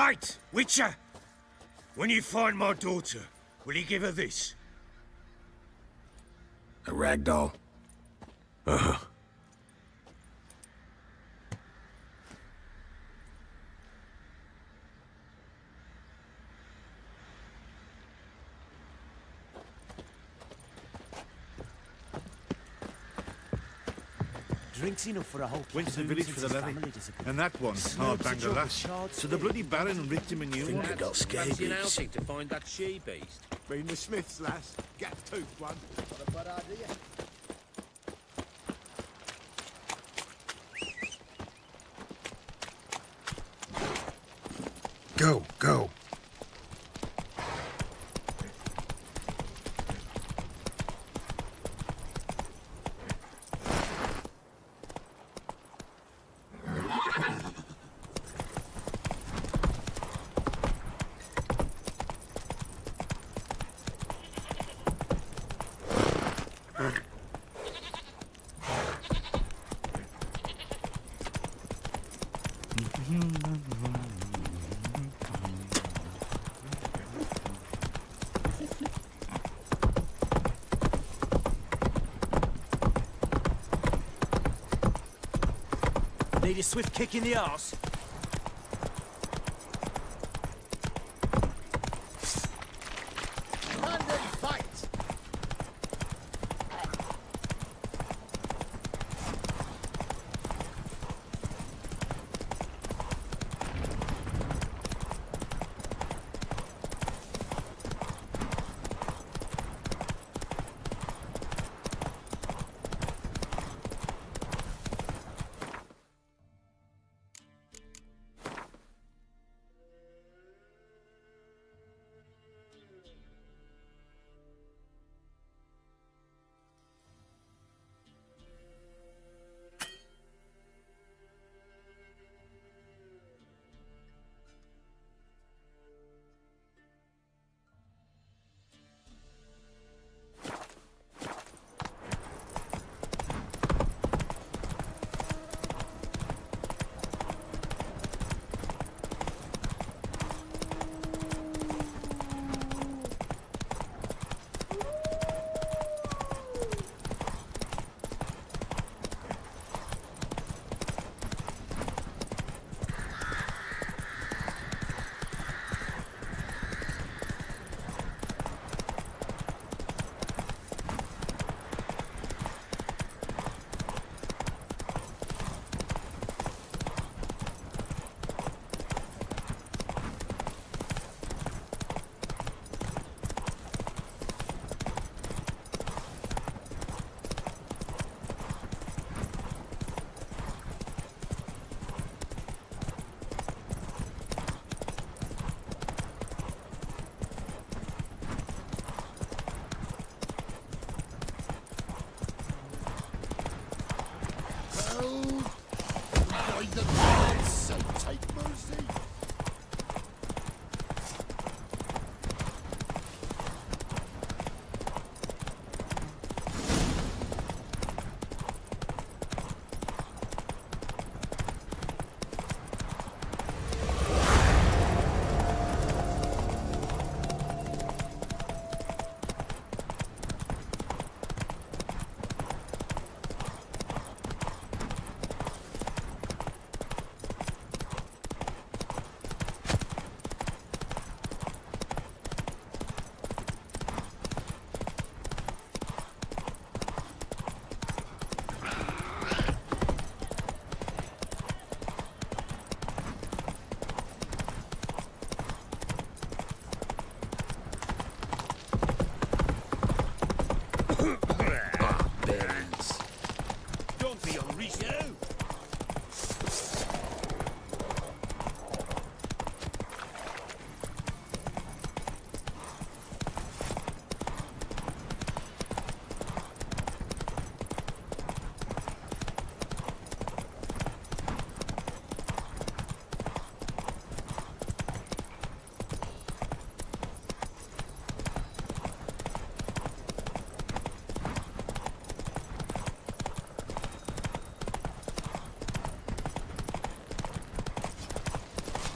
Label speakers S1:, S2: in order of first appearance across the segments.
S1: Wait, Witcher! When you find my daughter, will you give her this?
S2: A rag doll? Uh-huh.
S3: Drinks enough for a whole
S4: Went to the village for the levy, and that one hard banged a lass. So the bloody Baron ripped him a new one.
S2: Think I got
S5: Fancy an
S2: scabies.
S5: outing to find that she-beast.
S6: Been the Smiths, lass. Gap-toothed one. Not a bad idea.
S2: Go, go.
S3: Need a swift kick in the arse.
S6: London fight!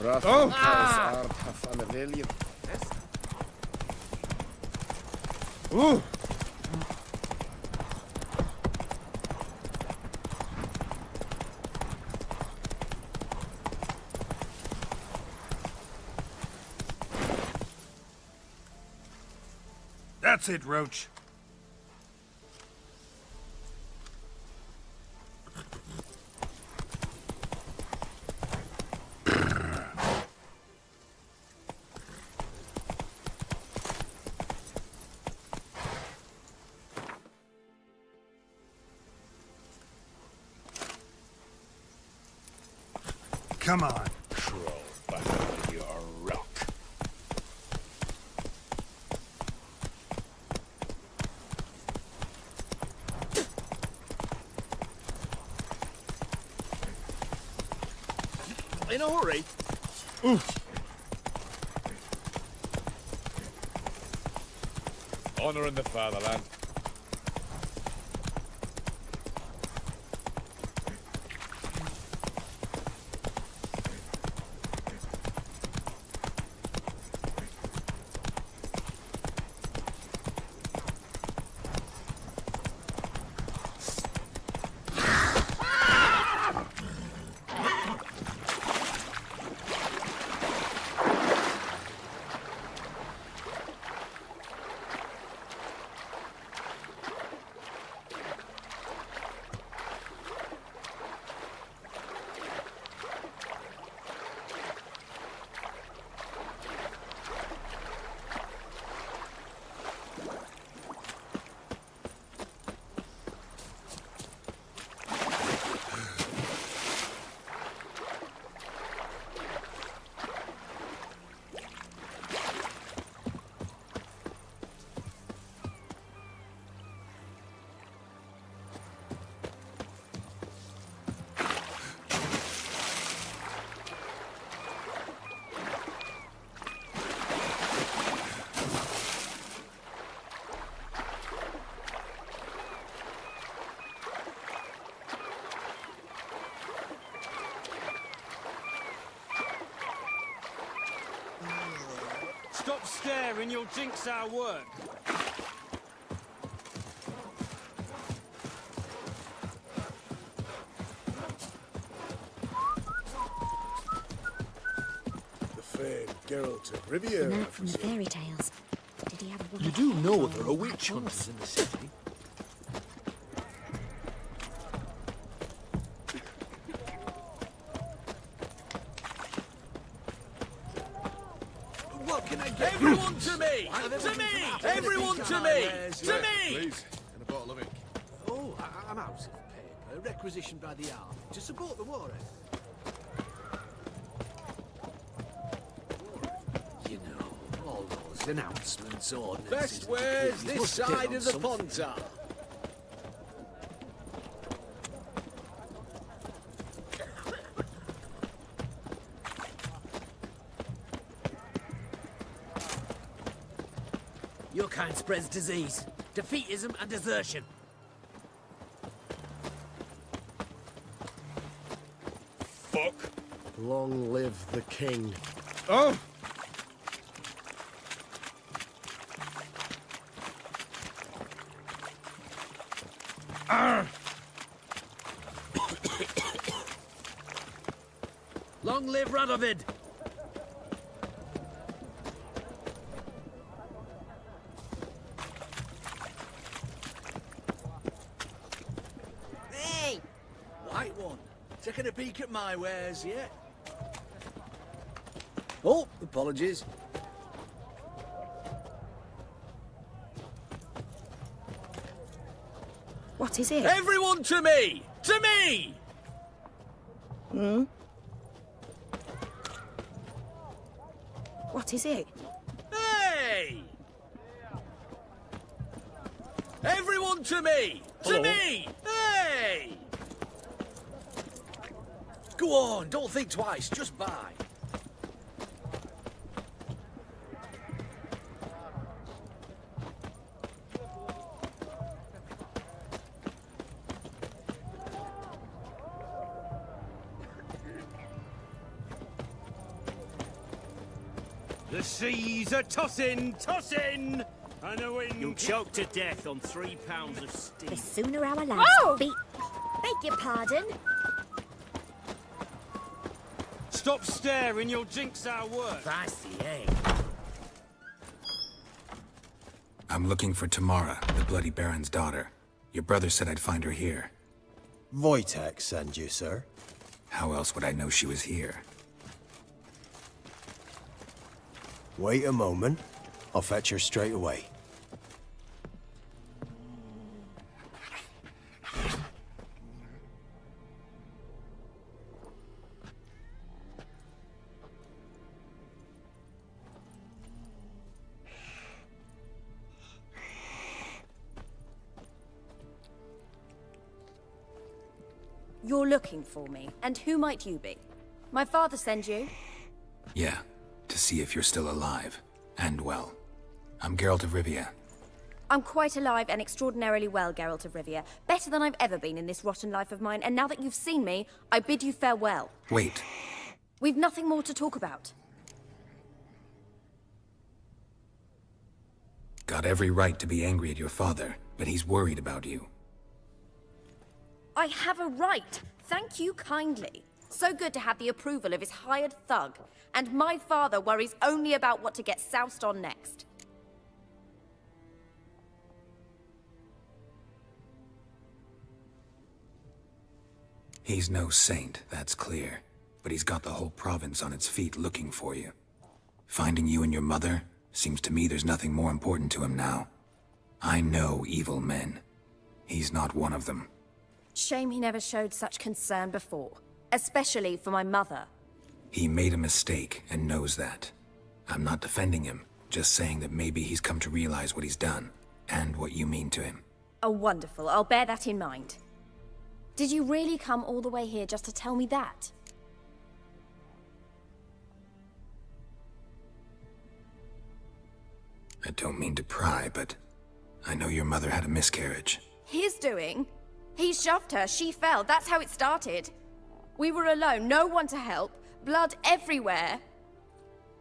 S7: Rough are half an alien.
S2: Ooh! That's it, Roach. Come on.
S1: Crawl back into your rock.
S6: In a hurry.
S1: Honor in the fatherland.
S3: Stop staring, you'll jinx our work.
S6: The famed Geralt of Rivia.
S8: The man from the fairy tales. Did he have a
S3: You do know there are witch hunters in the city.
S6: What can I get?
S5: Everyone to me! To me! Everyone to me! To me!
S4: Please, and a bottle of ink.
S6: Oh, I'm out of paper, requisitioned by the army to support the war effort. You know, all those announcements, ordinances...
S5: Best wares
S6: decrees
S5: this
S6: must hit
S5: side
S6: on
S5: of the
S6: something.
S5: Pontar.
S3: Your kind spreads disease, defeatism and desertion.
S1: Fuck.
S7: Long live the king.
S2: Oh!
S3: Long live Radovid!
S6: Hey! White one. Taking a peek at my wares yet? Oh, apologies.
S8: What is it?
S5: Everyone to me! To me!
S8: What is it?
S5: Hey! Everyone to me! To me! Hey!
S6: Go on, don't think twice, just buy.
S5: The seas are tossing, tossing, and the wind...
S9: You'll choke to death on 3 pounds of steam.
S8: The sooner our lads beat... Beg your pardon?
S5: Stop staring, you'll jinx our work.
S3: Spicy, eh?
S10: I'm looking for Tamara, the Bloody Baron's daughter. Your brother said I'd find her here.
S11: Wojtek send you, sir.
S10: How else would I know she was here?
S11: Wait a moment. I'll fetch her straight away.
S12: You're looking for me, and who might you be? My father send you?
S10: Yeah, to see if you're still alive. And well. I'm Geralt of Rivia.
S12: I'm quite alive and extraordinarily well, Geralt of Rivia. Better than I've ever been in this rotten life of mine, and now that you've seen me, I bid you farewell.
S10: Wait.
S12: We've nothing more to talk about.
S10: Got every right to be angry at your father, but he's worried about you.
S12: I have a right. Thank you kindly. So good to have the approval of his hired thug. And my father worries only about what to get soused on next.
S10: He's no saint, that's clear. But he's got the whole province on its feet looking for you. Finding you and your mother? Seems to me there's nothing more important to him now. I know evil men. He's not one of them.
S12: Shame he never showed such concern before. Especially for my mother.
S10: He made a mistake and knows that. I'm not defending him, just saying that maybe he's come to realize what he's done, and what you mean to him.
S12: Oh, wonderful. I'll bear that in mind. Did you really come all the way here just to tell me that?
S10: I don't mean to pry, but I know your mother had a miscarriage.
S12: His doing? He shoved her, she fell, that's how it started. We were alone, no one to help, blood everywhere.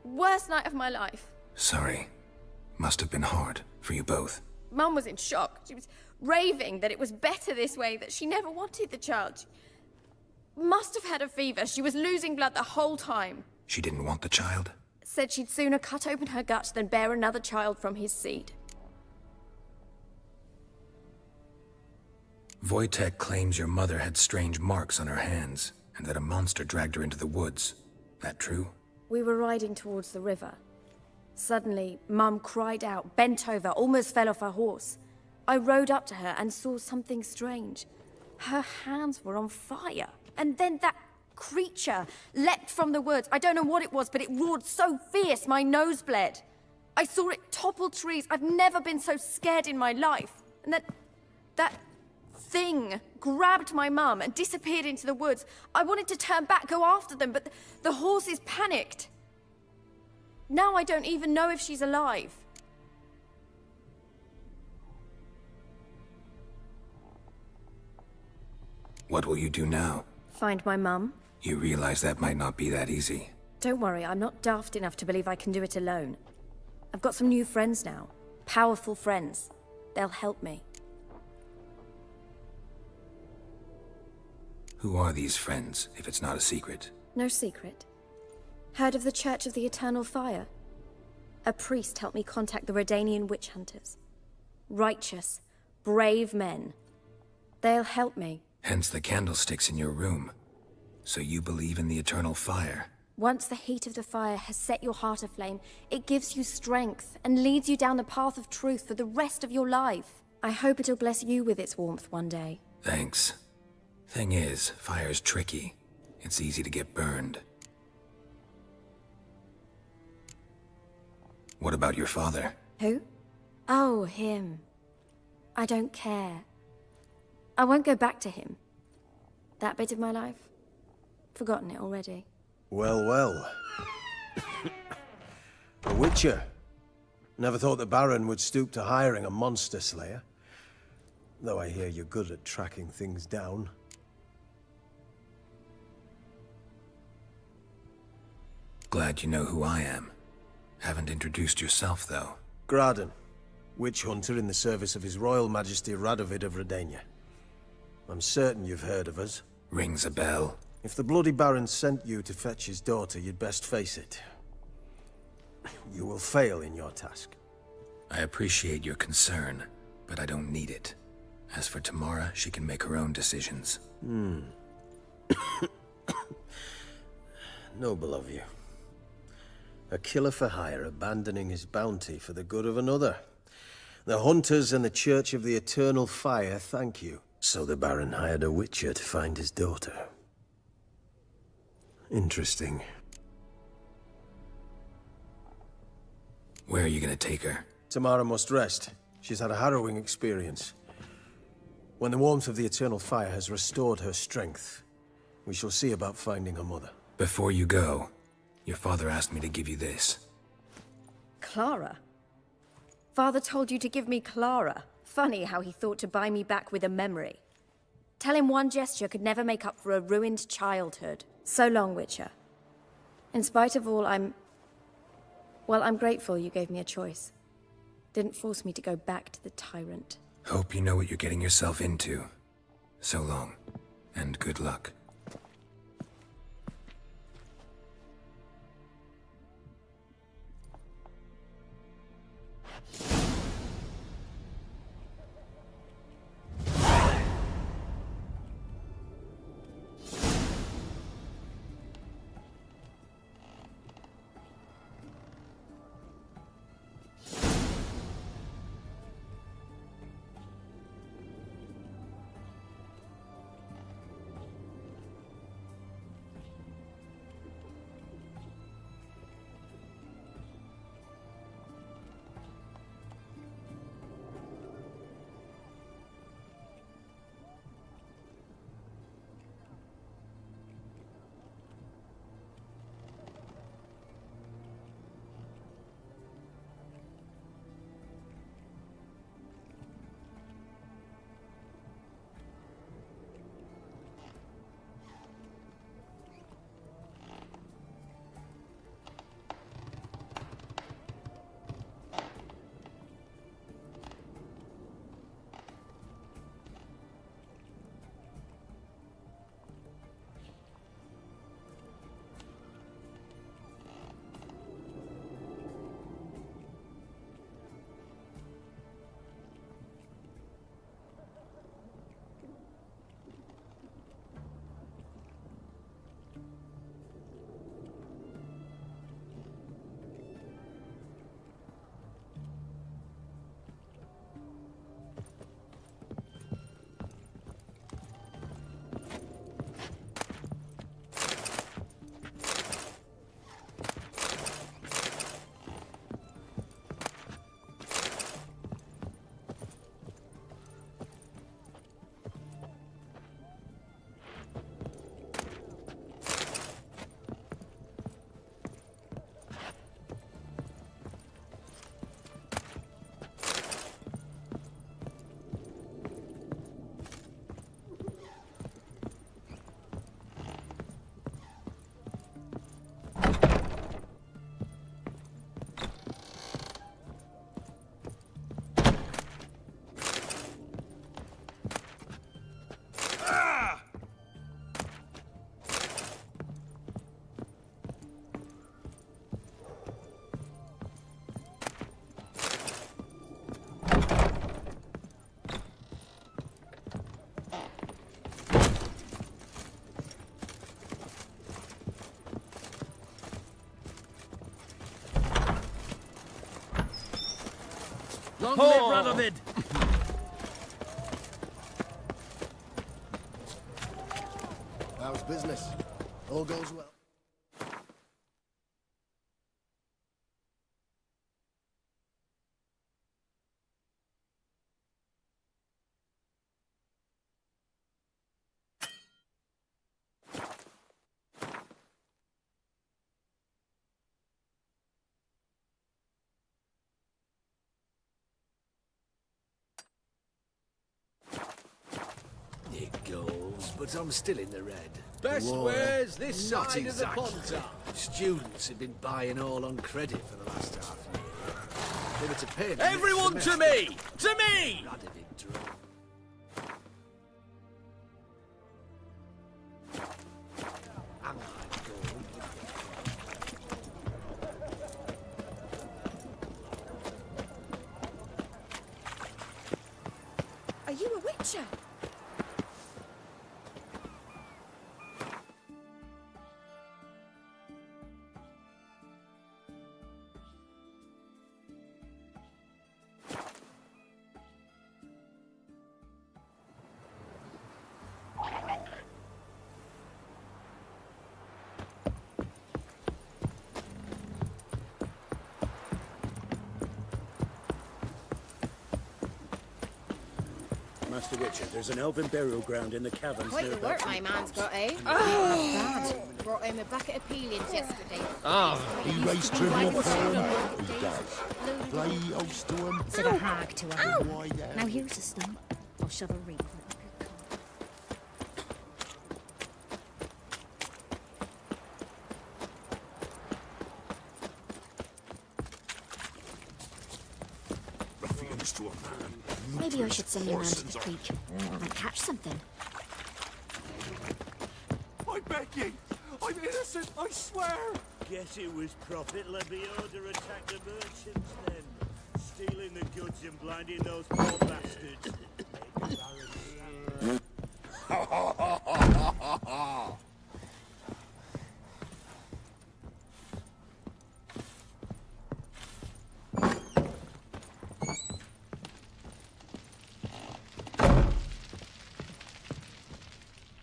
S12: Worst night of my life.
S10: Sorry. Must have been hard for you both.
S12: Mum was in shock. She was raving that it was better this way, that she never wanted the child. She must have had a fever. She was losing blood the whole time.
S10: She didn't want the child?
S12: Said she'd sooner cut open her gut than bear another child from his seed.
S10: Wojtek claims your mother had strange marks on her hands, and that a monster dragged her into the woods. That true?
S12: We were riding towards the river. Suddenly, Mum cried out, bent over, almost fell off her horse. I rode up to her and saw something strange. Her hands were on fire. And then that creature leapt from the woods. I don't know what it was, but it roared so fierce my nose bled. I saw it topple trees. I've never been so scared in my life. And that thing grabbed my mum and disappeared into the woods. I wanted to turn back, go after them, but the horses panicked. Now I don't even know if she's alive.
S10: What will you do now?
S12: Find my mum.
S10: You realize that might not be that easy.
S12: Don't worry, I'm not daft enough to believe I can do it alone. I've got some new friends now. Powerful friends. They'll help me.
S10: Who are these friends, if it's not a secret?
S12: No secret. Heard of the Church of the Eternal Fire? A priest helped me contact the Redanian witch hunters. Righteous, brave men. They'll help me.
S10: Hence the candlesticks in your room. So you believe in the eternal fire?
S12: Once the heat of the fire has set your heart aflame, it gives you strength and leads you down the path of truth for the rest of your life. I hope it'll bless you with its warmth one day.
S10: Thanks. Thing is, fire's tricky. It's easy to get burned. What about your father?
S12: Who? Oh, him. I don't care. I won't go back to him. That bit of my life? Forgotten it already.
S11: Well, well. A witcher. Never thought the Baron would stoop to hiring a monster slayer. Though I hear you're good at tracking things down.
S10: Glad you know who I am. Haven't introduced yourself, though.
S11: Graden, witch hunter in the service of His Royal Majesty Radovid of Redania. I'm certain you've heard of us.
S10: Rings a bell.
S11: If the Bloody Baron sent you to fetch his daughter, you'd best face it. You will fail in your task.
S10: I appreciate your concern, but I don't need it. As for Tamara, she can make her own decisions.
S11: Noble of you. A killer for hire abandoning his bounty for the good of another. The hunters and the Church of the Eternal Fire thank you. So the Baron hired a witcher to find his daughter. Interesting.
S10: Where are you gonna take her?
S11: Tamara must rest. She's had a harrowing experience. When the warmth of the Eternal Fire has restored her strength, we shall see about finding her mother.
S10: Before you go, your father asked me to give you this.
S12: Clara? Father told you to give me Clara. Funny how he thought to buy me back with a memory. Tell him one gesture could never make up for a ruined childhood. So long, Witcher. In spite of all, I'm grateful you gave me a choice. Didn't force me to go back to the tyrant.
S10: Hope you know what you're getting yourself into. So long, and good luck.
S5: Long live Radovid!
S7: How's business? All goes well.
S6: It goes, but I'm still in the red. Best
S7: War.
S6: wares this
S3: Not
S6: side
S3: exactly.
S6: of the Pontar. Students have been buying all on credit for the last half year. They were to pay the
S5: Everyone
S6: next
S5: to
S6: semester.
S5: me! To me!
S6: I'd have been drunk. And I'd go.
S12: Are you a witcher?
S9: Master Witcher, there's an elven burial ground in the caverns
S13: Quite the
S9: nearby.
S13: work my man's got, eh? Bad. Brought him a bucket of peelings yesterday.
S7: He raised tribute for him. He does. Play host to him.
S8: Said a hag to her. Now here's a stump. I'll shove a reek.
S7: Ruffians to a man.
S8: Maybe I should send you round to the creek and catch something.
S7: I beg you. I'm innocent, I swear.
S9: Guess it was Prophet Lebioda who attacked the merchants then. Stealing the goods and blinding those poor bastards.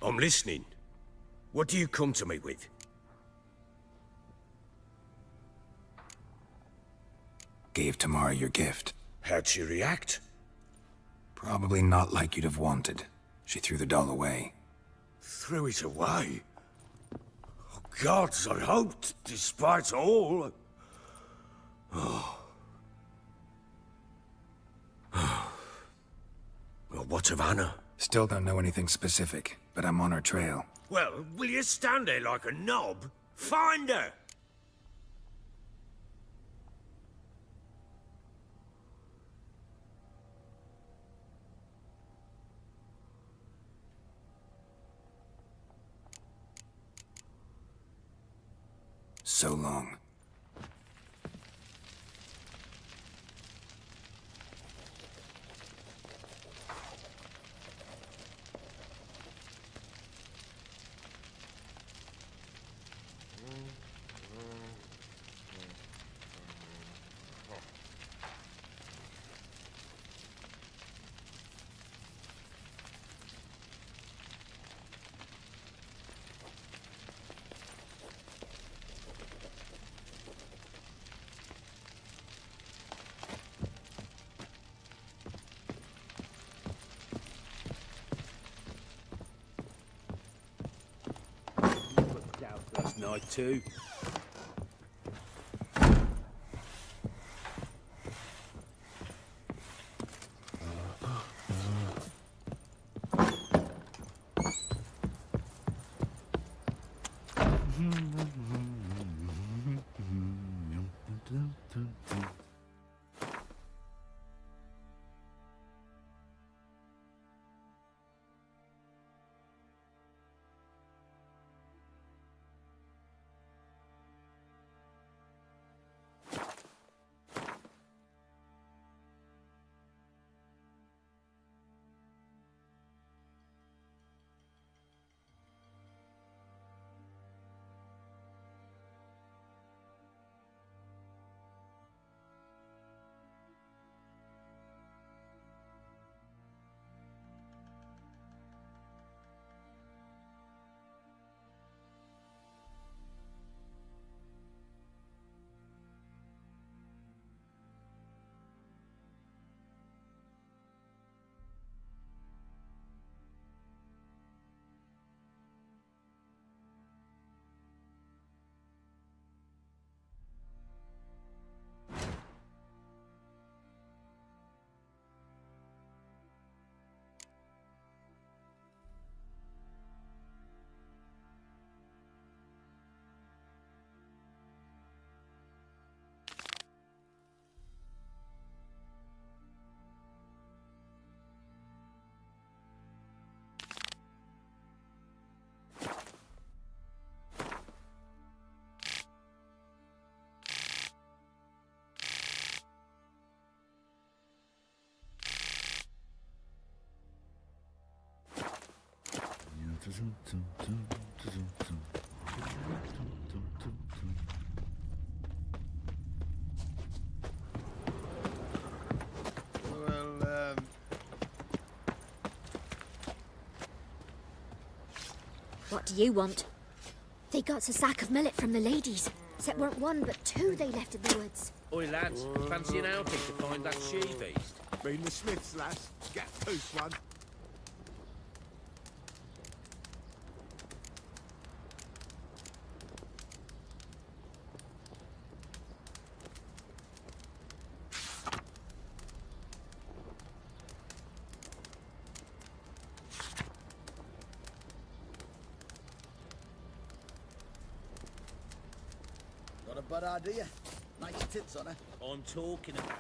S1: I'm listening. What do you come to me with?
S10: Gave Tamara your gift.
S1: How'd she react?
S10: Probably not like you'd have wanted. She threw the doll away.
S1: Threw it away? Oh, gods, I hoped, despite all. Well, what of Anna?
S10: Still don't know anything specific, but I'm on her trail.
S1: Well, will you stand there like a knob? Find her!
S10: So long.
S9: Last night too.
S2: Well,
S8: What do you want? They got a sack of millet from the ladies. Except weren't one, but two they left in the woods.
S3: Oi, lads, fancy an outing to find that she-beast?
S4: Been the Smiths, lass. Get post one.
S5: Got a bad idea. Nice tits on her.
S3: I'm talking about.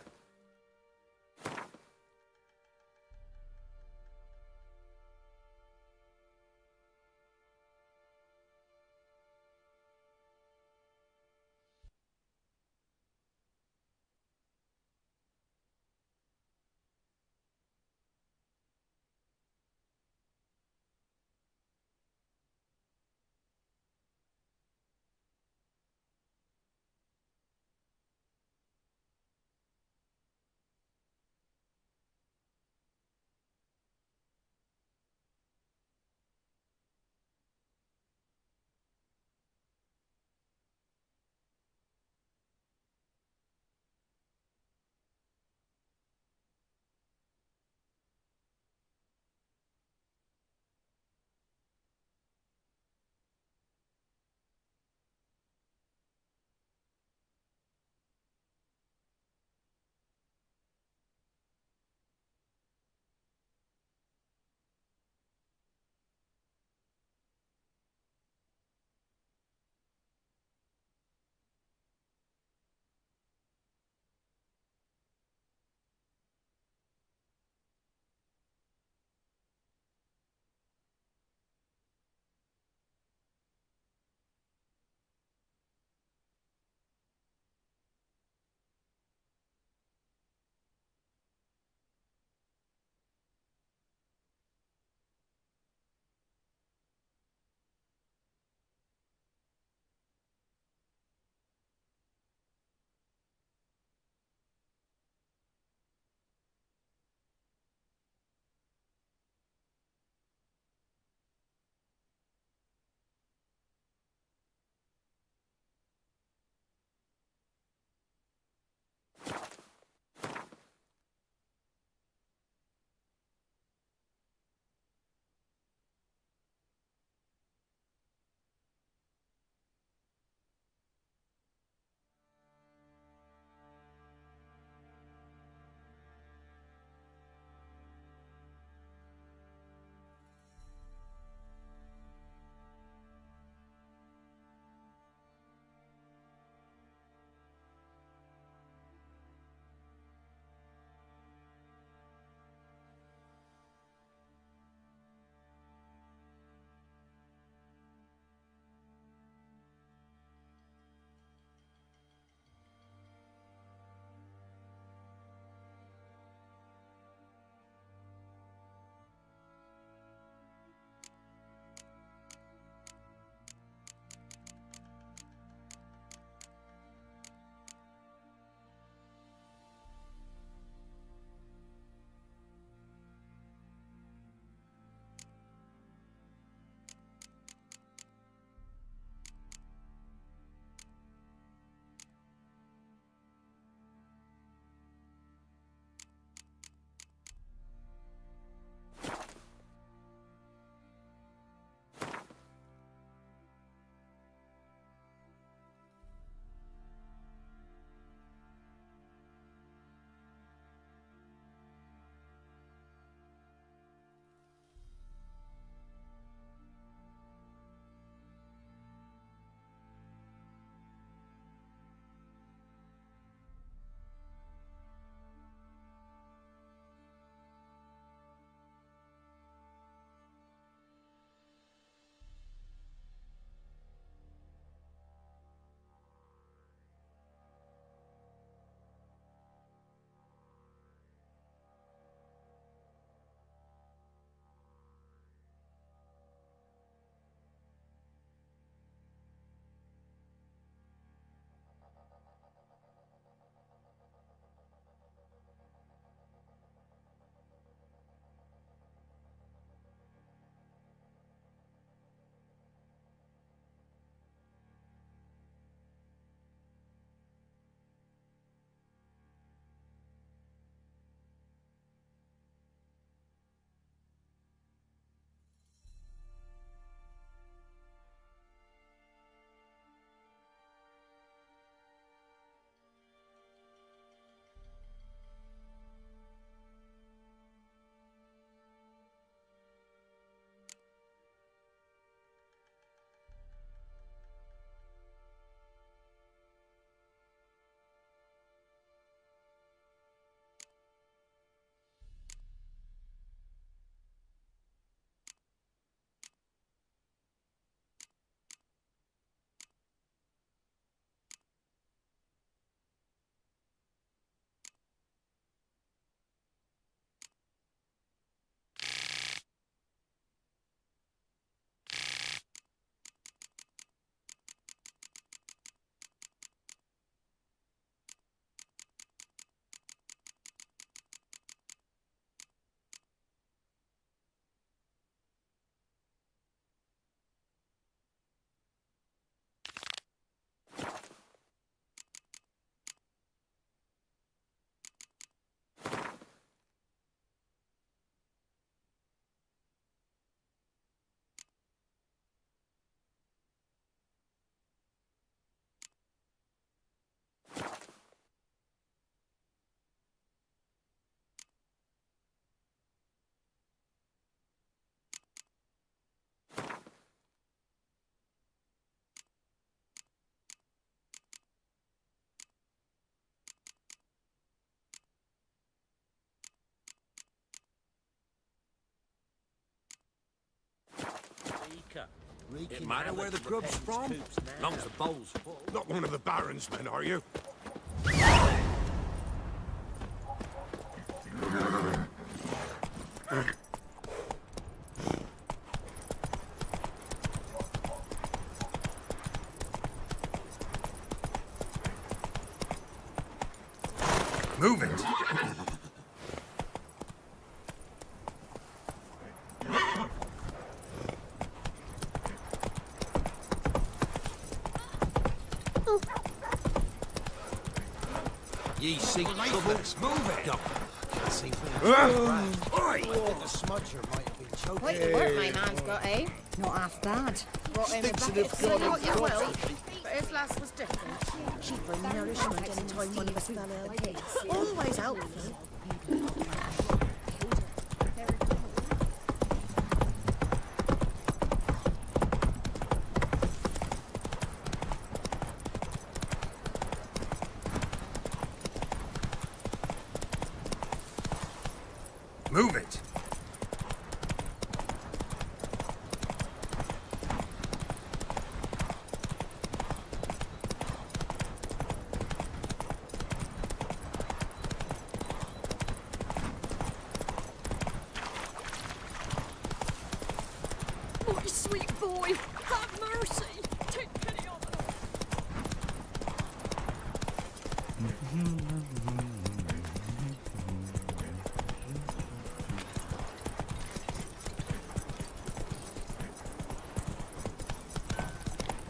S5: It matter where the grub's from? Long as the bowl's full.
S1: Not one of the Baron's men, are you?
S2: Move it.
S5: Ye seek trouble? Move it!
S6: The smudger might have been choking.
S13: Quite the work my man's got, eh? Not half bad. Brought him a bucket of tea. Yeah, well, but his last was different. Cheaper nourishment any time one of us fell ill. Always helpful.
S2: Move it.
S14: My sweet boy, have mercy. Take pity on us.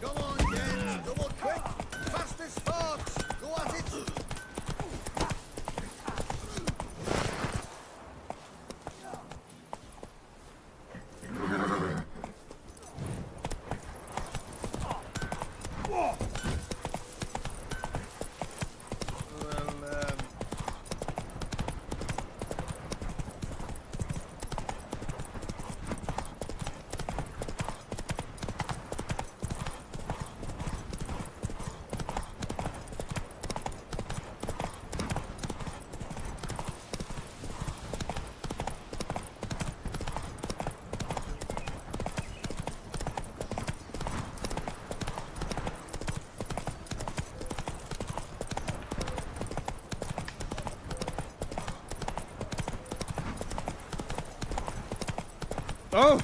S5: Go on, gents. Go on quick. Fast as sparks. Go at it.
S2: Oh!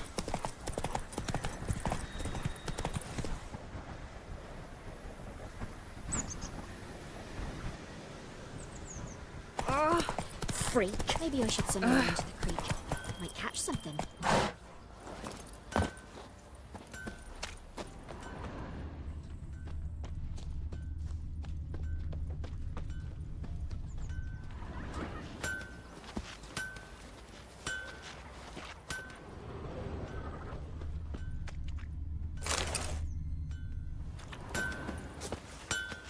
S8: Freak. Maybe I should swim down to the creek. Might catch something.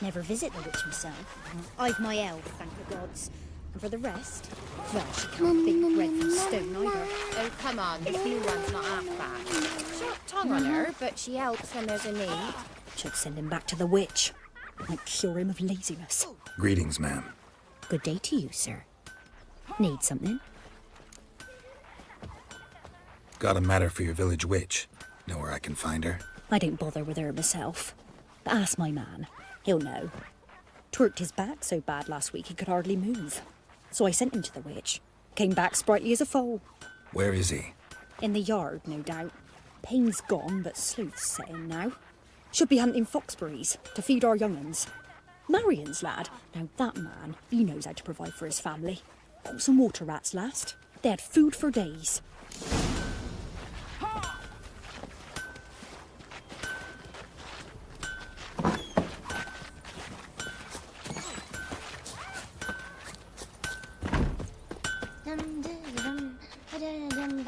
S14: Never visit the witch myself. I've my elf, thank the gods. And for the rest, well, she can't bake bread from stone either.
S13: Oh, come on. This new one's not half bad. Short tongue on her, but she helps when there's a need.
S14: Should send him back to the witch. Might cure him of laziness.
S10: Greetings, ma'am.
S14: Good day to you, sir. Need something?
S10: Got a matter for your village witch. Know where I can find her?
S14: I don't bother with her myself. But ask my man. He'll know. Twerked his back so bad last week he could hardly move. So I sent him to the witch. Came back sprightly as a foal.
S10: Where is he?
S14: In the yard, no doubt. Pain's gone, but sleuth's set in now. Should be hunting foxberries to feed our young'uns. Marion's lad. Now that man, he knows how to provide for his family. Caught some water rats last. They had food for days.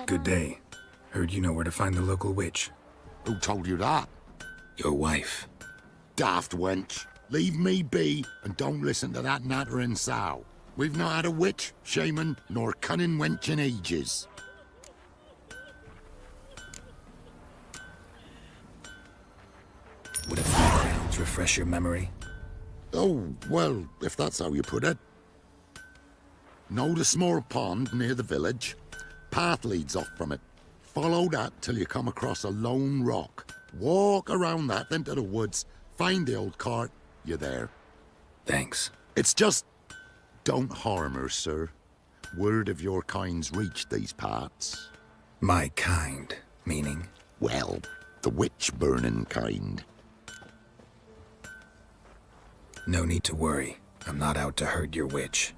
S10: Good day. Heard you know where to find the local witch.
S7: Who told you that?
S10: Your wife.
S7: Daft wench. Leave me be and don't listen to that nattering sow. We've not had a witch, shaman, nor cunning wench in ages.
S10: Would a few crowns refresh your memory?
S7: Oh, well, if that's how you put it. Know the small pond near the village? Path leads off from it. Follow that till you come across a lone rock. Walk around that into the woods, find the old cart, you're there.
S10: Thanks.
S7: It's just... don't harm her, sir. Word of your kind's reached these parts.
S10: My kind, meaning?
S7: Well, the witch-burning kind.
S10: No need to worry. I'm not out to hurt your witch.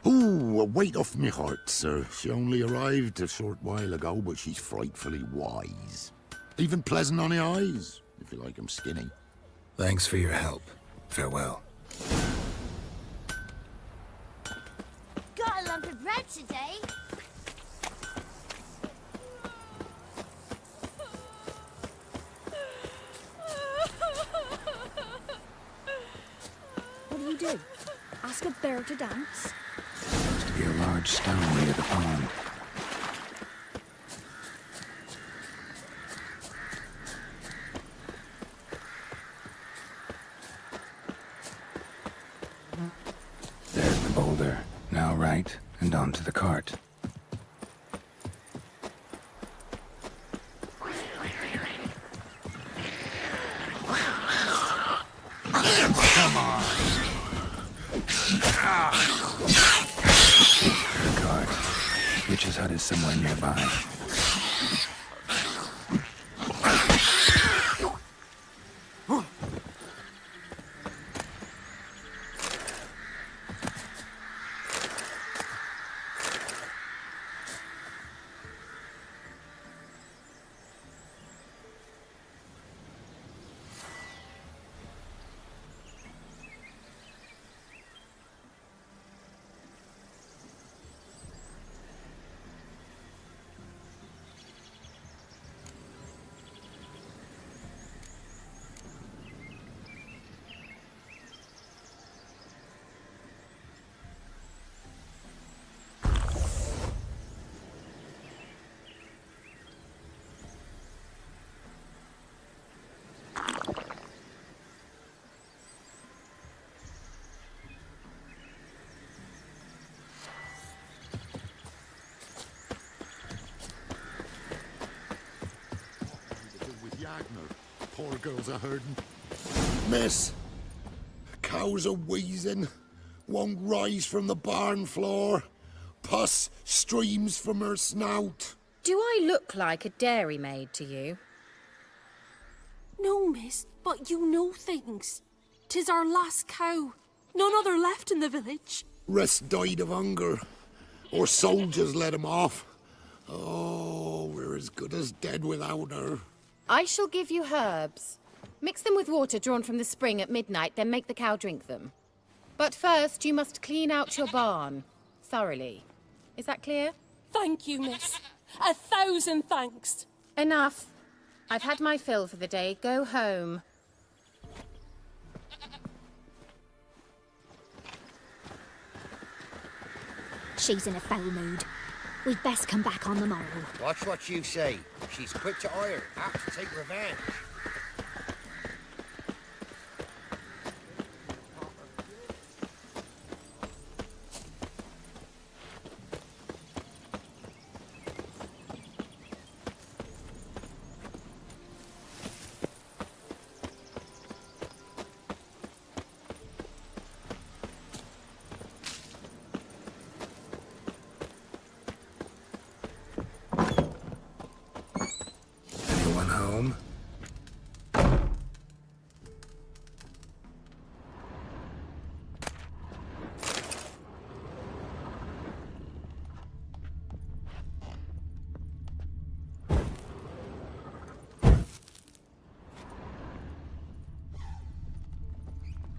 S7: Ooh, a weight off me heart, sir. She only arrived a short while ago, but she's frightfully wise. Even pleasant on the eyes, if you like 'em skinny.
S10: Thanks for your help. Farewell.
S8: Got a lump of bread today.
S14: What do you do? Ask a bear to dance?
S10: Seems to be a large stone near the pond. There's the boulder. Now right, and onto the cart.
S2: Come on.
S10: The cart. Witch's hut is somewhere nearby.
S7: Poor girls are hurting. Miss, cows are wheezing, won't rise from the barn floor. Pus streams from her snout.
S13: Do I look like a dairymaid to you?
S15: No, miss, but you know things. 'Tis our last cow. None other left in the village.
S7: Rest died of hunger, or soldiers let him off. Oh, we're as good as dead without her.
S13: I shall give you herbs. Mix them with water drawn from the spring at midnight, then make the cow drink them. But first, you must clean out your barn. Thoroughly. Is that clear?
S15: Thank you, miss. 1,000 thanks.
S13: Enough. I've had my fill for the day. Go home.
S8: She's in a foul mood. We'd best come back on the morrow.
S5: Watch what you say. She's quick to ire, apt to take revenge.
S10: Anyone home?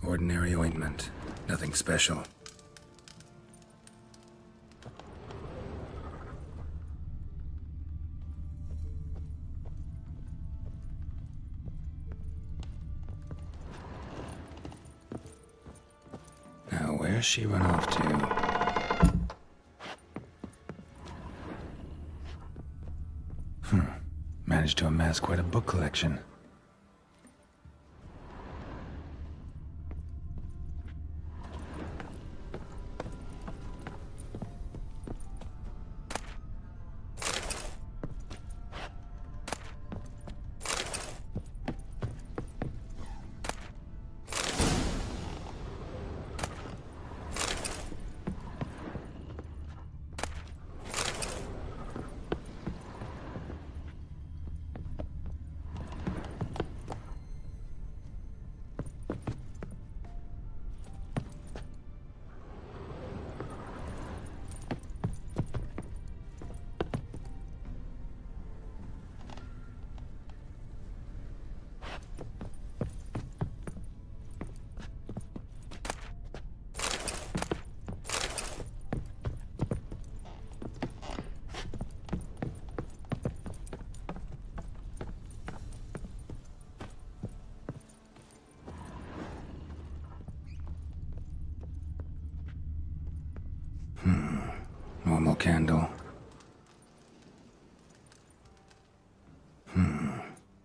S10: Ordinary ointment. Nothing special. Now, where's she run off to? Managed to amass quite a book collection. candle.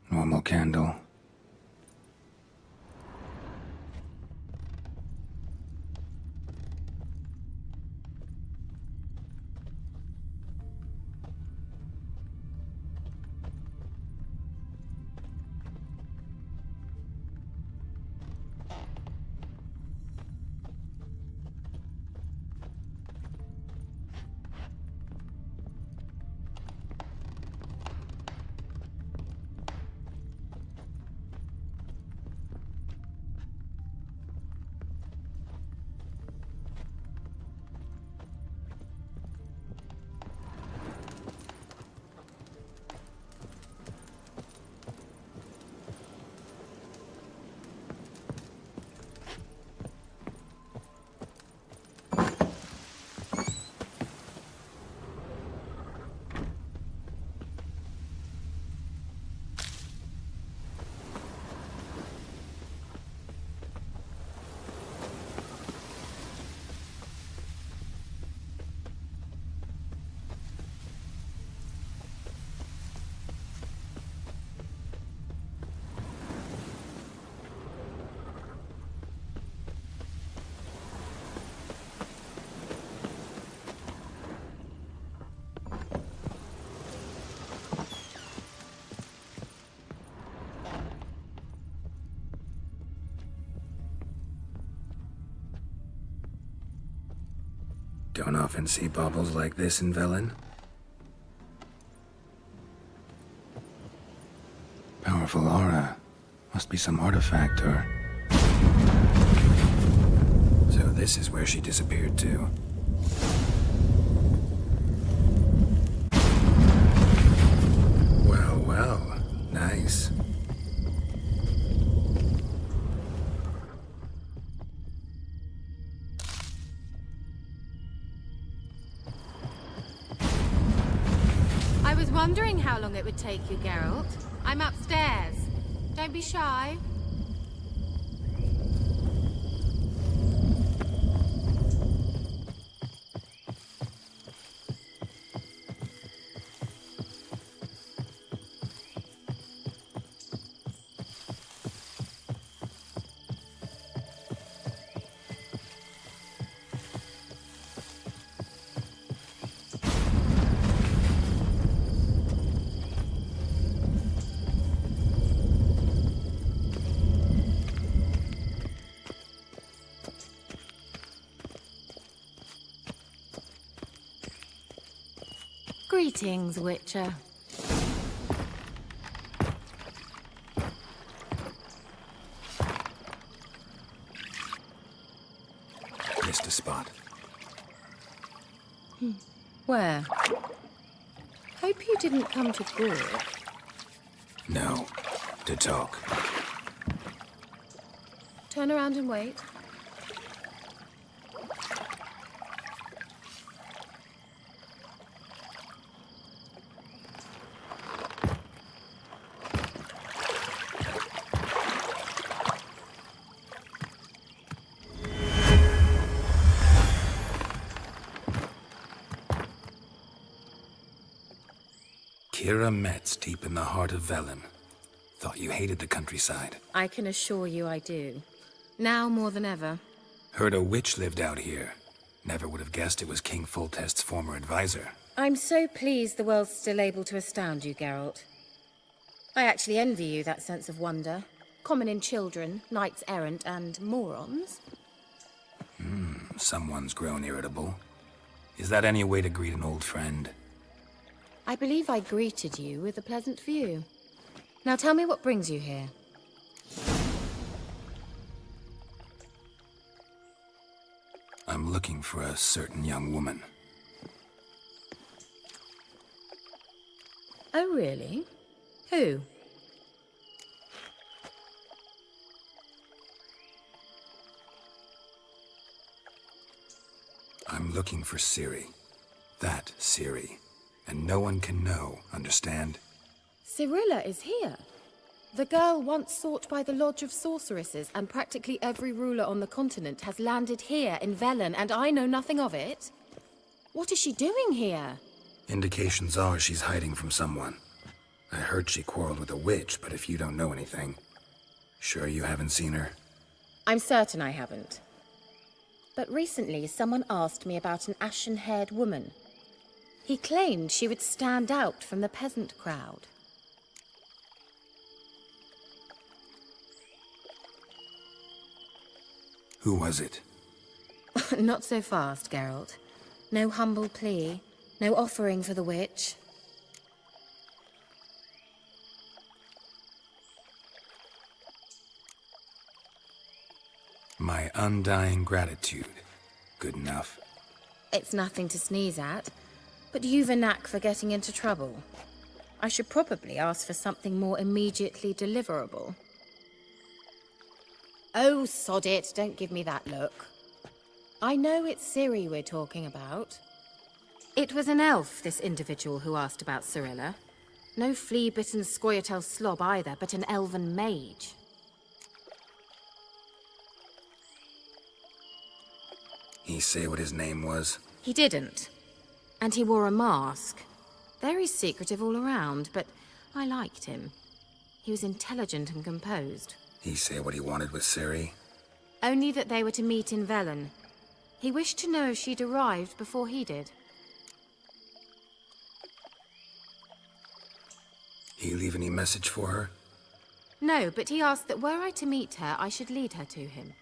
S10: Normal candle. Don't often see baubles like this in Velen. Powerful aura. Must be some artifact or... So this is where she disappeared to. Well, well. Nice.
S13: I was wondering how long it would take you, Geralt. I'm upstairs. Don't be shy. Greetings, Witcher.
S10: Missed a spot.
S13: Where? Hope you didn't come to Gork.
S10: No. To talk.
S13: Turn around and wait.
S10: Kira Metz, deep in the heart of Velen. Thought you hated the countryside.
S13: I can assure you I do. Now more than ever.
S10: Heard a witch lived out here. Never would have guessed it was King Foltest's former advisor.
S13: I'm so pleased the world's still able to astound you, Geralt. I actually envy you that sense of wonder. Common in children, knights errant, and morons.
S10: Someone's grown irritable. Is that any way to greet an old friend?
S13: I believe I greeted you with a pleasant view. Now tell me what brings you here.
S10: I'm looking for a certain young woman.
S13: Oh, really? Who?
S10: I'm looking for Ciri. That Ciri. And no one can know, understand?
S13: Cirilla is here. The girl once sought by the Lodge of Sorceresses, and practically every ruler on the continent has landed here in Velen, and I know nothing of it.
S12: What is she doing here?
S10: Indications are she's hiding from someone. I heard she quarreled with a witch, but if you don't know anything, sure you haven't seen her?
S13: I'm certain I haven't. But recently, someone asked me about an ashen-haired woman. He claimed she would stand out from the peasant crowd.
S10: Who was it?
S13: Not so fast, Geralt. No humble plea, no offering for the witch.
S10: My undying gratitude. Good enough.
S13: It's nothing to sneeze at, but you've a knack for getting into trouble. I should probably ask for something more immediately deliverable. Oh, sod it, don't give me that look. I know it's Ciri we're talking about. It was an elf, this individual who asked about Cirilla. No flea-bitten Scoia'tael slob either, but an elven mage.
S10: He say what his name was?
S13: He didn't. And he wore a mask. Very secretive all around, but I liked him. He was intelligent and composed.
S10: He say what he wanted with Ciri?
S13: Only that they were to meet in Velen. He wished to know if she'd arrived before he did.
S10: He leave any message for her?
S13: No, but he asked that were I to meet her, I should lead her to him.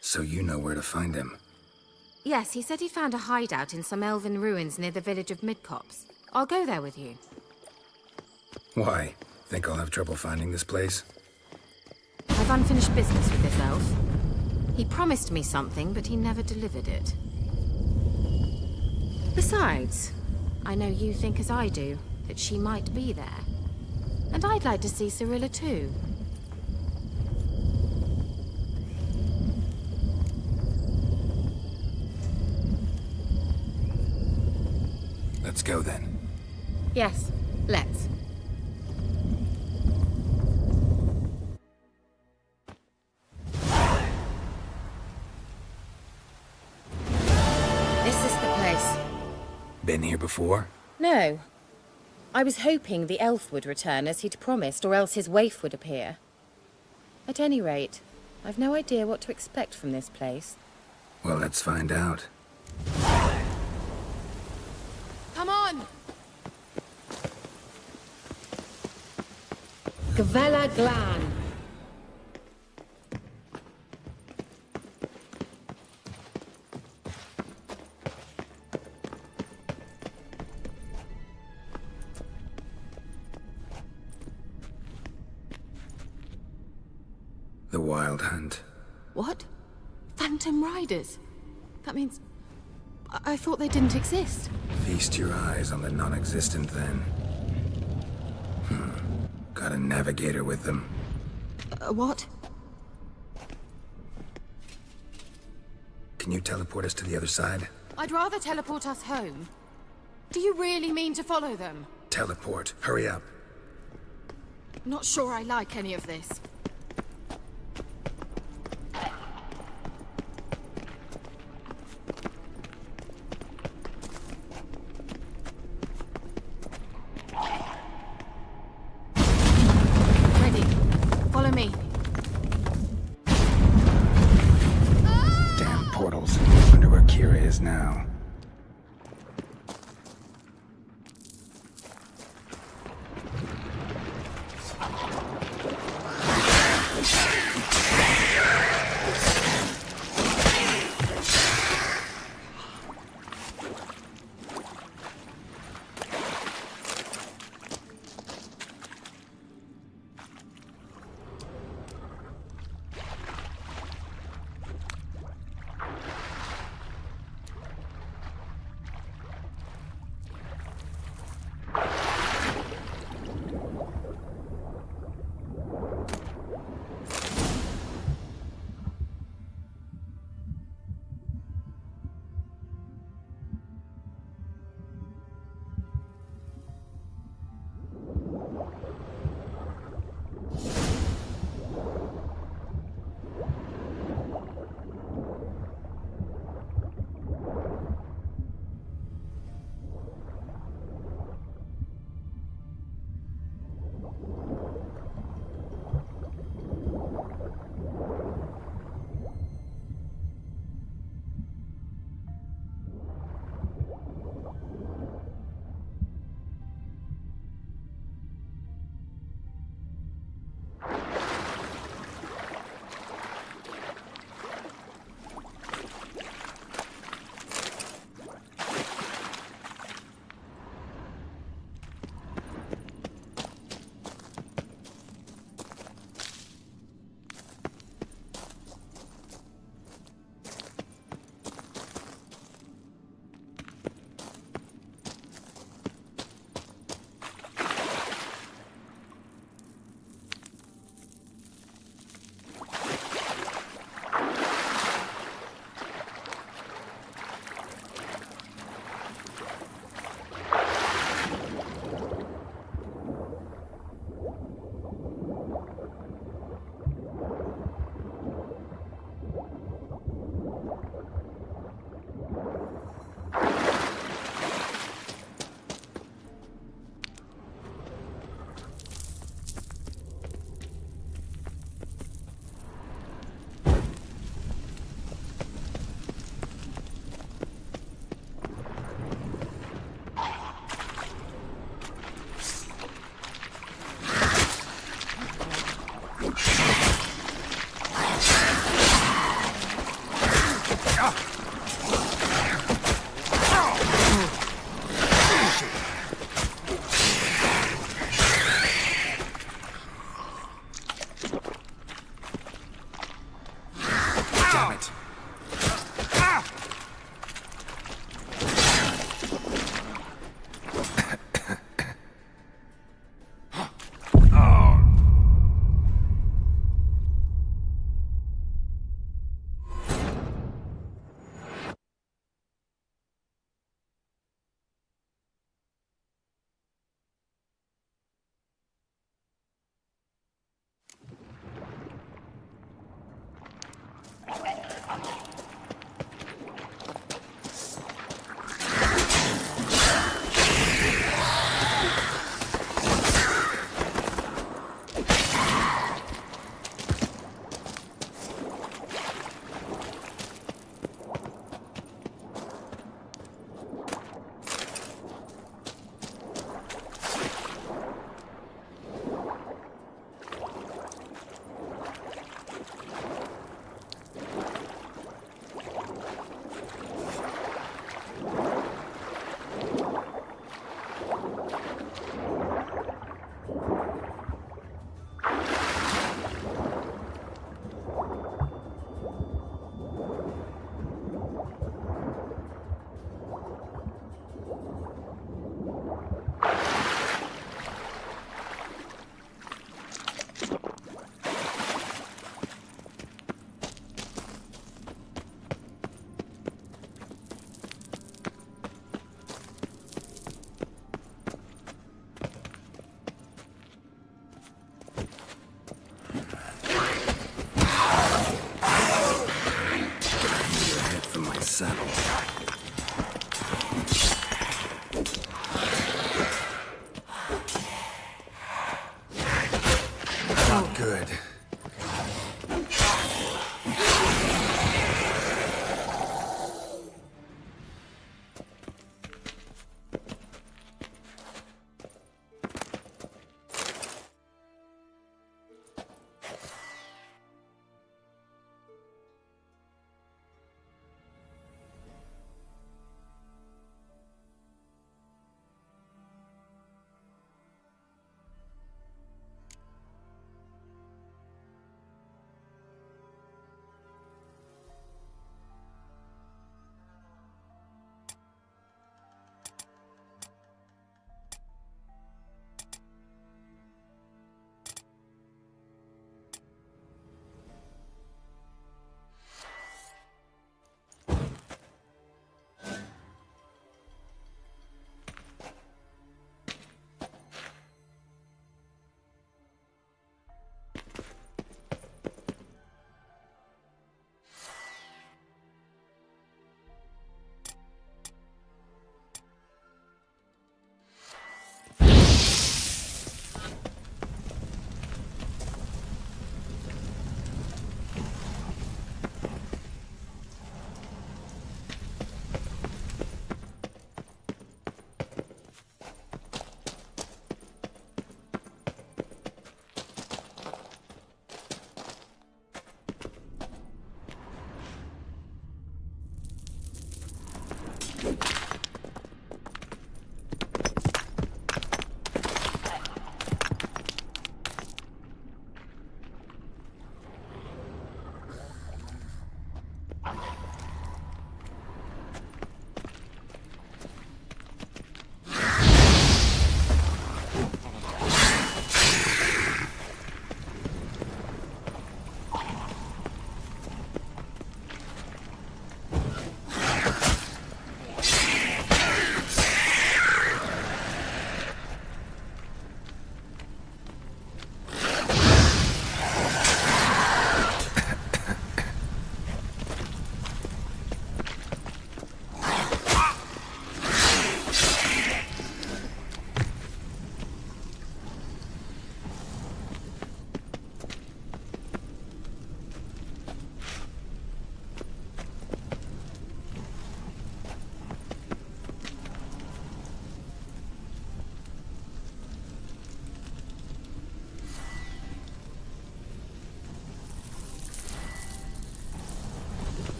S10: So you know where to find him?
S13: Yes, he said he found a hideout in some elven ruins near the village of Midcopse. I'll go there with you.
S10: Why? Think I'll have trouble finding this place?
S13: I've unfinished business with this elf. He promised me something, but he never delivered it. Besides, I know you think as I do, that she might be there. And I'd like to see Cirilla too.
S10: Let's go then.
S13: Yes, let's. This is the place.
S10: Been here before?
S13: No. I was hoping the elf would return as he'd promised, or else his waif would appear. At any rate, I've no idea what to expect from this place.
S10: Well, let's find out.
S15: Come on!
S13: Gavella Glan.
S10: The Wild Hunt.
S15: What? Phantom Riders? That means... I thought they didn't exist.
S10: Feast your eyes on the non-existent then. Got a navigator with them.
S15: What?
S10: Can you teleport us to the other side?
S15: I'd rather teleport us home. Do you really mean to follow them?
S10: Teleport. Hurry up.
S15: Not sure I like any of this. Ready. Follow me.
S10: Damn portals. Wonder where Ciri is now.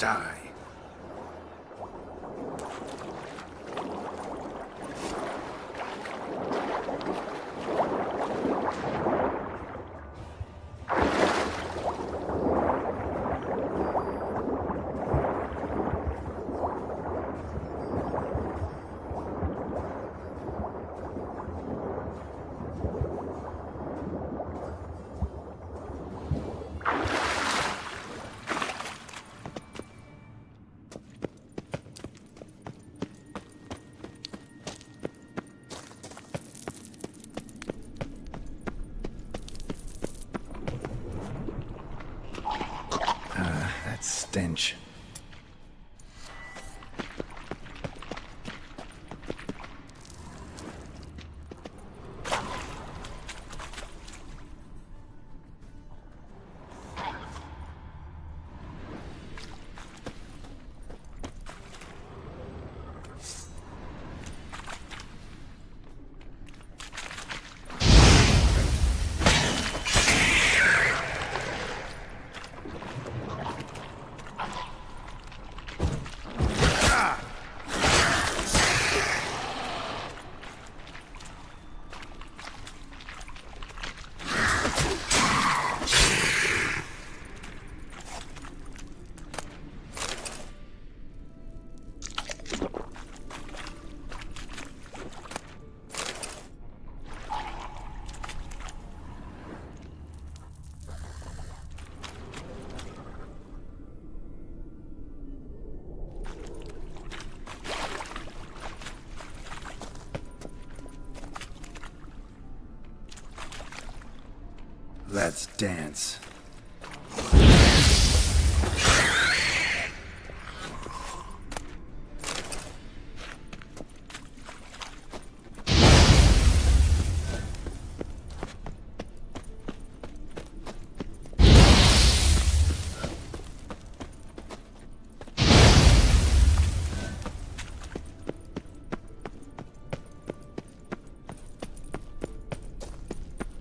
S10: die. That stench. Let's dance.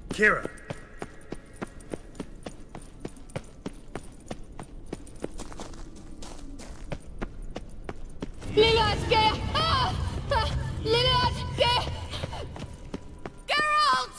S1: Kira.
S12: Geralt!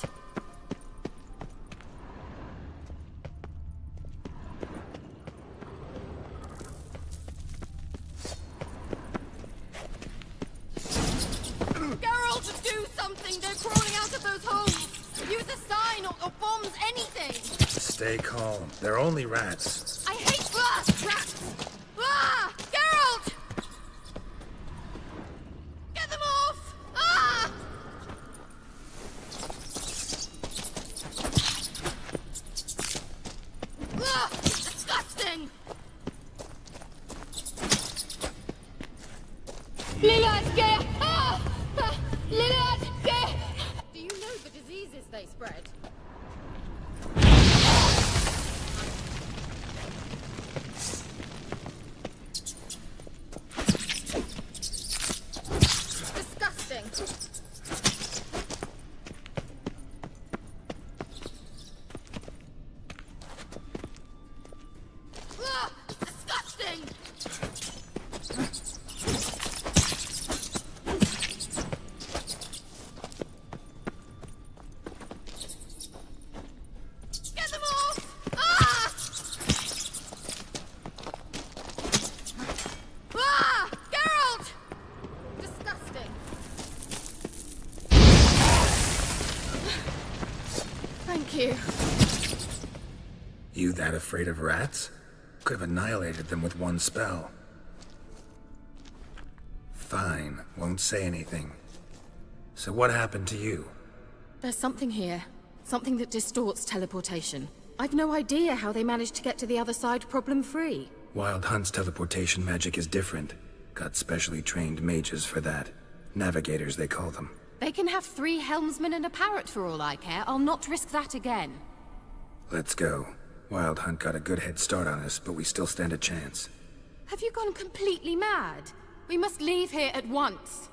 S12: Geralt, do something! They're crawling out of those holes! Use a sign or bombs, anything!
S10: Stay calm. They're only rats.
S12: I hate rats! Ah! Geralt! Get them off! Ah! Ah! Disgusting! Do you know the diseases they spread? Disgusting! Ah! Disgusting! Get them off! Ah! Ah! Geralt! Disgusting. Thank you.
S10: You that afraid of rats? Could have annihilated them with one spell. Fine, won't say anything. So what happened to you?
S13: There's something here. Something that distorts teleportation. I've no idea how they managed to get to the other side problem-free.
S10: Wild Hunt's teleportation magic is different. Got specially trained mages for that. Navigators, they call them.
S13: They can have 3 helmsmen and a parrot for all I care. I'll not risk that again.
S10: Let's go. Wild Hunt got a good head start on us, but we still stand a chance.
S13: Have you gone completely mad? We must leave here at once.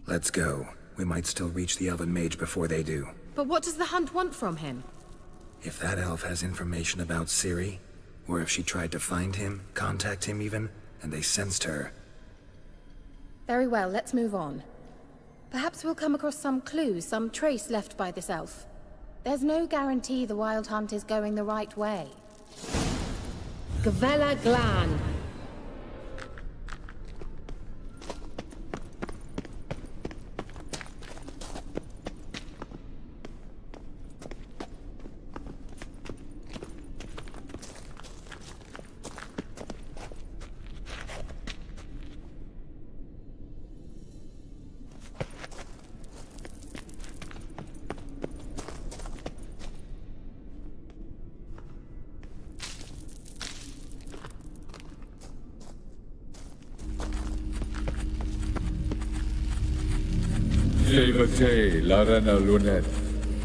S10: Let's go. we might still reach the elven mage before they do.
S13: But what does the hunt want from him?
S10: If that elf has information about Ciri, or if she tried to find him, contact him even, and they sensed her...
S13: Very well, let's move on. Perhaps we'll come across some clue, some trace left by this elf. There's no guarantee the wild hunt is going the right way. Gavella Glan.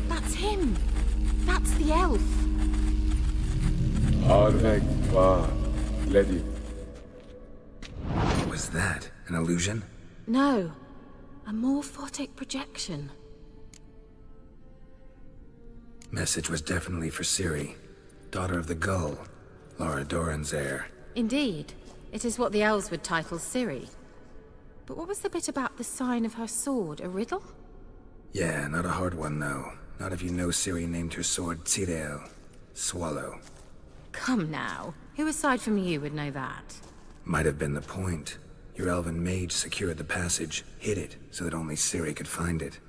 S15: That's him. That's the elf.
S10: What was that? An illusion?
S13: No. A morphotic projection.
S10: Message was definitely for Ciri, daughter of the Gull, Lara Doran's heir.
S13: Indeed. It is what the elves would title Ciri. But what was the bit about the sign of her sword? A riddle?
S10: Yeah, not a hard one, though. Not if you know Ciri named her sword Tirel, Swallow.
S13: Come now. Who aside from you would know that?
S10: Might have been the point. Your elven mage secured the passage, hid it, so that only Ciri could find it.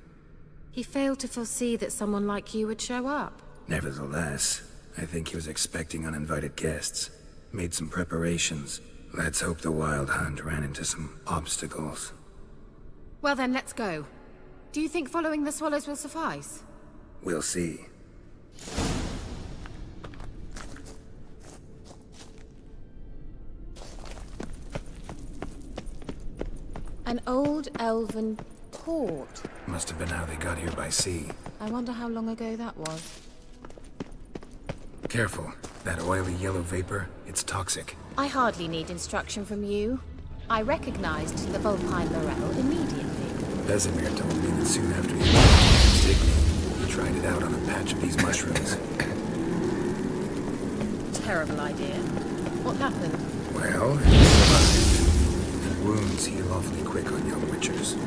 S13: He failed to foresee that someone like you would show up.
S10: Nevertheless, I think he was expecting uninvited guests. Made some preparations. Let's hope the Wild Hunt ran into some obstacles.
S13: Well then, let's go. Do you think following the swallows will suffice?
S10: We'll see.
S13: An old elven port.
S10: Must have been how they got here by sea.
S13: I wonder how long ago that was.
S10: Careful. That oily yellow vapor, it's toxic.
S13: I hardly need instruction from you. I recognized the Vulpine Morel immediately.
S10: Vesemir told me that soon after he Stigney, he tried it out on a patch of these mushrooms.
S13: Terrible idea. What happened?
S10: Well, he survived. And wounds heal awfully quick on young witchers.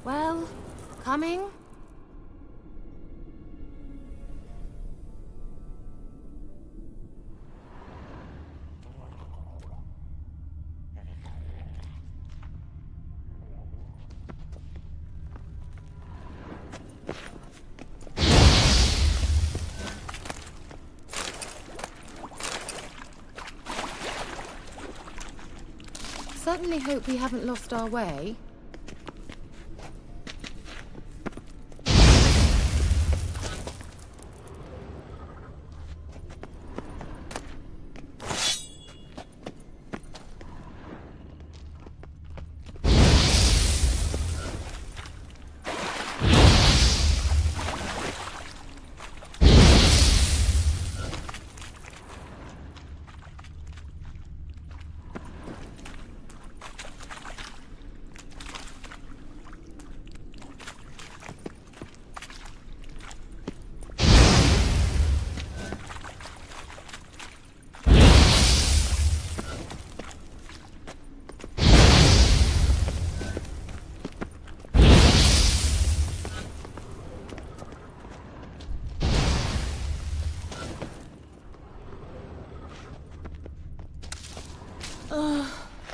S13: Well, coming? certainly hope we haven't lost our way.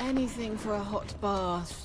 S13: Anything for a hot bath.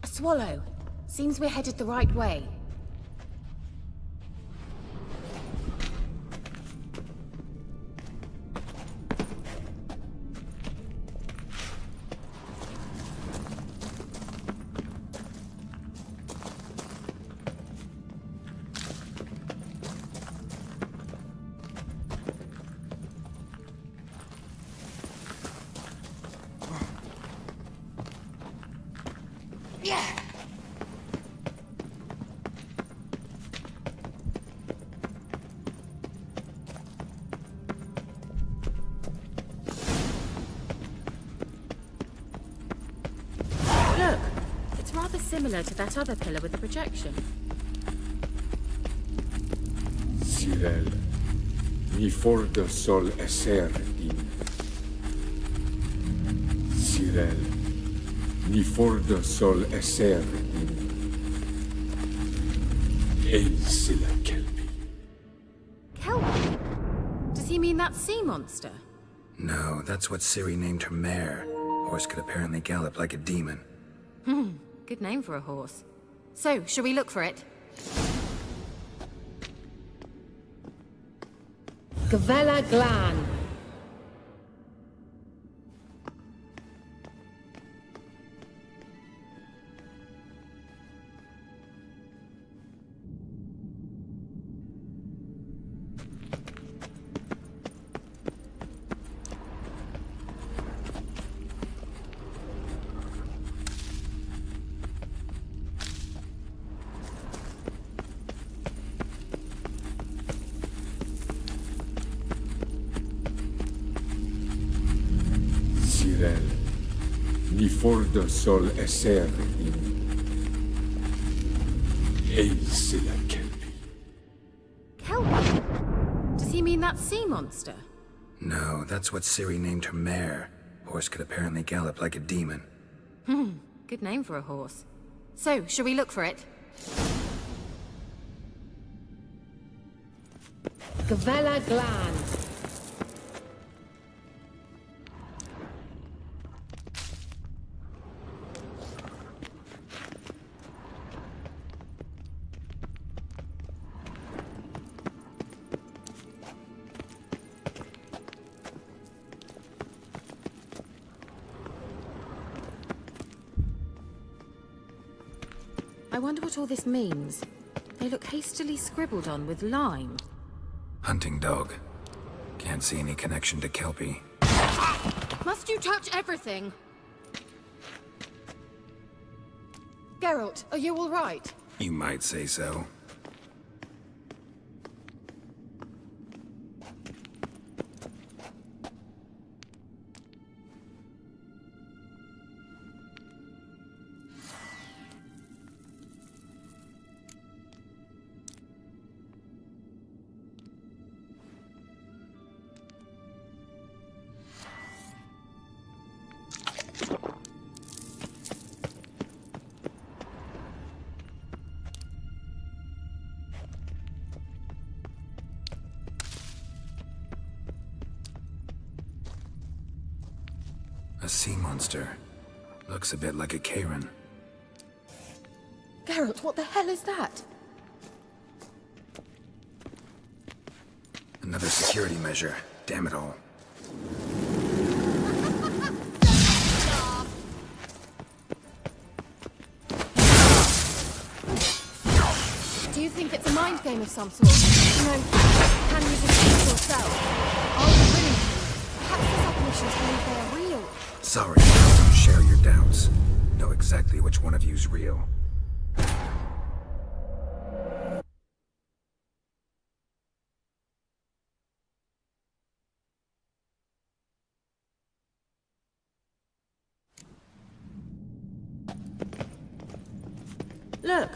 S13: Swallow. Seems we're headed the right way. Similar to that other pillar with the projection.
S1: Cyril, ni forda sol esser din. Cyril, ni forda sol esser din. Ei silla kelpi.
S13: Kelpie? Does he mean that sea monster?
S10: No, that's what Ciri named her mare. Horse could apparently gallop like a demon.
S13: Good name for a horse. So, shall we look for it? Gavella Glan.
S1: Ni forda sol esser in. Ei silla kelpi.
S13: Kelpie? Does he mean that sea monster?
S10: No, that's what Ciri named her mare. Horse could apparently gallop like a demon.
S13: Good name for a horse. So, shall we look for it? Gavella Glan. I wonder what all this means. They look hastily scribbled on with lime.
S10: Hunting dog. Can't see any connection to Kelpie.
S13: Must you touch everything? Geralt, are you all right?
S10: You might say so. A sea monster. Looks a bit like a Karen.
S13: Geralt, what the hell is that?
S10: Another security measure. Damn it all.
S13: Do you think it's a mind game of some sort? You know, can you defeat yourself? Are you willing to? Perhaps these apparitions believe they are real.
S10: Sorry, I don't share your doubts. Know exactly which one of you's real.
S13: Look,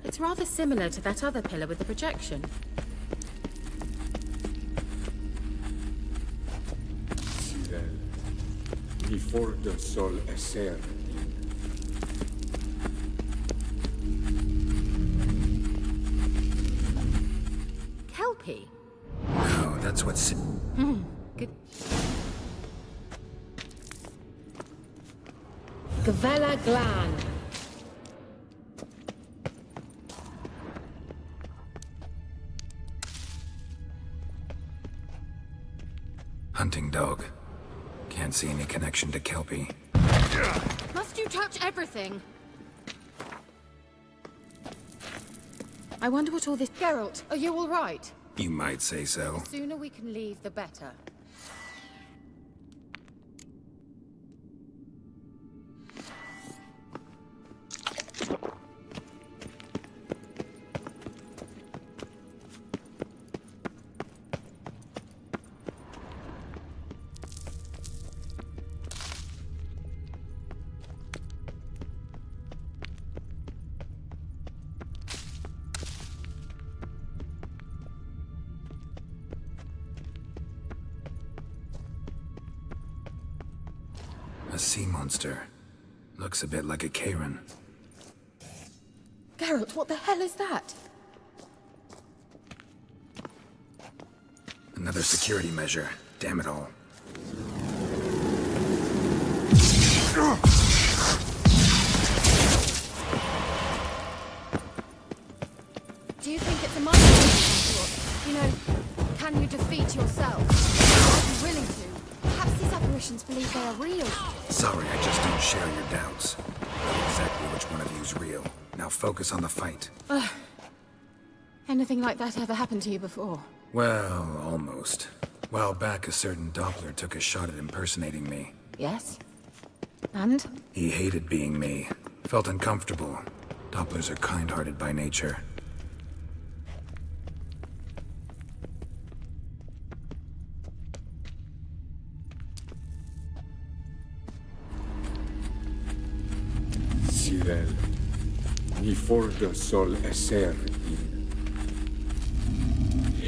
S13: it's rather similar to that other pillar with the projection.
S16: Before the sol eser.
S13: Kelpie?
S10: No, that's what's...
S13: Good. Gavella Glan.
S10: Hunting dog. Can't see any connection to Kelpie.
S13: Must you touch everything? I wonder what all this... Geralt, are you all right?
S10: You might say so.
S13: The sooner we can leave, the better.
S10: A sea monster. Looks a bit like a Karen.
S13: Geralt, what the hell is that?
S10: Another security measure. Damn it all.
S13: Do you think it's a mind game of some sort? You know, can you defeat yourself? Are you willing to? Perhaps these apparitions believe they are real.
S10: Sorry, I just don't share your doubts. Know exactly which one of you's real. Now focus on the fight.
S13: Anything like that ever happened to you before?
S10: Well, almost. While back, a certain Doppler took a shot at impersonating me.
S13: Yes? And?
S10: He hated being me. Felt uncomfortable. Dopplers are kind-hearted by nature.
S16: Ciri, before the sol eser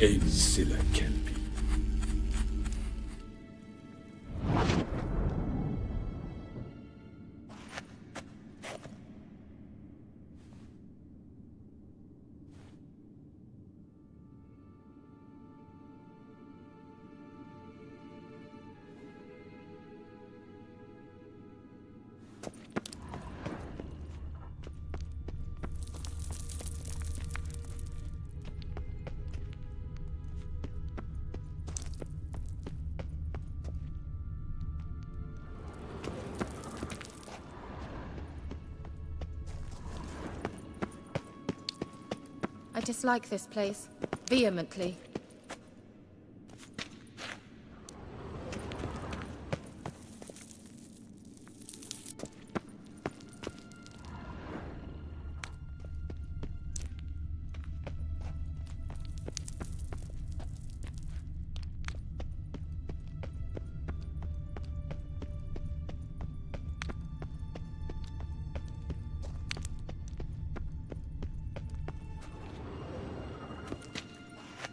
S16: in Silla Kelpie.
S13: I dislike this place. Vehemently.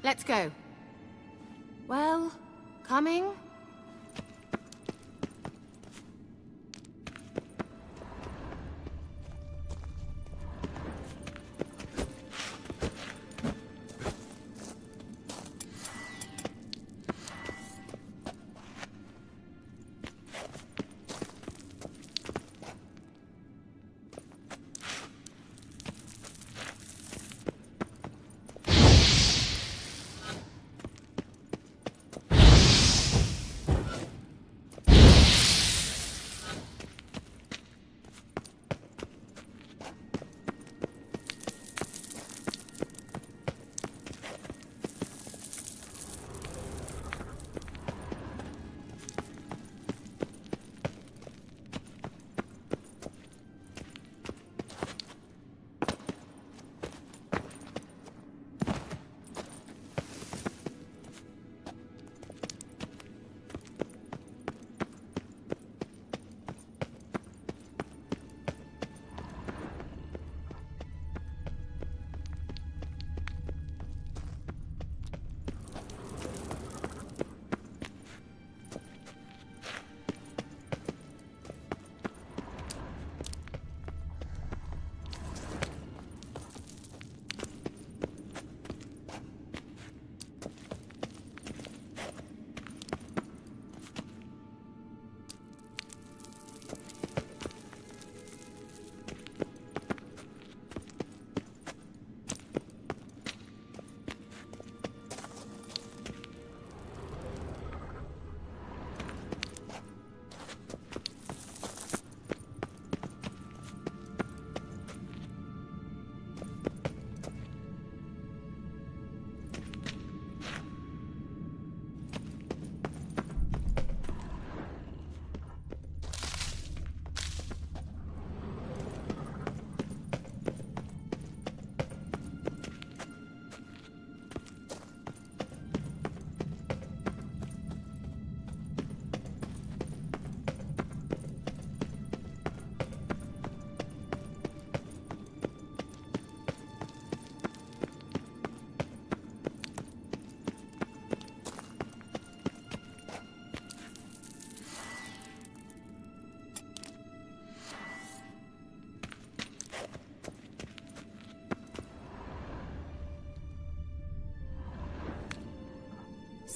S13: Let's go. Well, coming?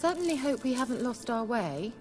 S13: Certainly hope we haven't lost our way.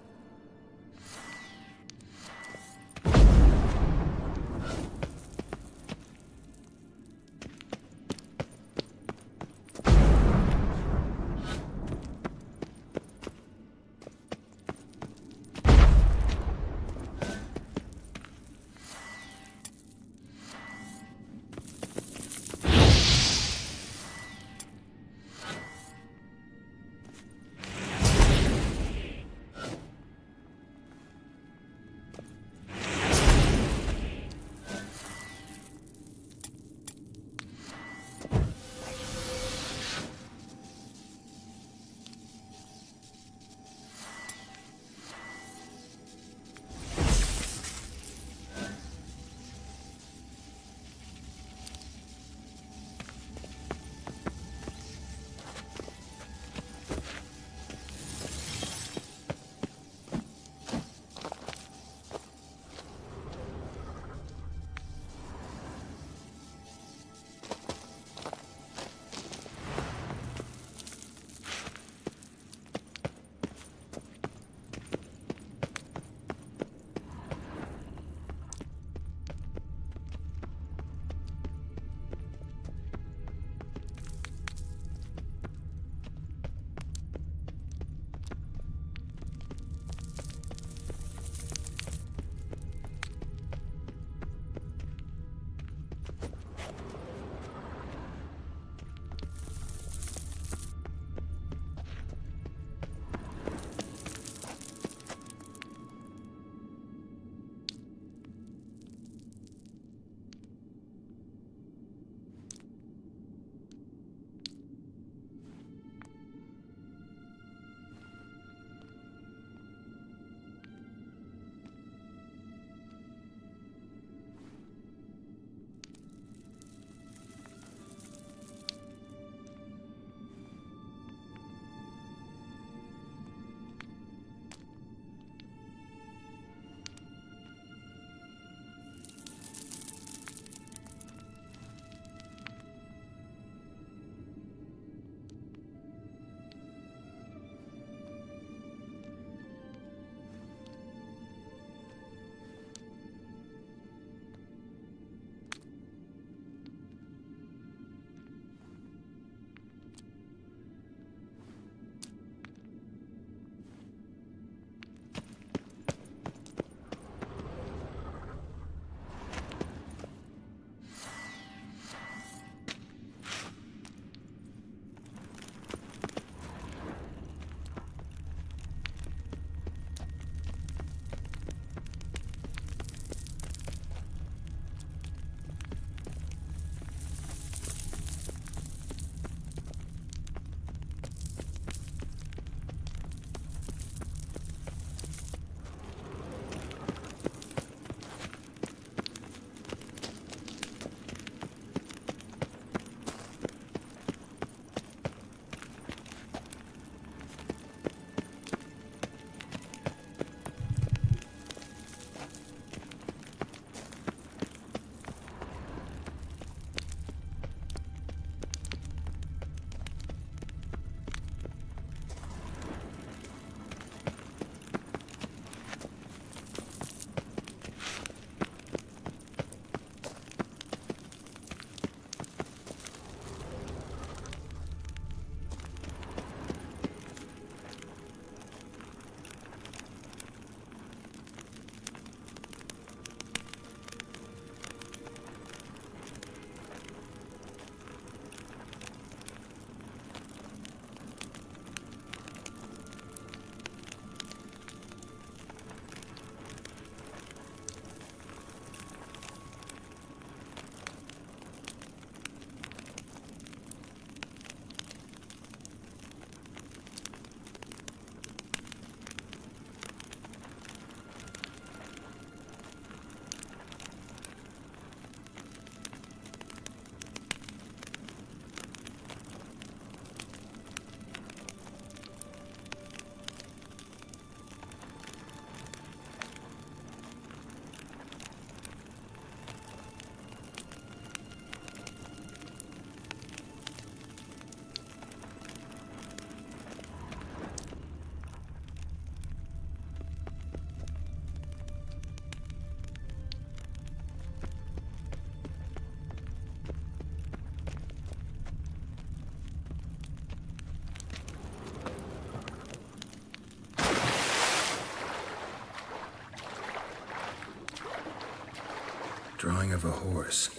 S10: Drawing of a horse.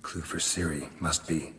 S10: Clue for Ciri, must be.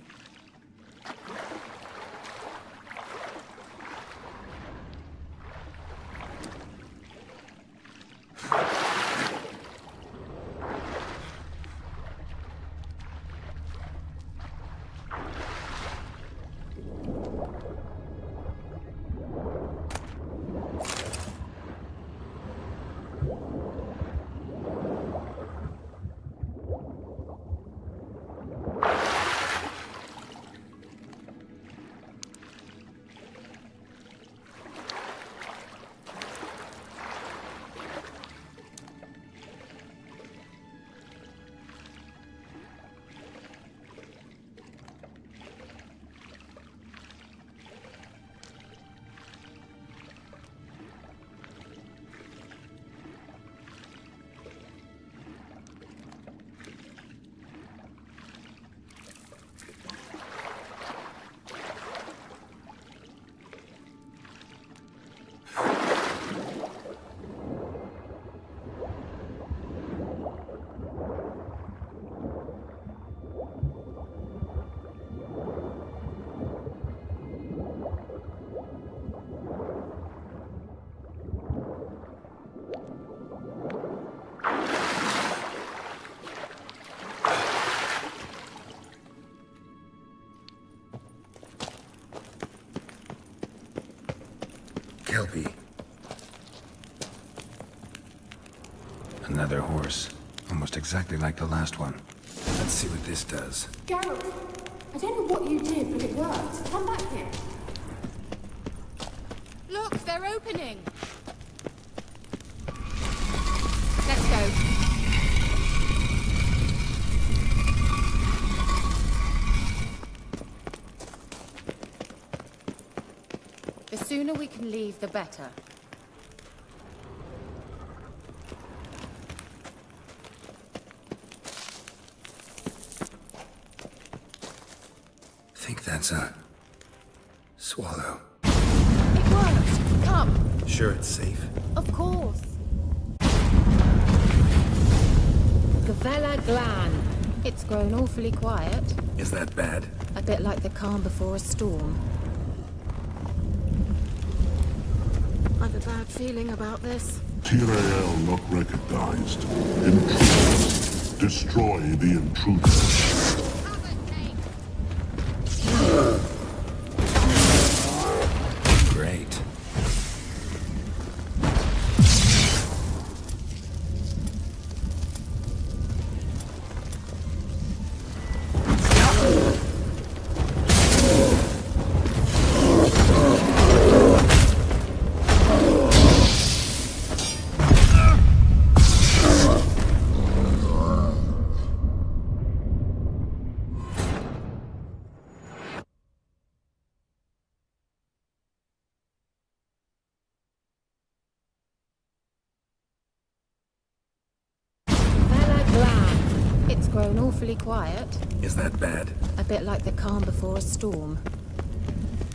S10: Kelpie. Another horse. Almost exactly like the last one. Let's see what this does.
S15: Geralt, I don't know what you did, but it worked. Come back here.
S13: Look, they're opening. Let's go. The sooner we can leave, the better.
S10: Think that's a swallow.
S13: It worked. Come.
S10: Sure it's safe.
S13: Of course. Gavella Glan. It's grown awfully quiet.
S10: Is that bad?
S13: A bit like the calm before a storm. I've a bad feeling about this.
S7: Tyrael not recognized. Intruders. Destroy the intruders.
S10: Great.
S13: Grown awfully quiet.
S10: Is that bad?
S13: A bit like the calm before a storm.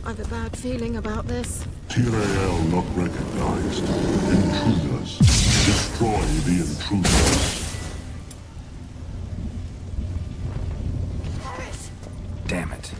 S13: I've a bad feeling about this.
S7: Tyrael not recognized. Intruders. Destroy the intruders.
S10: Damn it.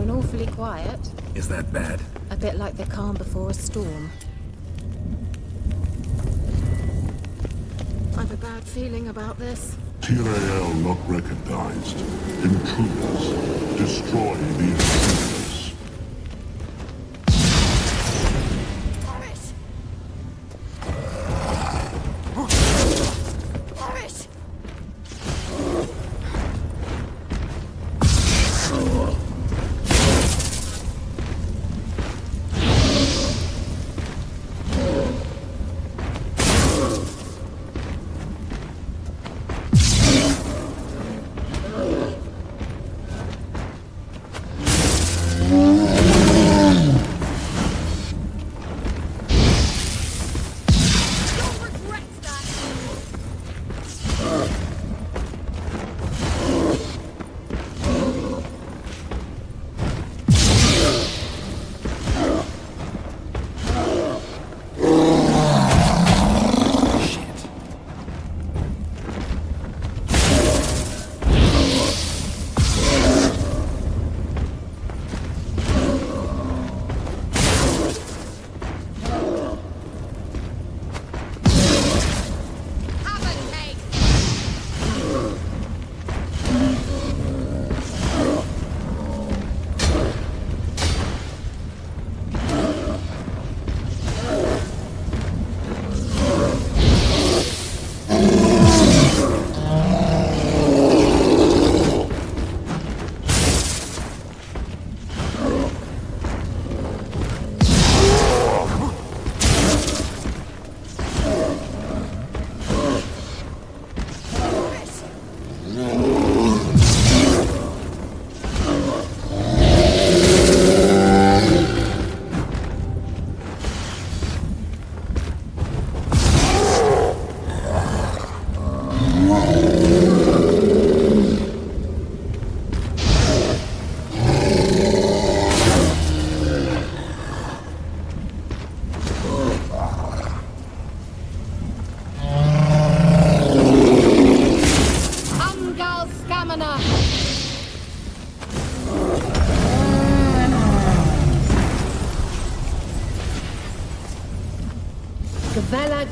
S13: grown awfully quiet.
S10: Is that bad?
S13: A bit like the calm before a storm. I've a bad feeling about this.
S7: Tyrael not recognized. Intruders. Destroy the intruders.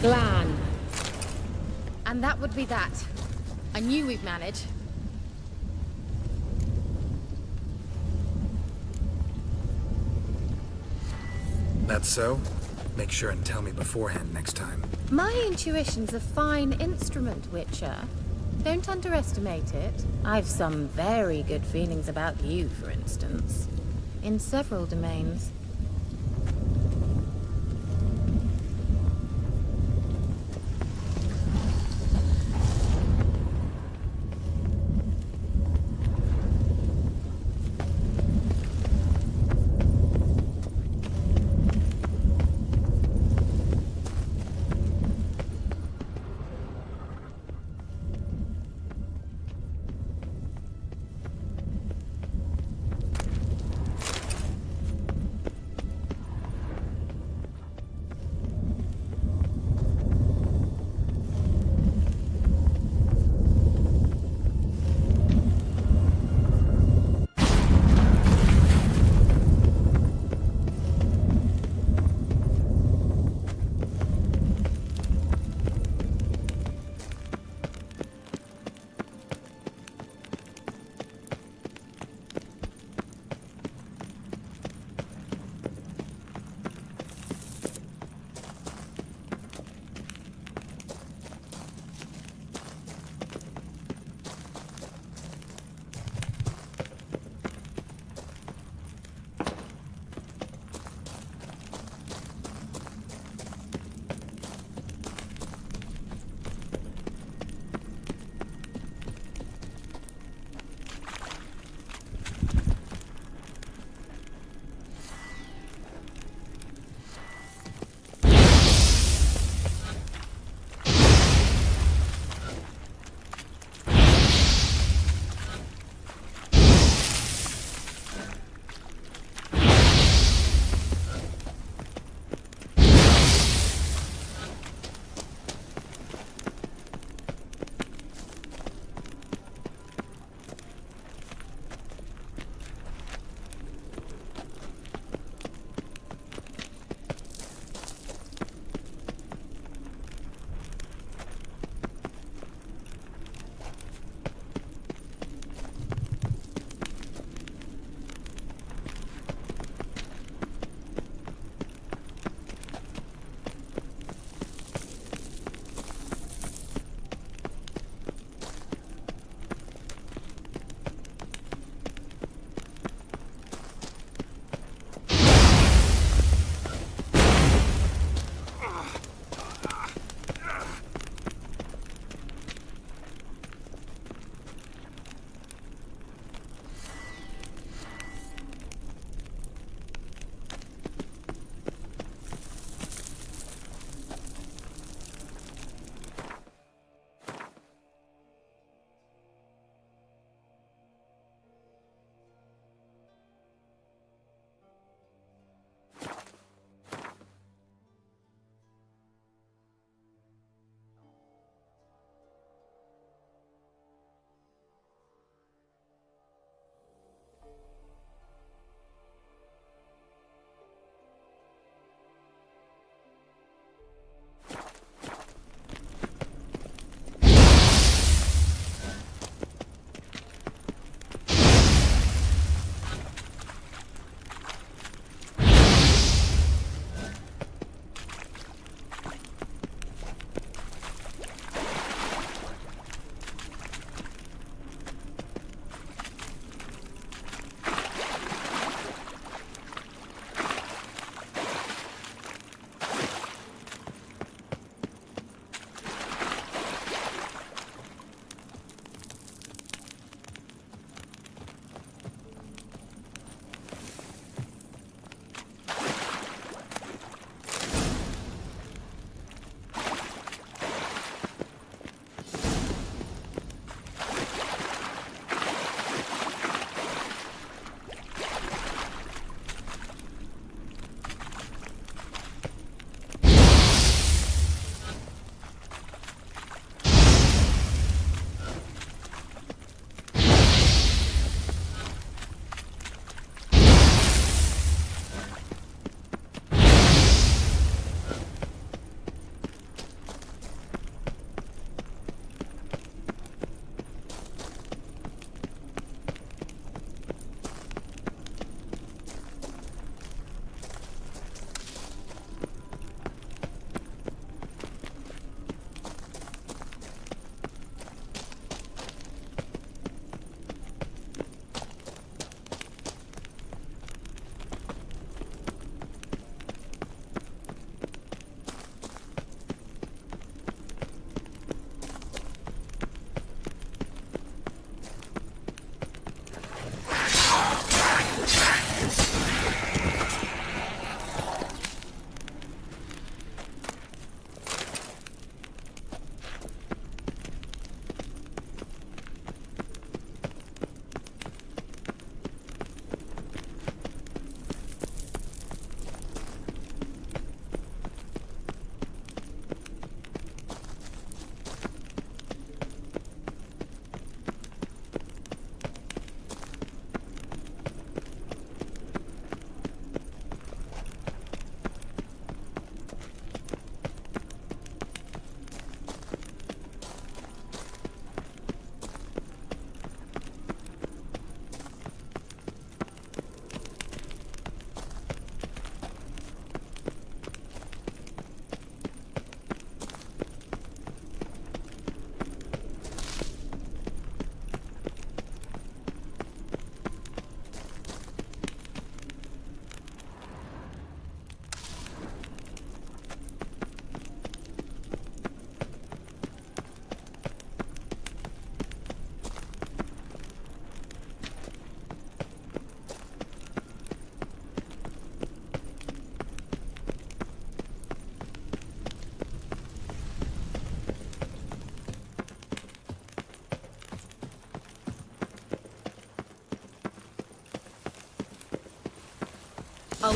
S13: Glan. And that would be that. I knew we'd manage.
S10: That's so? Make sure and tell me beforehand next time.
S13: My intuition's a fine instrument, Witcher. Don't underestimate it. I've some very good feelings about you, for instance. In several domains.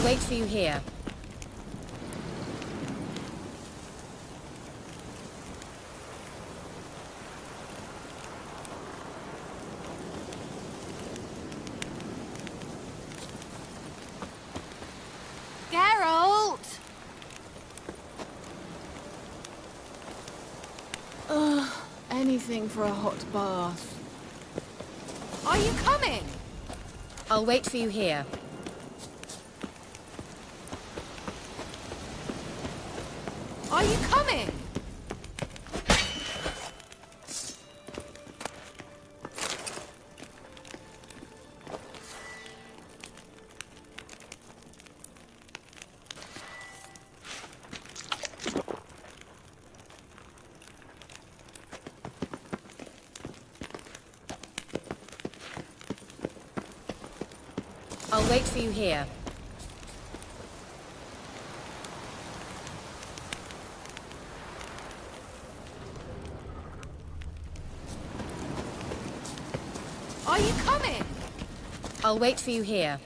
S13: I'll wait for you here.
S15: Geralt!
S17: Ugh, anything for a hot bath.
S15: Are you coming?
S13: I'll wait for you here.
S15: Are you coming?
S13: I'll wait for you here.
S15: Are you coming?
S13: I'll wait for you here.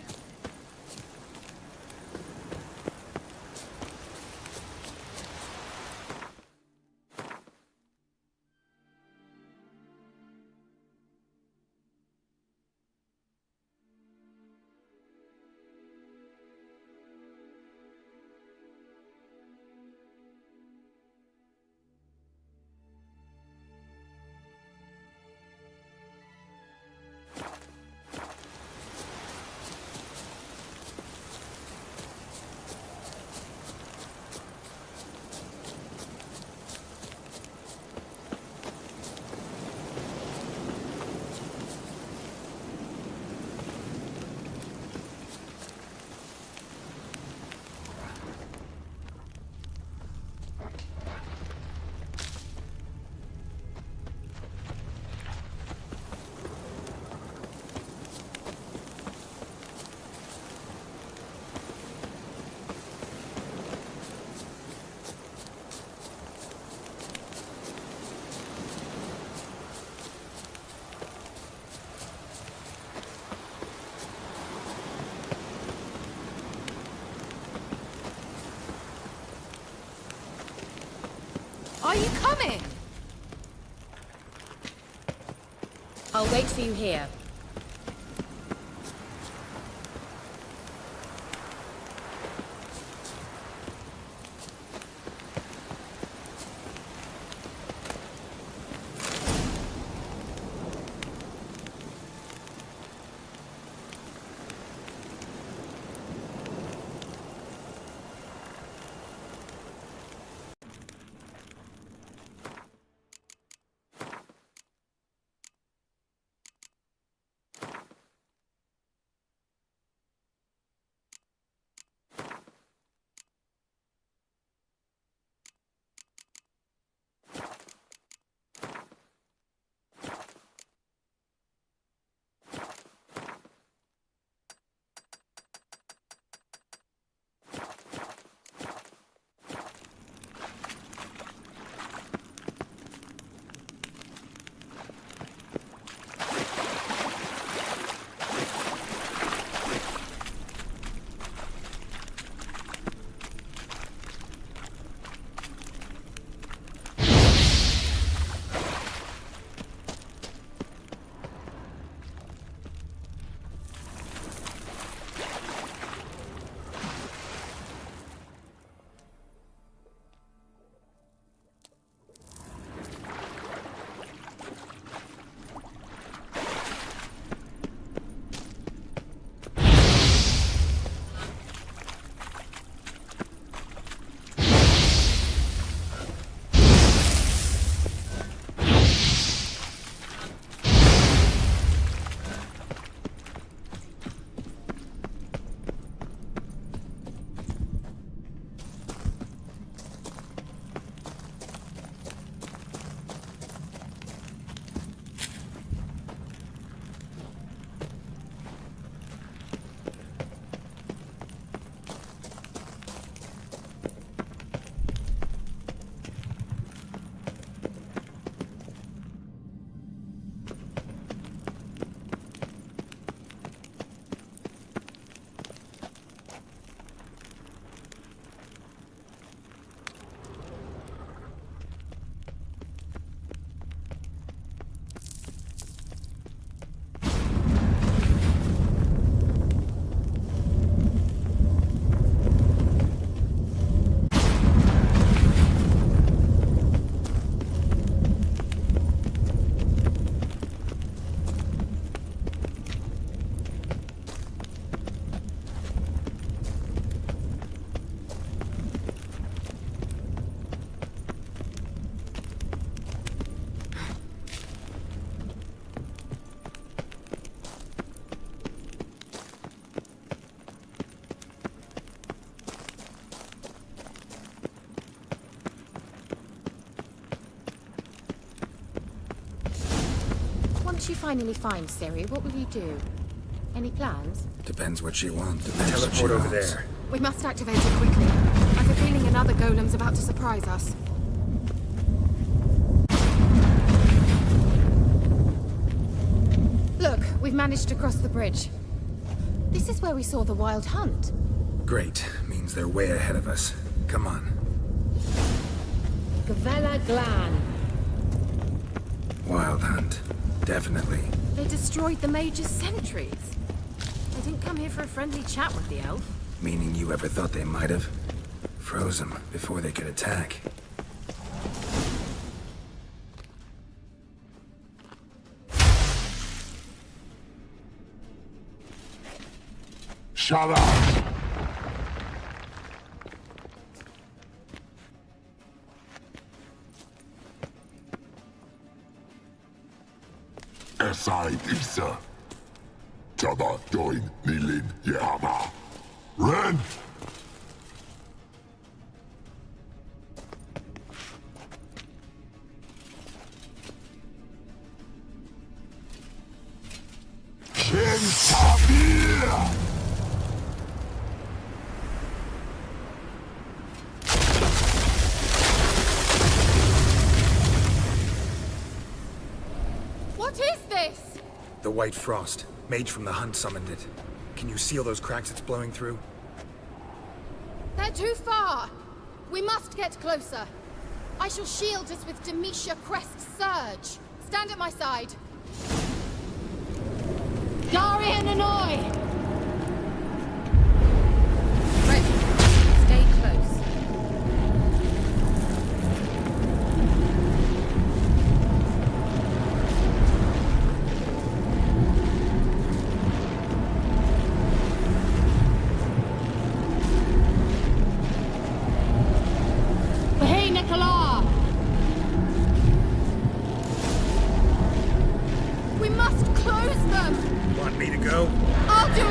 S15: Are you coming?
S13: I'll wait for you here. Once you finally find Ciri, what will you do? Any plans?
S10: Depends what she wants. Depends what she
S1: Teleport over
S10: wants.
S1: there.
S13: We must activate it quickly. I've a feeling another golem's about to surprise us. Look, we've managed to cross the bridge. This is where we saw the wild hunt.
S10: Great. Means they're way ahead of us. Come on.
S13: Gavella Glan.
S10: Wild hunt. Definitely.
S13: They destroyed the Mage's sentries. They didn't come here for a friendly chat with the elf.
S10: Meaning you ever thought they might have? Froze them before they could attack.
S16: Shut up! Esai Isa. Tada doin nilin yama. Ren! Shin
S13: What is this?
S10: The White Frost. Mage from the hunt summoned it. Can you seal those cracks it's blowing through?
S13: They're too far. We must get closer. I shall shield us with Demetia Crest Surge. Stand at my side. Darian Annoy! Ready. Stay close. Hey, Nicola! We must close them!
S10: Want me to go?
S13: I'll do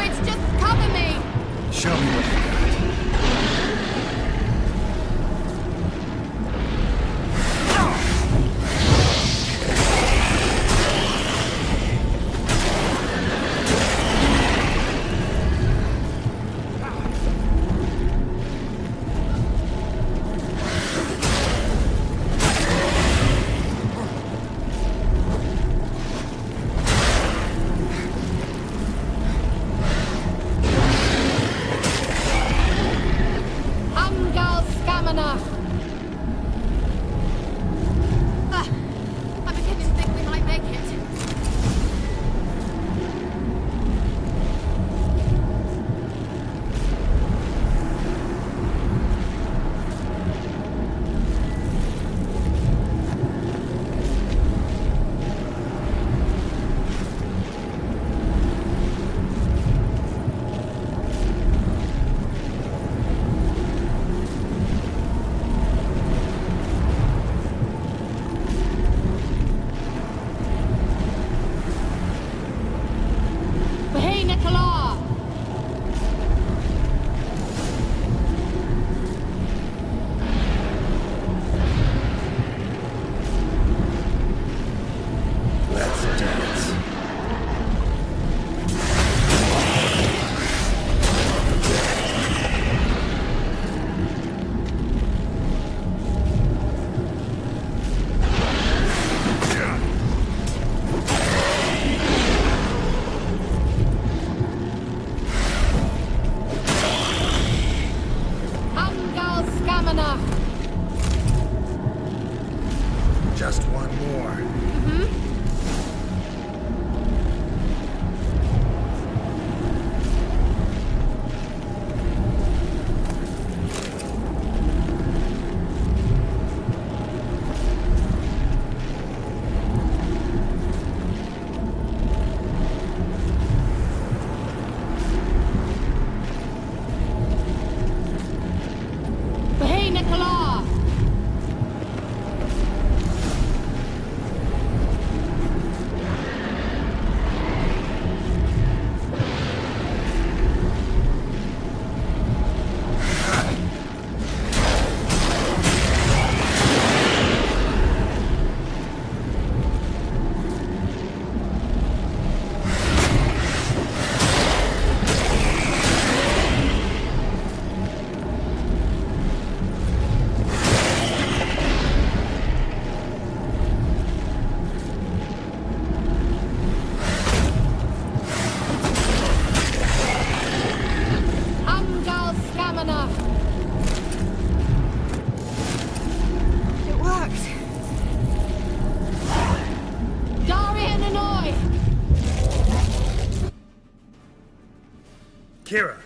S4: Kira!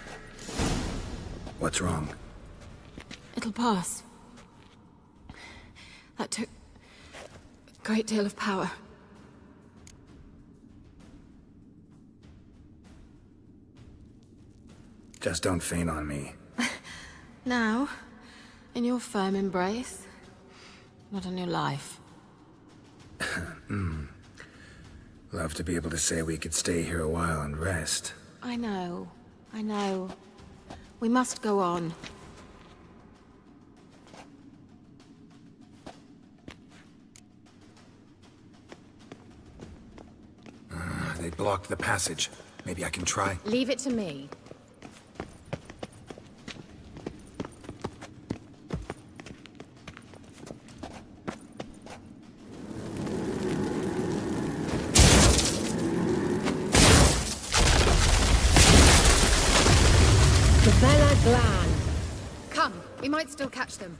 S10: What's wrong?
S17: It'll pass. That took a great deal of power.
S10: Just don't faint on me.
S17: Now, in your firm embrace, not on your life.
S10: Love to be able to say we could stay here a while and rest.
S17: I know. We must go on.
S10: They blocked the passage. Maybe I can try.
S13: Leave it to me. Come, we might still catch them.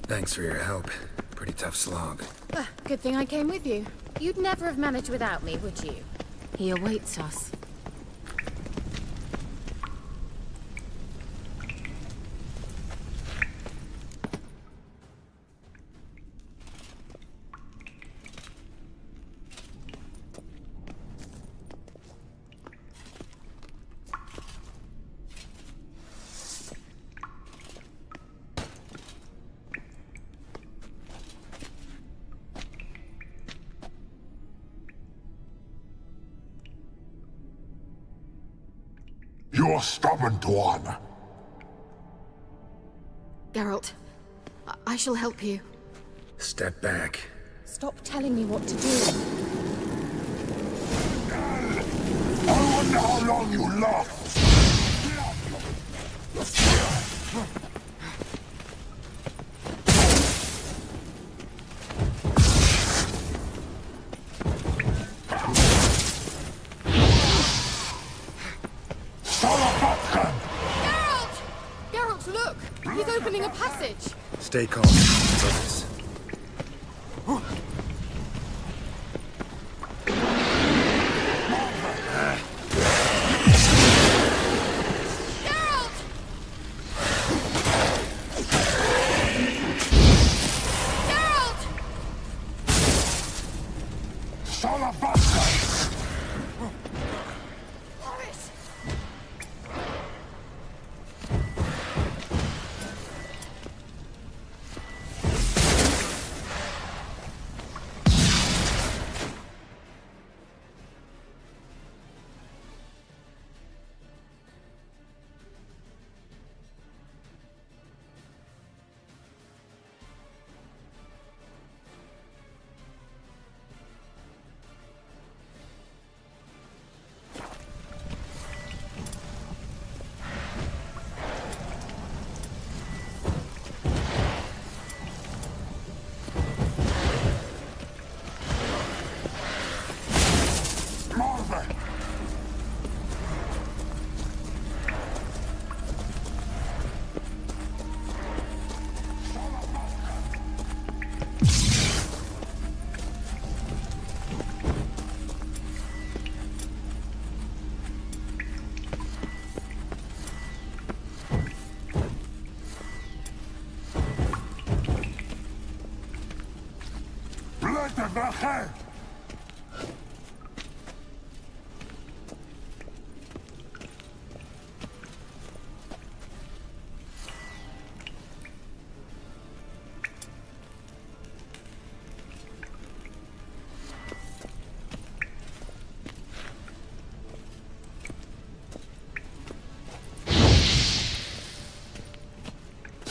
S10: Thanks for your help. Pretty tough slog.
S13: Good thing I came with you. You'd never have managed without me, would you?
S17: He awaits us.
S7: You're stubborn, one.
S17: Geralt, I shall help you.
S10: Step back.
S12: Stop telling me what to do.
S7: I wonder how long you last.
S17: Geralt, look! He's opening a passage!
S10: Stay calm. Focus.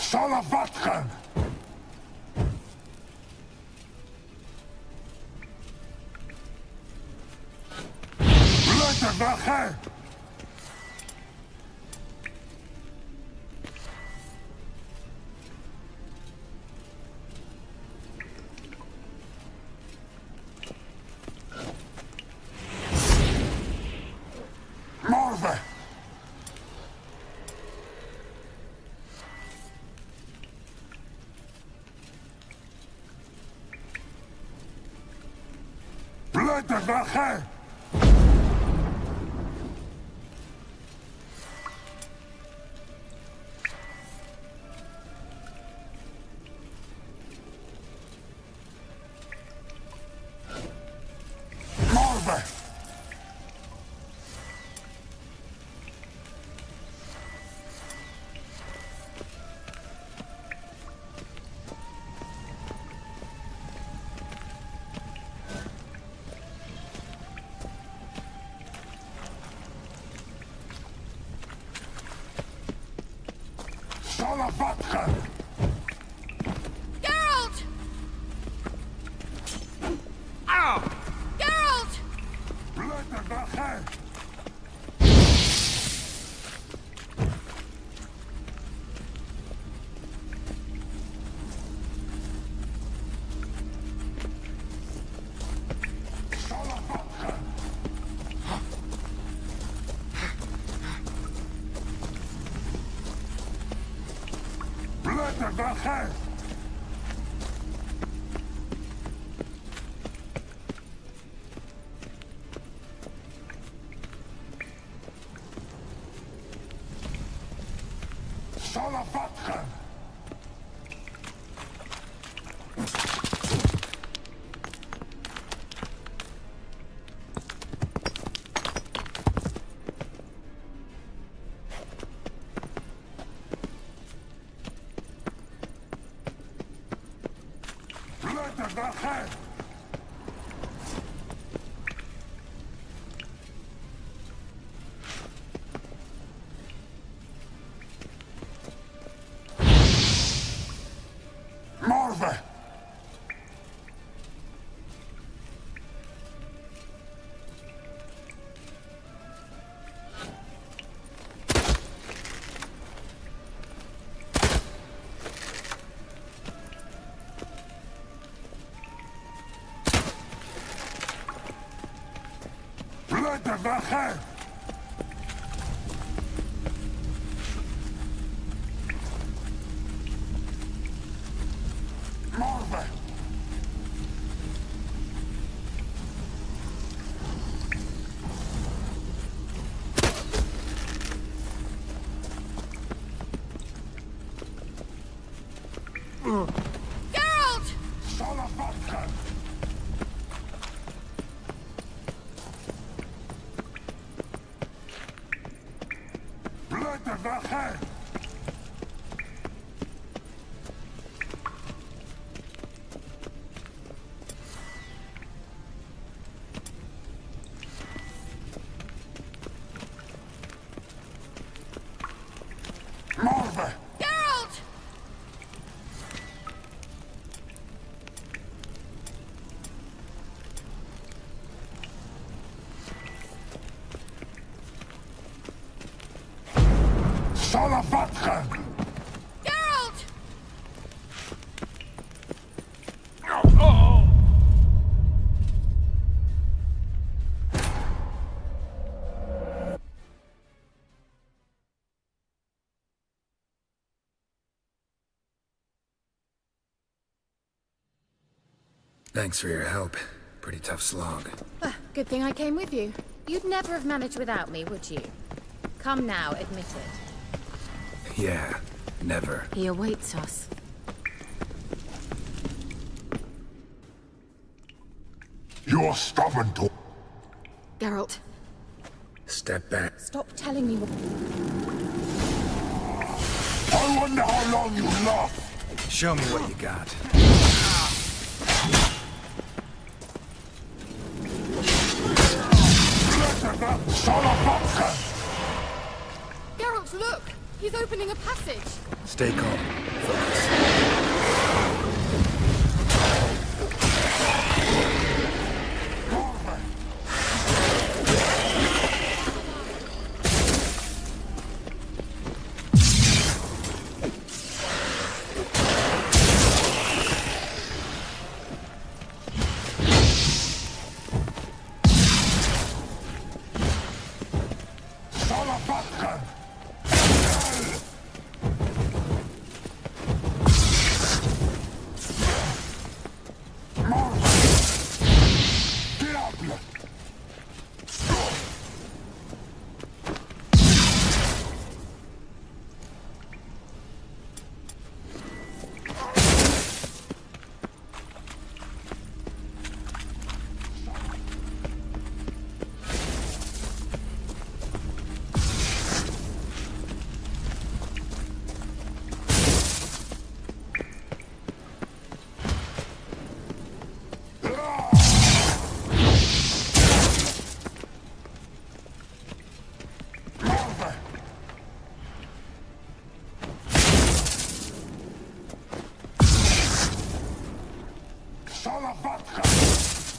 S7: Salavatchen! Blijf weg, hè! Morven! Blijf weg, hè!
S15: Geralt! Geralt! Geralt!
S10: Thanks for your help. Pretty tough slog.
S13: Good thing I came with you. You'd never have managed without me, would you? Come now, admit it.
S10: Yeah, never.
S13: He awaits us.
S7: You're stubborn to...
S17: Geralt,
S10: Step back.
S14: Stop telling me what...
S7: I wonder how long you last.
S10: Show me what you got.
S17: Geralt, look! He's opening a passage.
S10: Stay calm. Focus.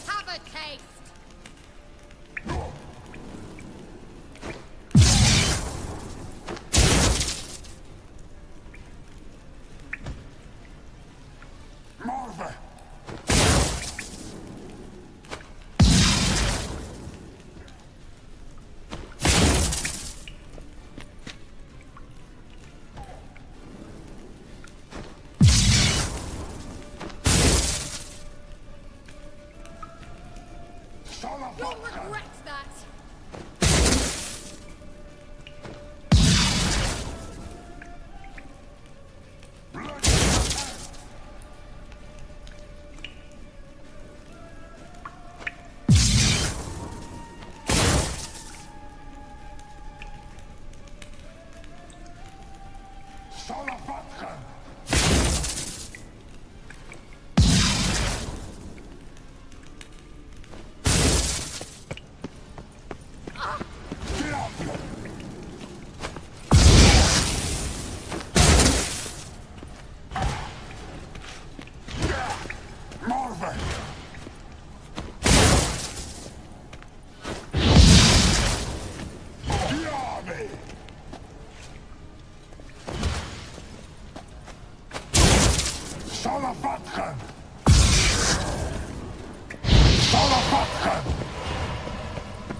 S13: Have a taste!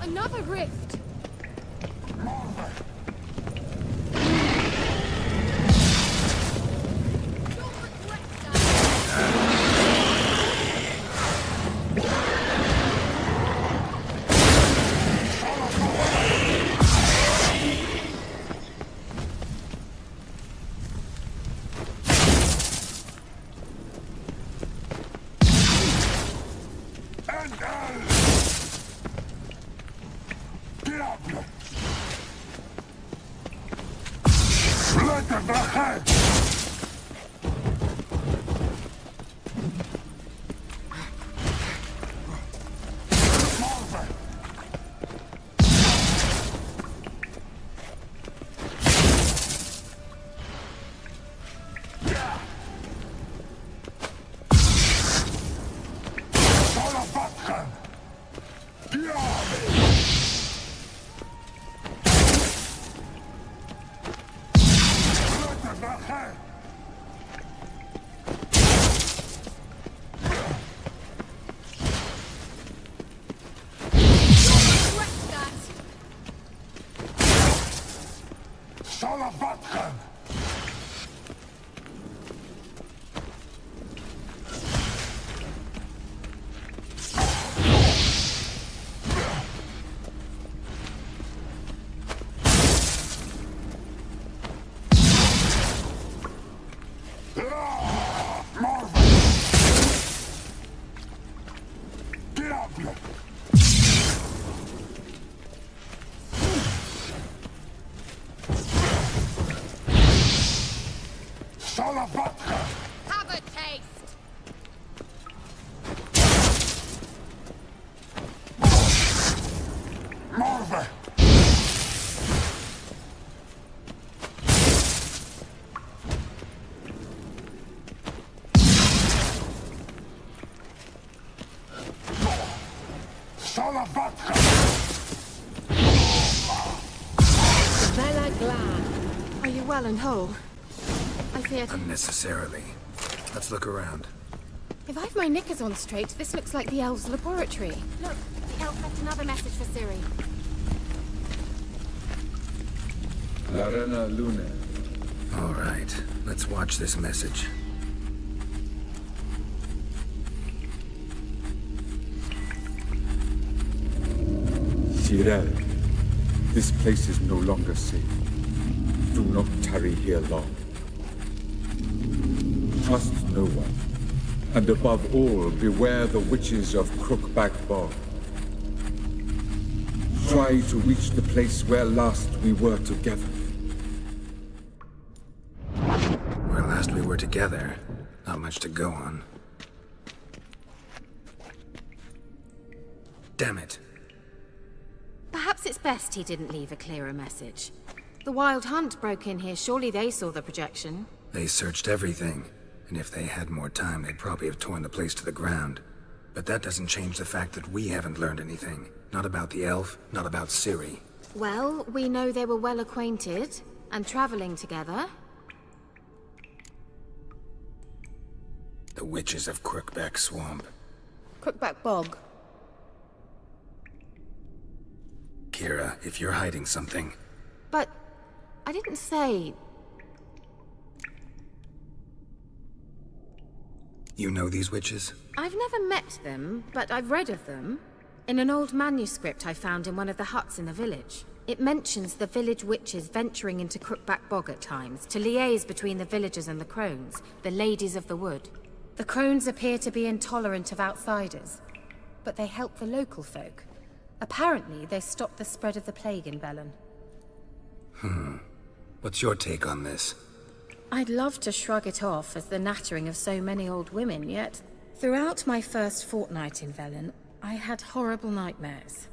S17: Another rift! Have a taste! Are you well and whole? I feared...
S10: Unnecessarily. Let's look around.
S17: If I've my knickers on straight, this looks like the elves' laboratory.
S13: Look, the elf left another message for Ciri.
S16: Larena Lune.
S10: All right, let's watch this message.
S16: Geralt, this place is no longer safe. Do not tarry here long. Trust no one. And above all, beware the witches of Crookback Bog. Try to reach the place where last we were together.
S10: Where last we were together, not much to go on. Damn it.
S13: Perhaps it's best he didn't leave a clearer message. The Wild Hunt broke in here. Surely they saw the projection.
S10: They searched everything, and if they had more time, they'd probably have torn the place to the ground. But that doesn't change the fact that we haven't learned anything. Not about the elf, not about Ciri.
S13: Well, we know they were well acquainted, and traveling together.
S10: The witches of Crookback Swamp.
S17: Crookback Bog.
S10: Kira, if you're hiding something...
S13: But I didn't say...
S10: You know these witches?
S13: I've never met them, but I've read of them. In an old manuscript I found in one of the huts in the village. It mentions the village witches venturing into Crookback Bog at times, to liaise between the villagers and the crones, the ladies of the wood. The crones appear to be intolerant of outsiders, but they help the local folk. Apparently, they stopped the spread of the plague in Velen.
S10: What's your take on this?
S13: I'd love to shrug it off as the nattering of so many old women, yet throughout my first fortnight in Velen, I had horrible nightmares.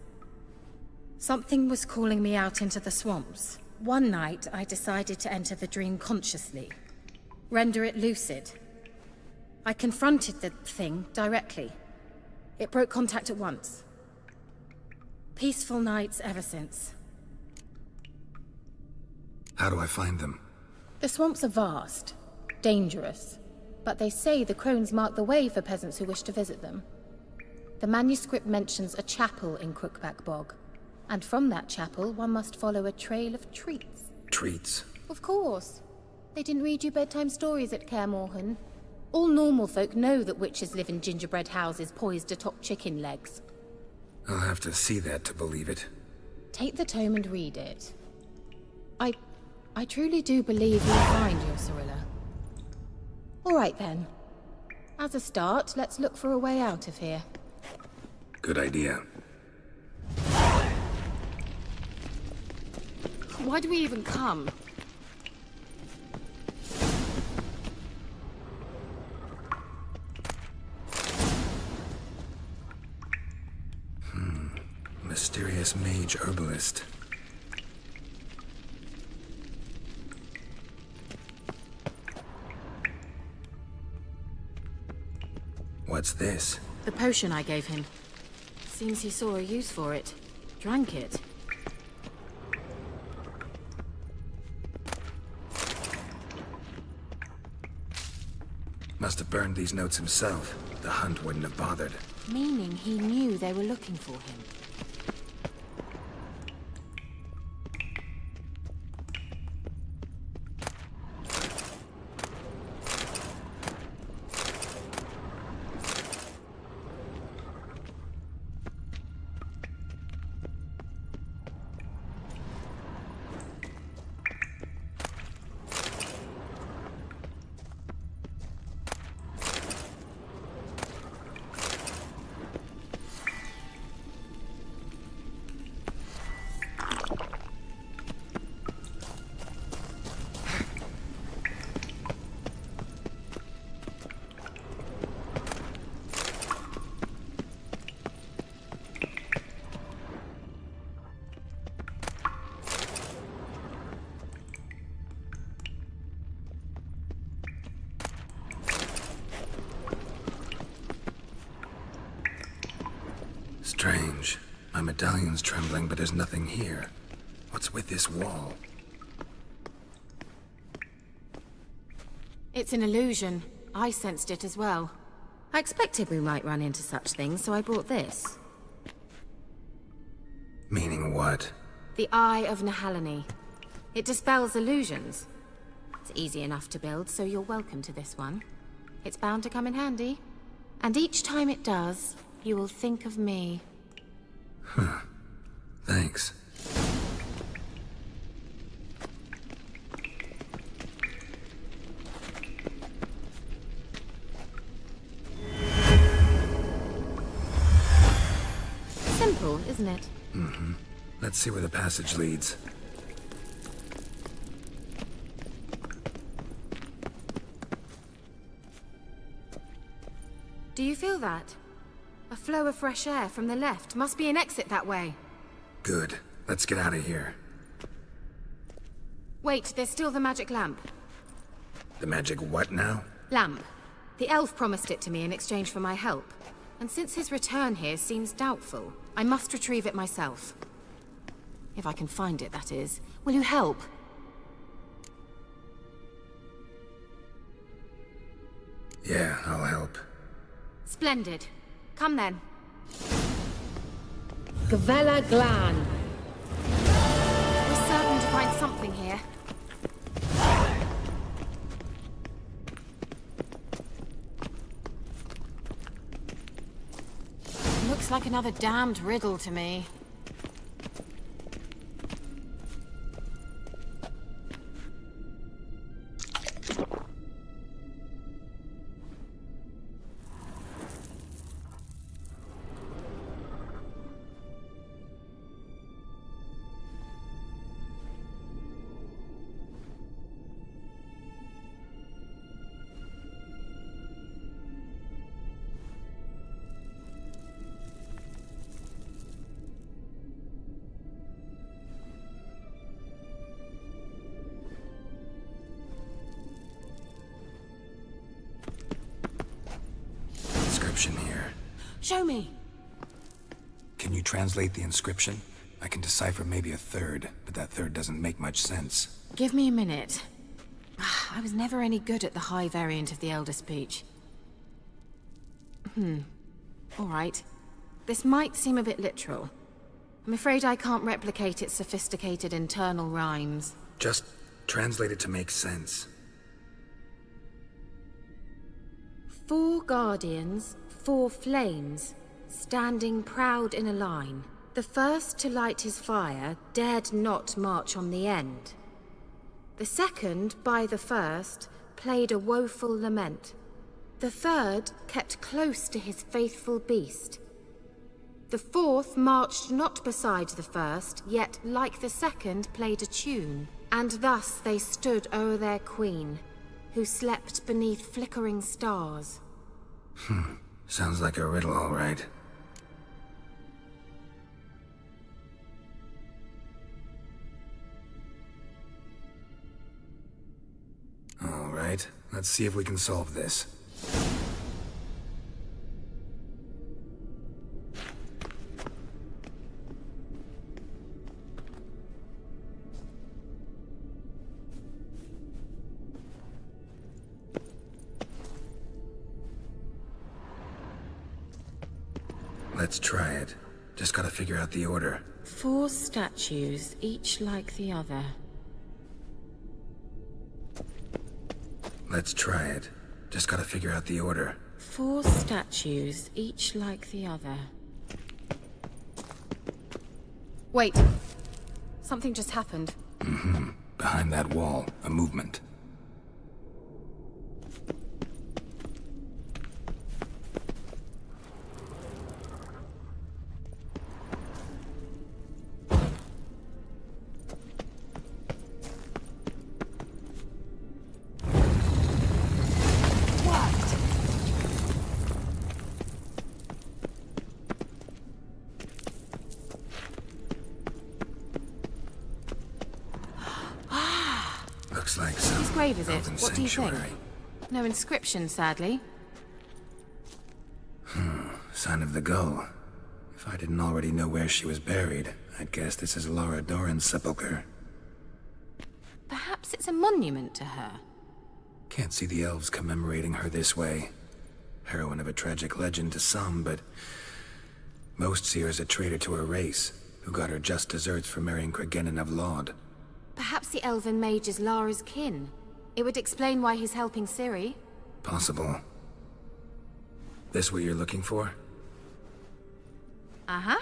S13: Something was calling me out into the swamps. One night, I decided to enter the dream consciously, render it lucid. I confronted the thing directly. It broke contact at once. Peaceful nights ever since.
S10: How do I find them?
S13: The swamps are vast, dangerous. but they say the crones mark the way for peasants who wish to visit them. The manuscript mentions a chapel in Crookback Bog, and from that chapel one must follow a trail of treats.
S10: Treats?
S13: Of course. They didn't read you bedtime stories at Kaer Morhen. All normal folk know that witches live in gingerbread houses poised atop chicken legs.
S10: I'll have to see that to believe it.
S13: Take the tome and read it. I truly do believe you'll find your Cirilla. All right then. As a start, let's look for a way out of here.
S10: Good idea.
S17: Why do we even come?
S10: Mysterious mage herbalist. What's this?
S13: The potion I gave him. Seems he saw a use for it. Drank it.
S10: Must have burned these notes himself. The hunt wouldn't have bothered.
S13: Meaning he knew they were looking for him.
S10: Strange. My medallion's trembling, but there's nothing here. What's with this wall?
S13: It's an illusion. I sensed it as well. I expected we might run into such things, so I brought this.
S10: Meaning what?
S13: The Eye of Nahalani. It dispels illusions. It's easy enough to build, so you're welcome to this one. It's bound to come in handy. And each time it does, you will think of me.
S10: Huh. Thanks.
S13: Simple, isn't it?
S10: Mm-hmm. Let's see where the passage leads.
S13: Do you feel that? A flow of fresh air from the left. Must be an exit that way.
S10: Good. Let's get out of here.
S13: Wait, there's still the magic lamp.
S10: The magic what now?
S13: Lamp. The elf promised it to me in exchange for my help. And since his return here seems doubtful, I must retrieve it myself. If I can find it, that is. Will you help?
S10: Yeah, I'll help.
S13: Splendid. Come then.
S3: Gavella Glan.
S13: We're certain to find something here.
S17: Looks like another damned riddle to me.
S10: Here.
S17: Show me.
S10: Can you translate the inscription? I can decipher maybe a third, but that third doesn't make much sense.
S17: Give me a minute.
S13: I was never any good at the high variant of the Elder speech. All right. This might seem a bit literal. I'm afraid I can't replicate its sophisticated internal rhymes.
S10: Just translate it to make sense.
S13: 4 guardians, 4 flames, standing proud in a line. The first to light his fire dared not march on the end. The second, by the first, played a woeful lament. The third kept close to his faithful beast. The fourth marched not beside the first, yet like the second played a tune. And thus they stood o'er their queen, who slept beneath flickering stars.
S10: Sounds like a riddle, all right. All right, let's see if we can solve this. Let's try it. Just gotta figure out the order.
S13: 4 statues, each like the other.
S10: Let's try it. Just gotta figure out the order.
S13: 4 statues, each like the other. Wait. Something just happened.
S10: Behind that wall, a movement. Looks like some
S13: Whose grave is it?
S10: elven
S13: What do you think?
S10: sanctuary.
S13: No inscription, sadly.
S10: Sign of the gull. If I didn't already know where she was buried, I'd guess this is Laura Doran's sepulcher.
S13: Perhaps it's a monument to her.
S10: Can't see the elves commemorating her this way. Heroine of a tragic legend to some, but most see her as a traitor to her race, who got her just desserts for marrying Cregennan of Laud.
S13: Perhaps the elven mage is Lara's kin. It would explain why he's helping Ciri.
S10: Possible. This what you're looking for?
S13: Uh-huh.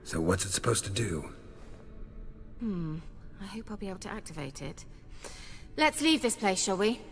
S10: So what's it supposed to do?
S13: I hope I'll be able to activate it. Let's leave this place, shall we?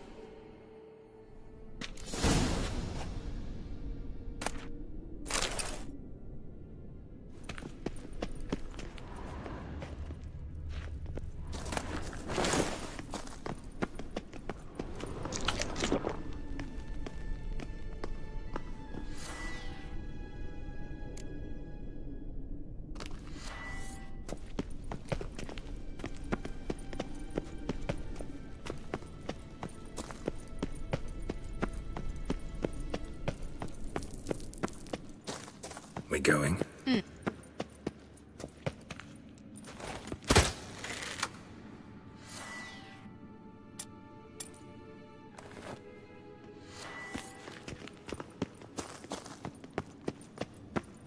S10: We going?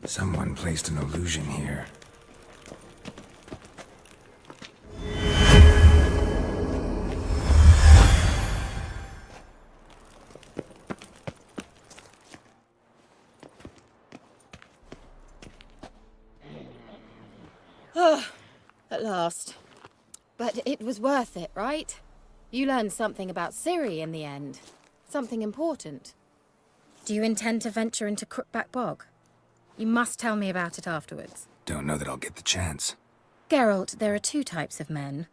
S10: Someone placed an illusion here.
S13: At last. But it was worth it, right? You learned something about Ciri in the end. Something important. Do you intend to venture into Crookback Bog? You must tell me about it afterwards.
S10: Don't know that I'll get the chance.
S13: Geralt, there are 2 types of men.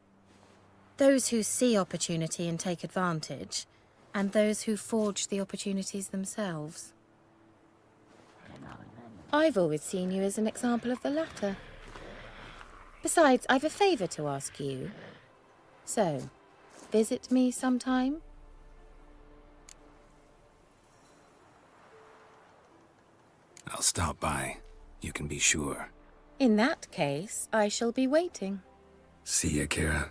S13: Those who see opportunity and take advantage, and those who forge the opportunities themselves. I've always seen you as an example of the latter. Besides, I've a favour to ask you. So, visit me sometime?
S10: I'll stop by. You can be sure.
S13: In that case, I shall be waiting.
S10: See ya, Kira.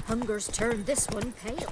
S8: Hunger's turned this one pale.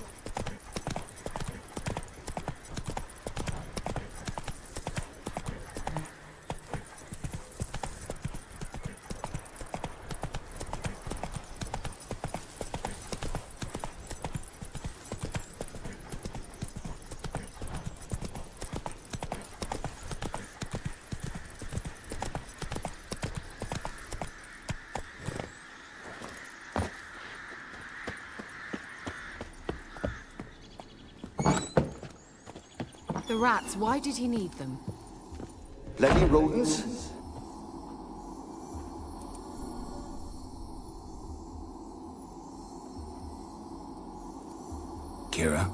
S13: The rats, why did he need them?
S2: Bloody rodents.
S10: Kira,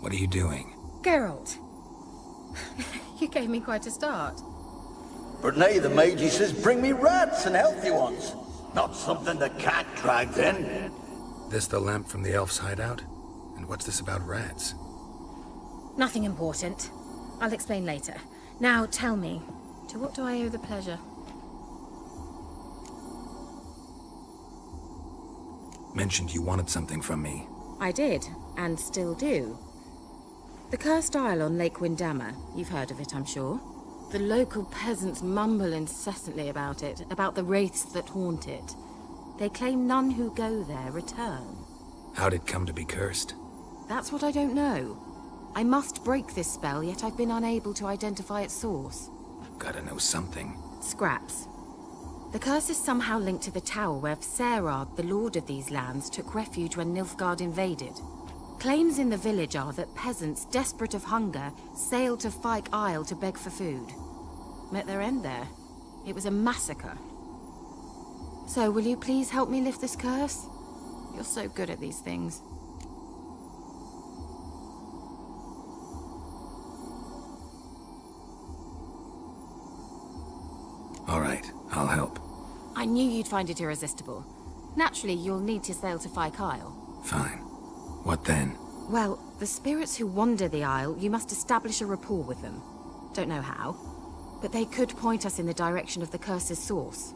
S10: what are you doing?
S13: Geralt. You gave me quite a start.
S9: But now the mage says bring me rats and healthy ones. Not something the cat dragged in.
S10: This the lamp from the elf's hideout? And what's this about rats?
S13: Nothing important. I'll explain later. Now tell me, to what do I owe the pleasure?
S10: Mentioned you wanted something from me.
S13: I did, and still do. The cursed isle on Lake Windammer. You've heard of it, I'm sure. The local peasants mumble incessantly about it, about the wraiths that haunt it. They claim none who go there return.
S10: How'd it come to be cursed?
S13: That's what I don't know. I must break this spell, yet I've been unable to identify its source.
S10: Gotta know something.
S13: Scraps. The curse is somehow linked to the tower where Serard, the lord of these lands, took refuge when Nilfgaard invaded. Claims in the village are that peasants, desperate of hunger, sailed to Fyke Isle to beg for food. Met their end there. It was a massacre. So, will you please help me lift this curse? You're so good at these things.
S10: All right, I'll help.
S13: I knew you'd find it irresistible. Naturally, you'll need to sail to Fyke Isle.
S10: Fine. What then?
S13: Well, the spirits who wander the Isle, you must establish a rapport with them. Don't know how, but they could point us in the direction of the curse's source.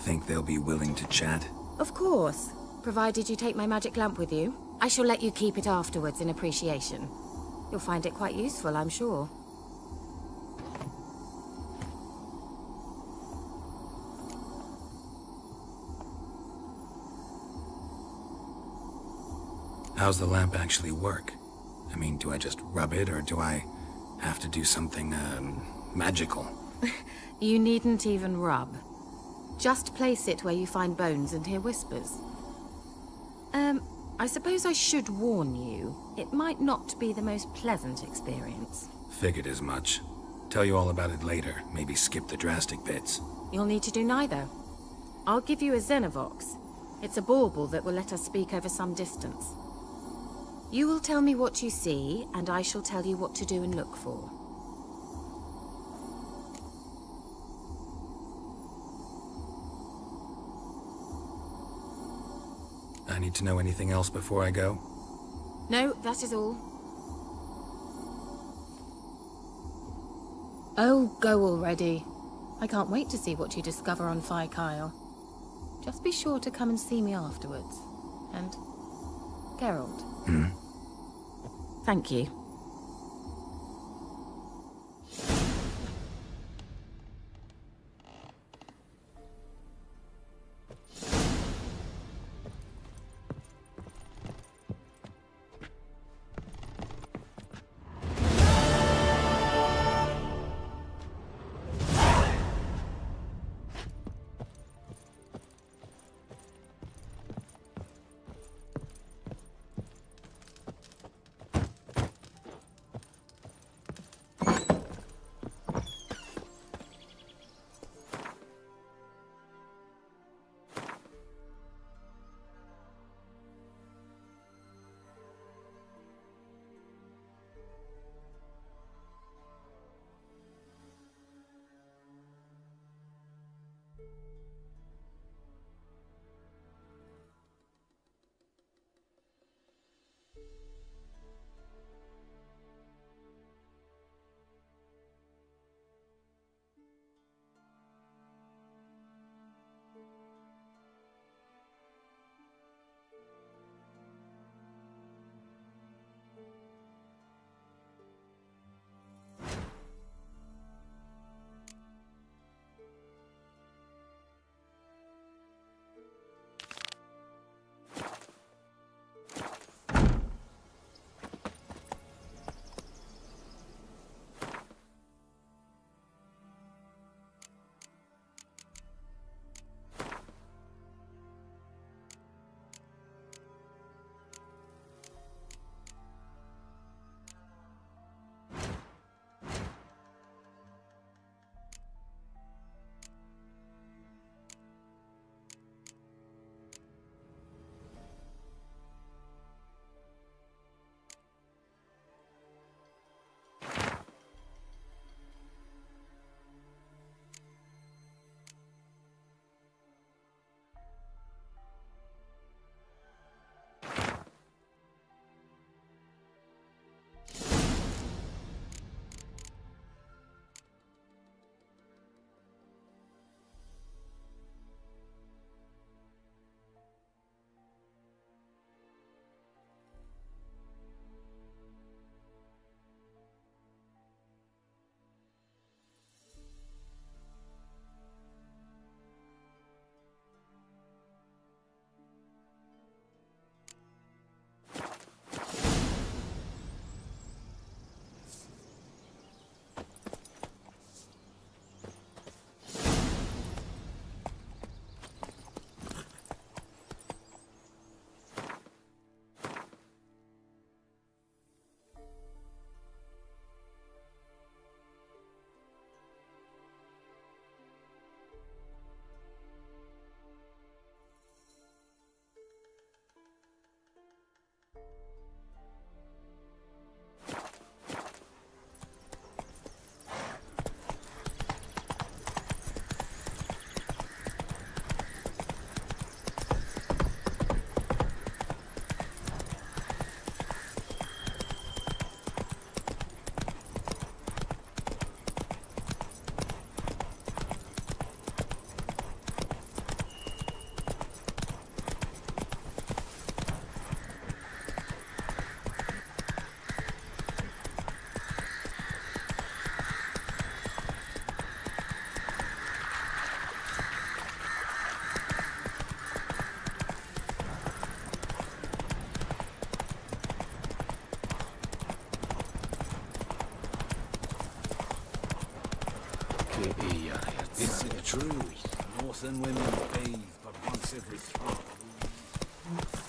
S10: Think they'll be willing to chat?
S13: Of course, provided you take my magic lamp with you. I shall let you keep it afterwards in appreciation. You'll find it quite useful, I'm sure.
S10: How's the lamp actually work? I mean, do I just rub it, or do I have to do something, magical?
S13: You needn't even rub. Just place it where you find bones and hear whispers. I suppose I should warn you, it might not be the most pleasant experience.
S10: Figured as much. Tell you all about it later, maybe skip the drastic bits.
S13: You'll need to do neither. I'll give you a Xenovox. It's a bauble that will let us speak over some distance. You will tell me what you see, and I shall tell you what to do and look for.
S10: I need to know anything else before I go?
S13: No, that is all. Oh, go already. I can't wait to see what you discover on Fyke Isle. Just be sure to come and see me afterwards. And Geralt. Thank you.
S6: Truly, northern women bathe but once every 3 weeks.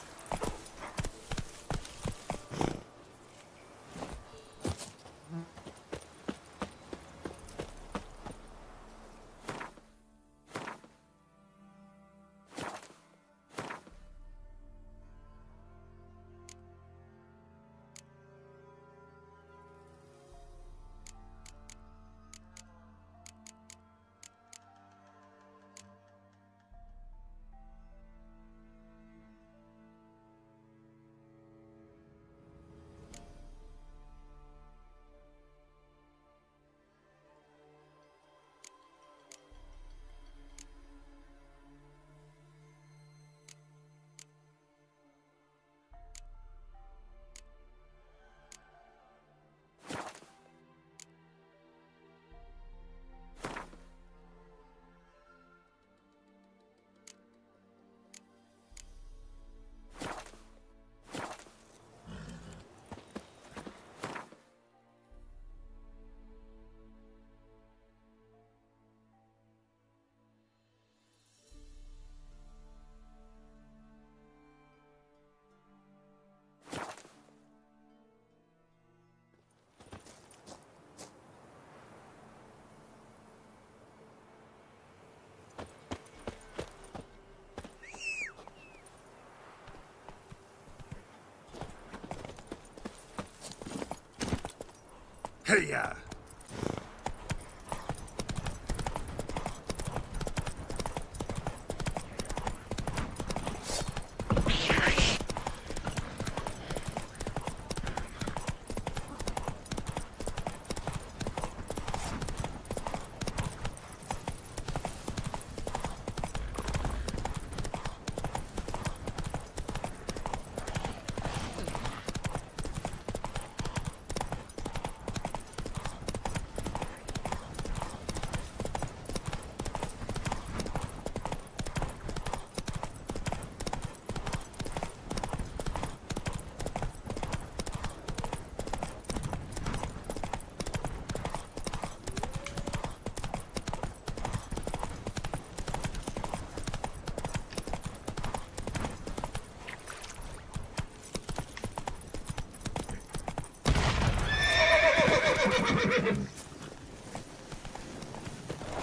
S1: Hiya!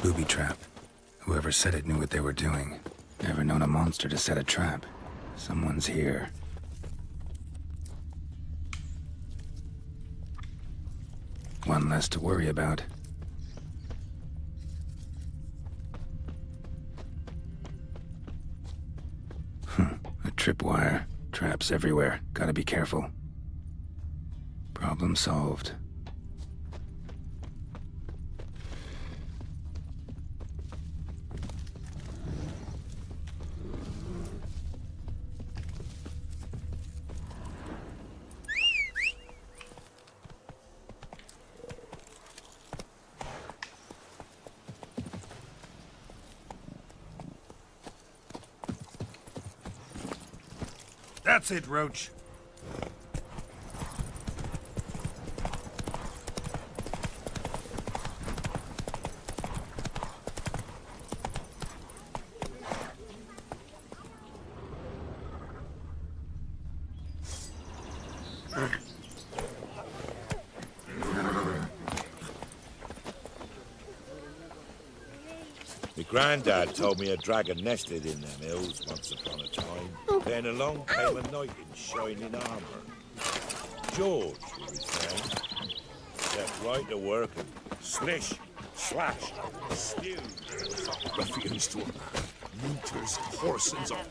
S10: Booby trap. Whoever said it knew what they were doing. Never known a monster to set a trap. Someone's here. One less to worry about. A tripwire. Traps everywhere. Gotta be careful. Problem solved.
S1: That's it, Roach.
S9: My granddad told me a dragon nested in them hills once upon a time. Then along came a knight in shining armour. George, he was named. Set right to work and slish, slash, stew.
S7: Ruffians to a man. Neuters, horsens up.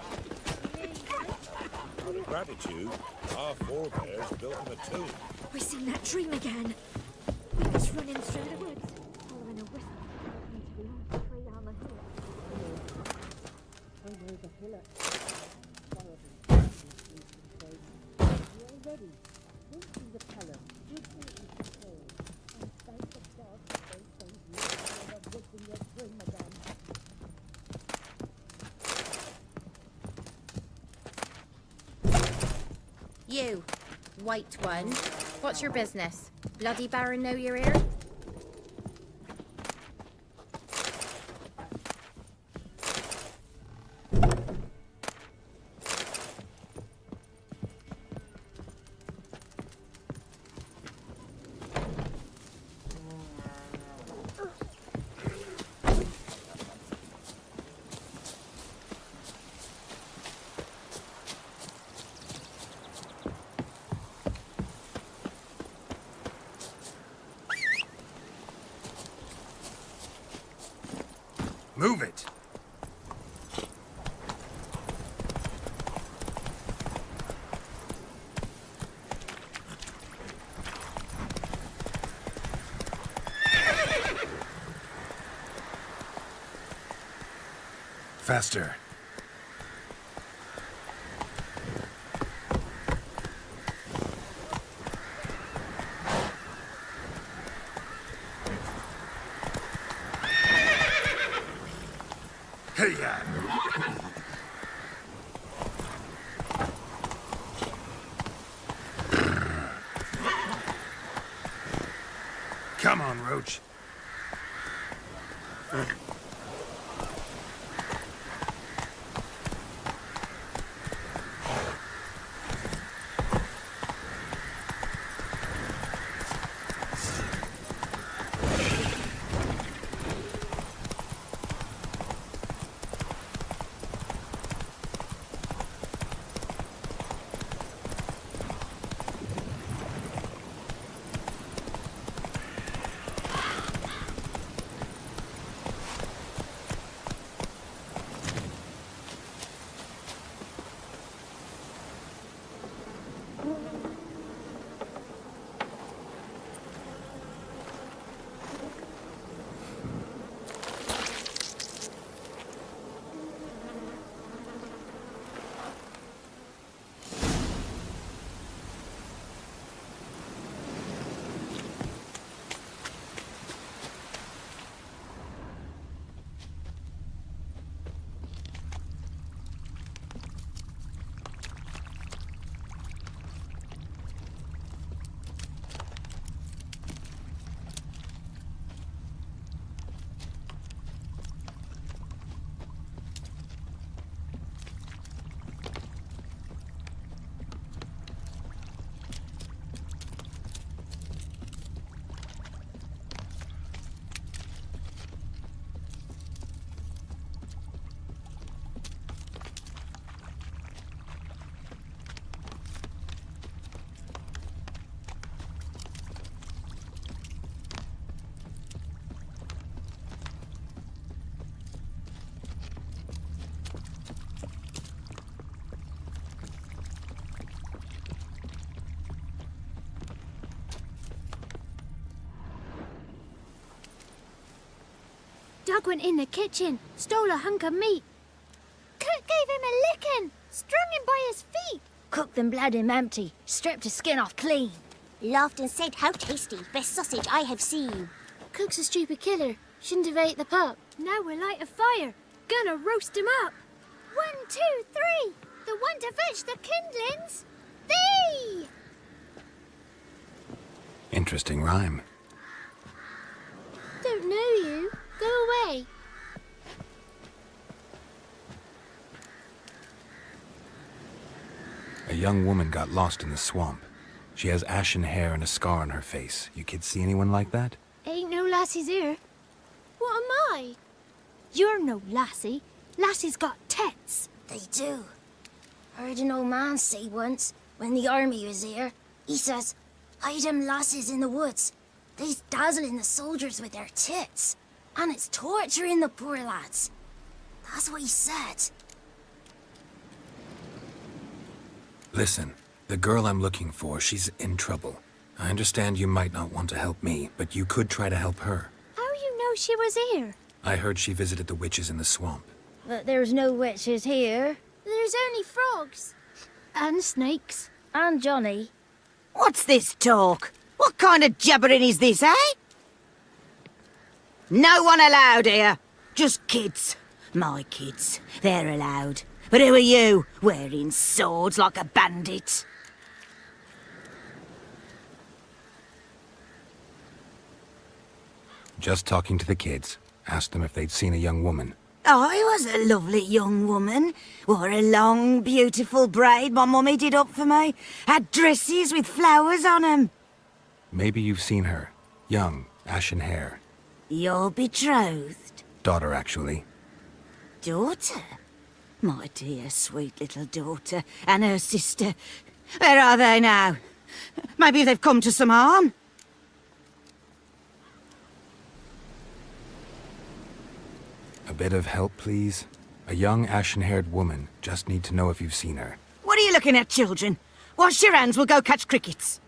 S9: Out of gratitude, our forebears built him a tomb.
S8: We seen that dream again. We was running through the woods, following a whistle into the old tree on the hill. Over the hillock. You already. Don't see the colour. Good thing is the soul. And thank the God they send you for the book in your dream again.
S13: You, white one. What's your business? Bloody Baron know you're here?
S1: Move it! Faster. Hey-ya! Come on, Roach.
S18: Doug went in the kitchen, stole a hunk of meat. Cook gave him a licking, strung him by his feet. Cooked and bled him empty, stripped his skin off clean. Laughed and said, "How tasty, best sausage I have seen." Cook's a stupid killer, shouldn't have ate the pup. Now we'll light a fire, gonna roast him up. 1, 2, 3, the one to fetch the kindlings, thee!
S10: Interesting rhyme.
S18: Don't know you. Go away.
S10: A young woman got lost in the swamp. She has ashen hair and a scar on her face. You kids see anyone like that?
S18: Ain't no lassies here. What am I? You're no lassie. Lassies got tits. They do. Heard an old man say once, when the army was here, he says, "Hide them lassies in the woods. They's dazzling the soldiers with their tits. And it's torturing the poor lads." That's what he said.
S10: Listen, the girl I'm looking for, she's in trouble. I understand you might not want to help me, but you could try to help her.
S18: How you know she was here?
S10: I heard she visited the witches in the swamp.
S18: But there's no witches here. There's only frogs. And snakes. And Johnny.
S19: What's this talk? What kind of jabbering is this, eh? No one allowed here. Just kids. My kids. They're allowed. But who are you, wearing swords like a bandit?
S10: Just talking to the kids. Asked them if they'd seen a young woman.
S19: I was a lovely young woman. Wore a long, beautiful braid my mummy did up for me. Had dresses with flowers on 'em.
S10: Maybe you've seen her. Young, ashen hair.
S19: You're betrothed?
S10: Daughter, actually.
S19: Daughter? My dear, sweet little daughter. And her sister. Where are they now? Maybe they've come to some harm?
S10: A bit of help, please? A young ashen-haired woman. Just need to know if you've seen her.
S19: What are you looking at, children? Wash your hands, we'll go catch crickets.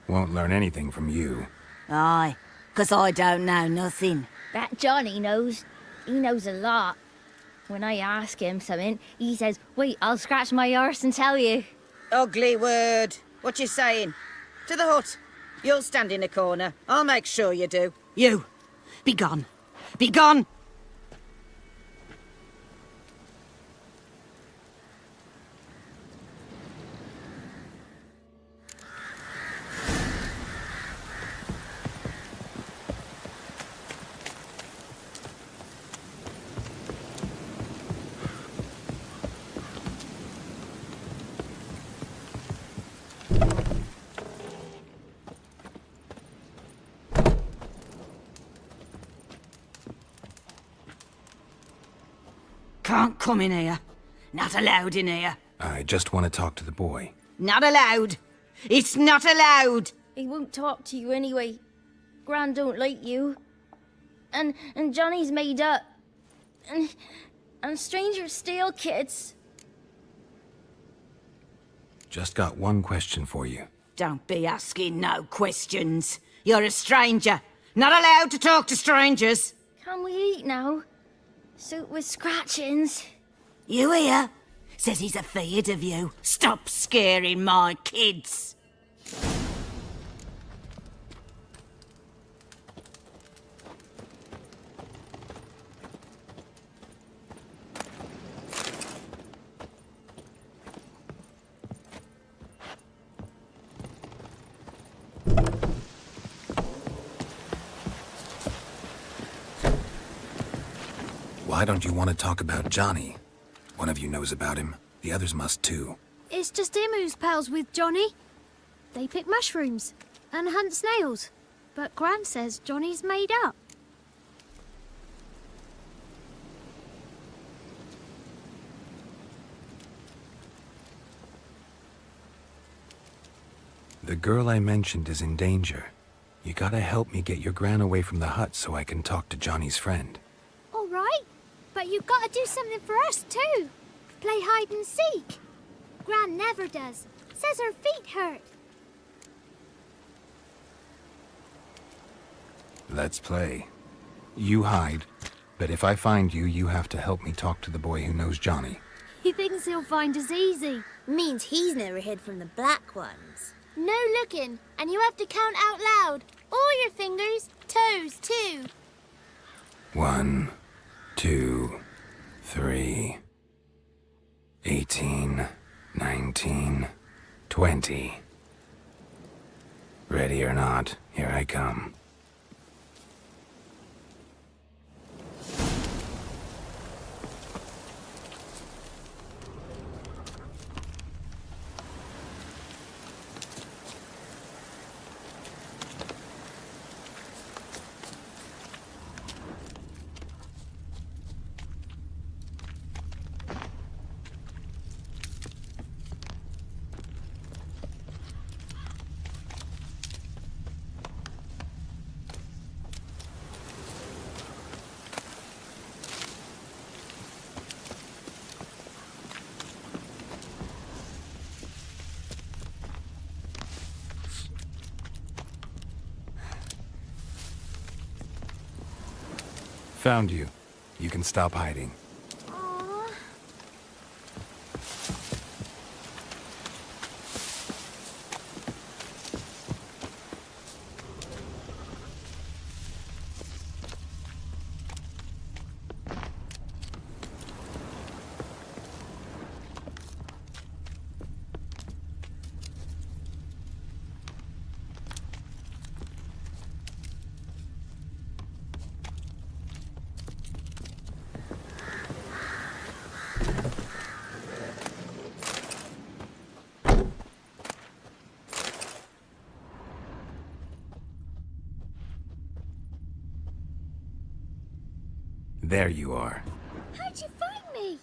S10: Won't learn anything from you.
S19: Aye, 'cause I don't know nothing.
S18: That Johnny knows. He knows a lot. When I ask him something, he says, wait, I'll scratch my arse and tell you.
S19: Ugly word. What you saying? To the hut. You'll stand in a corner. I'll make sure you do. You, be gone. Be gone! Can't come in here. Not allowed in here.
S10: I just want to talk to the boy.
S19: Not allowed. It's not allowed.
S18: He won't talk to you anyway. Gran don't like you. And Johnny's made up. And strangers steal kids.
S10: Just got one question for you.
S19: Don't be asking no questions. You're a stranger. Not allowed to talk to strangers.
S18: Can we eat now? Soup with scratchings.
S19: You hear? Says he's afeard of you. Stop scaring my kids.
S10: Why don't you want to talk about Johnny? One of you knows about him. The others must too.
S15: It's just him who's pals with Johnny. They pick mushrooms and hunt snails. But Gran says Johnny's made up.
S10: The girl I mentioned is in danger. You gotta help me get your Gran away from the hut so I can talk to Johnny's friend.
S15: All right, but you've got to do something for us too. Play hide and seek. Gran never does. Says her feet hurt.
S10: Let's play. You hide, but if I find you, you have to help me talk to the boy who knows Johnny.
S15: He thinks he'll find us easy.
S18: Means he's never hid from the black ones.
S15: No looking, and you have to count out loud. All your fingers, toes too.
S10: 1, 2, 3, 18, 19, 20. Ready or not, here I come. Found you. You can stop hiding. There you are.
S15: How'd you find me?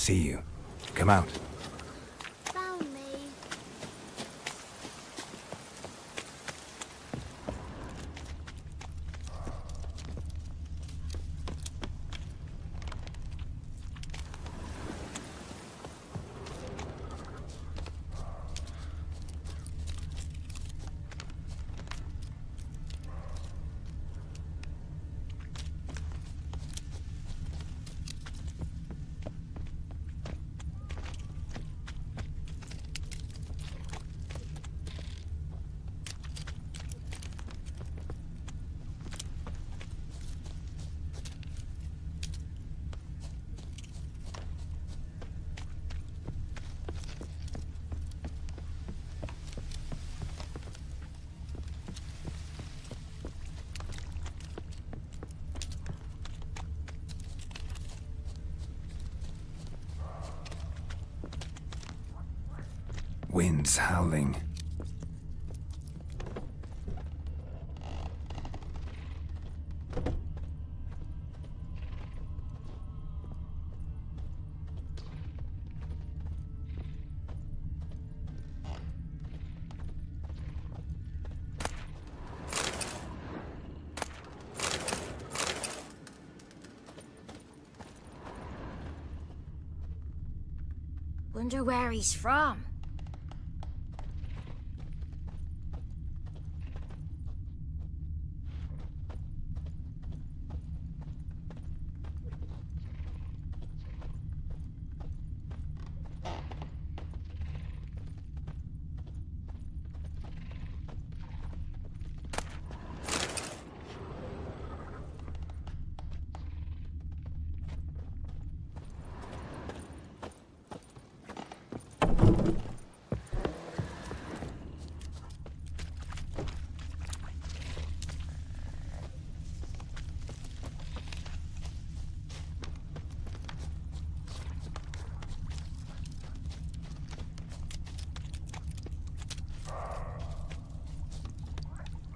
S10: see you. Come out.
S15: Found me.
S10: Winds howling.
S18: Wonder where he's from.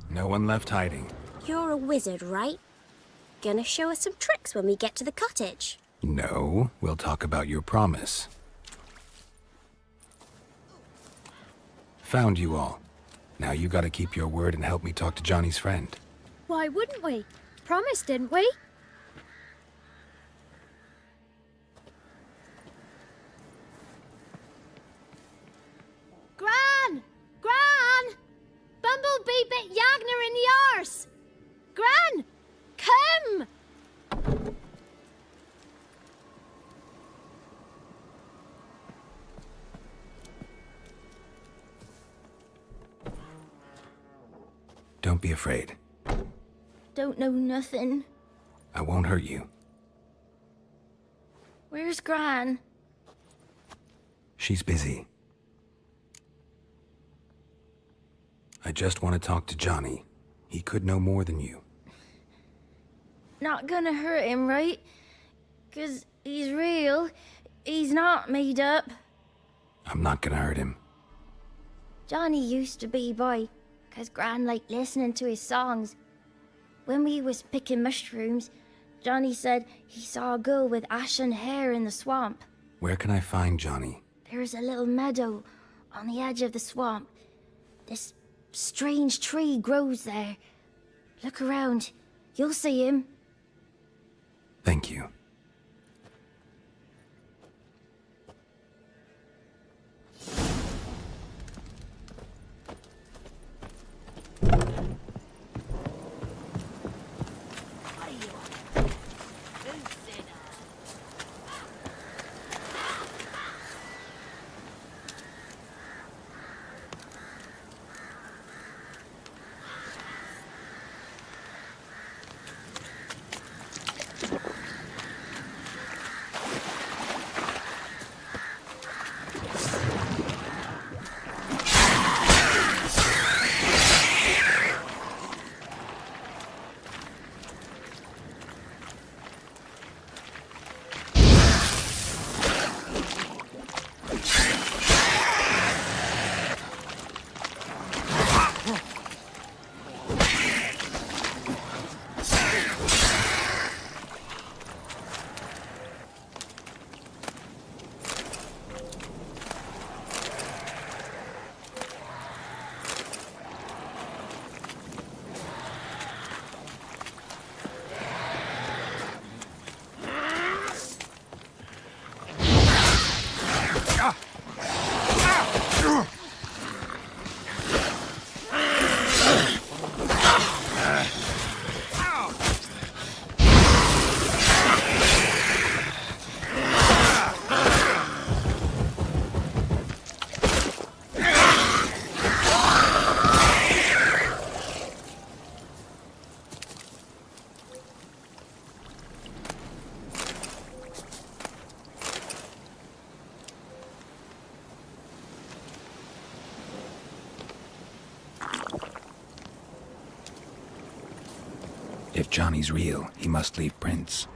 S10: No one left hiding.
S18: You're a wizard, right? Gonna show us some tricks when we get to the cottage.
S10: No, we'll talk about your promise. Found you all. Now you gotta keep your word and help me talk to Johnny's friend.
S15: Why wouldn't we? Promised, didn't we? Gran! Gran! Bumblebee bit Yagner in the arse! Gran! Come!
S10: Don't be afraid.
S18: Don't know nothing.
S10: I won't hurt you.
S18: Where's Gran?
S10: She's busy. I just want to talk to Johnny. He could know more than you.
S18: Not gonna hurt him, right? 'Cause he's real. He's not made up.
S10: I'm not gonna hurt him.
S18: Johnny used to be boy, 'cause Gran liked listening to his songs. When we was picking mushrooms, Johnny said he saw a girl with ashen hair in the swamp.
S10: Where can I find Johnny?
S18: There's a little meadow on the edge of the swamp. This strange tree grows there. Look around. You'll see him.
S10: Thank you. If Johnny's real, he must leave prints.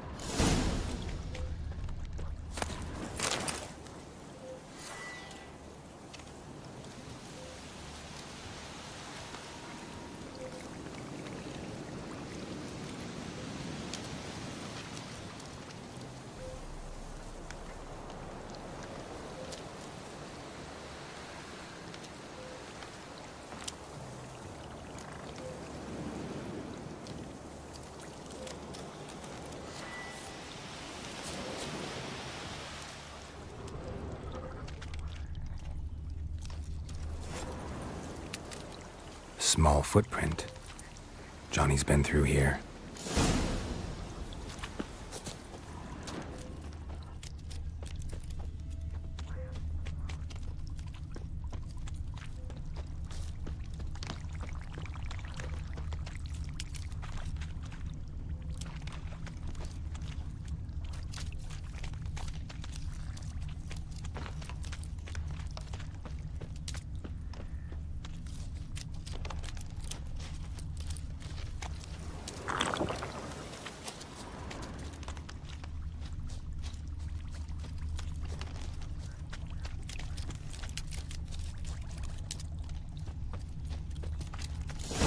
S10: Small footprint. Johnny's been through here.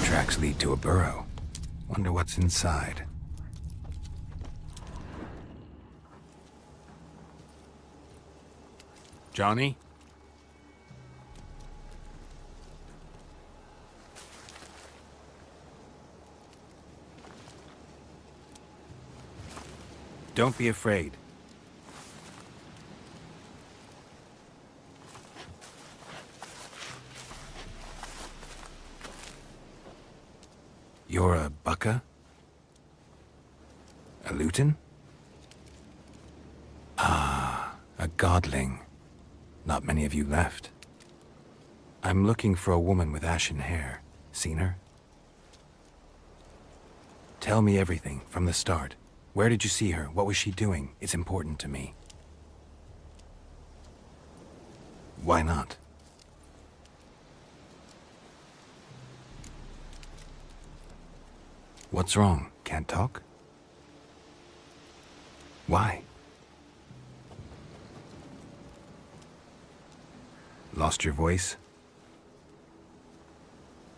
S10: Tracks lead to a burrow. Wonder what's inside. Johnny? Don't be afraid. You're a Bucca? A Luton? Ah, a godling. Not many of you left. I'm looking for a woman with ashen hair. Seen her? Tell me everything, from the start. Where did you see her? What was she doing? It's important to me. Why not? What's wrong? Can't talk? Why? Lost your voice?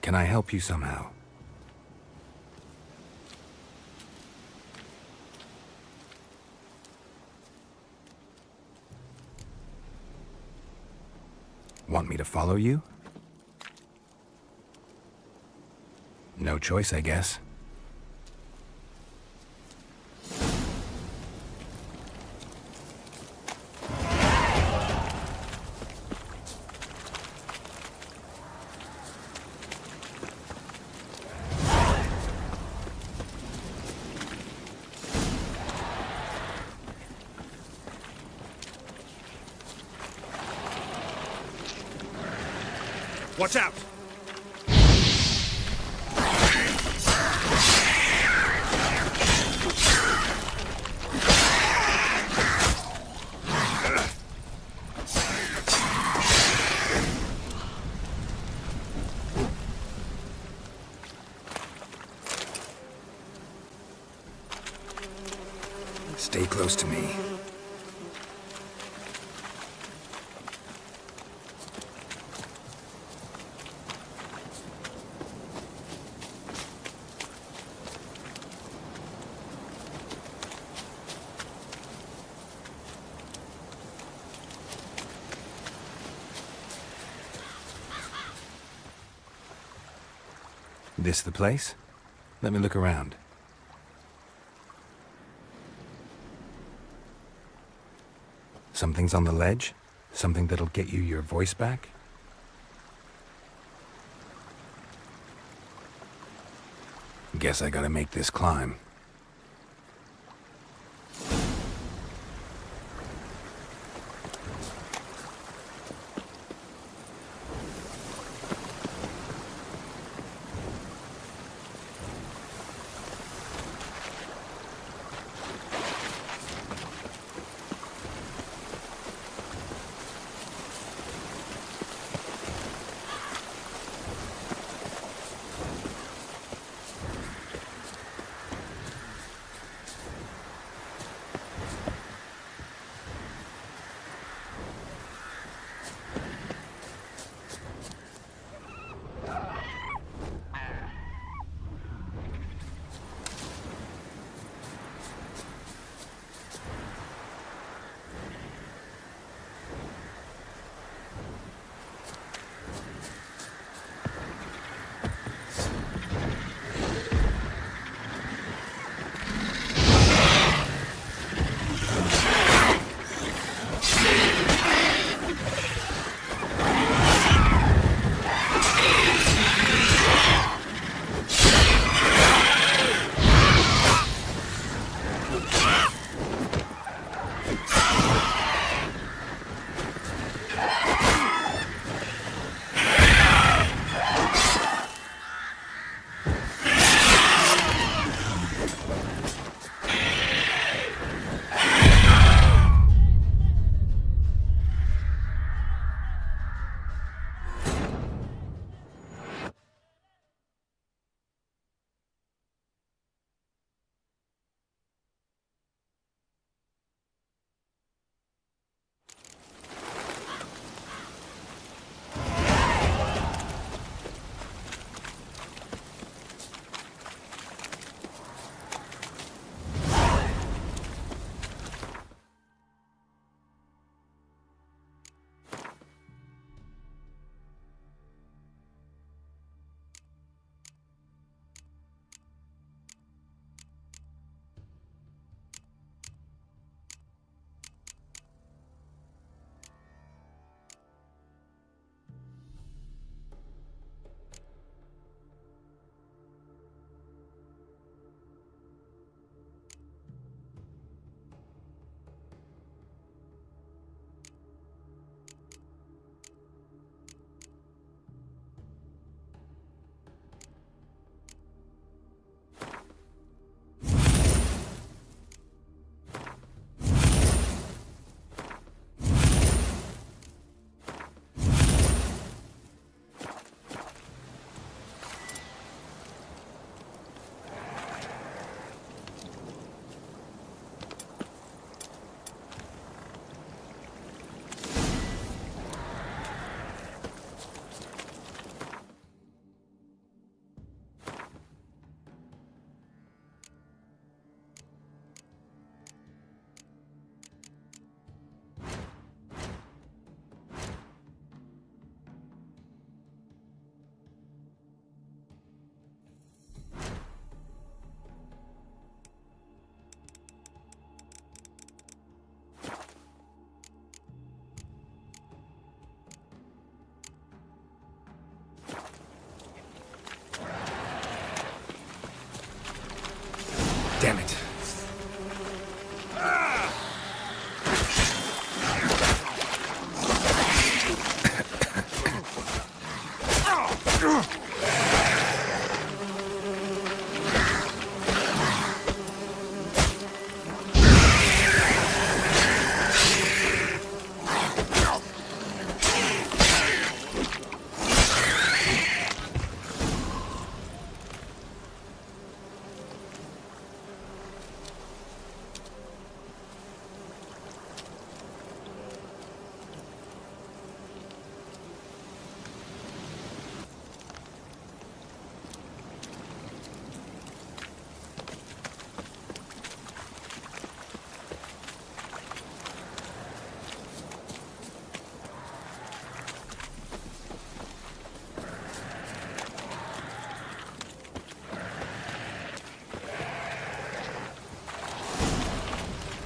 S10: Can I help you somehow? Want me to follow you? No choice, I guess.
S4: Watch out!
S10: Stay close to me. This the place? Let me look around. Something's on the ledge? Something that'll get you your voice back? Guess I gotta make this climb.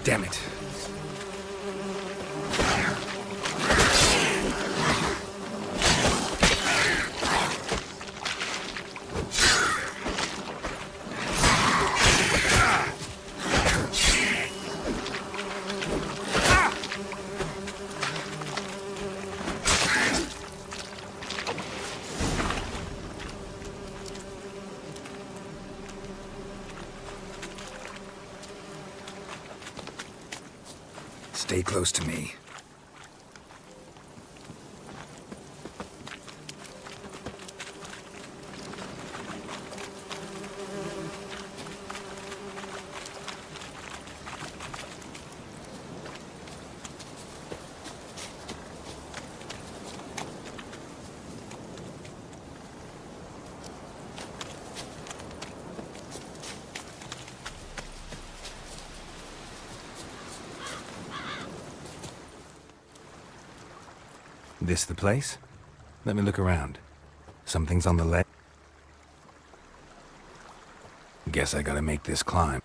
S10: Damn it. Stay close to me. This the place? Let me look around. Something's on the ledge. Guess I gotta make this climb.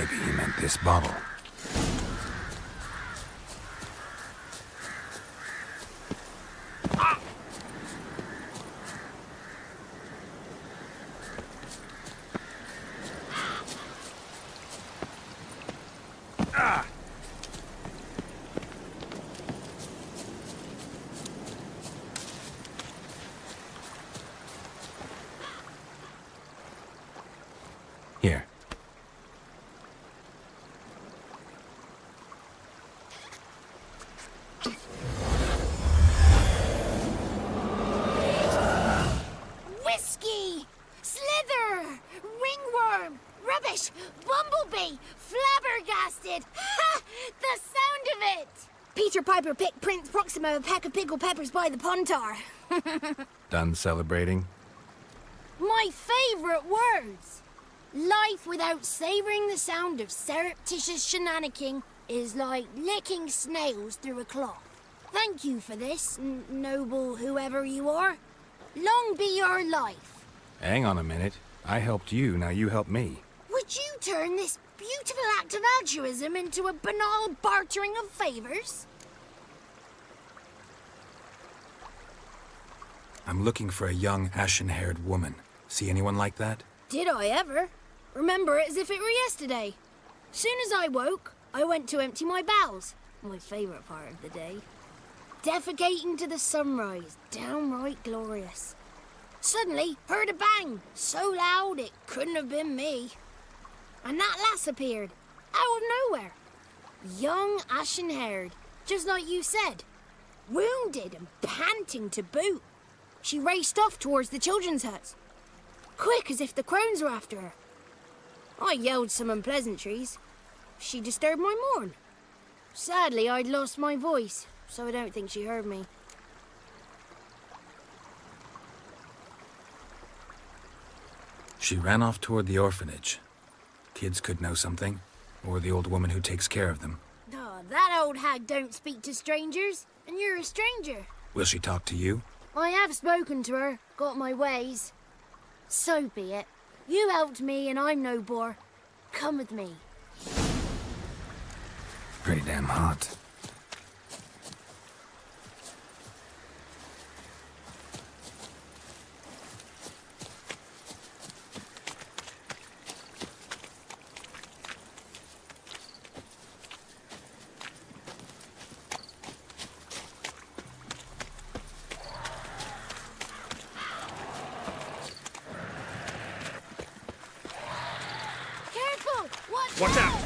S10: Maybe he meant this bottle. Here.
S18: Whiskey! Slither! Ringworm! Rubbish! Bumblebee! Flabbergasted! Ha! The sound of it! Peter Piper picked Prince Proxima a pack of pickled peppers by the puntar.
S10: Done celebrating?
S18: My favourite words! Life without savouring the sound of surreptitious shenanigans is like licking snails through a cloth. Thank you for this, noble whoever you are. Long be your life.
S10: Hang on a minute. I helped you, now you help me.
S18: Would you turn this beautiful act of altruism into a banal bartering of favours?
S10: I'm looking for a young, ashen-haired woman. See anyone like that?
S18: Did I ever? Remember it as if it were yesterday. Soon as I woke, I went to empty my bowels. My favourite part of the day. Defecating to the sunrise, downright glorious. Suddenly, heard a bang, so loud it couldn't have been me. And that lass appeared, out of nowhere. Young, ashen-haired, just like you said. Wounded and panting to boot. She raced off towards the children's huts. Quick as if the crones were after her. I yelled some unpleasantries. She disturbed my morn. Sadly, I'd lost my voice, so I don't think she heard me.
S10: She ran off toward the orphanage. Kids could know something, or the old woman who takes care of them.
S18: Oh, that old hag don't speak to strangers, and you're a stranger.
S10: Will she talk to you?
S18: I have spoken to her, got my ways. So be it. You helped me, and I'm no bore. Come with me.
S10: Pretty damn hot.
S18: Careful!
S4: Watch out!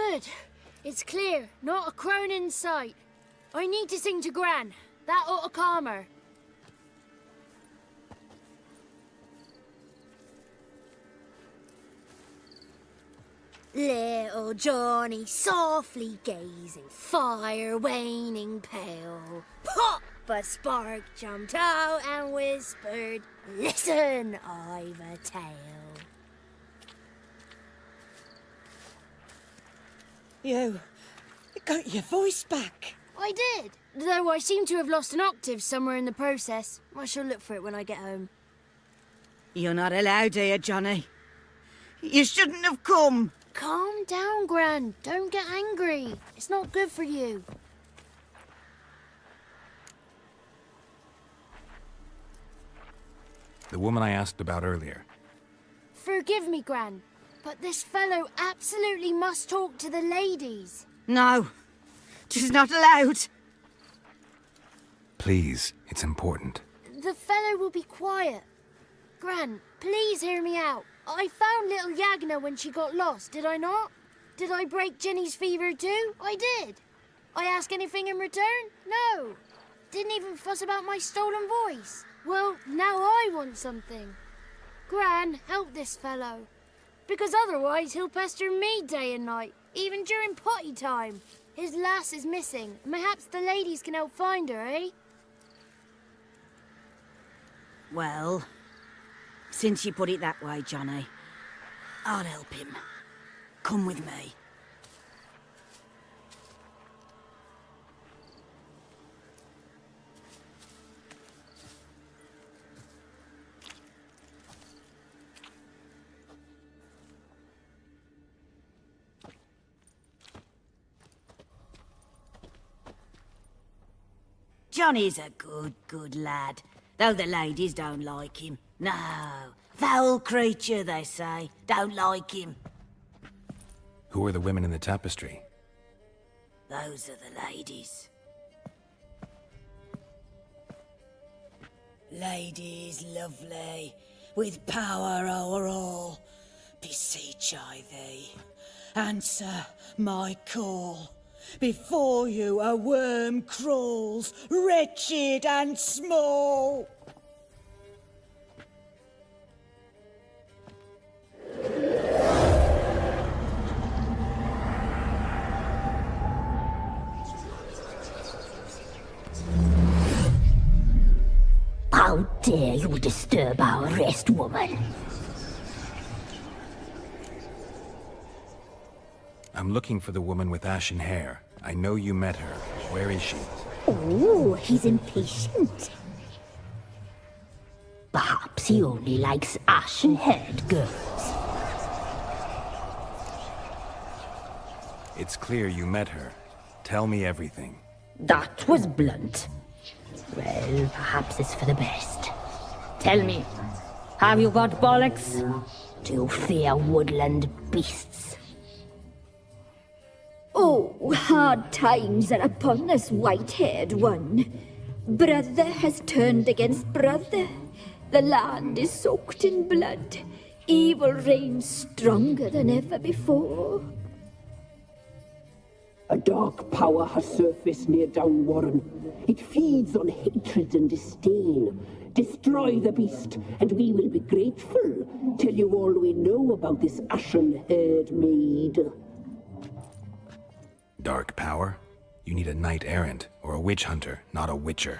S15: Good. It's clear. Not a crone in sight. I need to sing to Gran. That ought to calm her. Little Johnny softly gazing, fire waning pale. Pop! A spark jumped out and whispered, "Listen, I've a tale."
S19: You got your voice back.
S15: I did, though I seem to have lost an octave somewhere in the process. I shall look for it when I get home.
S19: You're not allowed here, Johnny. You shouldn't have come.
S15: Calm down, Gran. Don't get angry. It's not good for you.
S10: The woman I asked about earlier.
S15: Forgive me, Gran, but this fellow absolutely must talk to the ladies.
S19: No, she's not allowed.
S10: Please, it's important.
S15: The fellow will be quiet. Gran, please hear me out. I found little Yagna when she got lost, did I not? Did I break Ginny's fever too? I did. I ask anything in return? No. Didn't even fuss about my stolen voice. Well, now I want something. Gran, help this fellow. Because otherwise he'll pester me day and night, even during potty time. His lass is missing. Perhaps the ladies can help find her, eh?
S19: Well, since you put it that way, Johnny, I'll help him. Come with me. Johnny's a good lad, though the ladies don't like him. No, foul creature, they say. Don't like him.
S10: Who are the women in the tapestry?
S19: Those are the ladies. Ladies lovely, with power o'er all, beseech I thee, answer my call. Before you a worm crawls, wretched and small.
S18: How dare you disturb our rest, woman?
S10: I'm looking for the woman with ashen hair. I know you met her. Where is she?
S18: Oh, he's impatient. Perhaps he only likes ashen-haired girls.
S10: It's clear you met her. Tell me everything.
S18: That was blunt. Well, perhaps it's for the best. Tell me, have you got bollocks? Do you fear woodland beasts?
S8: Oh, hard times are upon us, white-haired one. Brother has turned against brother. The land is soaked in blood. Evil reigns stronger than ever before.
S20: A dark power has surfaced near Downwarren. It feeds on hatred and disdain. Destroy the beast, and we will be grateful. Tell you all we know about this ashen-haired maid.
S10: Dark power? You need a knight-errant or a witch hunter, not a witcher.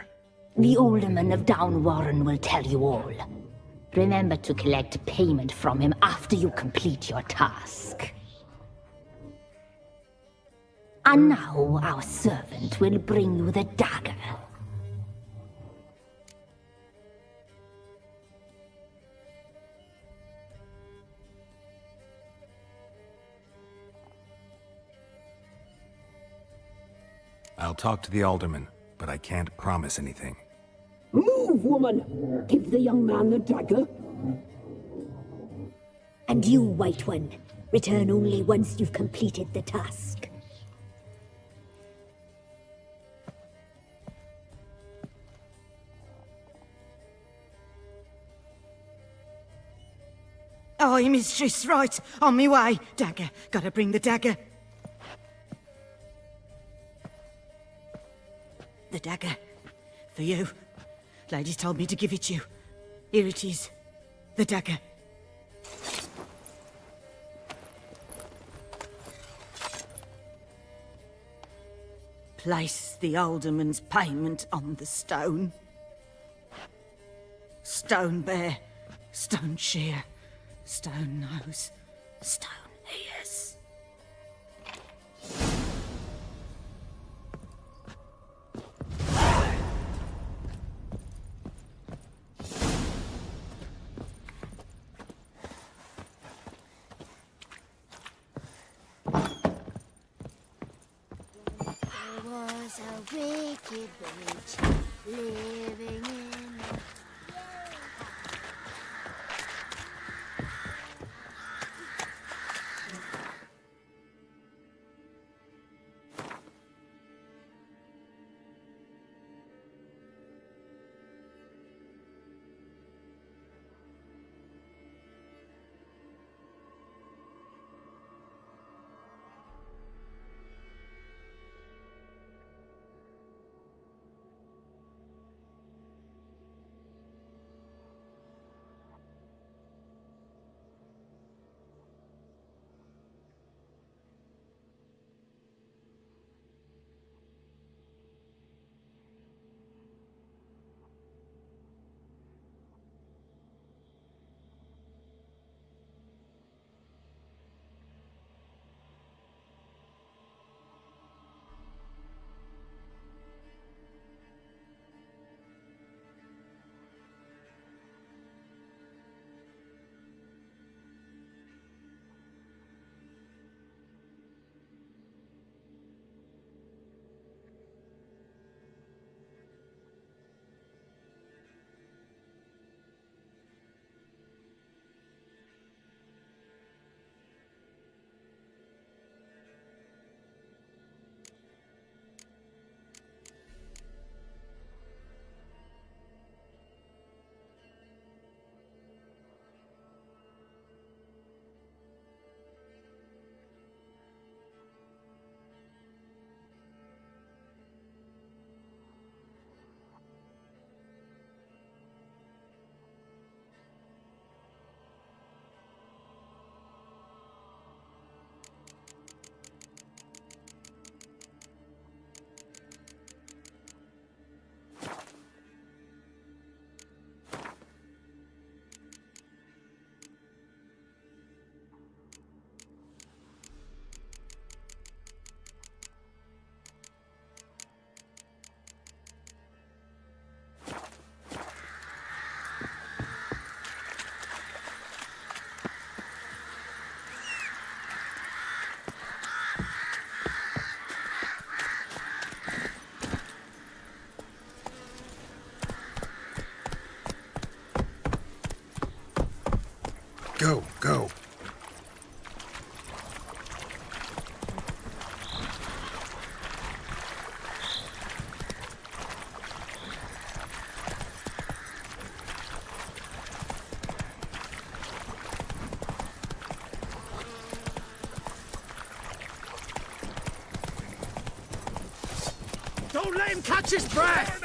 S18: The alderman of Downwarren will tell you all. Remember to collect payment from him after you complete your task. And now our servant will bring you the dagger.
S10: I'll talk to the alderman, but I can't promise anything.
S20: Move, woman! Give the young man the dagger.
S8: And you, White One, return only once you've completed the task.
S19: Aye, mistress, right. On me way. Dagger. Gotta bring the dagger. the dagger. For you. Ladies told me to give it you. Here it is. The dagger. Place the alderman's payment on the stone. Stone bear, stone shear, stone nose, stone ears.
S15: There was a wicked witch living in the...
S7: Go, go.
S6: Don't let him catch his breath!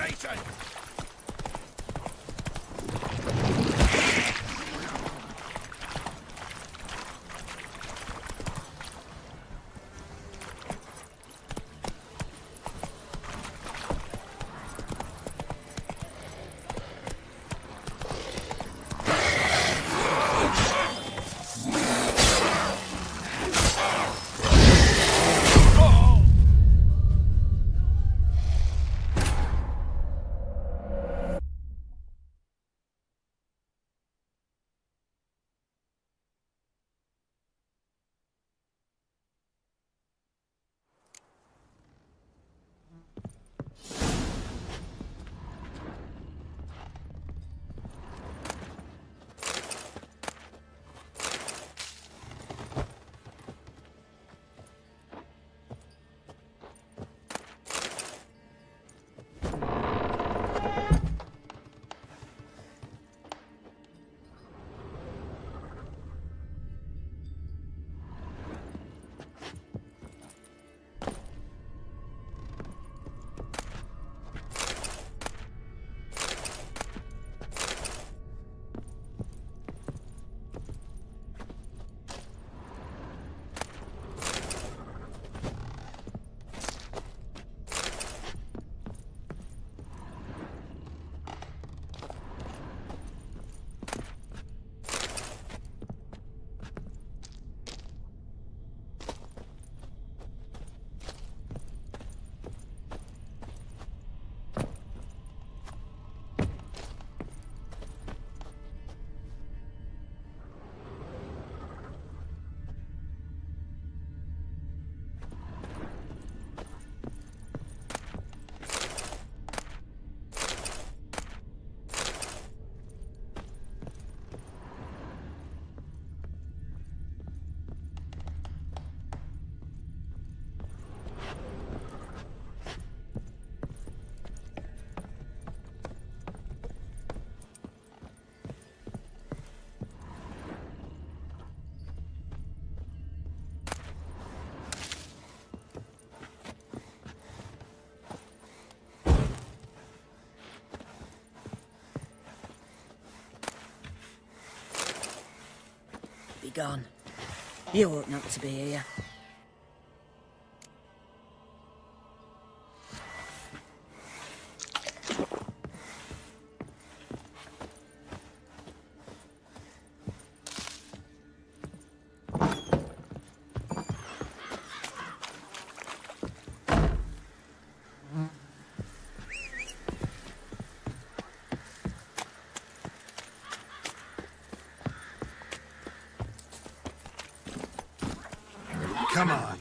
S19: be gone. You ought not to be here.
S1: Come on.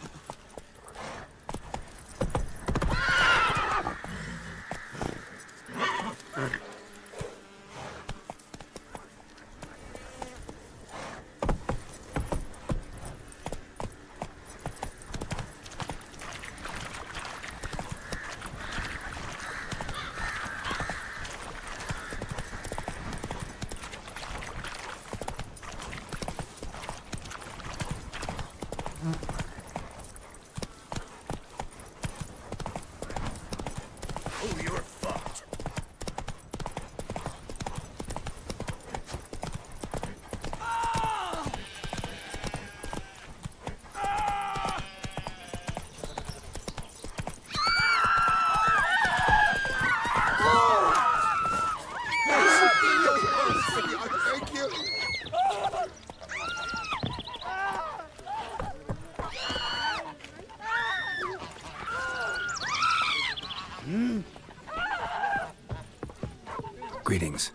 S10: Greetings.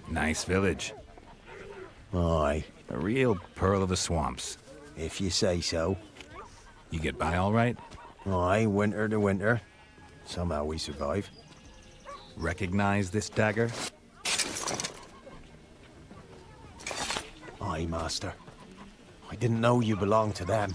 S10: Nice village.
S11: Aye.
S10: A real pearl of the swamps.
S11: If you say so.
S10: You get by all right?
S11: Aye, winter to winter. Somehow we survive.
S10: Recognize this dagger?
S11: Aye, master. I didn't know you belonged to them.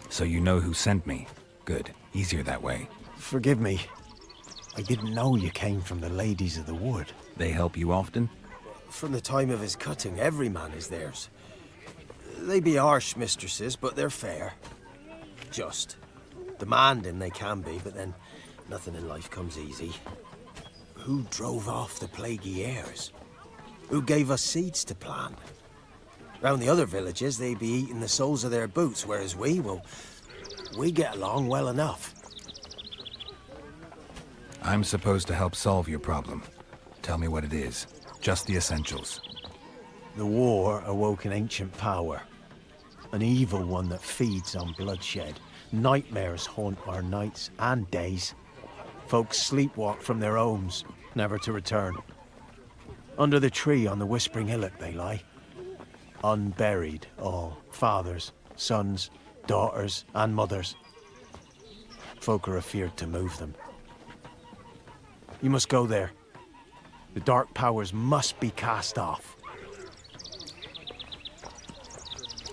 S10: So you know who sent me. Good. Easier that way.
S11: Forgive me. I didn't know you came from the Ladies of the Wood.
S10: They help you often?
S11: From the time of his cutting, every man is theirs. They be harsh mistresses, but they're fair. Just. Demanding they can be, but then nothing in life comes easy. Who drove off the plaguey airs? Who gave us seeds to plant? Round the other villages, they be eating the soles of their boots, whereas we get along well enough.
S10: I'm supposed to help solve your problem. Tell me what it is. Just the essentials.
S11: The war awoke an ancient power. An evil one that feeds on bloodshed. Nightmares haunt our nights and days. Folks sleepwalk from their homes, never to return. Under the tree on the Whispering Hillock they lie. Unburied all, fathers, sons, daughters, and mothers. Folk are afeard to move them. You must go there. The dark powers must be cast off.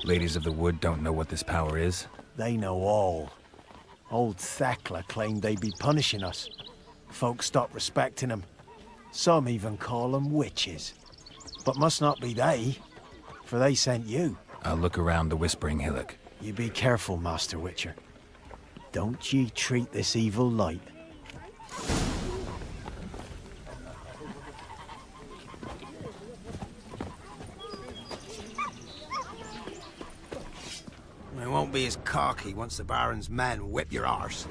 S10: Ladies of the Wood don't know what this power is?
S11: They know all. Old Thekla claimed they'd be punishing us. Folk stopped respecting them. Some even call them witches. But must not be they, for they sent you.
S10: I'll look around the Whispering Hillock.
S11: You be careful, Master Witcher. Don't ye treat this evil light.
S6: It won't be as cocky once the Baron's men whip your arse.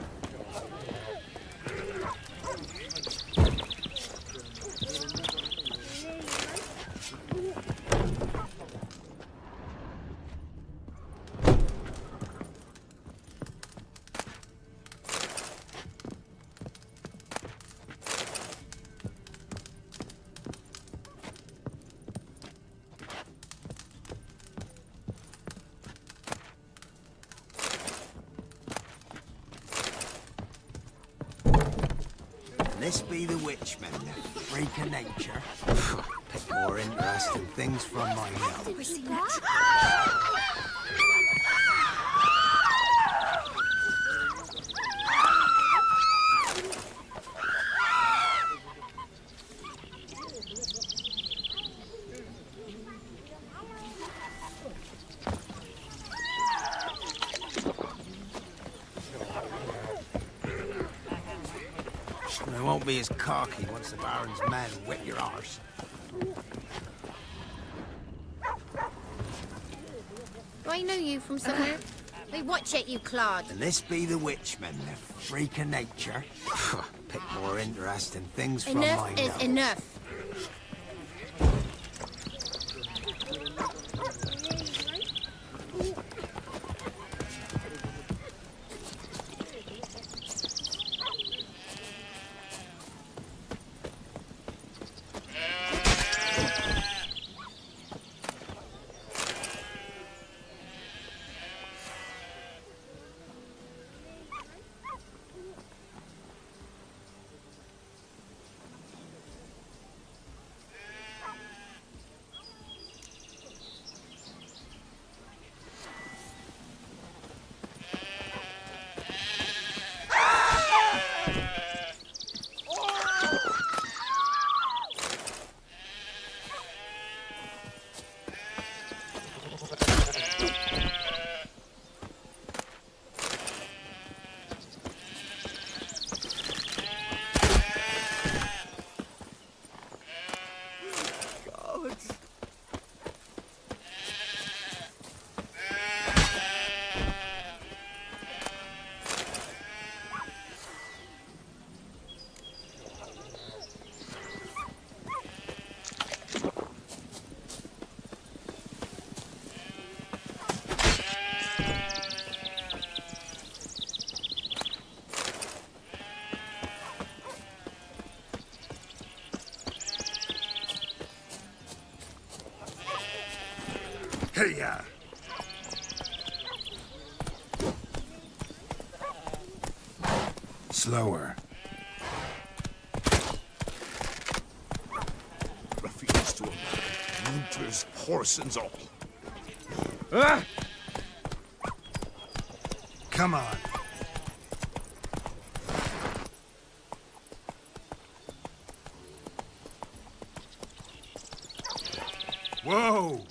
S6: This be the witchman, freak of nature. Pick more interesting things from my nose. be as cocky once the Baron's men whip your arse.
S13: Do I know you from somewhere? Hey, watch it, you clod.
S6: And this be the witchmen, the freak of nature. Pick more interesting things from my
S13: Enough is
S6: nose.
S13: enough.
S1: Hiya!
S10: Slower.
S4: Ruffians to a man, hunters, horse and all.
S6: Ah! Come on.
S4: Whoa!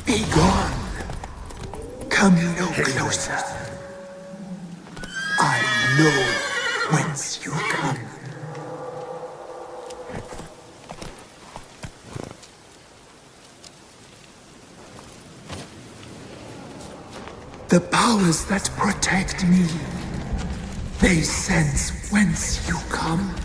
S10: Be gone. Come no closer. I know whence you come. The powers that protect me, they sense whence you come.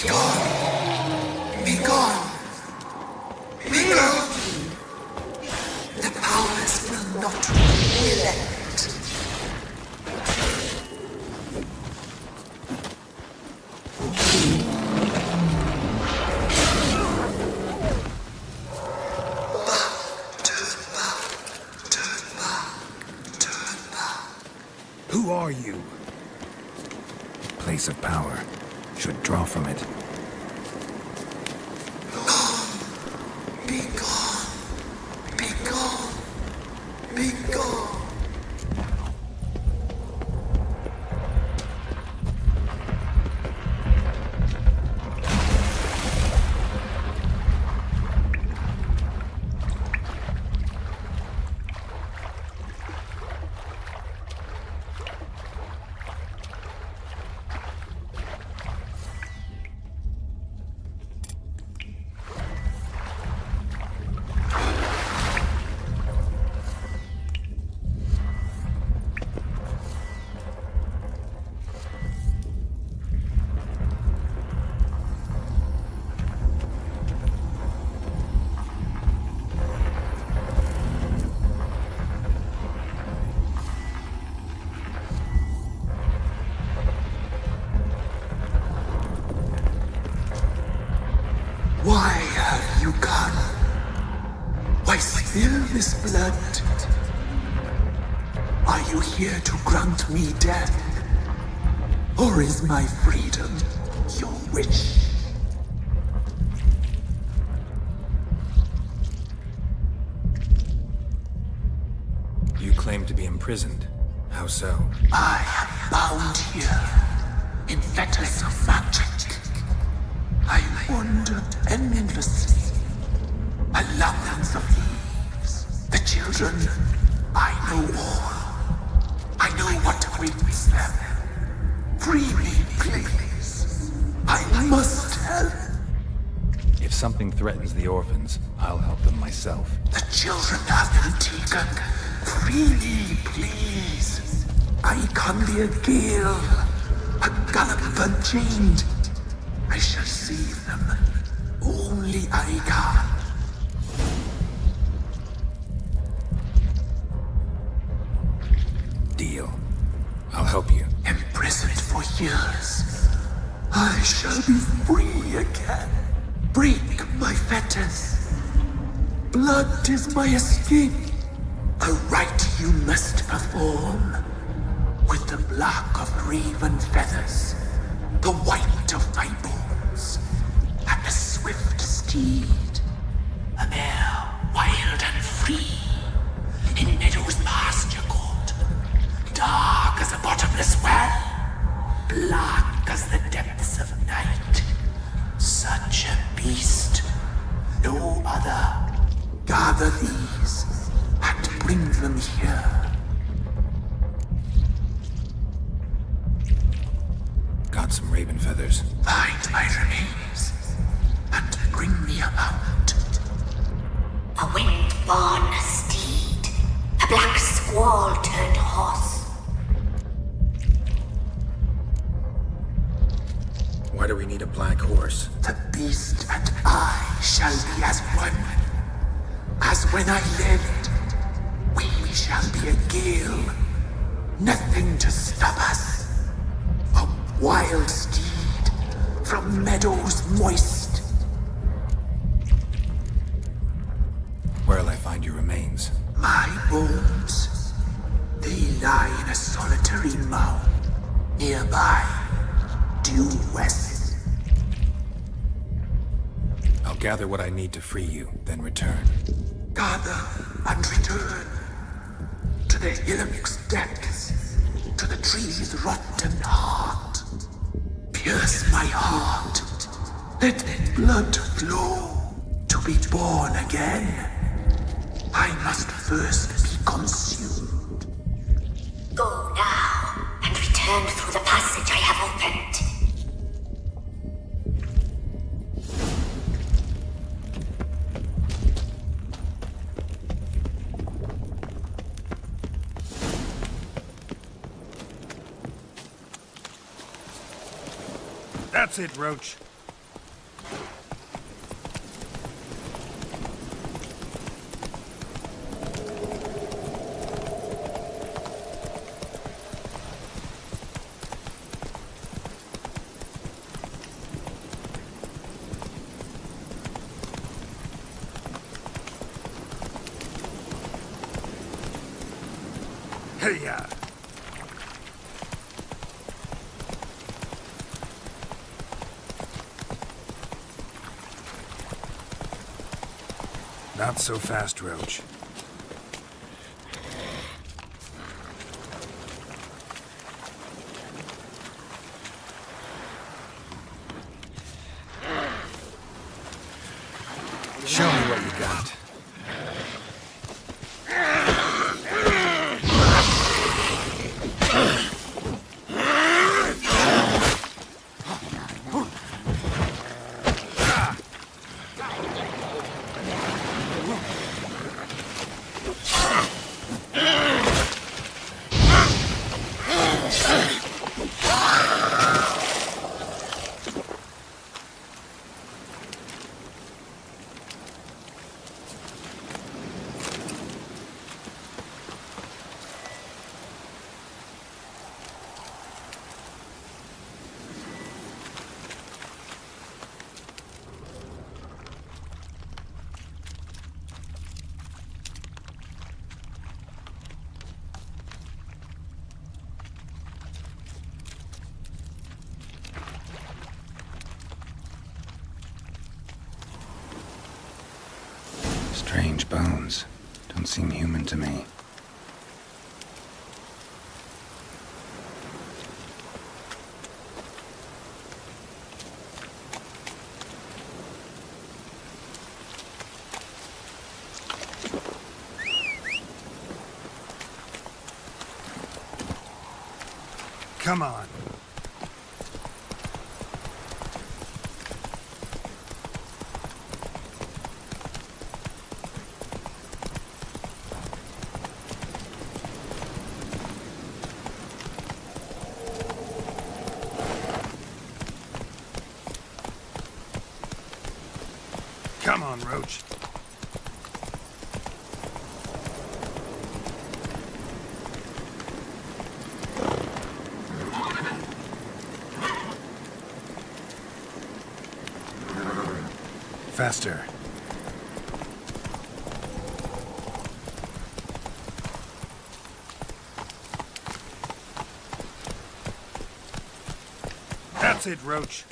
S21: gone! Be gone! Be gone! The powers will not relent.
S10: Who are you? Place of power. Should draw from it.
S21: Be gone! Be gone! Be gone! Why have you gone? Why spill this blood? Are you here to grant me death? Or is my freedom your wish?
S10: You claim to be imprisoned. How so?
S21: I am bound here in fetters of magic. I wandered endlessly along the leaves. The children, I know all. I know what awaits them. Free me, please. I must help.
S10: If something threatens the orphans, I'll help them myself.
S21: The children have been taken. Free me, please. I can be a gale, a gallop unchained. I shall save them. Only I can.
S10: Deal. I'll help you.
S21: Imprisoned for years, I shall be free again. Break my fetters. Blood is my escape. A rite you must perform. With the black of raven feathers, the white of my bones, and a swift steed. A mare wild and free, in meadows pasture court, dark as a bottomless well, black as the depths of night. Such a beast, no other. Gather these, and bring them here.
S10: Got some raven feathers.
S21: Find my remains, and bring me a mount.
S18: A wind-born steed, a black squall turned horse.
S10: Why do we need a black horse?
S21: The beast and I shall be as one. As when I lived, we shall be a gale. Nothing to stop us. A wild steed from meadows moist.
S10: Where'll I find your remains?
S21: My bones, they lie in a solitary mound nearby, due west.
S10: I'll gather what I need to free you, then return.
S21: Gather and return to the hillock's depths, to the tree's rotten heart. Pierce my heart, let blood flow to be born again. I must first be consumed.
S18: Go now, and return through the passage I have opened.
S4: That's it, Roach.
S6: Hey-ya! Not so fast, Roach. Show me what you got.
S10: Strange bones. Don't seem human to me.
S6: Come on. Come on, Roach. Faster. That's it, Roach.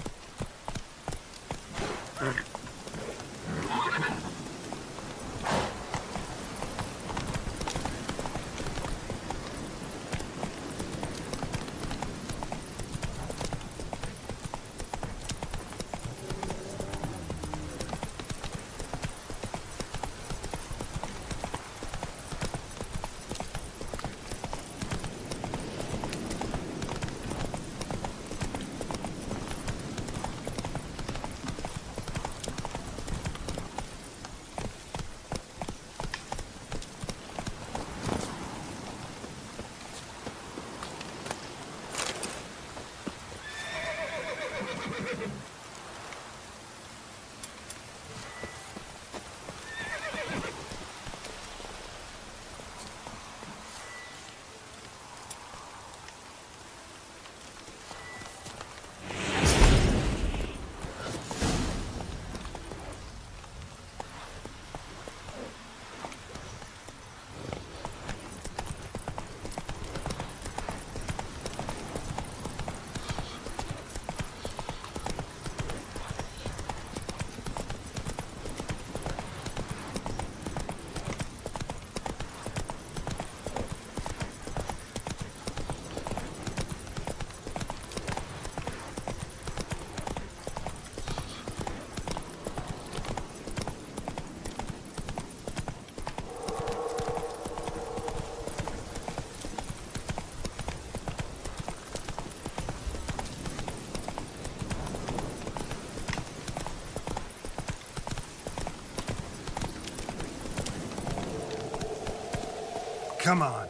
S6: Come on.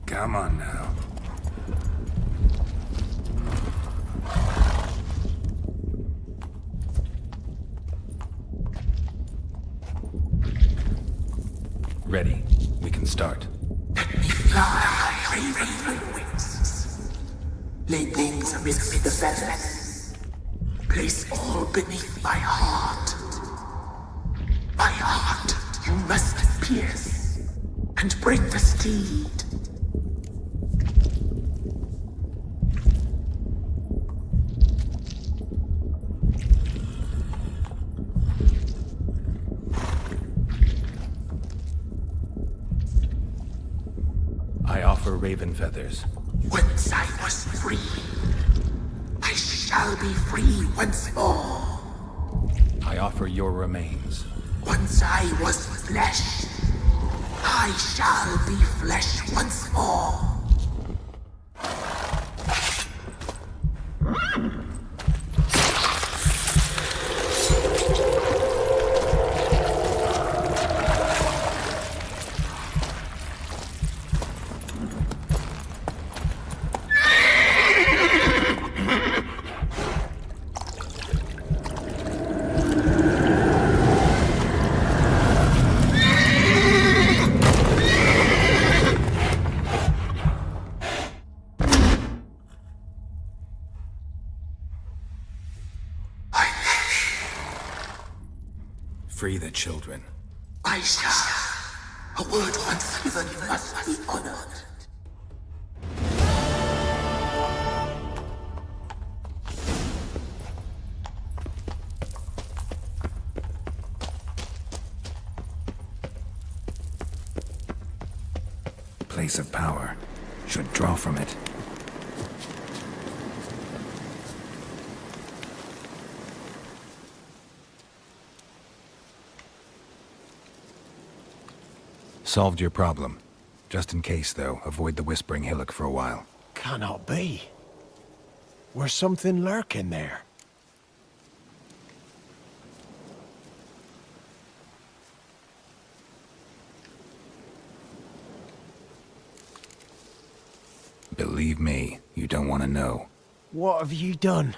S6: Come on now.
S10: Ready. We can start.
S21: Fly, raven wings. Lay things amidst the feathers. Place all beneath my heart. My heart you must pierce and bring the steed.
S10: I offer raven feathers.
S21: Once I was free, I shall be free once more.
S10: I offer your remains.
S21: Once I was flesh, I shall be flesh once more.
S10: Free the children.
S21: I shall. A word once given must be honored.
S10: Place of power. Should draw from it. Solved your problem. Just in case, though, avoid the Whispering Hillock for a while.
S6: Cannot be. Where's something lurking there?
S10: Believe me, you don't want to know.
S6: What have you done?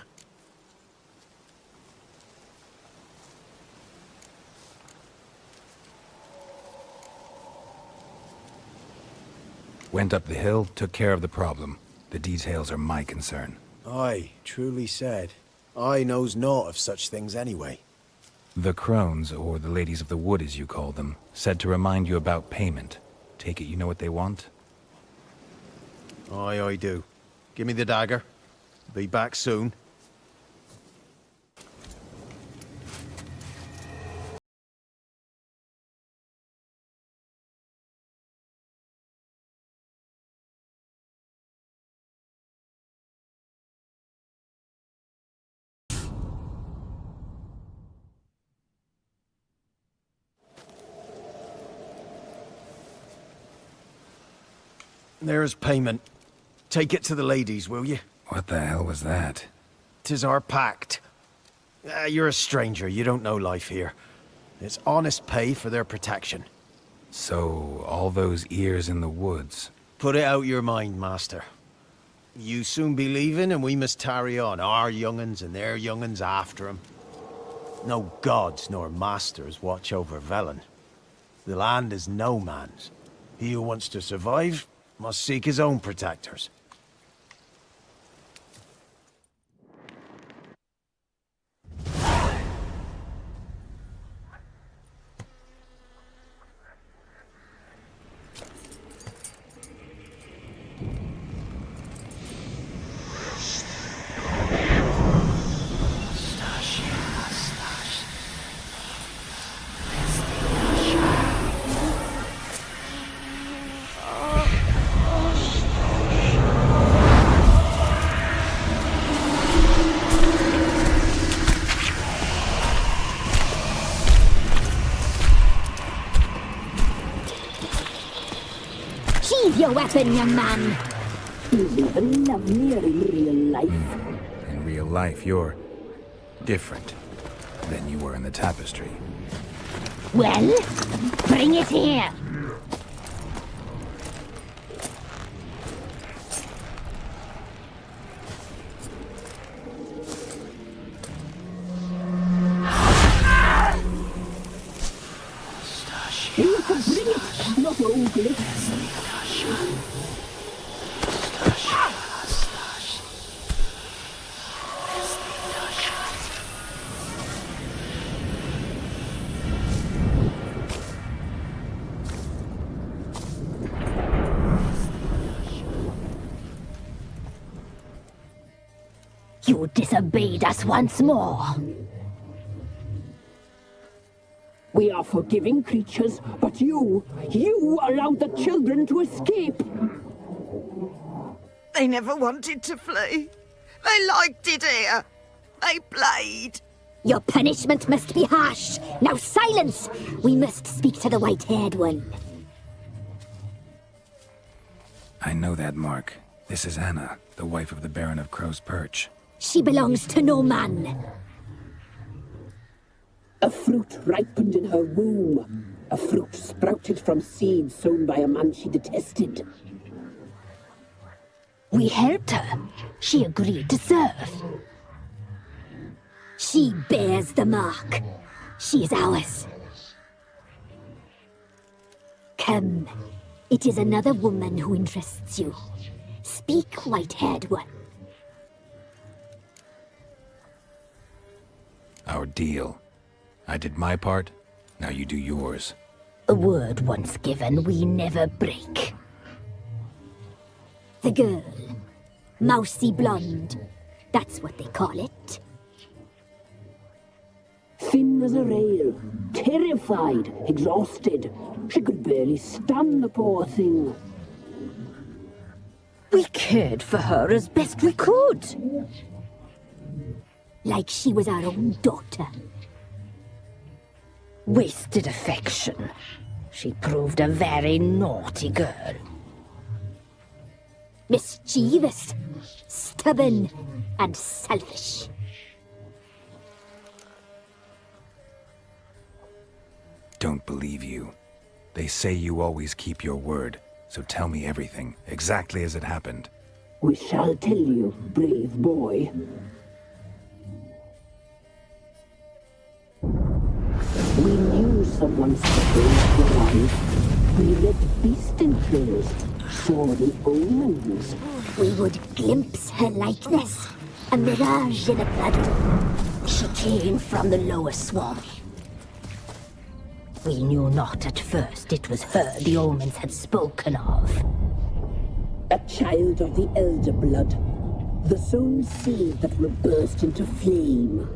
S10: Went up the hill, took care of the problem. The details are my concern.
S6: Aye, truly said. I knows naught of such things anyway.
S10: The crones, or the ladies of the wood as you call them, said to remind you about payment. Take it you know what they want?
S6: Aye, I do. Give me the dagger. Be back soon. There's payment. Take it to the ladies, will you?
S10: What the hell was that?
S6: 'Tis our pact. You're a stranger, you don't know life here. It's honest pay for their protection.
S10: So, all those ears in the woods.
S6: Put it out your mind, master. You soon be leaving and we must tarry on, our young'uns and their young'uns after 'em. No gods nor masters watch over Velen. The land is no man's. He who wants to survive must seek his own protectors.
S8: Your weapon, young man.
S20: Living lovelier in real life.
S10: In real life, you're different than you were in the tapestry.
S18: Well, bring it here.
S20: You can bring it, not ugly.
S18: You disobeyed us once more.
S20: We are forgiving creatures, but you allowed the children to escape.
S19: They never wanted to flee. They liked it here. They played.
S18: Your punishment must be harsh. Now silence! We must speak to the white-haired one.
S10: I know that mark. This is Anna, the wife of the Baron of Crow's Perch.
S18: She belongs to no man.
S20: A fruit ripened in her womb. A fruit sprouted from seeds sown by a man she detested.
S18: We helped her. She agreed to serve. She bears the mark. She is ours. Come. It is another woman who interests you. Speak, white-haired one.
S10: Our deal. I did my part, now you do yours.
S18: A word once given, we never break. The girl. Mousy blonde. That's what they call it.
S20: Thin as a rail, terrified, exhausted. She could barely stand, the poor thing.
S18: We cared for her as best we could. Like she was our own daughter.
S19: Wasted affection. She proved a very naughty girl.
S18: Mischievous, stubborn, and selfish.
S10: Don't believe you. They say you always keep your word, so tell me everything, exactly as it happened.
S20: We shall tell you, brave boy. We knew someone supposed to arrive. We read beast entrails, saw the omens.
S18: We would glimpse her likeness, a mirage in a blood. She came from the lower swamp. We knew not at first it was her the omens had spoken of.
S20: A child of the elder blood, the sown seed that will burst into flame.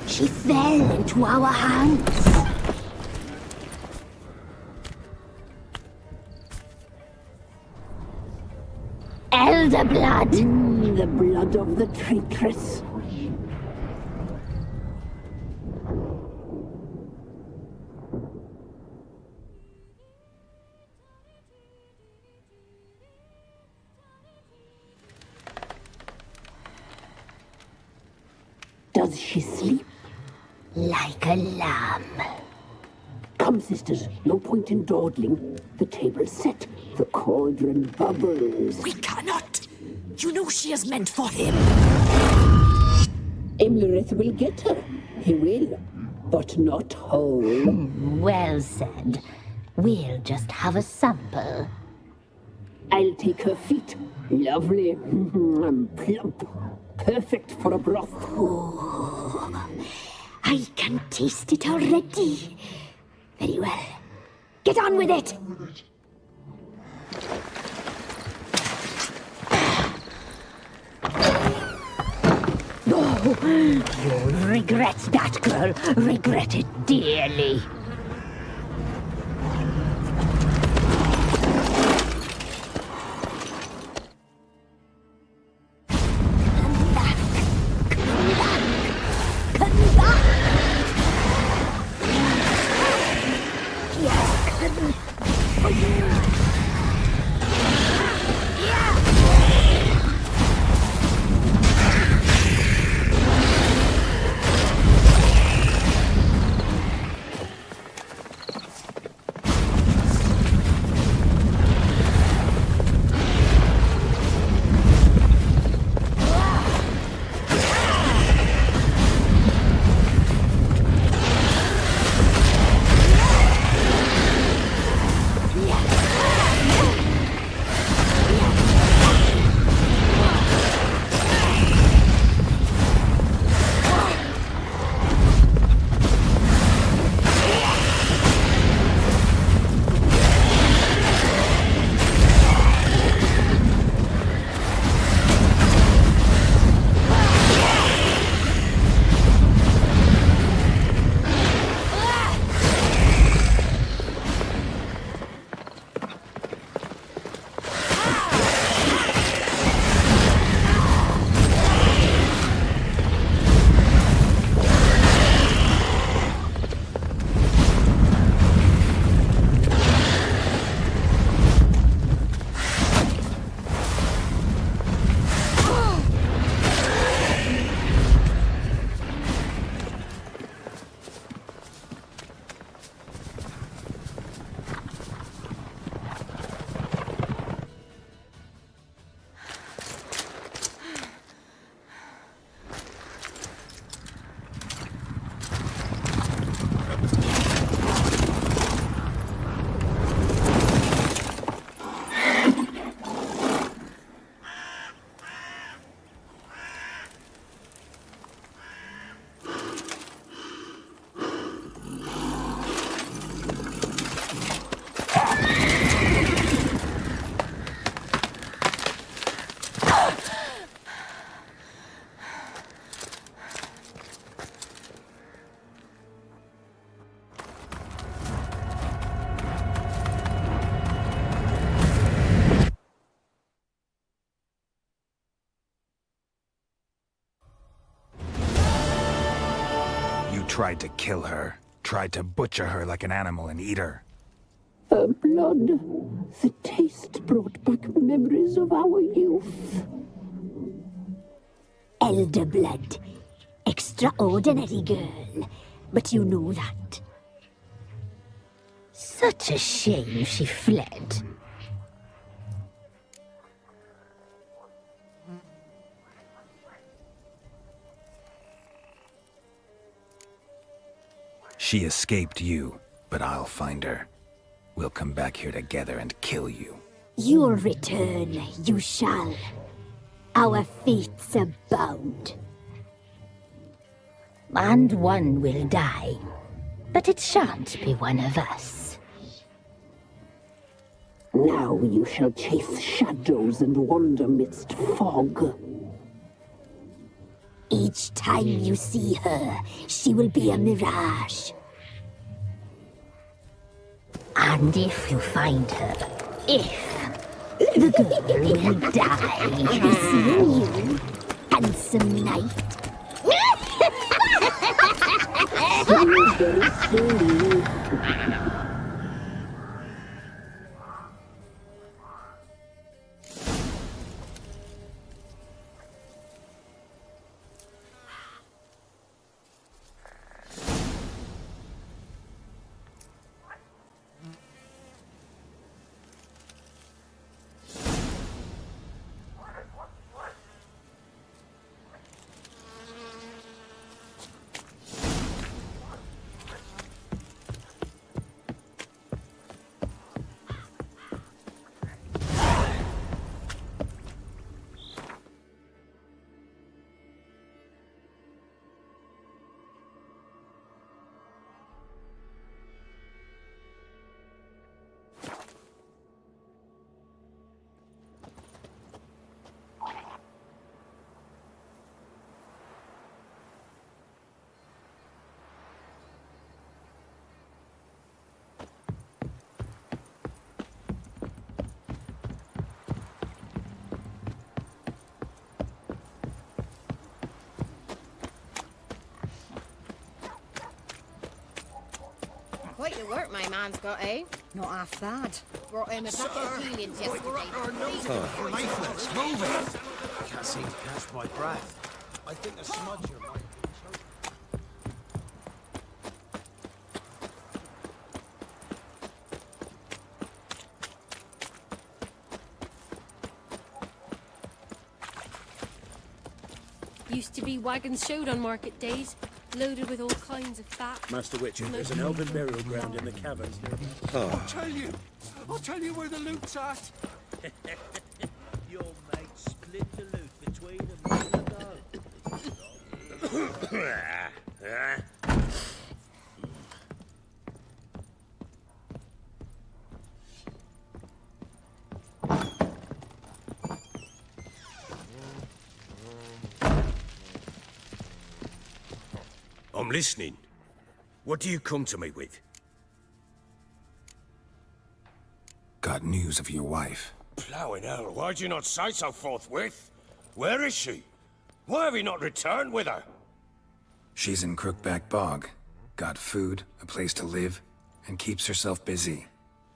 S18: She fell into our hands. Elder blood!
S20: The blood of the traitress. Does she sleep?
S18: Like a lamb.
S20: Come, sisters, no point in dawdling. The table's set. The cauldron bubbles.
S3: We cannot! You know she is meant for him.
S20: Imlerith will get her. He will. But not whole.
S18: Well said. We'll just have a sample.
S20: I'll take her feet. Lovely. And plump. Perfect for a broth.
S18: Oh, I can taste it already. Very well. Get on with it! Oh, you'll regret that, girl. Regret it dearly.
S10: tried to kill her. Tried to butcher her like an animal and eat her.
S20: Her blood, the taste brought back memories of our youth.
S18: Elder blood. Extraordinary girl. But you know that. Such a shame she fled.
S10: She escaped you, but I'll find her. We'll come back here together and kill you.
S18: You'll return, you shall. Our fates are bound. And one will die, but it shan't be one of us.
S20: Now you shall chase shadows and wander midst fog.
S18: Each time you see her, she will be a mirage. And if you find her, the girl will die. Be seeing you, handsome knight.
S13: Quite the work my man's got, eh?
S14: Not half bad.
S13: Brought him a packet of heliums yesterday.
S6: Lifeless, move it! I can't seem to catch my breath. I think a smudger might...
S5: Used to be wagons showed on market days, loaded with all kinds of fat.
S22: Master Witcher, there's an elven burial ground in the caverns nearby.
S21: I'll tell you where the loot's at.
S22: Your mate split the loot between them long ago.
S1: I'm listening. What do you come to me with?
S10: Got news of your wife.
S1: Plowing hell, why'd you not say so forthwith? Where is she? Why have you not returned with her?
S10: She's in Crookback Bog. Got food, a place to live, and keeps herself busy.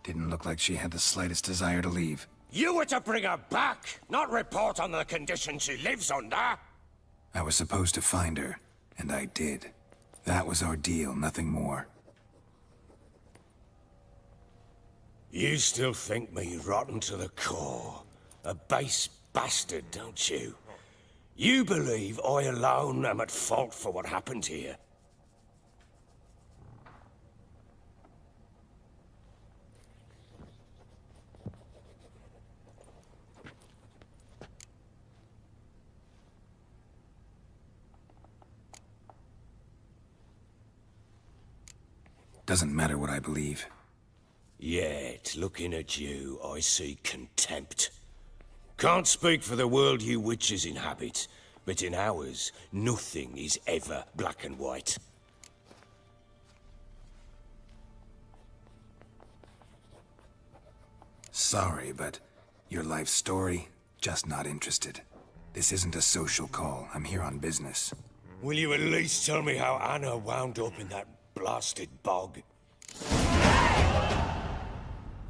S10: Didn't look like she had the slightest desire to leave.
S1: You were to bring her back, not report on the conditions she lives under.
S10: I was supposed to find her, and I did. That was our deal, nothing more.
S1: You still think me rotten to the core. A base bastard, don't you? You believe I alone am at fault for what happened here.
S10: Doesn't matter what I believe.
S1: Yet, looking at you, I see contempt. Can't speak for the world you witches inhabit, but in ours, nothing is ever black and white.
S10: Sorry, but your life story, just not interested. This isn't a social call. I'm here on business.
S1: Will you at least tell me how Anna wound up in that blasted bog?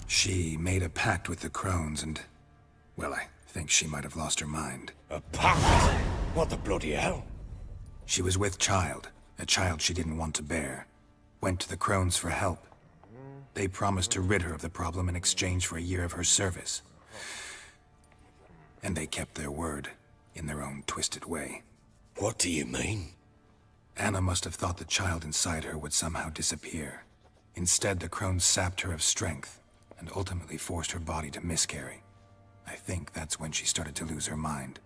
S10: She made a pact with the crones and... well, I think she might have lost her mind.
S1: A pact? What the bloody hell?
S10: She was with child, a child she didn't want to bear. Went to the crones for help. They promised to rid her of the problem in exchange for a year of her service. And they kept their word, in their own twisted way.
S1: What do you mean?
S10: Anna must have thought the child inside her would somehow disappear. Instead, the crones sapped her of strength, and ultimately forced her body to miscarry. I think that's when she started to lose her mind.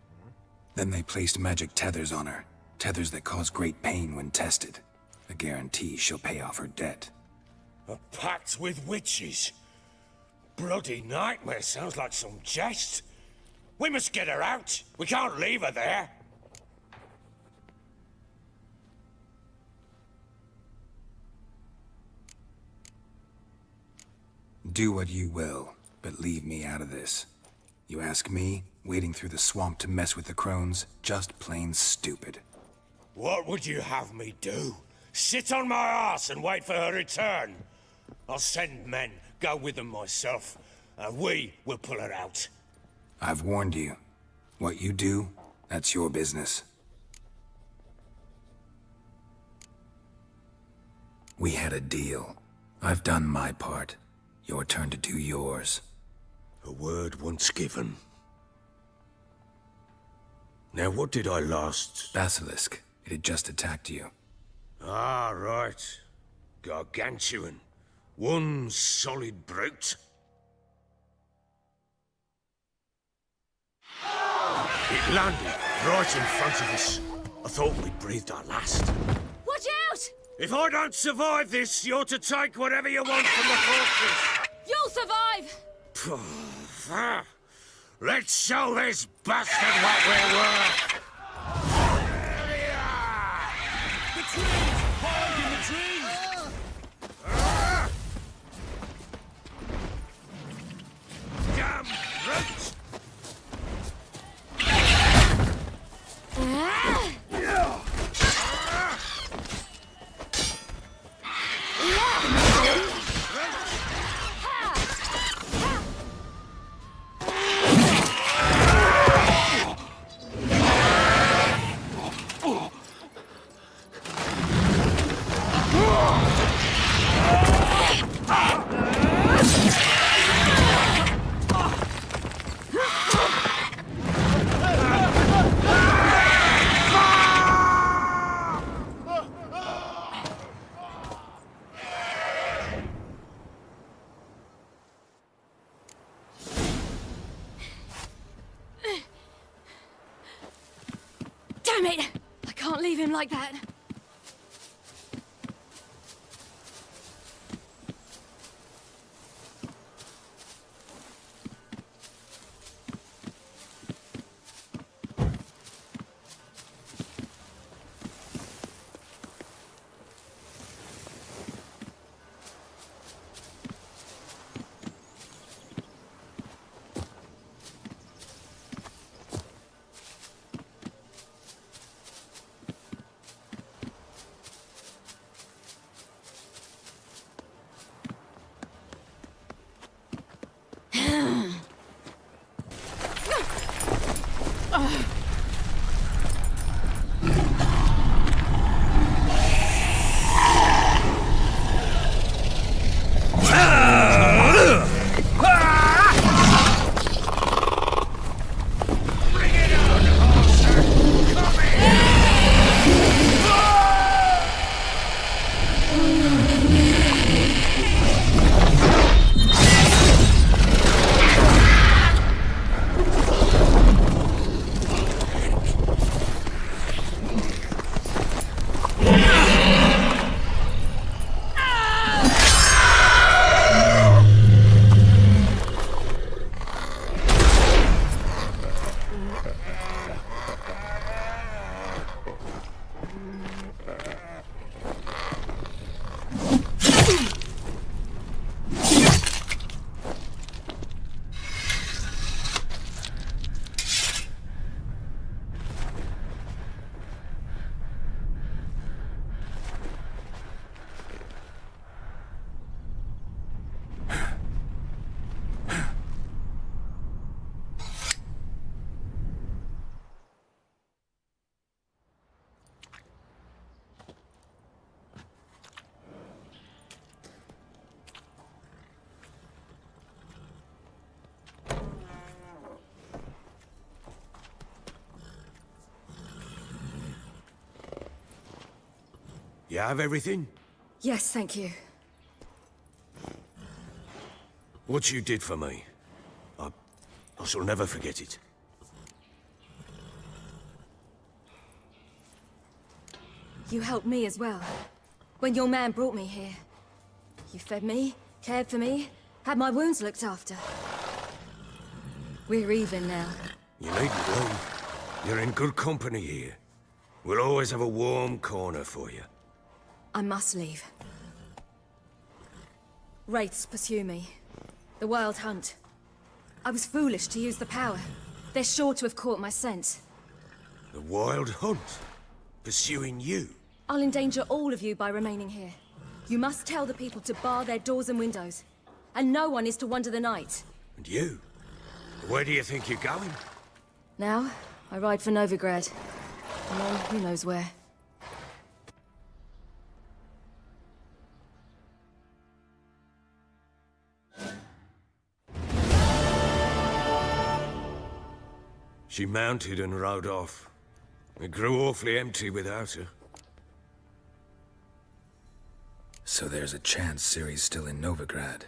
S10: Then they placed magic tethers on her, tethers that cause great pain when tested. A guarantee she'll pay off her debt.
S1: A pact with witches? Bloody nightmare, sounds like some jest. We must get her out. We can't leave her there.
S10: Do what you will, but leave me out of this. You ask me, wading through the swamp to mess with the crones, just plain stupid.
S1: What would you have me do? Sit on my ass and wait for her return? I'll send men, go with them myself, and we will pull her out.
S10: I've warned you. What you do, that's your business. We had a deal. I've done my part. Your turn to do yours.
S1: A word once given. Now, what did I last...
S10: Basilisk. It had just attacked you.
S1: Ah, right. Gargantuan. One solid brute. It landed right in front of us. I thought we'd breathed our last.
S5: Watch out!
S1: If I don't survive this, you're to take whatever you want from the fortress.
S5: You'll survive!
S1: Let's show this bastard what we're worth!
S22: The trees! Hide in the trees!
S1: Damn brute!
S5: Damn it! I can't leave him like that.
S1: You have everything?
S14: Yes, thank you.
S1: What you did for me, I shall never forget it.
S14: You helped me as well. When your man brought me here. You fed me, cared for me, had my wounds looked after. We're even now.
S1: You needn't leave. You're in good company here. We'll always have a warm corner for you.
S14: I must leave. Wraiths pursue me. The Wild Hunt. I was foolish to use the power. They're sure to have caught my scent.
S1: The Wild Hunt? Pursuing you?
S14: I'll endanger all of you by remaining here. You must tell the people to bar their doors and windows. And no one is to wander the night.
S1: And you? Where do you think you're going?
S14: Now, I ride for Novigrad. And then, who knows where.
S1: She mounted and rode off. It grew awfully empty without her.
S10: So there's a chance Ciri's still in Novigrad.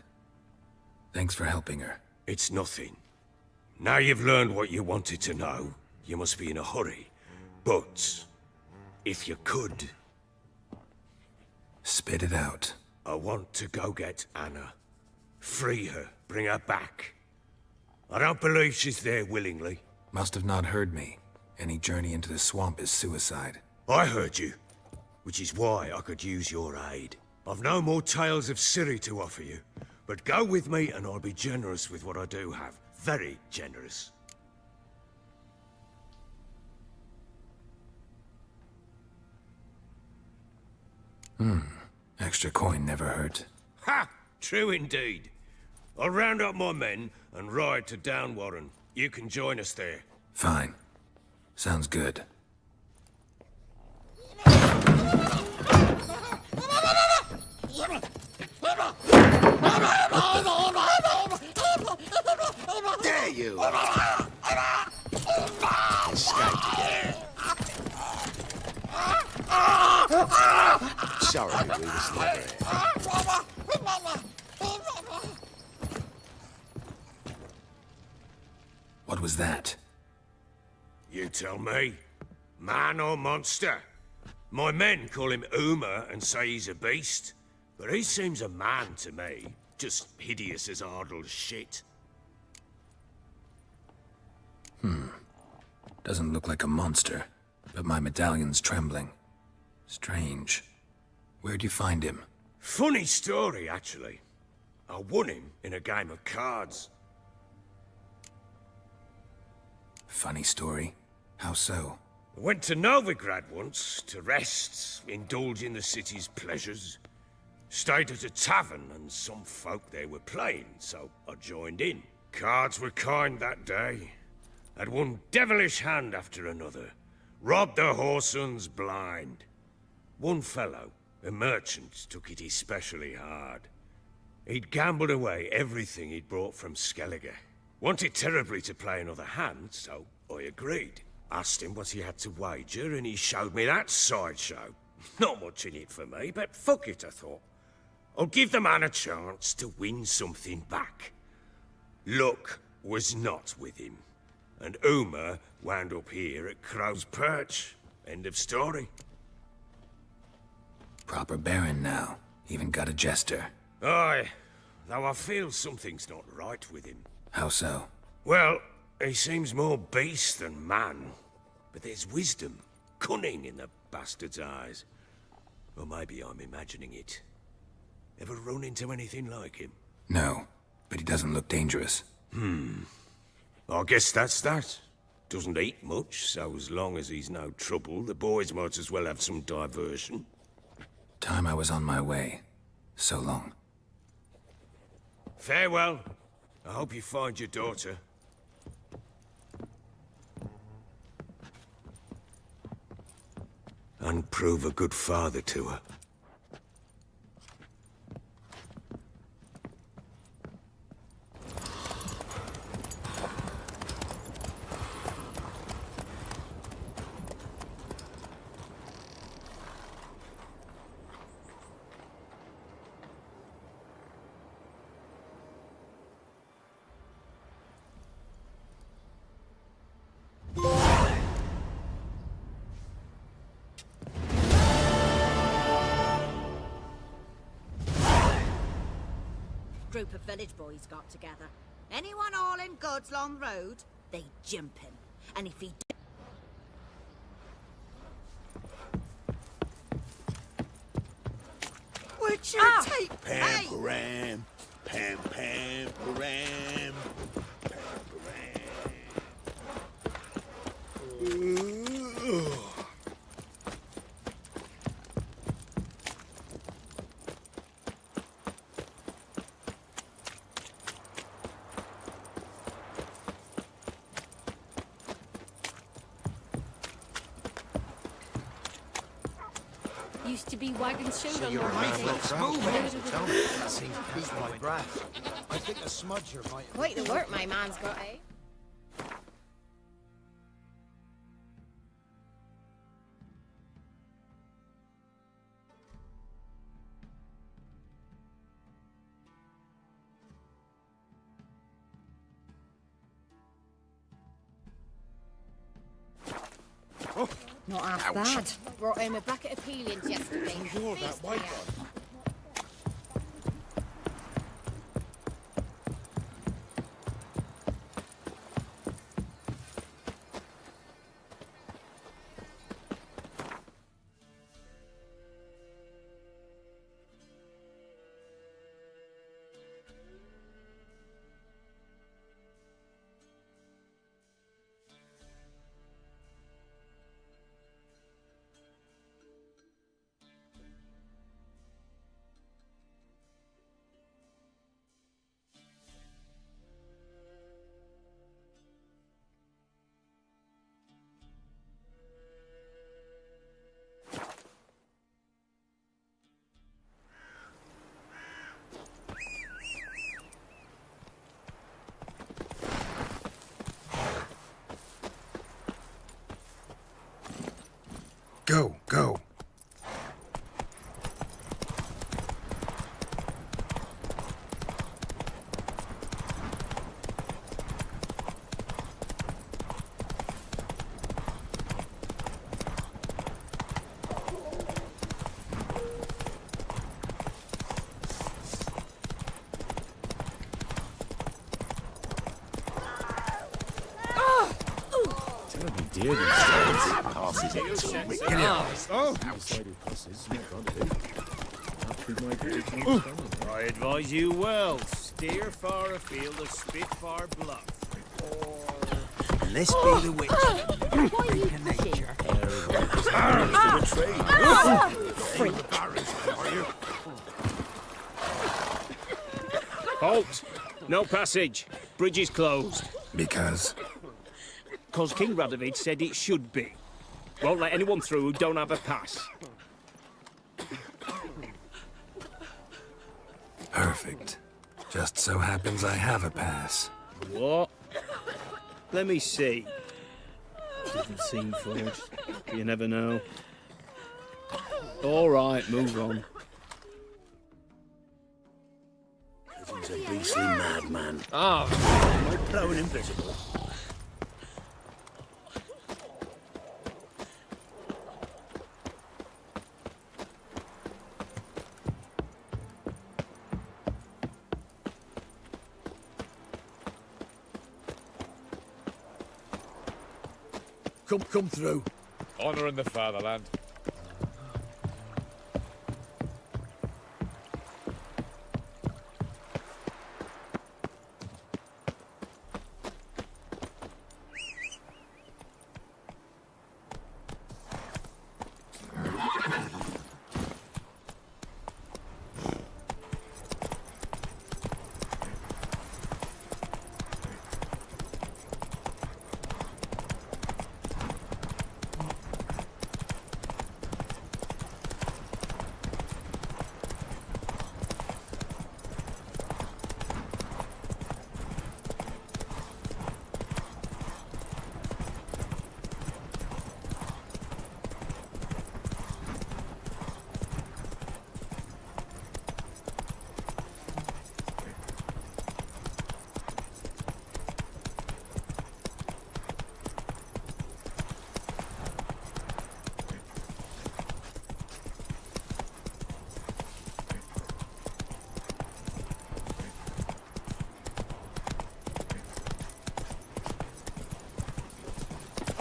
S10: Thanks for helping her.
S1: It's nothing. Now you've learned what you wanted to know, you must be in a hurry. But, if you could...
S10: Spit it out.
S1: I want to go get Anna. Free her, bring her back. I don't believe she's there willingly.
S10: Must have not heard me. Any journey into the swamp is suicide.
S1: I heard you, which is why I could use your aid. I've no more tales of Ciri to offer you, but go with me and I'll be generous with what I do have. Very generous.
S10: Extra coin never hurt.
S1: Ha! True indeed. I'll round up my men and ride to Downwarren. You can join us there.
S10: Fine. Sounds good.
S1: There you escaped again. Sorry, we was never here.
S10: What was that?
S1: You tell me. Man or monster? My men call him Uma and say he's a beast. But he seems a man to me. Just hideous as Ardle's shit.
S10: Doesn't look like a monster, but my medallion's trembling. Strange. Where'd you find him?
S1: Funny story, actually. I won him in a game of cards.
S10: Funny story? How so?
S1: I went to Novigrad once to rest, indulge in the city's pleasures. Stayed at a tavern and some folk there were playing, so I joined in. Cards were kind that day. Had one devilish hand after another. Robbed the whoresun's blind. One fellow, a merchant, took it especially hard. He'd gambled away everything he'd brought from Skellige. Wanted terribly to play another hand, so I agreed. Asked him what he had to wager, and he showed me that sideshow. Not much in it for me, but fuck it, I thought. I'll give the man a chance to win something back. Luck was not with him, and Uma wound up here at Crow's Perch. End of story.
S10: Proper baron now. Even got a jester.
S1: Aye, though I feel something's not right with him.
S10: How so?
S1: Well, he seems more beast than man. But there's wisdom, cunning in the bastard's eyes. Or maybe I'm imagining it. Ever run into anything like him?
S10: No, but he doesn't look dangerous.
S1: I guess that's that. Doesn't eat much, so as long as he's no trouble, the boys might as well have some diversion.
S10: Time I was on my way. So long.
S1: Farewell. I hope you find your daughter. And prove a good father to her.
S19: Group of village boys got together. Anyone all in God's Long Road, they jump him. And if he... Would you take...
S9: Pam, param, pam, pam, param,
S5: Used to be wagons showed on
S6: Your
S5: market days.
S6: rifle's moving. Tell me, that seems to beat my breath. I think a smudger might have...
S13: Quite the work my man's got, eh? Not half bad. Brought home a bucket of Helians yesterday.
S9: You're that white one.
S6: Go, go.
S1: Dear these days, passes it.
S22: I advise you well. Steer far afield of Spitfire Bluff.
S6: And this be the witch.
S22: Halt! No passage. Bridge is closed.
S10: Because?
S22: Because King Radovid said it should be. Won't let anyone through who don't have a pass.
S10: Perfect. Just so happens I have a pass.
S22: What? Let me see. Doesn't seem forged. You never know. All right, move on.
S1: He's a beastly madman.
S22: Ah,
S1: My blown invisible.
S7: Come through.
S9: Honouring the fatherland.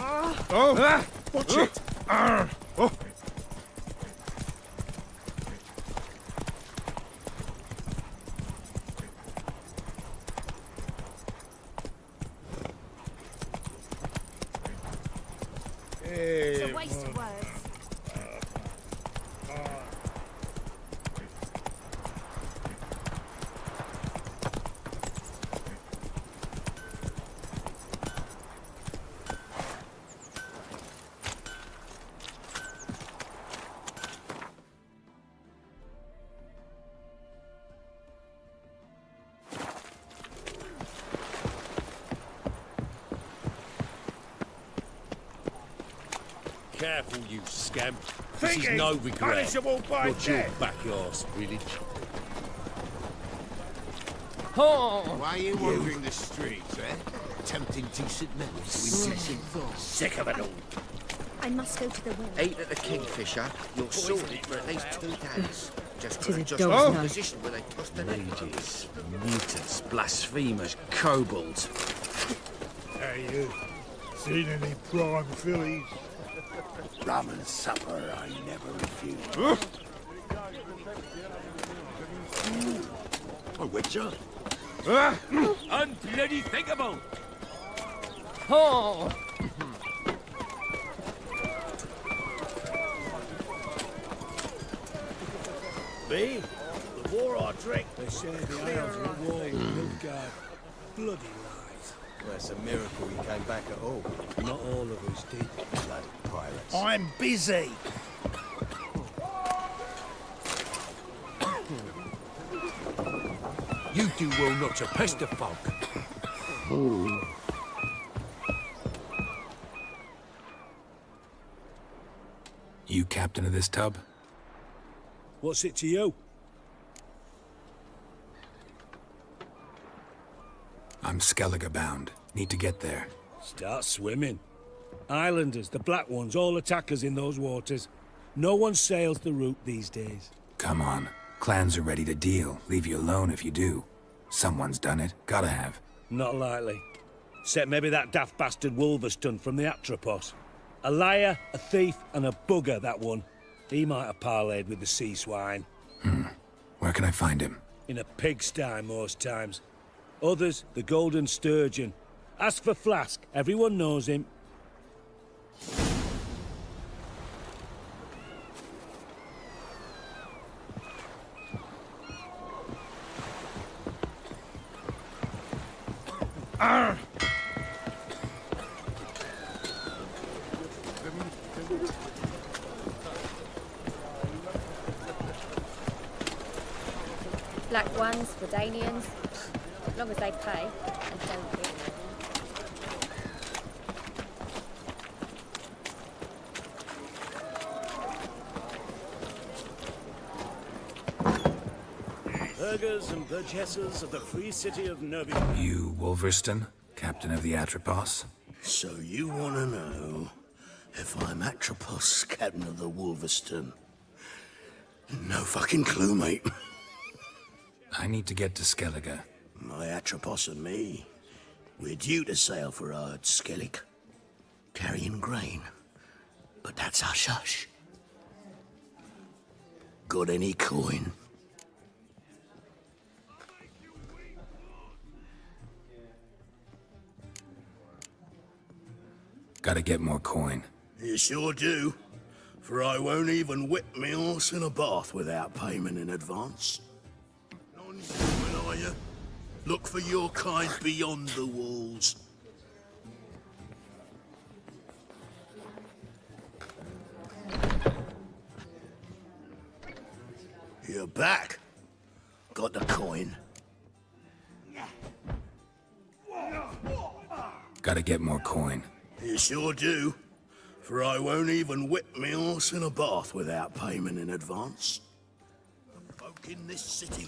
S7: Oh! Watch it! Oh!
S18: It's a waste of words.
S1: Careful, you scamp. This is
S7: Thinking,
S1: no regret.
S7: punishable by
S1: Not your
S7: death.
S1: back arse, village.
S12: Why are you wandering the streets, eh? Tempting decent men to indecent thoughts.
S3: Sick of it all.
S18: I must go to the well.
S12: Ate at the Kingfisher, you're sorted for at least 2 days. Just
S18: To the
S12: just
S18: dogs, no.
S12: position where they toss the neck.
S3: Mages, mutants, blasphemers, kobolds.
S7: Hey, you. Seen any prime fillies?
S3: Rum and supper I never refuse.
S7: A witcher?
S3: Unbloody thinkable! Oh!
S22: Me? The more I drink, they say the ales of the wall with Nilfgaard. Bloody lies.
S11: Well, it's a miracle he came back at all.
S22: Not all of us did.
S11: Bloody pirates.
S22: I'm busy.
S3: You do well not to pester folk.
S10: You captain of this tub?
S22: What's it to you?
S10: I'm Skellige bound. Need to get there.
S22: Start swimming. Islanders, the black ones, all attackers in those waters. No one sails the route these days.
S10: Come on. Clans are ready to deal. Leave you alone if you do. Someone's done it. Gotta have.
S22: Not likely. Except maybe that daft bastard Wolverston from the Atropos. A liar, a thief, and a bugger, that one. He might have parlayed with the sea swine.
S10: Where can I find him?
S22: In a pigsty most times. Others, the Golden Sturgeon. Ask for Flask. Everyone knows him.
S8: Black ones, Redanians, as long as they pay and don't get
S22: Burghers and burgesses of the free city of Nervi.
S10: You, Wolverston, captain of the Atropos?
S3: So you want to know if I'm Atropos, captain of the Wolverston? No fucking clue, mate.
S10: I need to get to Skellige.
S3: My Atropos and me, we're due to sail for Ard Skellig, carrying grain. But that's hush-hush. Got any coin?
S10: Gotta get more coin.
S3: You sure do. For I won't even whip me horse in a bath without payment in advance. Non-human, are you? Look for your kind beyond the walls. You're back. Got the coin.
S10: Gotta get more coin.
S3: You sure do. For I won't even whip me horse in a bath without payment in advance. Folk in this city,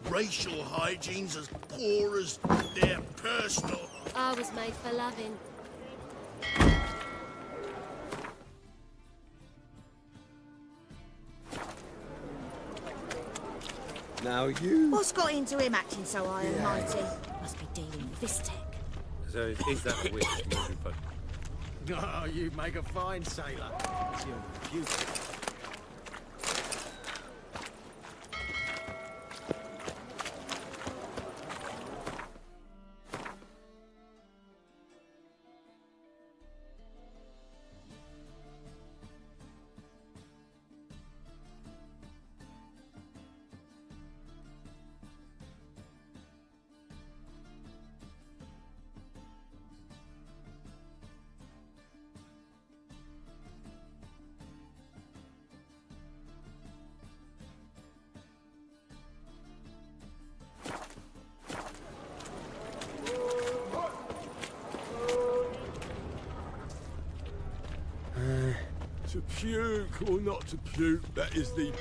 S3: racial hygiene's as poor as their personal.
S5: I was made for loving.
S11: Now you...
S19: What's got into him acting so high and mighty? Must be dealing with this tech.
S16: So is that the witch,
S6: Oh, you make a fine sailor. It's your beauty.
S12: To puke or not to puke, that is the...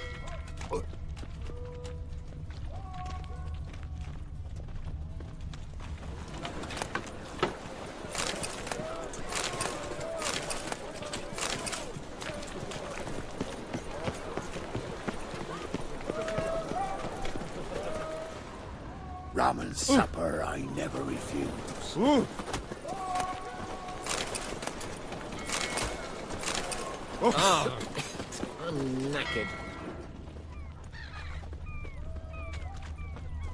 S3: Rum and supper I never refuse.
S11: Oh, I'm knackered.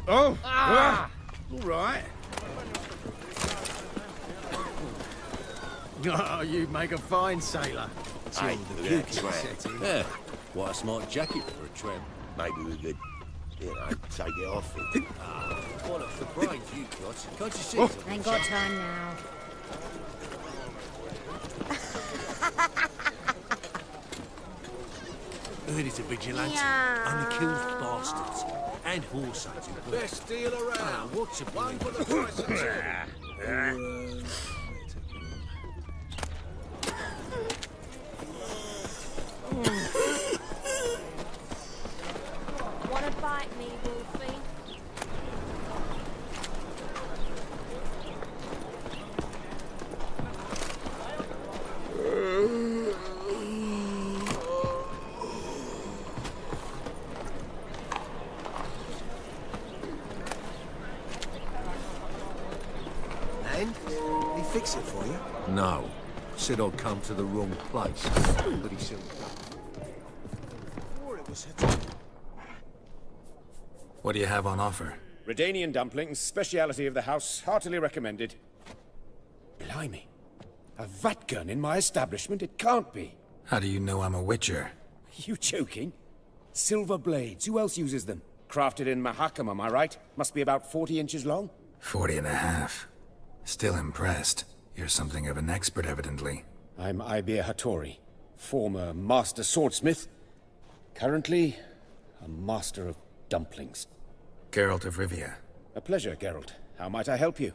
S6: Oh!
S11: Ah!
S6: All right. Oh, you make a fine sailor. It's your beauty setting.
S12: Yeah, what a smart jacket for a tramp.
S1: Maybe we could, take it off.
S12: What a surprise you got. Can't you see?
S13: Ain't got time now.
S12: Heard he's a vigilante.
S13: Yeah.
S12: Only kills bastards. And horses. Best deal around. What's a one for the price of two?
S5: Wanna bite me, Wolfie?
S11: And? He fix it for you?
S12: No. Said I'd come to the wrong place. But he said...
S11: Before it was
S10: What do you have on offer?
S16: Redanian dumplings, speciality of the house, heartily recommended. Blimey. A vatgun in my establishment? It can't be.
S10: How do you know I'm a witcher?
S16: You joking? Silver blades, who else uses them? Crafted in Mahakam, am I right? Must be about 40 inches long?
S10: 40 and a half. Still impressed. You're something of an expert, evidently.
S16: I'm Ibir Hattori, former master swordsmith. Currently, a master of dumplings.
S10: Geralt of Rivia.
S16: A pleasure, Geralt. How might I help you?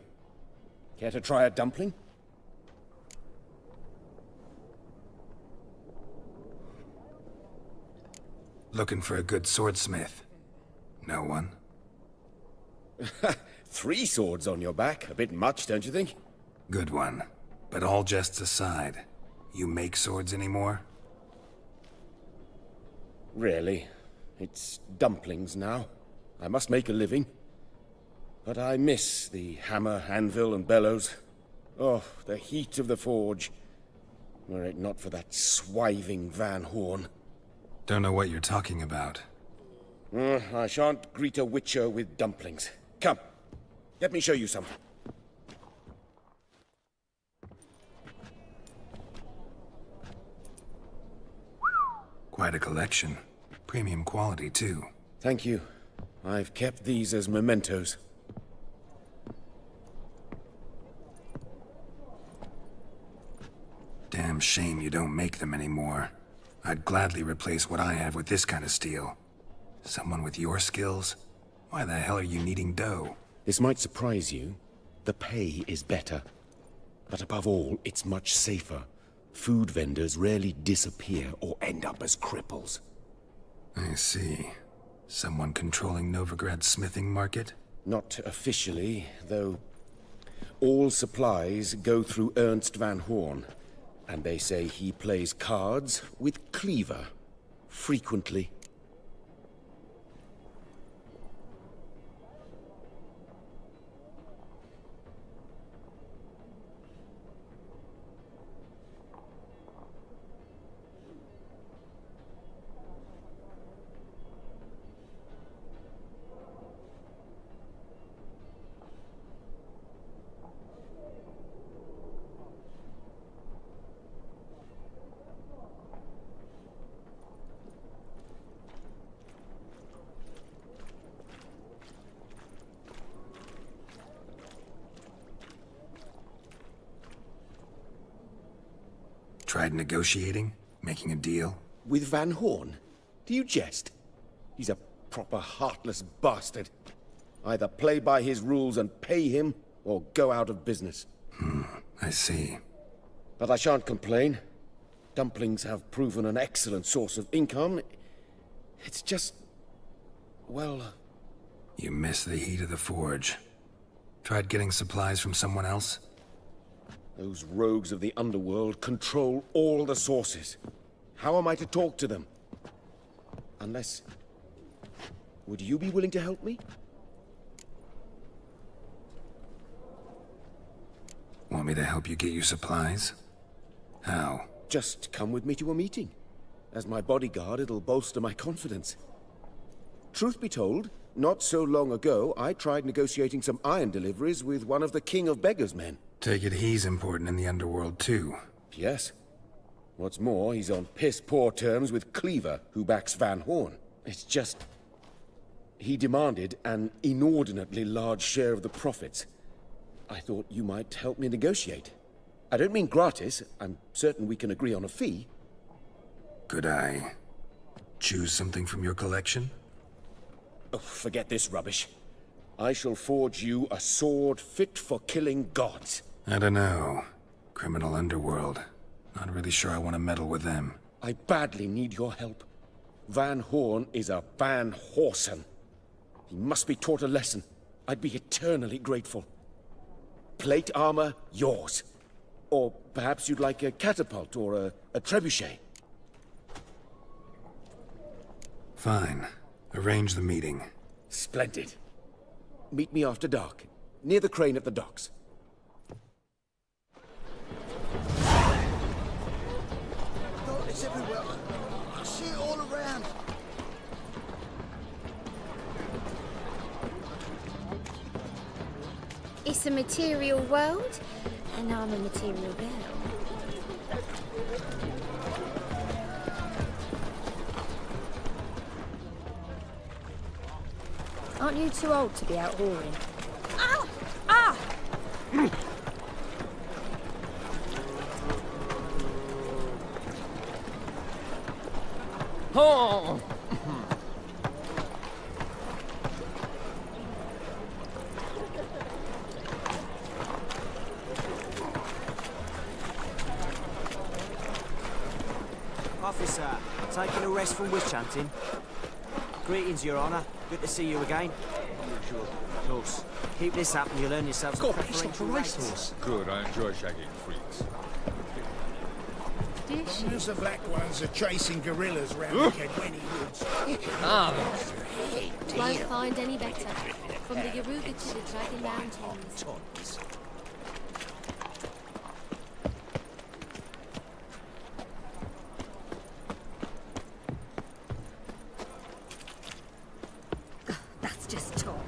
S16: Care to try a dumpling?
S10: Looking for a good swordsmith. No one?
S16: 3 swords on your back. A bit much, don't you think?
S10: Good one. But all jests aside, you make swords anymore?
S16: Really. It's dumplings now. I must make a living. But I miss the hammer, anvil, and bellows. Oh, the heat of the forge. Were it not for that swiving Van Horn.
S10: Don't know what you're talking about.
S16: I shan't greet a witcher with dumplings. Come, let me show you something.
S10: Quite a collection. Premium quality, too.
S16: Thank you. I've kept these as mementos.
S10: Damn shame you don't make them anymore. I'd gladly replace what I have with this kind of steel. Someone with your skills? Why the hell are you needing dough?
S16: This might surprise you. The pay is better. But above all, it's much safer. Food vendors rarely disappear or end up as cripples.
S10: I see. Someone controlling Novigrad's smithing market?
S16: Not officially, though all supplies go through Ernst Van Horn. And they say he plays cards with Cleaver. Frequently.
S10: Tried negotiating? Making a deal?
S16: With Van Horn? Do you jest? He's a proper heartless bastard. Either play by his rules and pay him, or go out of business.
S10: I see.
S16: But I shan't complain. Dumplings have proven an excellent source of income. It's just... well...
S10: You miss the heat of the forge. Tried getting supplies from someone else?
S16: Those rogues of the underworld control all the sources. How am I to talk to them? Unless... would you be willing to help me?
S10: Want me to help you get your supplies? How?
S16: Just come with me to a meeting. As my bodyguard, it'll bolster my confidence. Truth be told, not so long ago, I tried negotiating some iron deliveries with one of the King of Beggars' men.
S10: Take it he's important in the underworld, too.
S16: Yes. What's more, he's on piss-poor terms with Cleaver, who backs Van Horn. It's just... he demanded an inordinately large share of the profits. I thought you might help me negotiate. I don't mean gratis. I'm certain we can agree on a fee.
S10: Could I choose something from your collection?
S16: Oh, forget this rubbish. I shall forge you a sword fit for killing gods.
S10: I don't know. Criminal underworld. Not really sure I want to meddle with them.
S16: I badly need your help. Van Horn is a Van Horsen. He must be taught a lesson. I'd be eternally grateful. Plate armor, yours. Or perhaps you'd like a catapult or a trebuchet.
S10: Fine. Arrange the meeting.
S16: Splendid. Meet me after dark, near the crane at the docks.
S3: It's everywhere. I see it all around.
S15: It's a material world, and I'm a material girl.
S14: Aren't you too old to be out whoring?
S15: Ow! Ah!
S6: Oh!
S2: Officer, taking a rest from witch hunting. Greetings, Your Honor. Good to see you again. Usual. Of course. Keep this up and you'll earn yourself some preferential rates.
S17: Good, I enjoy shagging freaks.
S3: As the black ones are chasing gorillas round the Kedweni woods.
S5: Won't find any better. From the Yaruga to the Dragon Mountains.
S14: That's just talk.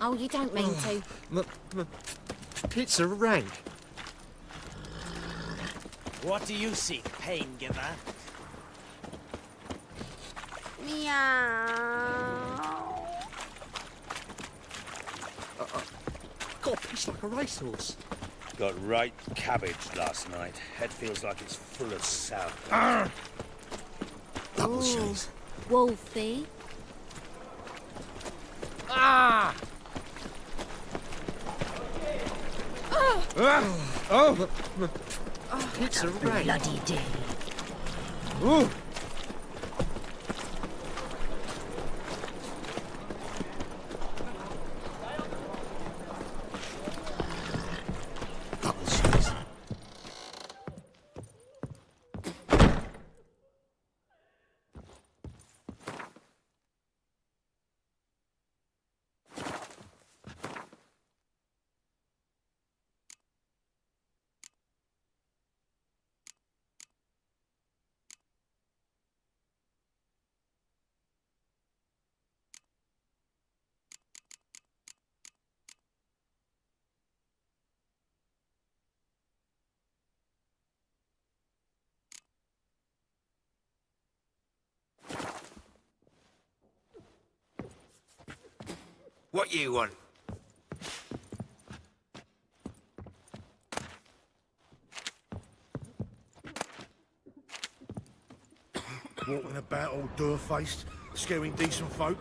S13: Oh, you don't mean to.
S23: Pizza rank.
S2: What do you seek, pain giver?
S13: Meow.
S23: Got a piece like a racehorse.
S22: Got right cabbage last night. Head feels like it's full of sour.
S3: Double cheese.
S5: Wolfie.
S6: Ah! Oh!
S23: Pizza rank.
S19: Bloody day.
S6: Ooh!
S3: Double cheese.
S12: What you want?
S3: Walking about all door-faced, scaring decent folk.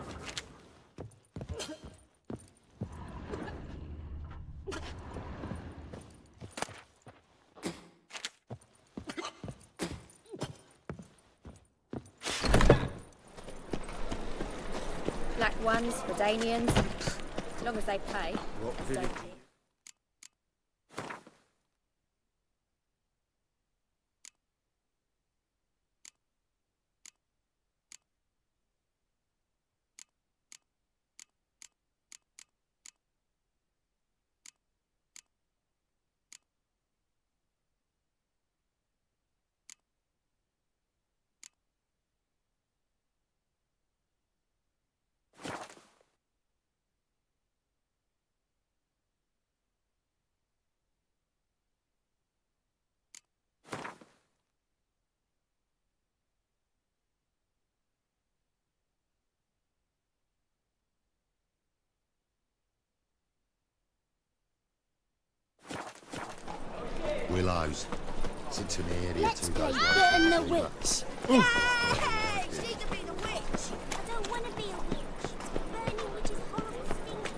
S14: Black ones, Redanians, as long as they pay.
S3: What
S14: Don't
S3: village?
S14: they?
S7: Willows. It's in Temeria.
S18: Let's play
S7: days
S18: Bit and the
S7: later.
S18: Witch.
S15: Hey, she can be the witch.
S18: I don't want to be a witch. Burning witch is horrible stinking.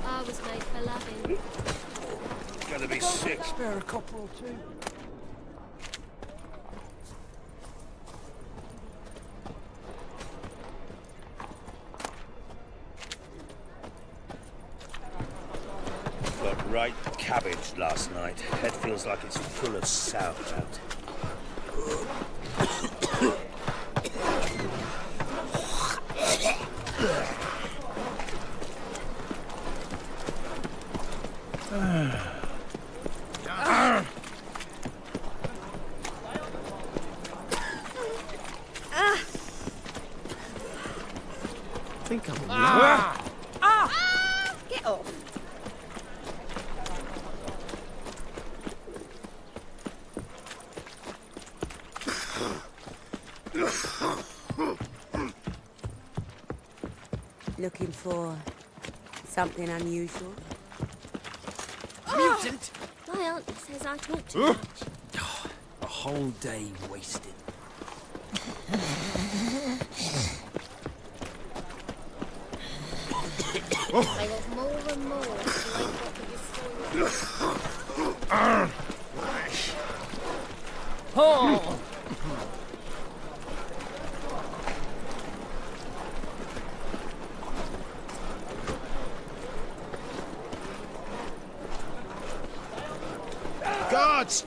S5: I was made for loving.
S12: Gonna be sick. Spare a copper or two.
S22: Got right cabbage last night. Head feels like it's full of sauerkraut.
S11: I think I'm
S14: Get off!
S19: Looking for something unusual?
S5: Mutant! My aunt says I talk too much.
S12: A whole day wasted.
S15: They want more and more. So they've got to destroy.
S12: Oh!
S6: Guards!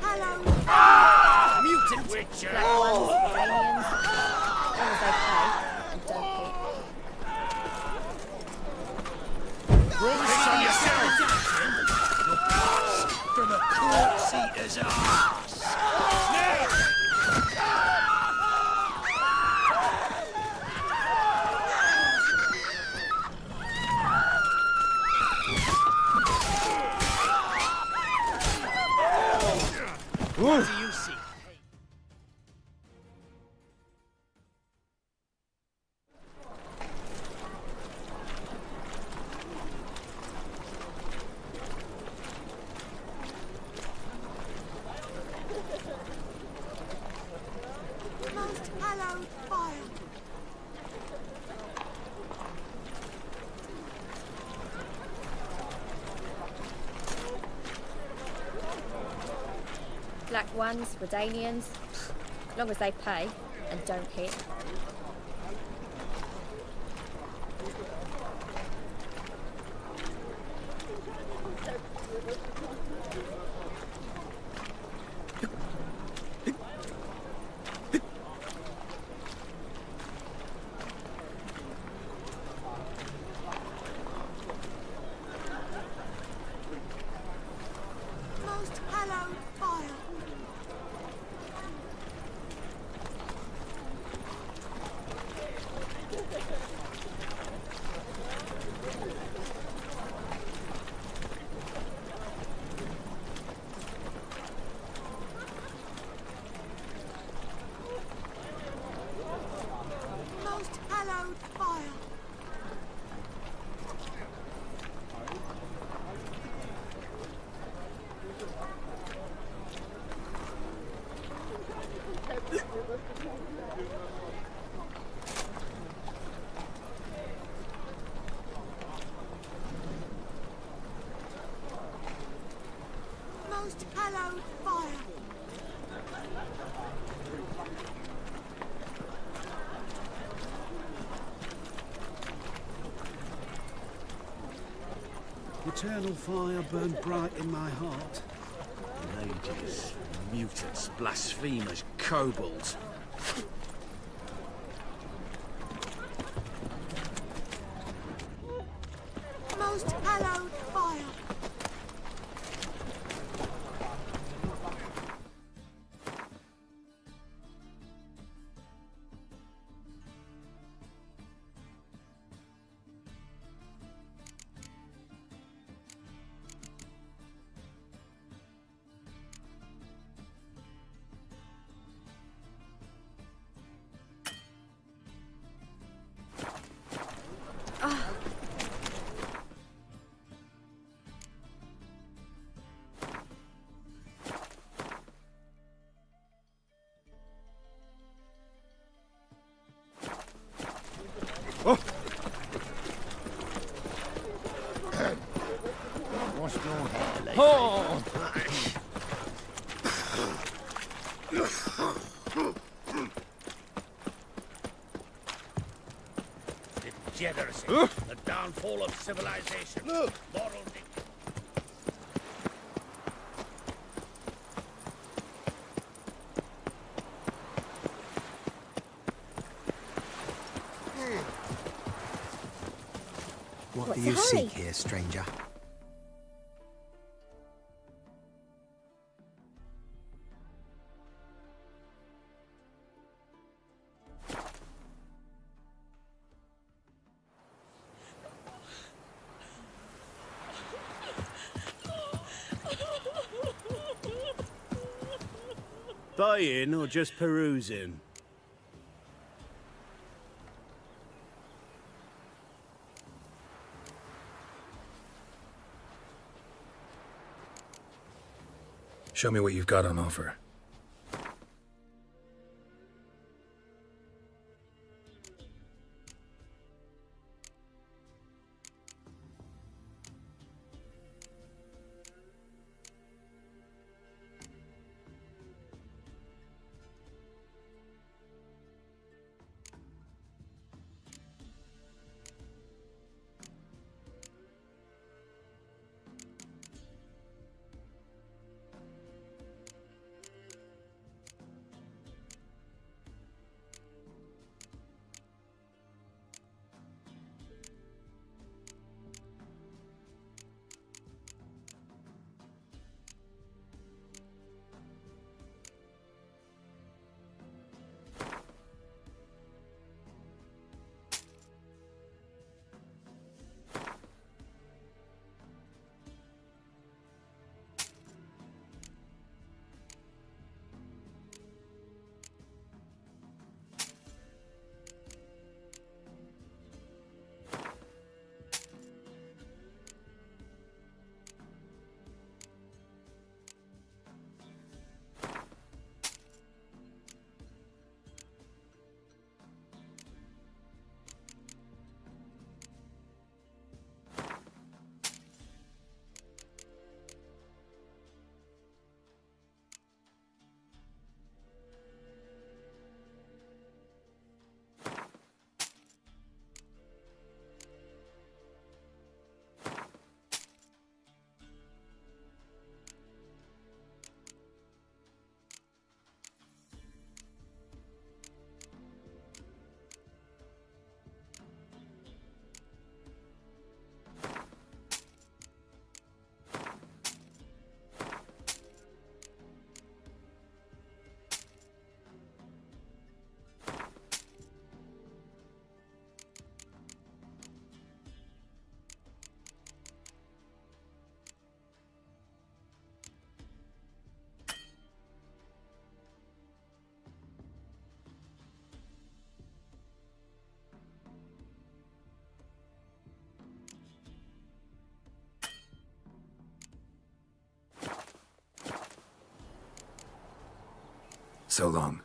S18: hello.
S1: Mutant witcher!
S14: Black ones, aliens. As long as they pay and don't hit.
S1: Brought this on yourself! You'll pass from a corpse eater's arse!
S2: What do you see?
S18: Most hallowed fire.
S14: Black ones, Redanians. As long as they pay and don't hit.
S18: Most hallowed fire. Most hallowed fire. Most hallowed fire.
S12: Eternal fire burned bright in my heart. Mages, mutants, blasphemers, kobolds.
S18: Most hallowed fire.
S7: What's your hair, lady?
S2: Oh!
S12: Degeneracy, the downfall of civilization.
S7: Look!
S12: Moral
S6: What
S14: What's
S6: do you
S14: the hurry?
S6: seek here, stranger?
S22: Buying or just perusing?
S10: Show me what you've got on offer. So long.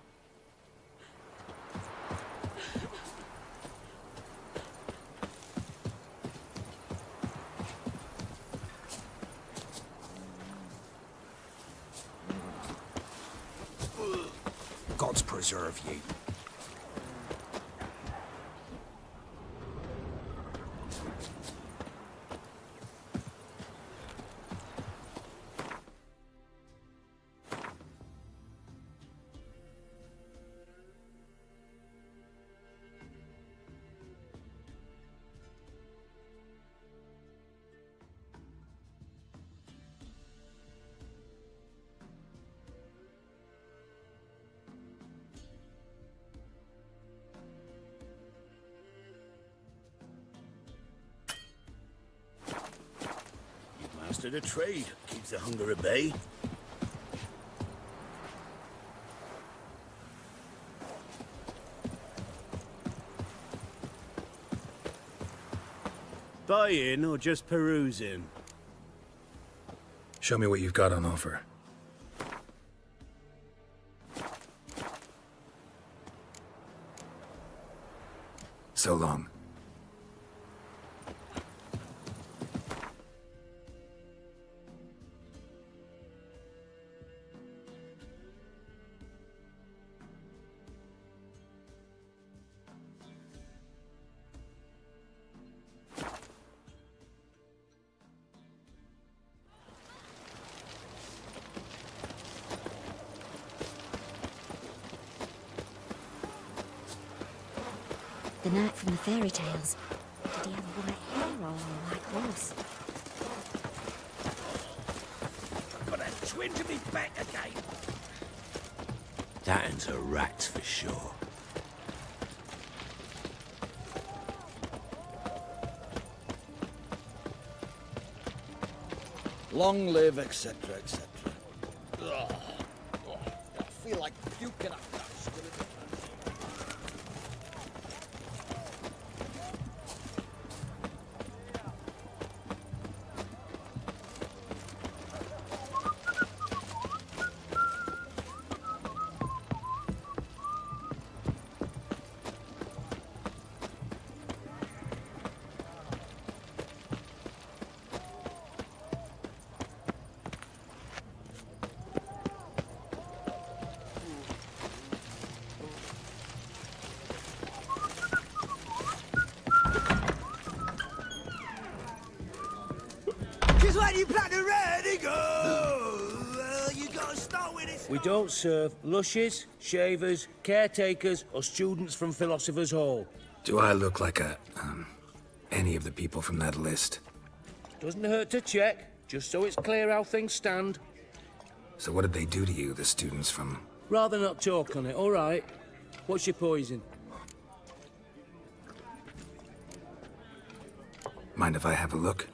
S12: Gods preserve ye.
S3: Mastered a trade. Keeps the hunger at bay.
S22: Buying or just perusing?
S10: Show me what you've got on offer. So long.
S18: The knight from the fairy tales. Did he have white hair or a white horse?
S1: Got a twinge of me back again. That one's a rat for sure.
S3: Long live, etc., etc. I feel like puking up that spirit.
S2: When you plant a ready go, you gotta start with it.
S22: We don't serve lushes, shavers, caretakers, or students from Philosopher's Hall.
S10: Do I look like any of the people from that list?
S22: Doesn't hurt to check, just so it's clear how things stand.
S10: So what did they do to you, the students from...
S22: Rather not talk on it, all right? What's your poison?
S10: Mind if I have a look?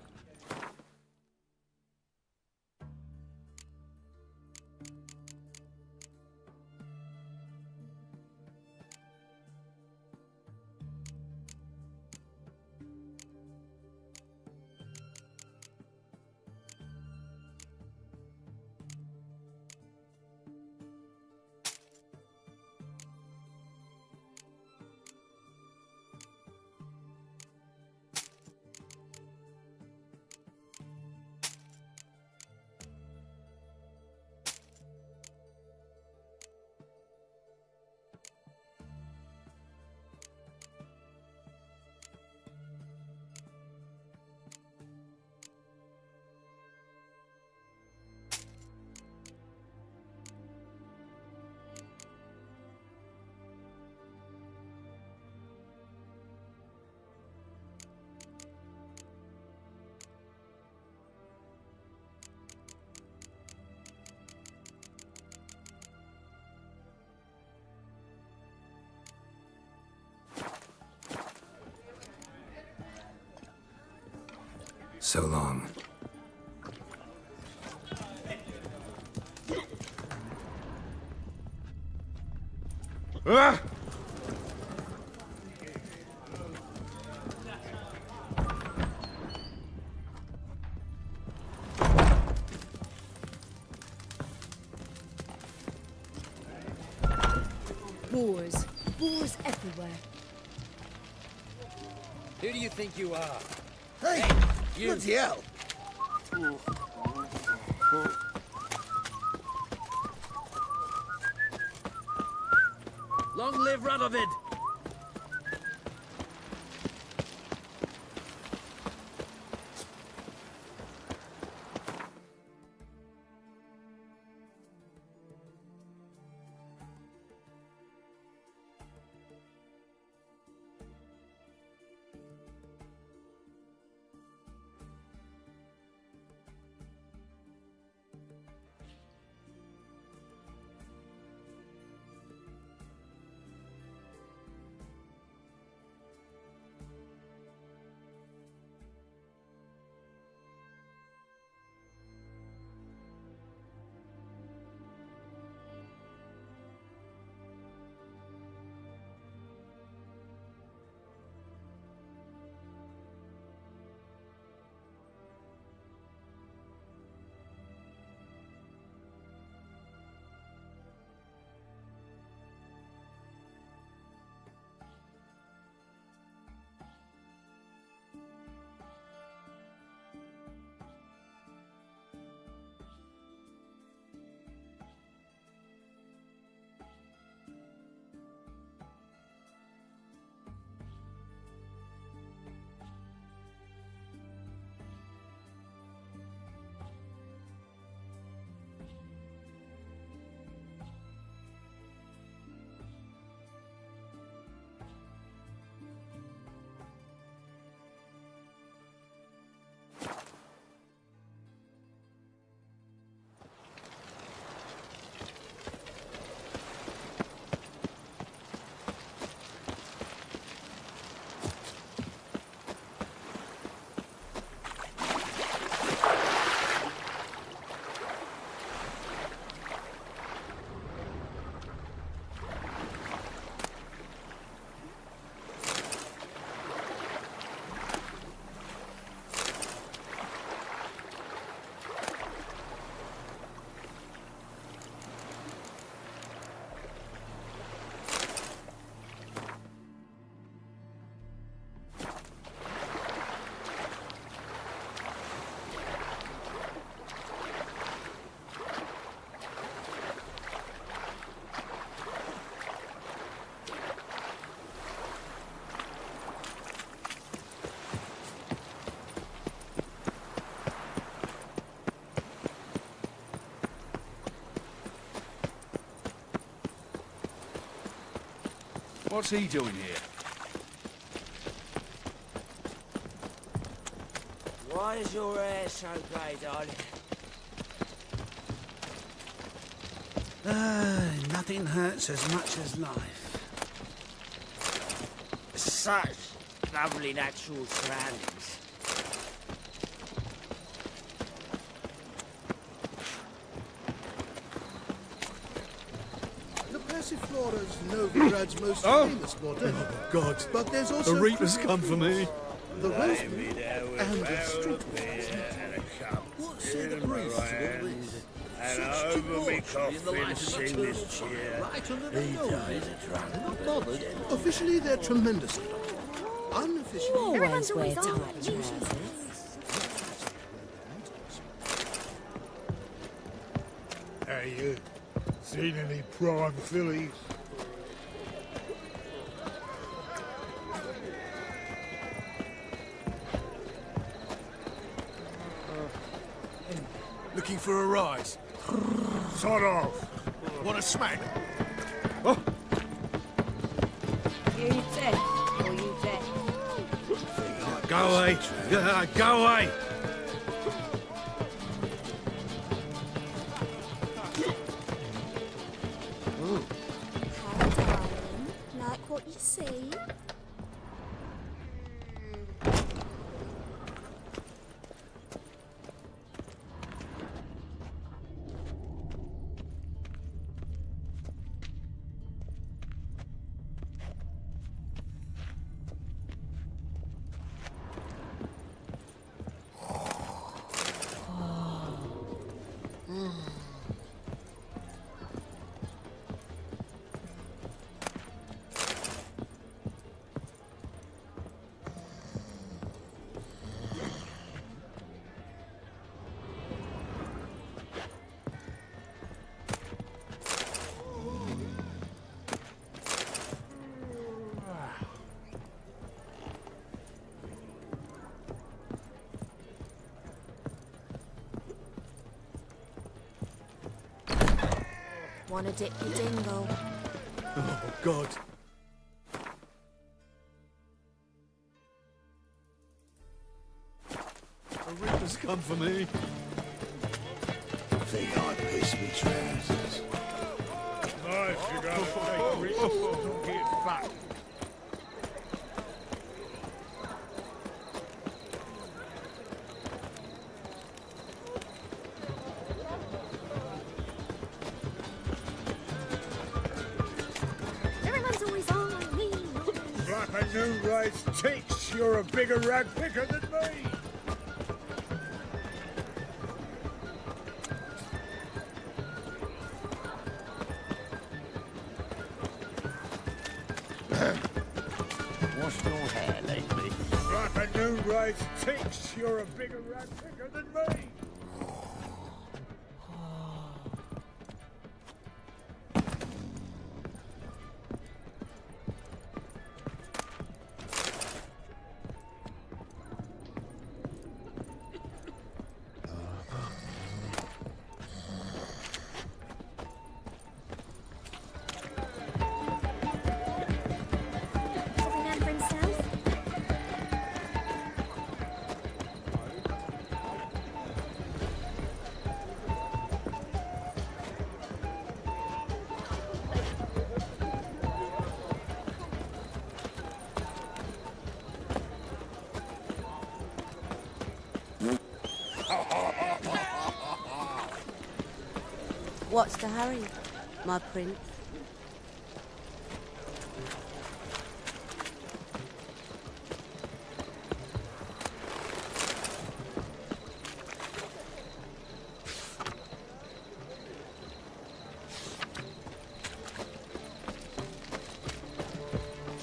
S10: So long.
S1: Ah!
S14: Boars. Boars everywhere.
S12: Who do you think you are?
S3: Hey,
S12: you.
S3: bloody hell!
S12: Long live Radovid! What's he doing here?
S2: Why is your hair so grey, darling?
S12: Nothing hurts as much as life.
S2: Such lovely natural surroundings.
S3: The Passiflora's Novigrad's most famous model.
S12: Oh, God.
S3: But there's also...
S12: The Reaper's come for me.
S3: The Rosemary and the Streetwise. What say the priest to all this?
S9: And over me coffin sing this cheer. He died a drunk.
S3: They're not bothered. Officially, they're tremendously unofficially...
S19: Always wear tight trousers.
S7: Hey, you. Seen any prime fillies?
S12: Looking for a rise.
S7: Sod off.
S12: Want a smack?
S19: You dead, or you dead?
S12: Go away. Go away.
S18: Hi, darling. Like what you see?
S13: Wanna dip your dingle?
S23: Oh, God. A Reaper's come for me.
S3: Think I pissed me trousers.
S9: Nice, you gotta take risks, don't get fat.
S18: Everyone's always on me.
S9: Like a new race ticks, you're a bigger rag picker than me.
S3: Washed your hair lately?
S9: Like a new race ticks, you're a bigger rag picker than me.
S18: Every man for himself.
S19: What's the hurry, my prince?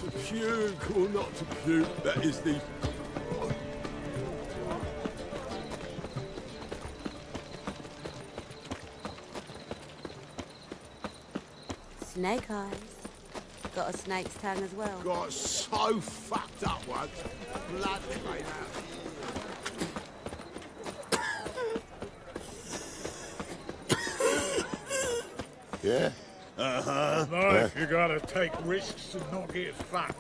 S23: To puke or not to puke, that is the...
S19: Snake eyes. Got a snake's tongue as well.
S3: Got so fucked up once, blood came out.
S7: Yeah?
S3: Uh-huh.
S9: Nice, you gotta take risks and not get fat.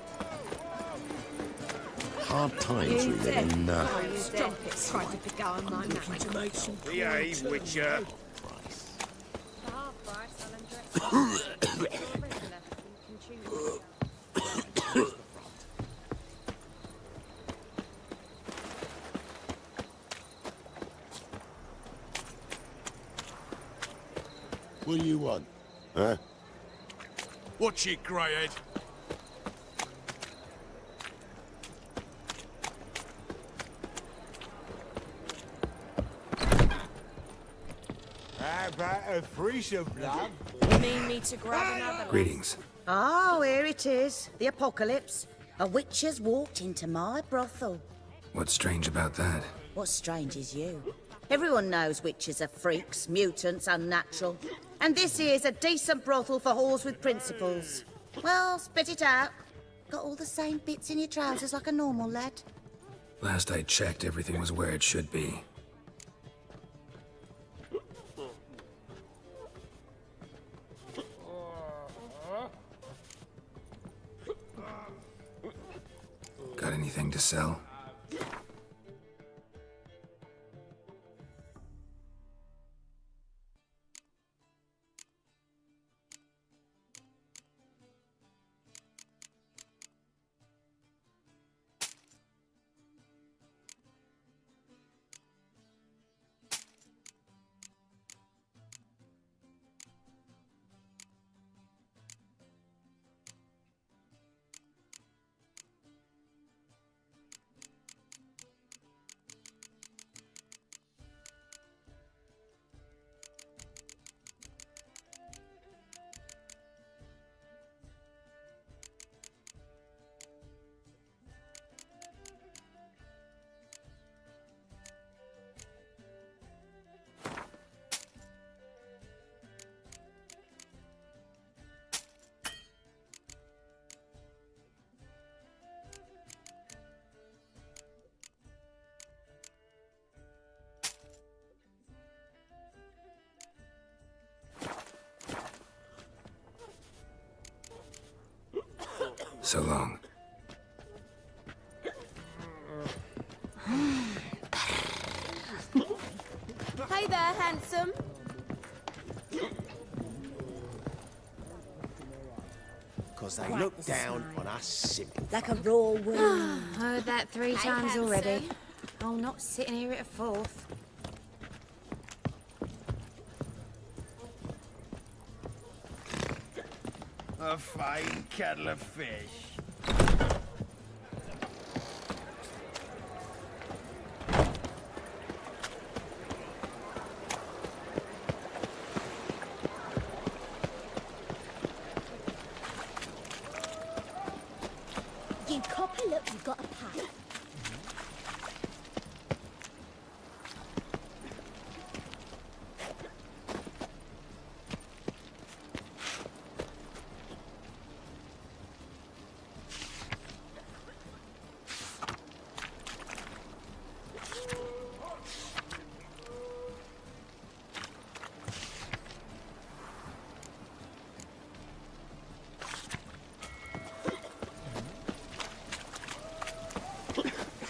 S3: Hard times we live in.
S14: Strumpets tried to pick on my man.
S2: To make some
S9: Behave, Witcher.
S7: What do you want? Huh?
S23: Watch it, greyhead.
S9: How about a threesome, love?
S14: You mean me to grab another?
S10: Greetings.
S19: Oh, here it is. The apocalypse. A witch has walked into my brothel.
S10: What's strange about that?
S19: What's strange is you. Everyone knows witches are freaks, mutants, unnatural. And this here's a decent brothel for whores with principles. Well, spit it out. Got all the same bits in your trousers like a normal lad.
S10: Last I checked, everything was where it should be. Got anything to sell? So long.
S13: Hey there, handsome.
S11: Because they look down on us simpletons.
S13: Like a raw wound. Heard that 3 times already. Oh, not sitting here at a 4th.
S6: A fine kettle of fish.
S18: You copper, look, you've got a pack.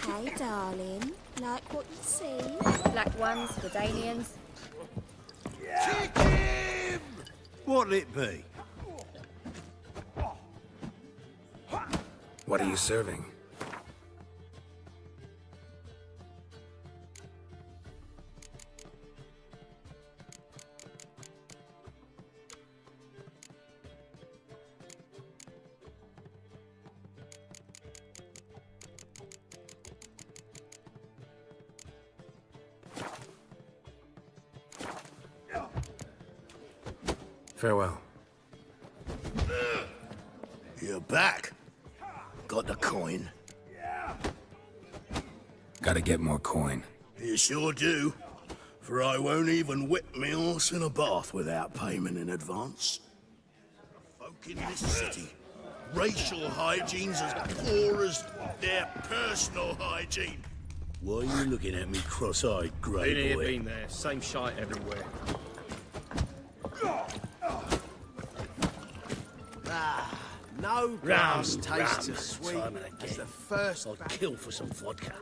S13: Hey, darling. Like what you see? Black ones, Jordanians.
S23: Kick him!
S11: What'll it be?
S10: What are you serving? Farewell.
S3: You're back. Got the coin.
S10: Gotta get more coin.
S3: You sure do. For I won't even whip me horse in a bath without payment in advance. Folk in this city, racial hygiene's as poor as their personal hygiene. Why are you looking at me cross-eyed, grey
S4: Been here,
S3: boy?
S4: been there. Same shite everywhere.
S11: No grass tastes as sweet
S3: time and
S11: as
S3: again.
S11: the first.
S3: I'd kill for some vodka.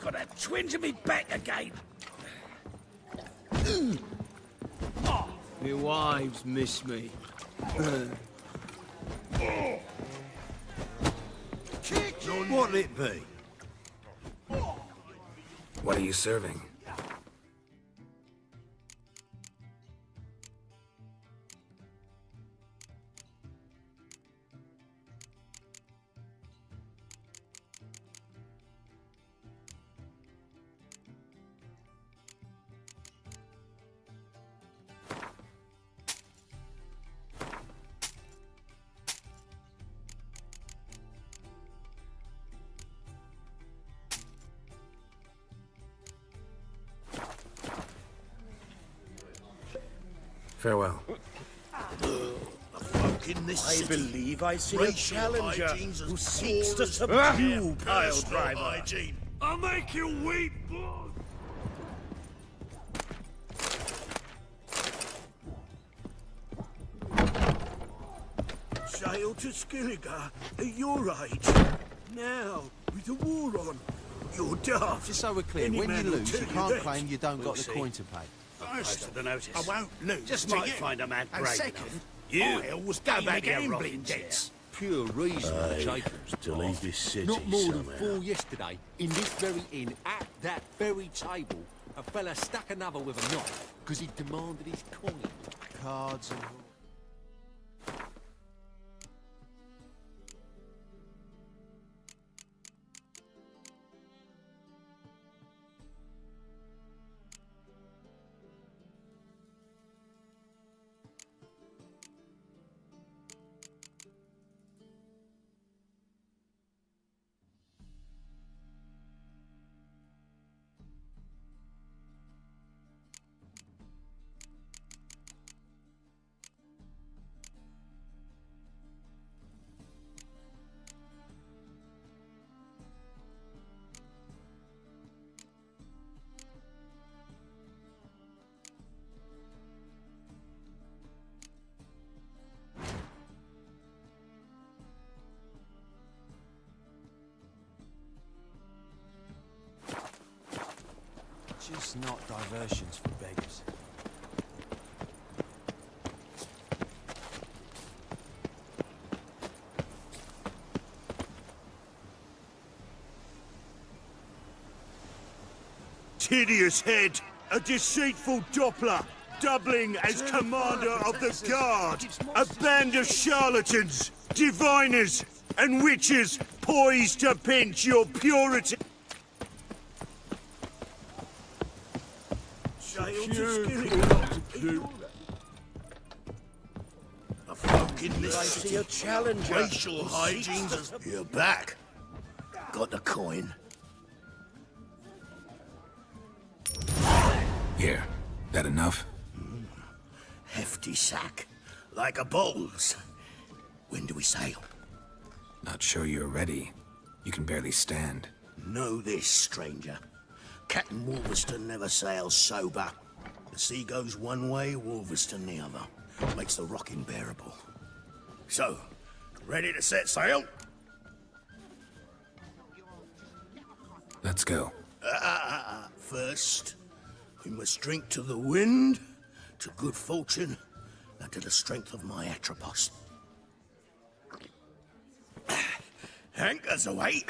S23: Got that twinge in me back again.
S2: My wives miss me. What'll it be?
S10: What are you serving? Farewell.
S3: I
S22: believe I see a
S3: Racial
S22: challenger
S3: hygiene's as
S22: who seeks
S3: poor
S22: to
S3: as
S22: subdue pile
S3: personal
S22: driver.
S3: hygiene.
S22: I'll make you weep, boy!
S3: Sail to Skilligar at your age. Now, with the war on, you're daft.
S12: Just so we're clear,
S3: Any
S12: when you
S3: man will
S12: lose,
S3: tell
S12: you
S3: you
S12: can't
S3: that.
S12: claim you don't
S3: We'll
S12: got the
S3: see.
S12: coin to pay.
S3: First,
S22: the notice.
S3: I won't lose.
S22: Just
S3: to
S22: might
S3: you.
S22: find a man
S3: And
S22: brave
S3: second,
S22: enough.
S3: I always
S22: go
S3: go
S22: back
S3: back
S22: your
S3: gambling
S22: robbing
S3: debts.
S12: Pure reason,
S3: Aye,
S12: Jacobs.
S3: to leave this city
S12: Not more
S3: somehow.
S12: than 4 yesterday, in this very inn, at that very table, a fella stuck another with a knife because he demanded his coin. Cards and all. Just not diversions for beggars.
S3: Hideous head, a deceitful Doppler, doubling as commander of the guard, a band of charlatans, diviners, and witches poised to pinch your purity. Sail to Skilligar. A folk in this
S22: I see
S3: city,
S22: a challenger
S3: racial
S22: who
S3: hygiene's
S22: seeks
S3: as... You're back. Got the coin.
S10: Here. That enough?
S3: Hefty sack, like a bull's. When do we sail?
S10: Not sure you're ready. You can barely stand.
S3: Know this, stranger. Captain Wolverston never sails sober. The sea goes one way, Wolverston the other. Makes the rocking bearable. So, ready to set sail?
S10: Let's go.
S3: First, we must drink to the wind, to good fortune, and to the strength of my Atropos. Anchors away.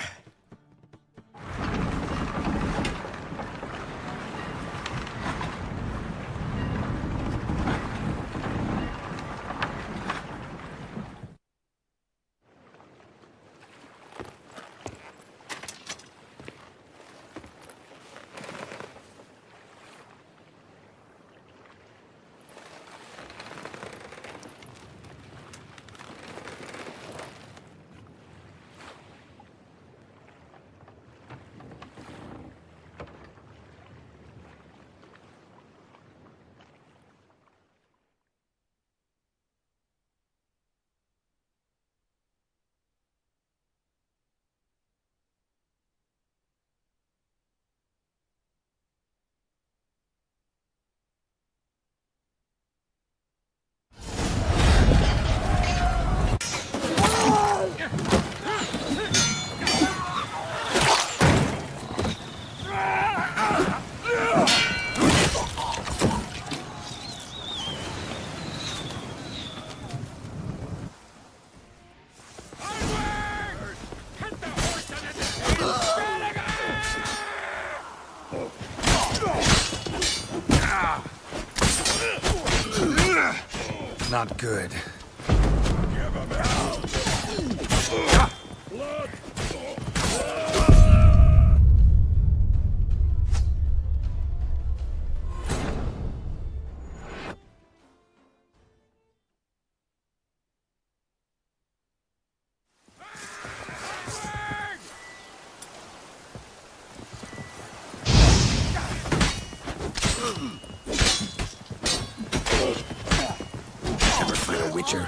S10: Not good. Ever fight a witcher?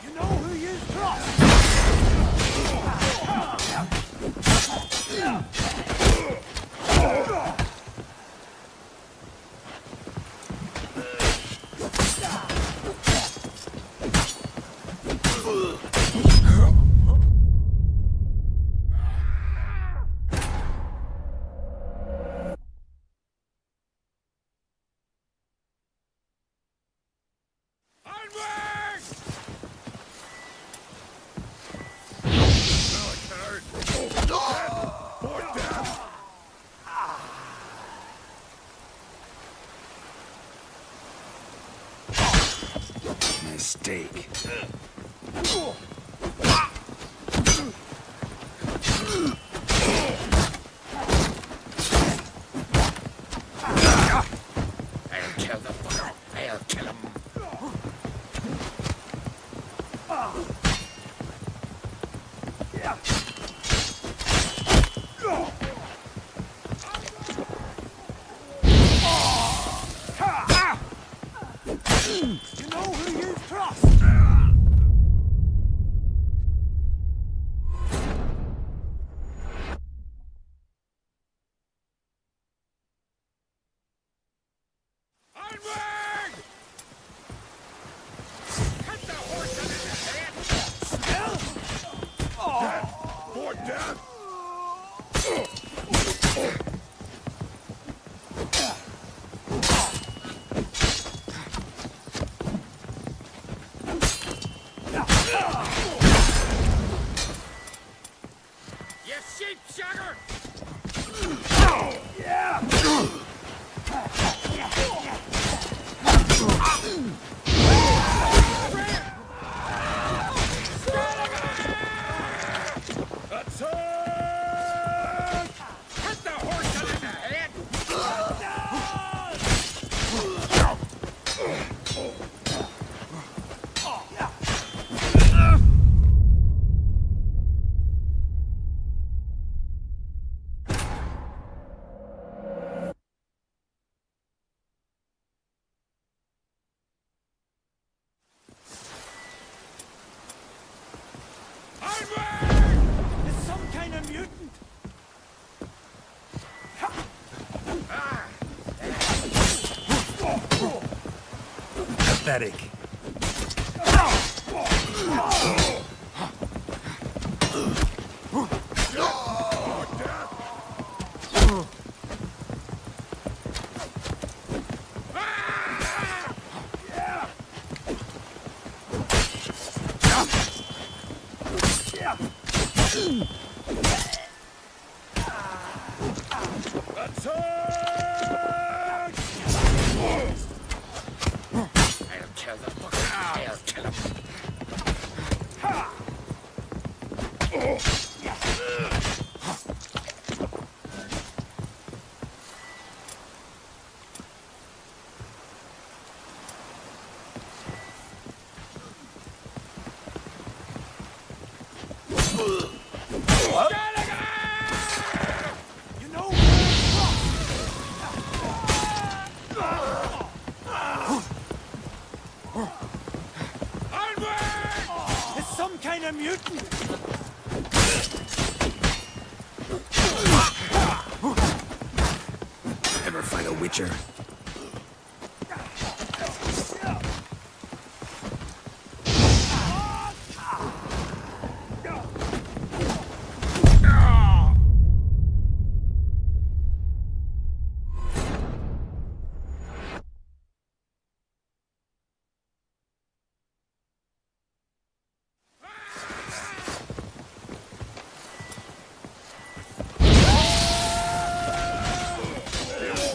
S23: You know who you trust?
S10: Mistake.
S23: I'll kill the fucker. I'll kill him. You know who you trust. You sheep sugar! Hit the horse in the head! It's some kind of mutant!
S22: Pathetic.
S23: I'll kill the fucker. I'll kill him. You know it's some kind of mutant!
S10: Ever fight a witcher?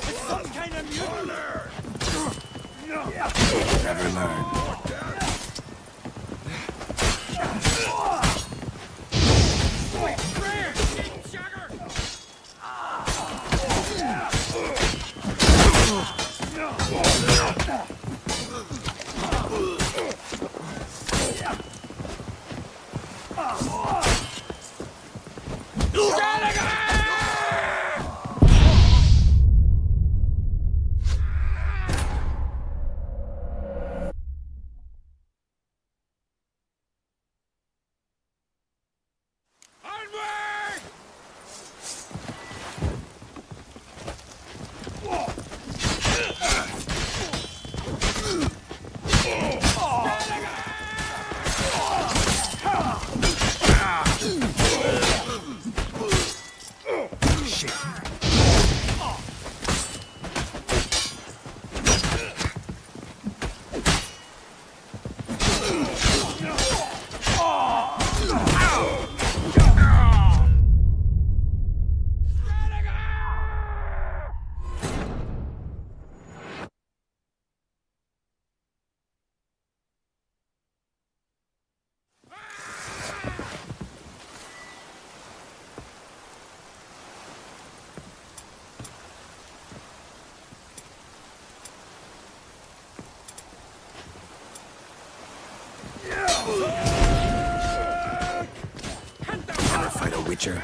S23: It's some
S10: Never fight a witcher.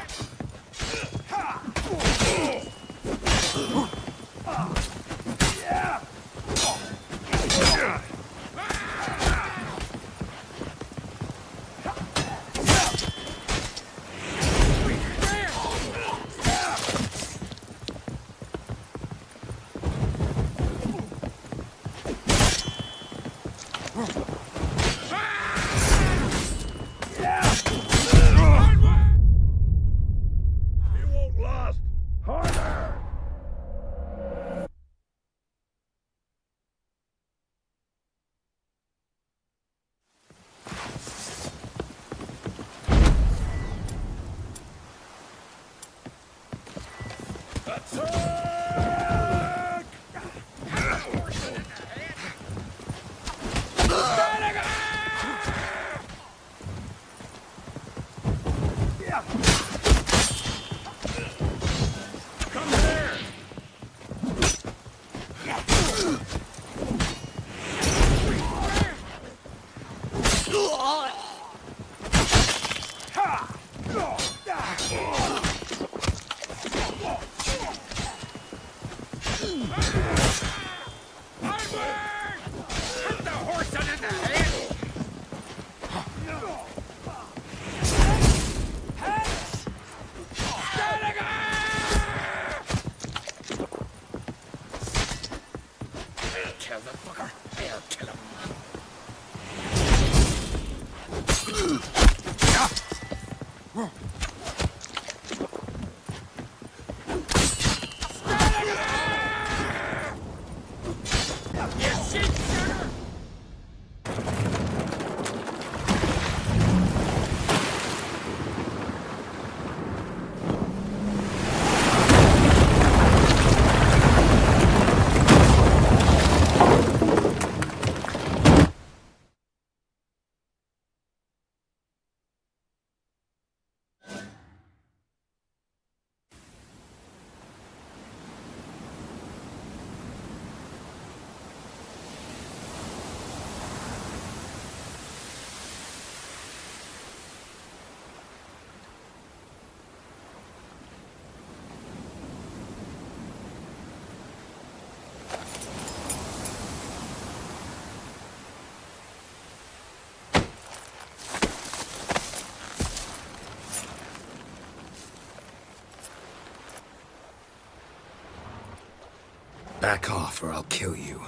S10: Back off or I'll kill you.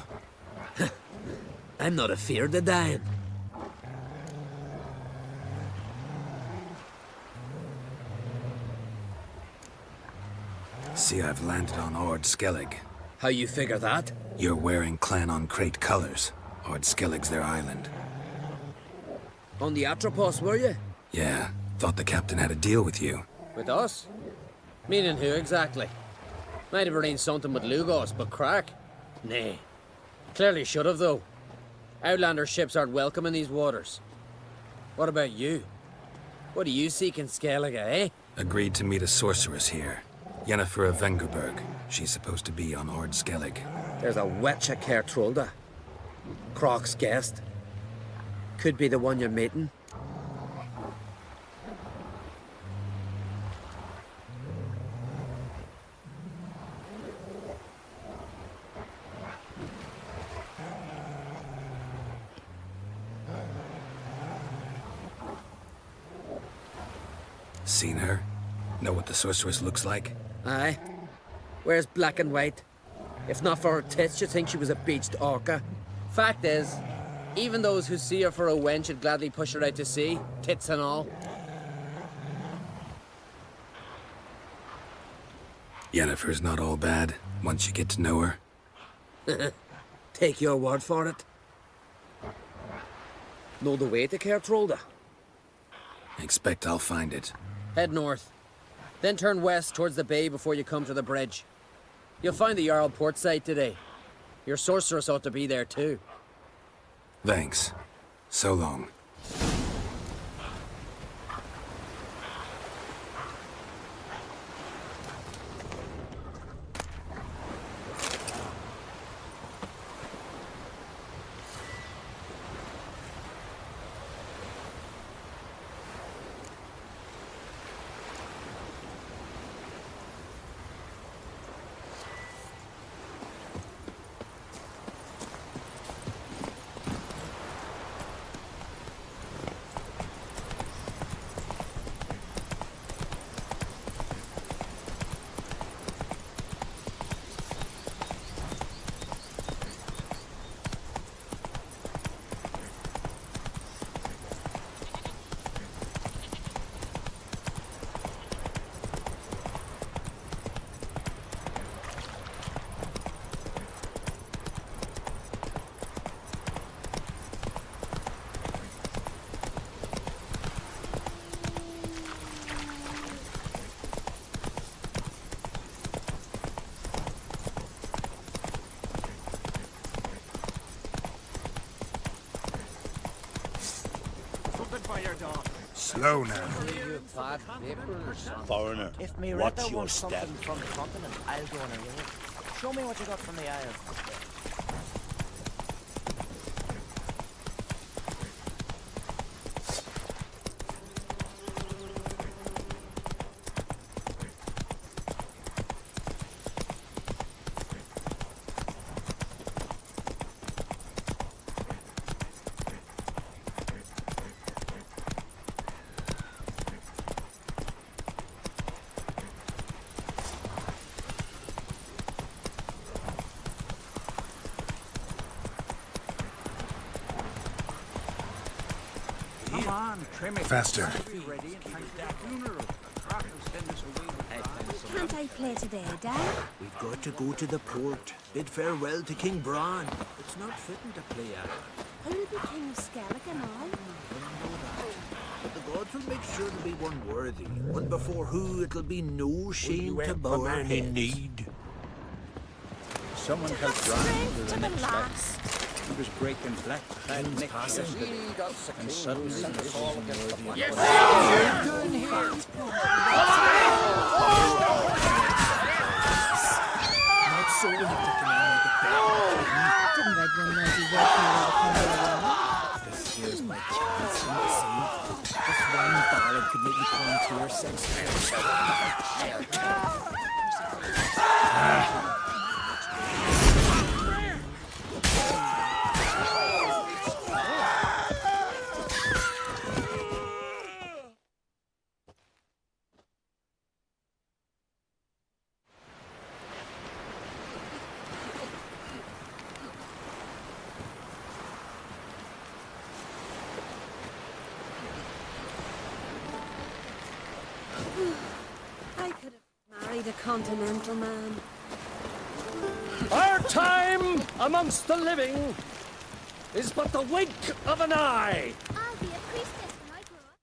S2: I'm not afeard of dying.
S10: See, I've landed on Ord Skellig.
S2: How you figure that?
S10: You're wearing Clan on Crate colors. Ord Skellig's their island.
S2: On the Atropos, were you?
S10: Yeah, thought the captain had a deal with you.
S2: With us? Meaning who exactly? Might have arranged something with Lugos, but crack? Nay. Clearly should have, though. Outlander ships aren't welcome in these waters. What about you? What do you seek in Skellige, eh?
S10: Agreed to meet a sorceress here. Yennefer of Vengerberg. She's supposed to be on Ord Skellig.
S2: There's a witch at Kertrolda. Croc's guest. Could be the one you're meeting.
S10: Seen her? Know what the sorceress looks like?
S2: Aye. Wears black and white. If not for her tits, you'd think she was a beached orca. Fact is, even those who see her for a wench would gladly push her out to sea, tits and all.
S10: Yennefer's not all bad, once you get to know her.
S2: Take your word for it. Know the way to Kertrolda?
S10: Expect I'll find it.
S2: Head north. Then turn west towards the bay before you come to the bridge. You'll find the Jarl port site today. Your sorceress ought to be there too.
S10: Thanks. So long.
S8: Slow now.
S22: Foreigner,
S20: If me
S22: what's
S20: Retta
S22: your
S20: wants
S22: step?
S20: something from the continent, I'll go on a road. Show me what you got from the Isles.
S8: Come on, trim it.
S7: Faster.
S18: Can't I play today, Dad?
S12: We've got to go to the port, bid farewell to King Bran. It's not fitting to play at.
S18: I'll be King of Skellig and all.
S12: But the gods will make sure to be one worthy, one before who it'll be no shame to
S22: help
S12: bow
S22: a
S12: our
S22: man in
S12: heads.
S22: need?
S8: Someone help Brian to the next lass. He was breaking black and neck yesterday, and suddenly he was unworthy.
S23: Yes,
S12: Not so we have to command the
S13: Didn't Red One know you working all the time?
S12: This here's my chance, see? Just one ballad could make me come to your senses.
S5: I could have married a continental man.
S22: Our time amongst the living is but the wink of an eye.
S18: I'll be a priestess when I grow up.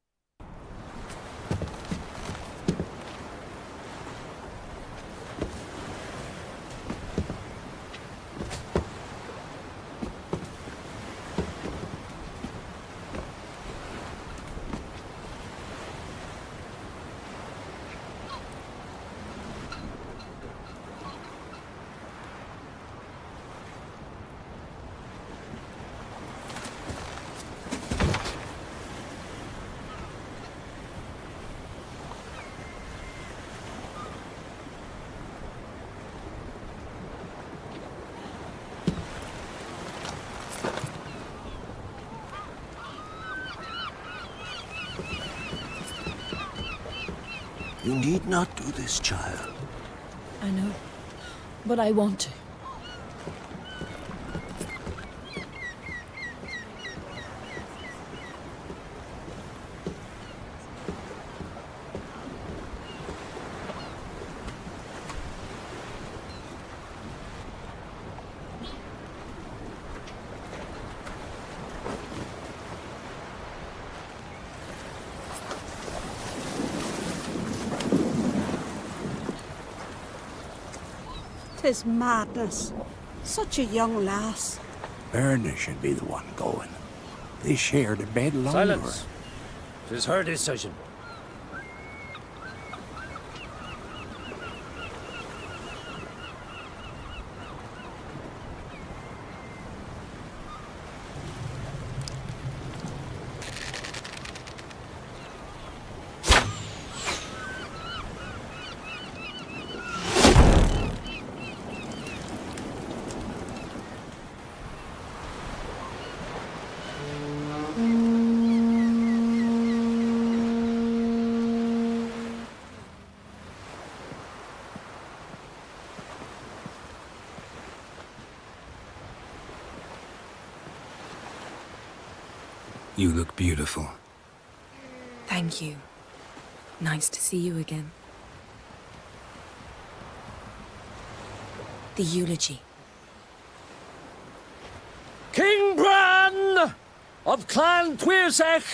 S12: You need not do this, child.
S14: I know, but I want to.
S21: Tis madness. Such a young lass.
S8: Erna should be the one going. They shared a bed longer.
S22: Silence. 'Tis her decision.
S10: You look beautiful.
S24: Thank you. Nice to see you again. The eulogy.
S22: King Bran of Clan Tuirsech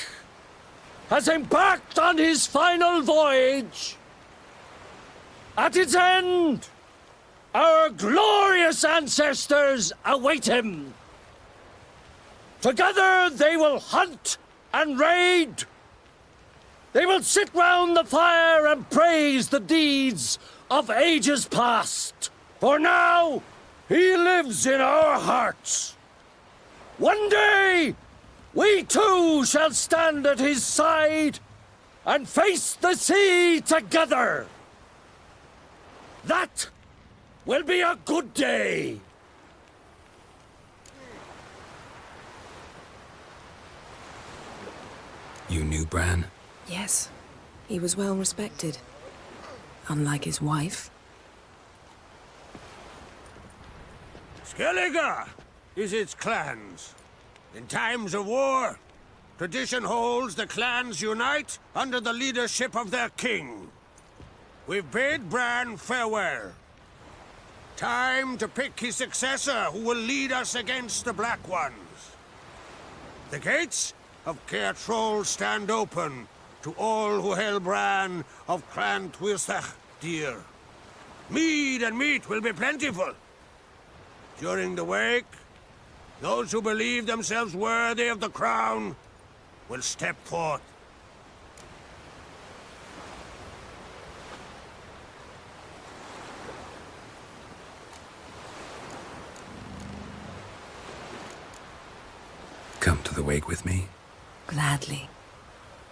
S22: has embarked on his final voyage. At its end, our glorious ancestors await him. Together they will hunt and raid. They will sit round the fire and praise the deeds of ages past. For now, he lives in our hearts. One day, we too shall stand at his side and face the sea together. That will be a good day.
S10: You knew Bran?
S24: Yes, he was well respected. Unlike his wife.
S3: Skellige is its clans. In times of war, tradition holds the clans unite under the leadership of their king. We've bid Bran farewell. Time to pick his successor who will lead us against the Black Ones. The gates of Caer Troll stand open to all who hail Bran of Clan Tuirsach dear. Mead and meat will be plentiful. During the wake, those who believe themselves worthy of the crown will step forth.
S10: Come to the wake with me?
S24: Gladly.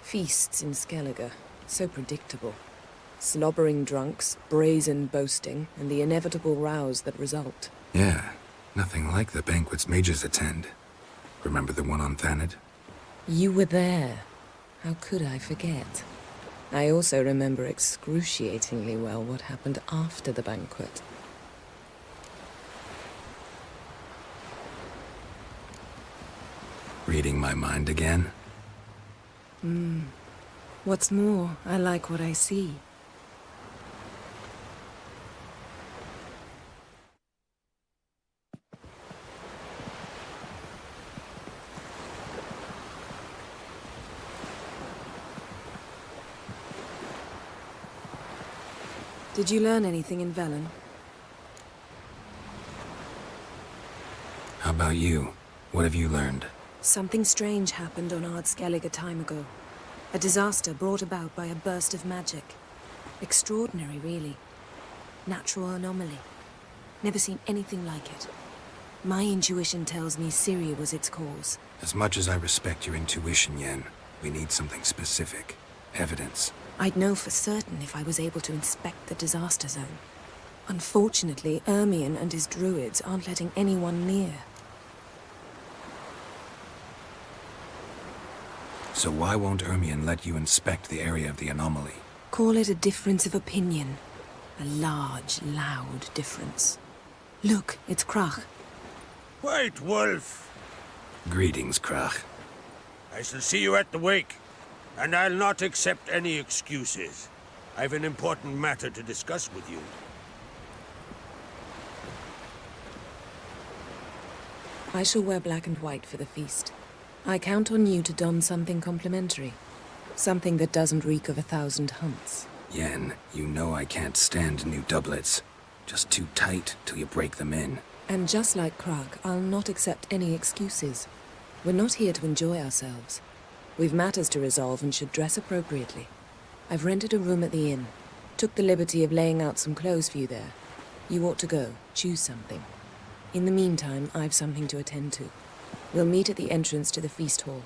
S24: Feasts in Skellige, so predictable. Slobbering drunks, brazen boasting, and the inevitable rows that result.
S10: Yeah, nothing like the banquets mages attend. Remember the one on Thanedd?
S24: You were there. How could I forget? I also remember excruciatingly well what happened after the banquet.
S10: Reading my mind again?
S24: What's more, I like what I see. Did you learn anything in Velen?
S10: How about you? What have you learned?
S24: Something strange happened on Ard Skellige a time ago. A disaster brought about by a burst of magic. Extraordinary, really. Natural anomaly. Never seen anything like it. My intuition tells me Ciri was its cause.
S10: As much as I respect your intuition, Yen, we need something specific. Evidence.
S24: I'd know for certain if I was able to inspect the disaster zone. Unfortunately, Ermion and his druids aren't letting anyone near.
S10: So why won't Ermion let you inspect the area of the anomaly?
S24: Call it a difference of opinion. A large, loud difference. Look, it's Krach.
S3: White Wolf!
S10: Greetings, Krach.
S3: I shall see you at the wake, and I'll not accept any excuses. I've an important matter to discuss with you.
S24: I shall wear black and white for the feast. I count on you to don something complimentary. Something that doesn't reek of 1,000 hunts.
S10: Yen, you know I can't stand new doublets. Just too tight till you break them in.
S24: And just like Krag, I'll not accept any excuses. We're not here to enjoy ourselves. We've matters to resolve and should dress appropriately. I've rented a room at the inn. Took the liberty of laying out some clothes for you there. You ought to go. Choose something. In the meantime, I've something to attend to. We'll meet at the entrance to the feast hall.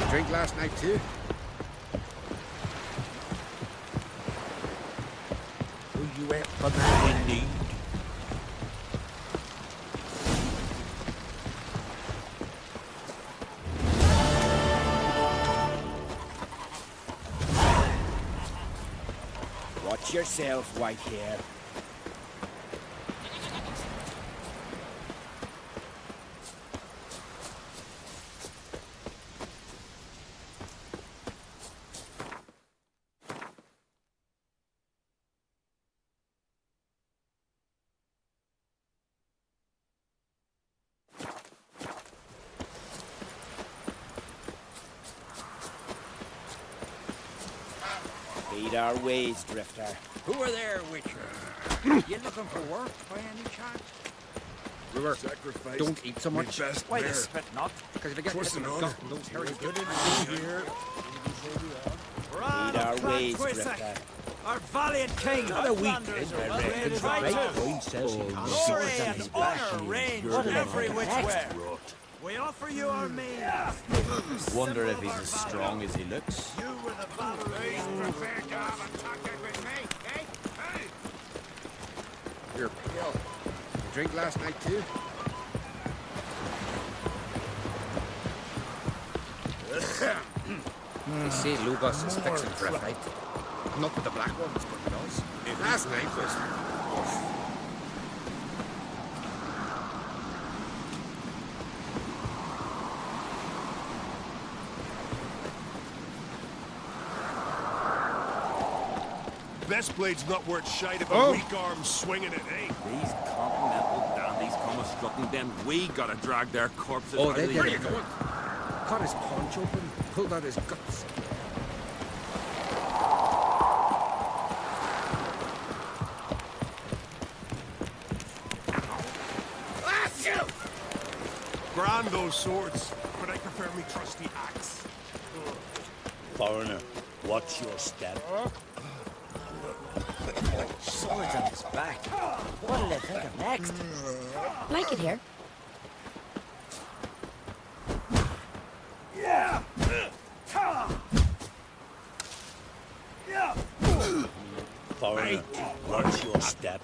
S23: Drink last night too?
S3: Will you out for that indeed?
S23: Watch yourself, white hair.
S20: Feed our ways, Drifter.
S8: Who are there, Witcher? You looking for work by any chance?
S12: River, don't eat so much.
S8: Why the spit not?
S12: Because if you get
S8: Twisting on
S12: gut, those hairs get
S20: Feed our ways, Drifter.
S8: Our valiant king!
S20: Not a weekend, I reckon. The right point says he can't sword on his back. What
S8: every
S20: an
S8: which
S20: next
S8: way.
S20: rot.
S8: We offer you our means.
S20: Wonder if he's as strong as he looks.
S8: You were the battle.
S3: Prepared to have a talking with me, eh? Hey!
S12: You're pale. You drink last night too? You see, Lugos is fixing for a fight. Not with the black ones, but with us. Last night was...
S1: Best blade's not worth shite if a weak arm's swinging it, eh?
S12: These continental dandies come a strutting, then we gotta drag their corpses out
S2: they
S12: of the
S2: did
S12: air.
S2: it.
S12: Cut his paunch open, pulled out his guts.
S1: Grand those swords, but I prefer me trusty axe.
S20: Foreigner, watch your step. Swords on his back. What'll they think of next?
S13: Like it here.
S20: Foreigner, watch your step.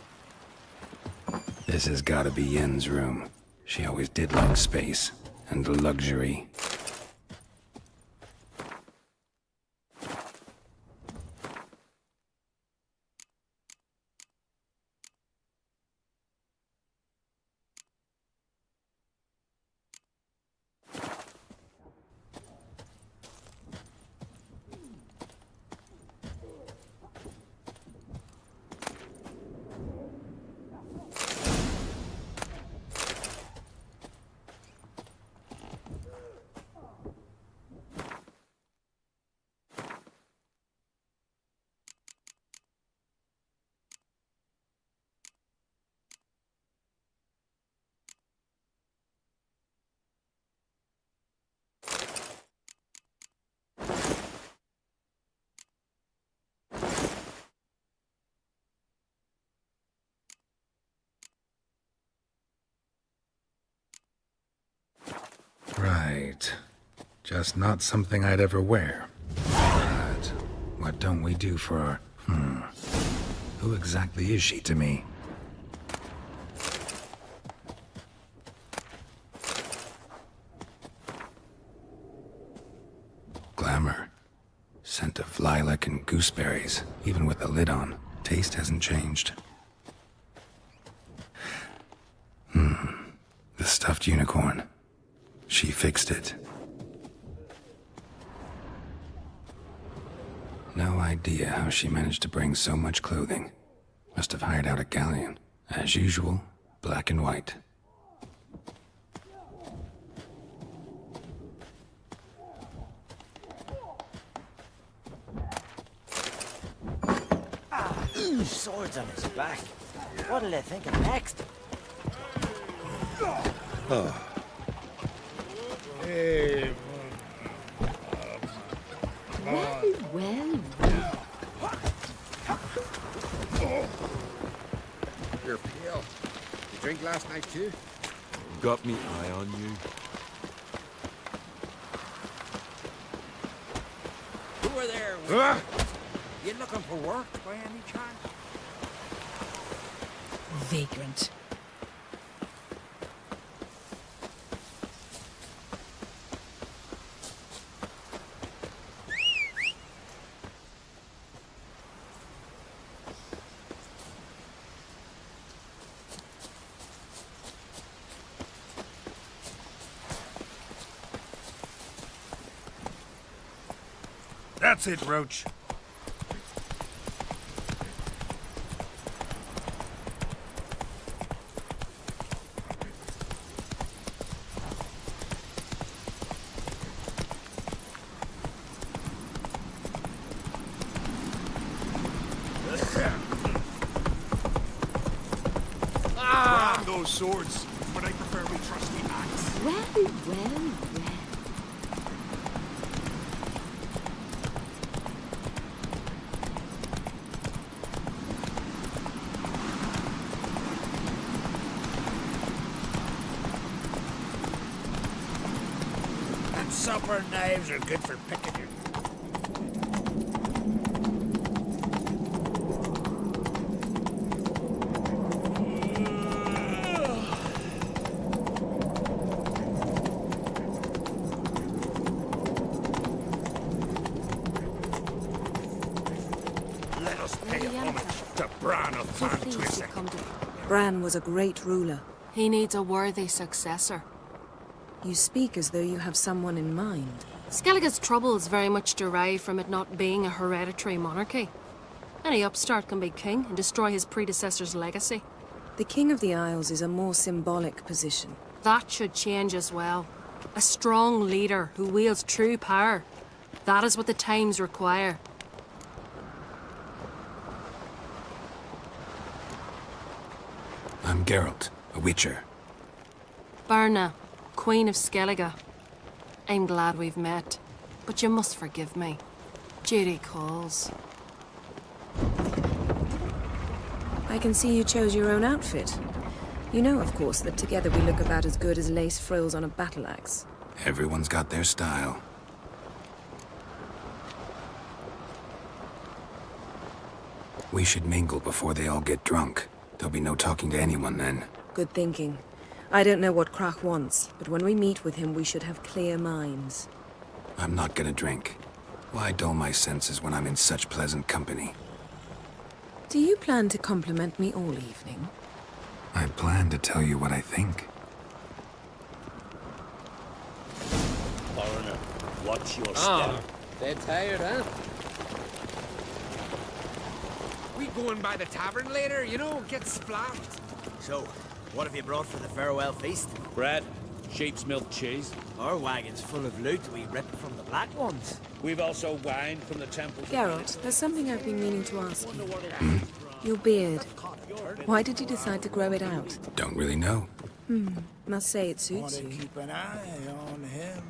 S10: This has gotta be Yen's room. She always did like space and luxury. Right. Just not something I'd ever wear. But what don't we do for our... Who exactly is she to me? Glamour. Scent of lilac and gooseberries, even with the lid on. Taste hasn't changed. The stuffed unicorn. She fixed it. No idea how she managed to bring so much clothing. Must have hired out a galleon. As usual, black and white.
S20: Swords on his back. What'll they think of next?
S9: Oh. Hey.
S13: Well.
S12: You're pale. You drink last night too?
S15: Got me eye on you.
S8: Who are there, Witcher? You looking for work by any chance?
S24: Vagrant.
S1: That's it, Roach. Grab those swords, but I prefer my trusty axe.
S5: Well.
S3: And supper knives are good for picking your... Let us pay homage to Bran of Fantwisser.
S24: Bran was a great ruler.
S5: He needs a worthy successor.
S24: You speak as though you have someone in mind.
S5: Skellige's troubles very much derive from it not being a hereditary monarchy. Any upstart can be king and destroy his predecessor's legacy.
S24: The King of the Isles is a more symbolic position.
S5: That should change as well. A strong leader who wields true power. That is what the times require.
S10: I'm Geralt, a witcher.
S5: Berna, Queen of Skellige. I'm glad we've met, but you must forgive me. Duty calls.
S24: I can see you chose your own outfit. You know, of course, that together we look about as good as lace frills on a battle axe.
S10: Everyone's got their style. We should mingle before they all get drunk. There'll be no talking to anyone then.
S24: Good thinking. I don't know what Krach wants, but when we meet with him, we should have clear minds.
S10: I'm not gonna drink. Why dull my senses when I'm in such pleasant company?
S24: Do you plan to compliment me all evening?
S10: I plan to tell you what I think.
S12: Foreigner, watch your
S2: step. They're tired, huh?
S6: We going by the tavern later, you know, get splashed.
S20: So, what have you brought for the farewell feast?
S8: Bread, sheep's milk cheese.
S20: Our wagon's full of loot we ripped from the black ones.
S8: We've also wine from the temples.
S24: Geralt, there's something I've been meaning to ask you. Your beard. Why did you decide to grow it out?
S10: Don't really know.
S24: Must say it suits
S3: Want to
S24: you.
S3: keep an eye on him.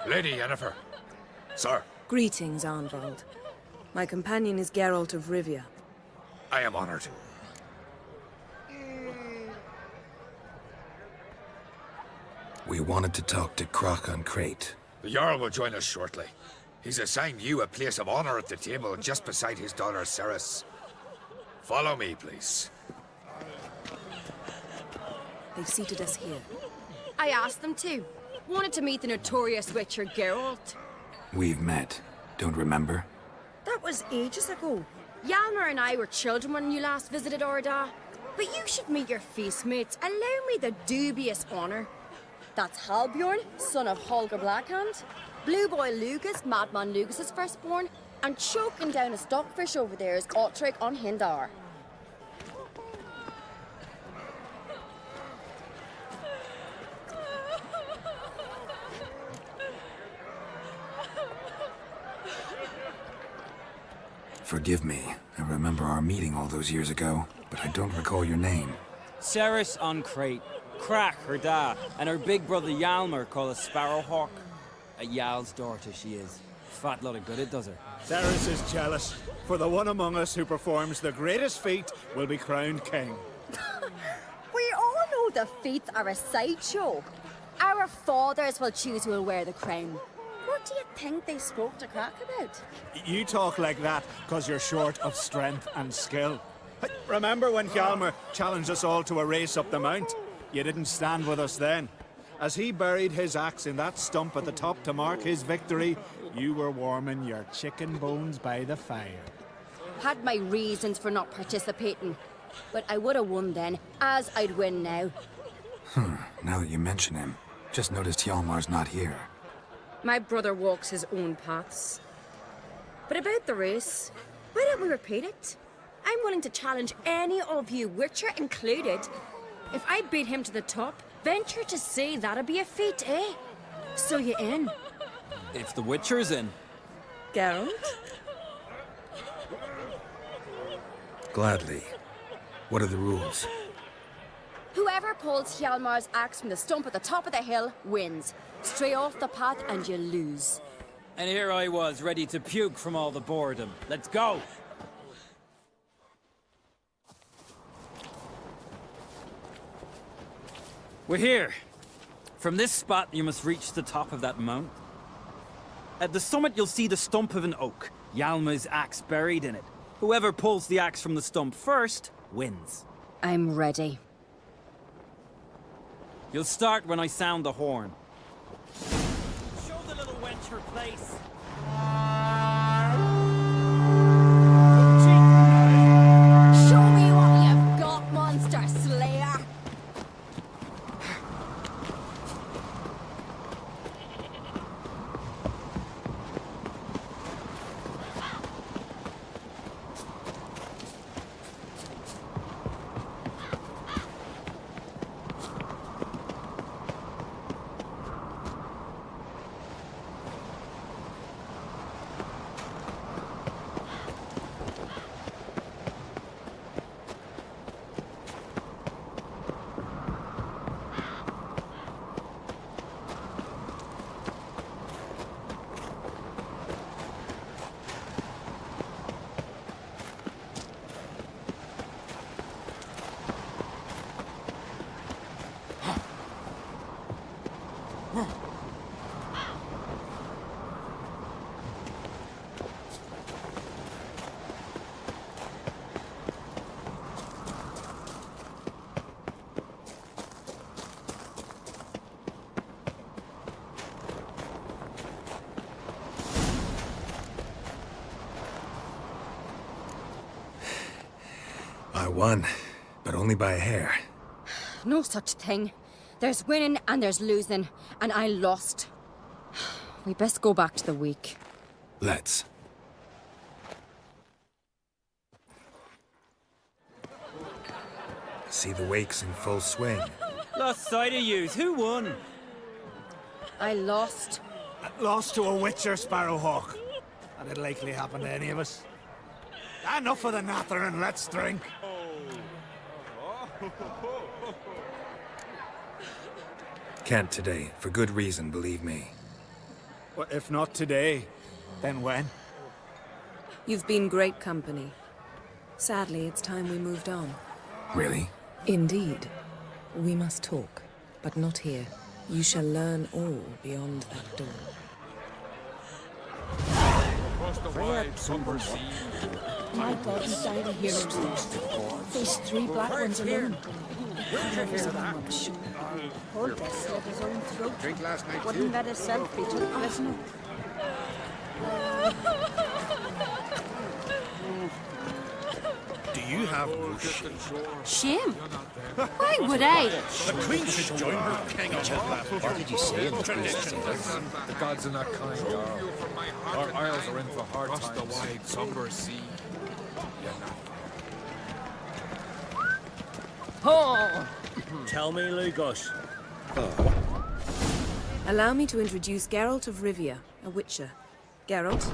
S6: Lady Yennefer. Sir,
S24: Greetings, Arnvald. My companion is Geralt of Rivia.
S6: I am honored.
S10: We wanted to talk to Krach on Crate.
S6: The Jarl will join us shortly. He's assigned you a place of honor at the table just beside his daughter Ceres. Follow me, please.
S24: They've seated us here.
S16: I asked them to. Wanted to meet the notorious witcher Geralt.
S10: We've met. Don't remember?
S16: That was ages ago. Hjalmar and I were children when you last visited Orda. But you should meet your feast mates. Allow me the dubious honor. That's Halbjorn, son of Holger Blackhand. Blue Boy Lucas, Madman Lucas's firstborn. And choking down a stockfish over there is Otric on Hindar.
S10: Forgive me. I remember our meeting all those years ago, but I don't recall your name.
S17: Ceres on Crate. Krach, her dad, and her big brother Hjalmar called a Sparrowhawk. A Jarl's daughter she is. Fat lot of good it does her.
S8: Ceres is jealous, for the one among us who performs the greatest feat will be crowned king.
S16: We all know the feats are a sideshow. Our fathers will choose who will wear the crown. What do you think they spoke to Krach about?
S8: You talk like that because you're short of strength and skill. Remember when Hjalmar challenged us all to a race up the mount? You didn't stand with us then. As he buried his axe in that stump at the top to mark his victory, you were warming your chicken bones by the fire.
S16: Had my reasons for not participating, but I would have won then, as I'd win now.
S10: Now that you mention him, just noticed Hjalmar's not here.
S16: My brother walks his own paths. But about the race, why don't we repeat it? I'm willing to challenge any of you, Witcher included. If I beat him to the top, Venture to say that'd be a feat, eh? So you in?
S17: If the Witcher's in.
S24: Geralt?
S10: Gladly. What are the rules?
S16: Whoever pulls Hjalmar's axe from the stump at the top of the hill wins. Stray off the path and you lose.
S17: And here I was, ready to puke from all the boredom. Let's go! We're here. From this spot, you must reach the top of that mountain. At the summit, you'll see the stump of an oak. Hjalmar's axe buried in it. Whoever pulls the axe from the stump first, wins.
S16: I'm ready.
S17: You'll start when I sound the horn. Show the little wench her place.
S16: Show me what you've got, monster slayer!
S10: I won, but only by a hair.
S16: No such thing. There's winning and there's losing, and I lost. We best go back to the week.
S10: Let's. See the wakes in full swing.
S17: Lost sight of yous. Who won?
S16: I lost.
S8: Lost to a Witcher, Sparrowhawk. That'd likely happen to any of us. Enough of the natter and let's drink.
S10: Can't today, for good reason, believe me.
S8: Well, if not today, then when?
S24: You've been great company. Sadly, it's time we moved on.
S10: Really?
S24: Indeed. We must talk, but not here. You shall learn all beyond that door.
S21: My God, he died a hero. There's 3 black ones alone. Porter slit his own throat. Wouldn't let himself be took prisoner.
S1: Do you have no shame?
S16: Shame? Why would I?
S1: The Queen should join her king of
S20: What did you say in the
S6: The gods are not kind, Jarl. Our isles are in for hard times.
S12: the wide, somber sea.
S22: Oh! Tell me, Lugos.
S24: Allow me to introduce Geralt of Rivia, a Witcher. Geralt,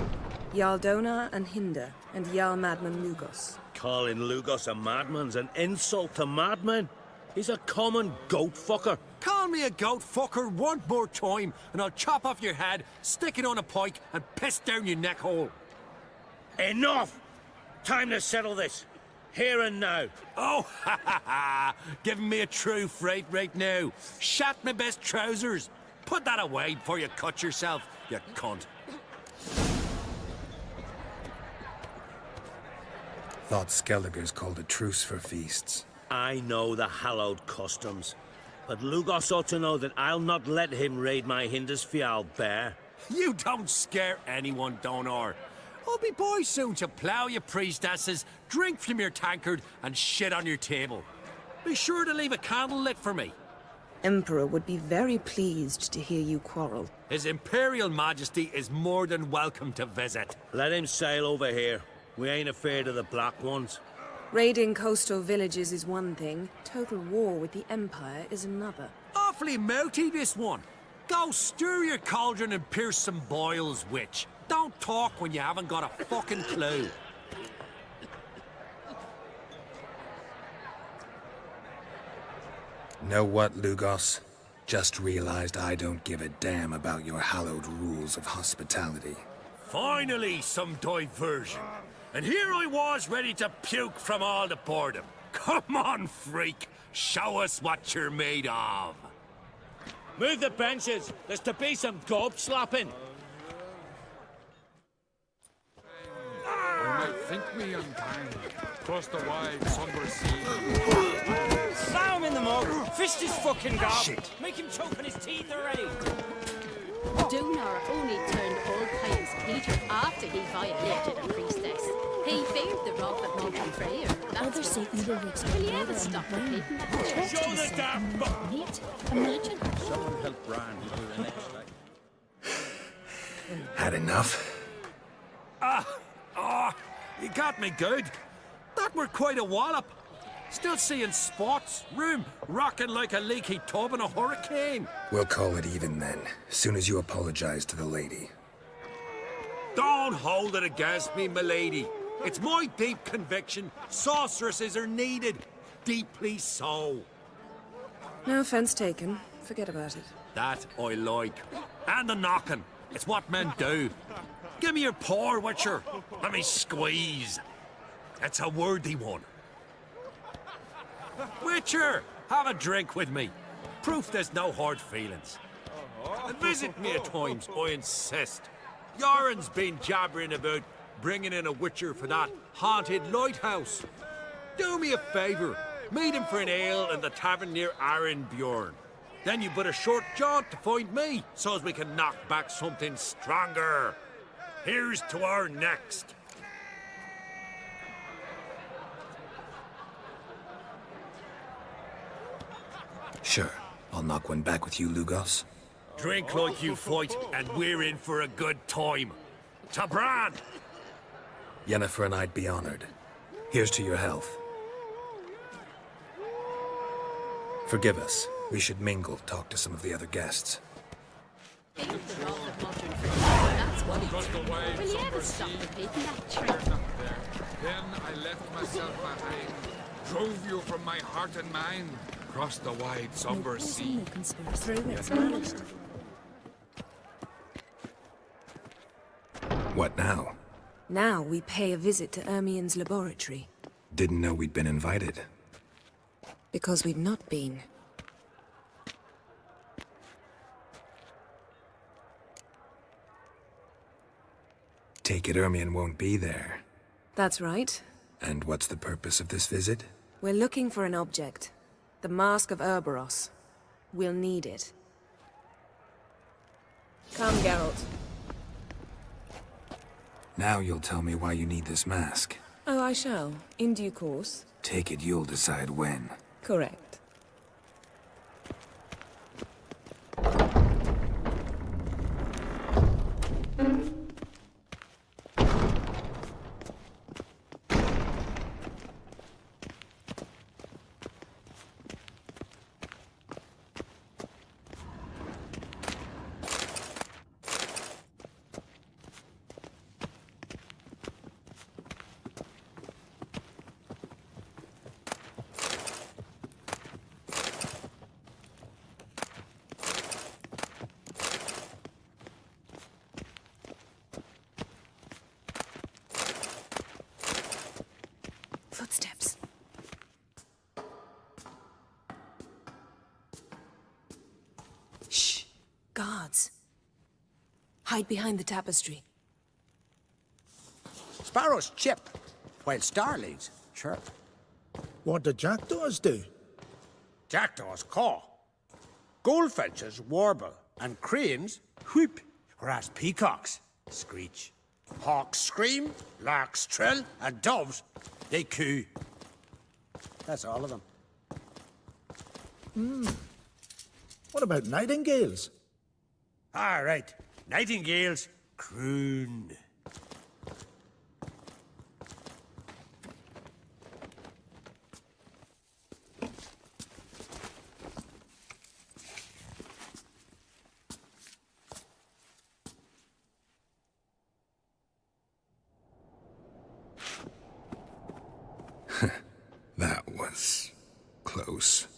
S24: Jarl Dona and Hinder, and Jarl Madman Lugos.
S22: Calling Lugos a madman's an insult to madmen. He's a common goat fucker.
S12: Call me a goat fucker one more time, and I'll chop off your head, stick it on a pike, and piss down your neck hole.
S22: Enough! Time to settle this. Here and now.
S12: Oh, ha ha ha! Giving me a true fright right now. Shat my best trousers. Put that away before you cut yourself, you cunt.
S10: Thought Skelliger's called a truce for feasts.
S22: I know the hallowed customs, but Lugos ought to know that I'll not let him raid my Hindisfial bear.
S12: You don't scare anyone, Donor. I'll be boy soon to plough your priestesses, drink from your tankard, and shit on your table. Be sure to leave a candle lit for me.
S24: Emperor would be very pleased to hear you quarrel.
S12: His Imperial Majesty is more than welcome to visit.
S22: Let him sail over here. We ain't afraid of the black ones.
S24: Raiding coastal villages is one thing. Total war with the Empire is another.
S12: Awfully mouty, this one. Go stir your cauldron and pierce some boils, witch. Don't talk when you haven't got a fucking clue.
S10: Know what, Lugos? Just realized I don't give a damn about your hallowed rules of hospitality.
S12: Finally, some diversion. And here I was ready to puke from all the boredom. Come on, freak. Show us what you're made of.
S20: Move the benches. There's to be some gob slapping.
S6: You might think me unkind. Cross the wide, somber sea.
S17: Slam him in the mug! Fist his fucking gob! Shit. Make him choke on his teeth already!
S4: Dunar only turned old Pious Peter after he violated a priestess. He feared the wrath of Mountain Freya. That's Satan will you ever stop repeating that?
S20: Show the damn
S4: Mate, imagine.
S15: Someone help Brian do the next leg.
S10: Had enough?
S12: You got me good. That were quite a wallop. Still seeing spots, room rocking like a leaky tub in a hurricane.
S10: We'll call it even then, soon as you apologize to the lady.
S12: Don't hold it against me, milady. It's my deep conviction sorceresses are needed. Deeply so.
S24: No offense taken. Forget about it.
S12: That I like. And the knocking. It's what men do. Give me your paw, Witcher. Let me squeeze. It's a worthy one. Witcher, have a drink with me. Proof there's no hard feelings. And visit me at times, I insist. Yoren's been jabbering about bringing in a Witcher for that haunted lighthouse. Do me a favour. Meet him for an ale in the tavern near Arenbjorn. Then you but a short jaunt to find me, so as we can knock back something stronger. Here's to our next.
S10: Sure. I'll knock one back with you, Lugos.
S12: Drink like you fight, and we're in for a good time. To Bran!
S10: Yennefer and I'd be honored. Here's to your health. Forgive us. We should mingle, talk to some of the other guests.
S4: Feared the wrath of Mountain Freya. That's what he did. Will you ever stop repeating that trick?
S6: Then I left myself behind, drove you from my heart and mind, across the wide, somber sea.
S10: What now?
S24: Now we pay a visit to Ermien's laboratory.
S10: Didn't know we'd been invited.
S24: Because we've not been.
S10: Take it Ermien won't be there.
S24: That's right.
S10: And what's the purpose of this visit?
S24: We're looking for an object. The Mask of Ouroboros. We'll need it. Come, Geralt.
S10: Now you'll tell me why you need this mask.
S24: Oh, I shall. In due course.
S10: Take it you'll decide when.
S24: Correct.
S5: Footsteps. Shh. Guards. Hide behind the tapestry.
S7: Sparrows chip, while starlings chirp.
S3: What do jackdaws do?
S7: Jackdaws caw. Goldfinches warble, and cranes whoop, whereas peacocks screech. Hawks scream, larks trill, and doves, they coo. That's all of them.
S3: What about nightingales?
S7: All right, nightingales croon.
S10: That was close.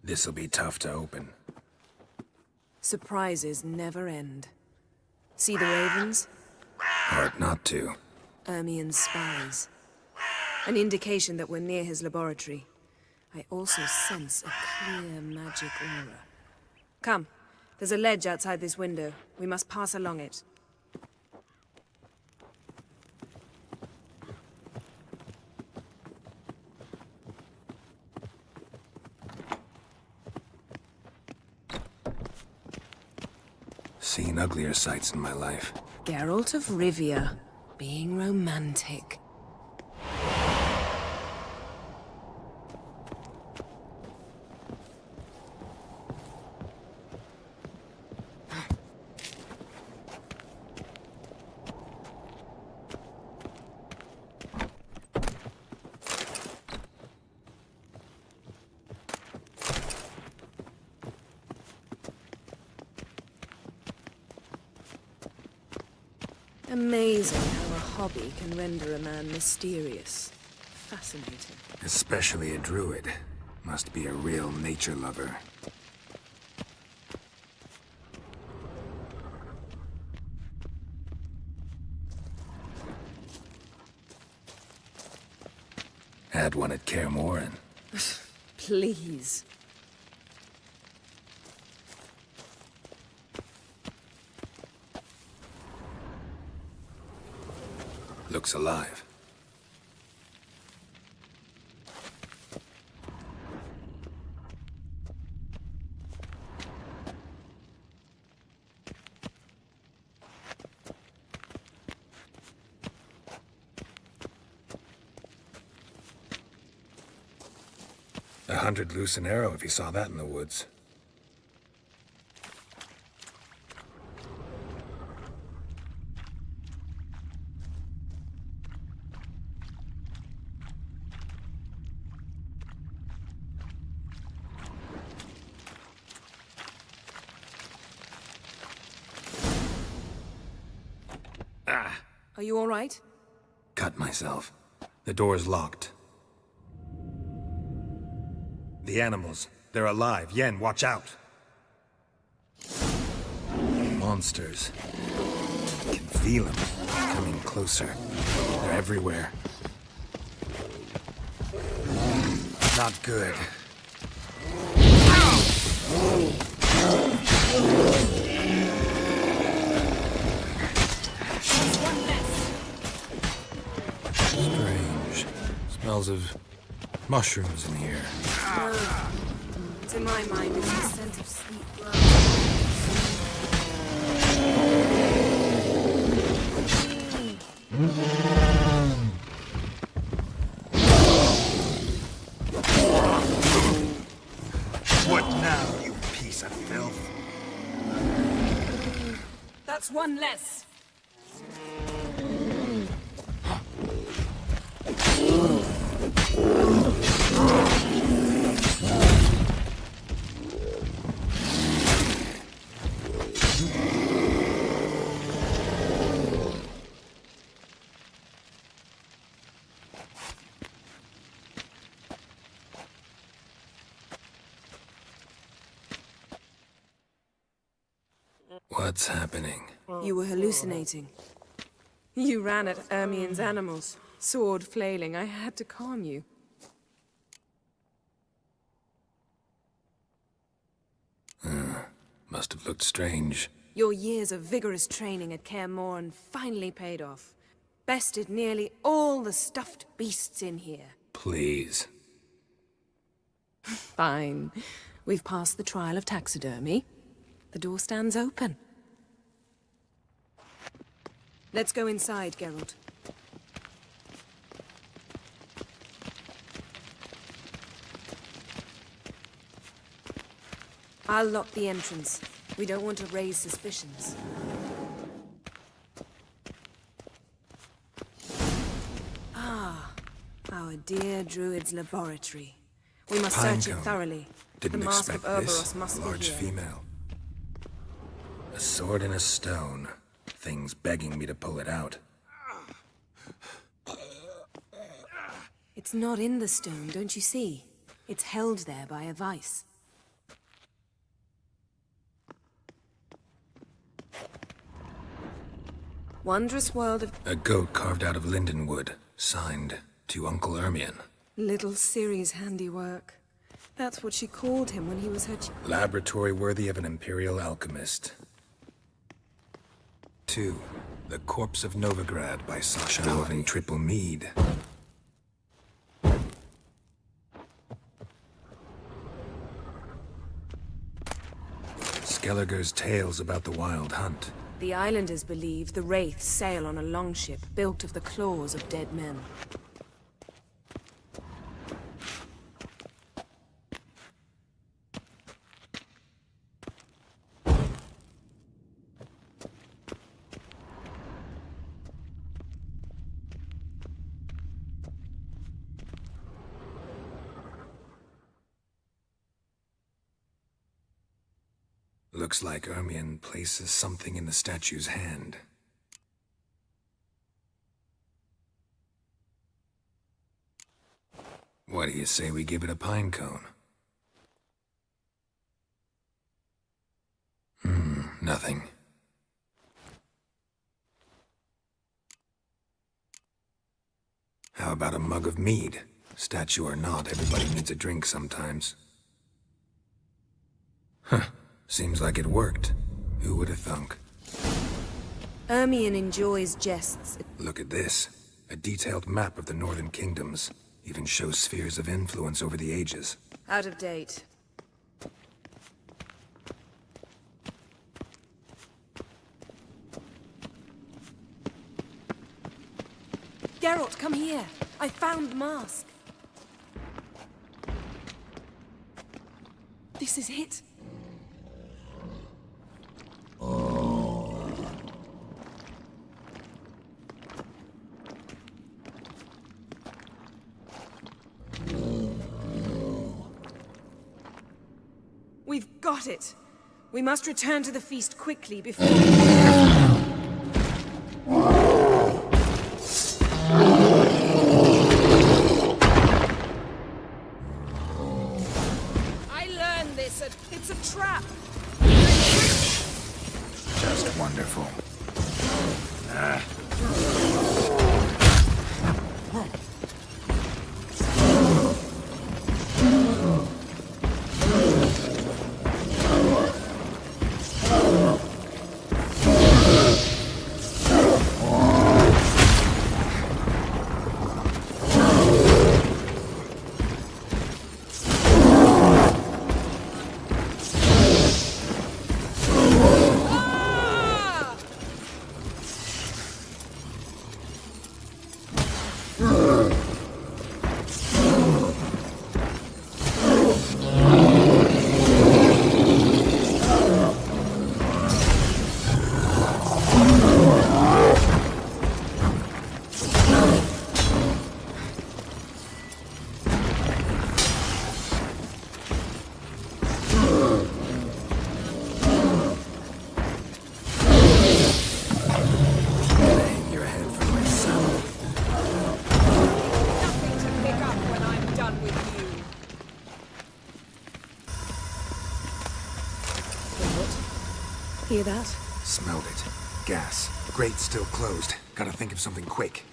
S10: This'll be tough to open.
S24: Surprises never end. See the ravens?
S10: Hard not to.
S24: Ermien's spies. An indication that we're near his laboratory. I also sense a clear magic aura. Come, there's a ledge outside this window. We must pass along it.
S10: Seen uglier sights in my life.
S24: Geralt of Rivia, being romantic. Amazing how a hobby can render a man mysterious. Fascinating.
S10: Especially a druid. Must be a real nature lover. Had one at Kaer Morhen.
S24: Please.
S10: Looks alive. $100 loose an arrow if you saw that in the woods.
S24: Are you all right?
S10: Cut myself. The door's locked. The animals. They're alive. Yen, watch out. Monsters. I can feel them. Coming closer. They're everywhere. Not good. Strange. Smells of mushrooms in here.
S24: To my mind, it's the scent of sweet blood.
S10: What now, you piece of filth?
S24: That's one less.
S10: What's happening?
S24: You were hallucinating. You ran at Ermien's animals, sword flailing. I had to calm you.
S10: Must have looked strange.
S24: Your years of vigorous training at Kaer Morhen finally paid off. Bested nearly all the stuffed beasts in here.
S10: Please.
S24: Fine. We've passed the trial of taxidermy. The door stands open. Let's go inside, Geralt. I'll lock the entrance. We don't want to raise suspicions. Ah, our dear druid's laboratory. We must search it
S10: Pinecone.
S24: thoroughly.
S10: Didn't
S24: the mask
S10: expect
S24: of
S10: this.
S24: Ouroboros must
S10: Large
S24: be here.
S10: female. A sword and a stone. Thing's begging me to pull it out.
S24: It's not in the stone, don't you see? It's held there by a vice. Wondrous world of...
S10: A goat carved out of linden wood. Signed, to Uncle Ermion.
S24: Little Ciri's handiwork. That's what she called him when he was her...
S10: Laboratory worthy of an imperial alchemist. 2. The Corpse of Novigrad by Sasha Dwarven Triple Mead. Skelliger's tales about the Wild Hunt.
S24: The islanders believe the wraiths sail on a longship built of the claws of dead men.
S10: Looks like Ermion places something in the statue's hand. What do you say we give it a pine cone? Nothing. How about a mug of mead? Statue or not, everybody needs a drink sometimes. Huh. Seems like it worked. Who would have thunk?
S24: Ermion enjoys jests.
S10: Look at this. A detailed map of the Northern Kingdoms. Even shows spheres of influence over the ages.
S24: Out of date. Geralt, come here. I found the mask. This is it. We've got it. We must return to the feast quickly before... I learned this at... It's a trap.
S10: Just wonderful.
S24: Hear that?
S10: Smelled it. Gas. Grate's still closed. Gotta think of something quick.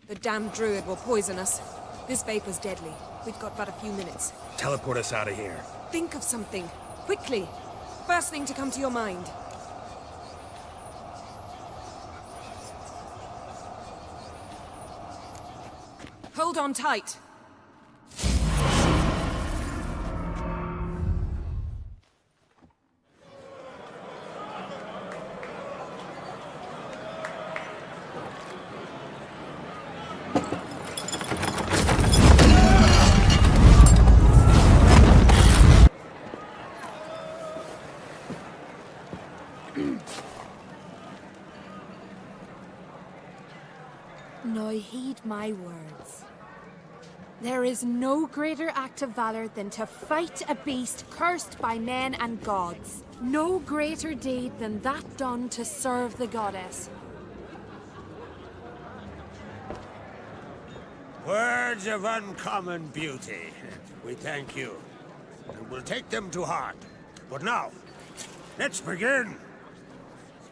S24: The damned druid will poison us. This vapor's deadly. We've got but a few minutes.
S10: Teleport us out of here.
S24: Think of something. Quickly. First thing to come to your mind. Hold on tight.
S11: Now heed my words. There is no greater act of valor than to fight a beast cursed by men and gods. No greater deed than that done to serve the goddess.
S7: Words of uncommon beauty. We thank you, and we'll take them to heart. But now, let's begin.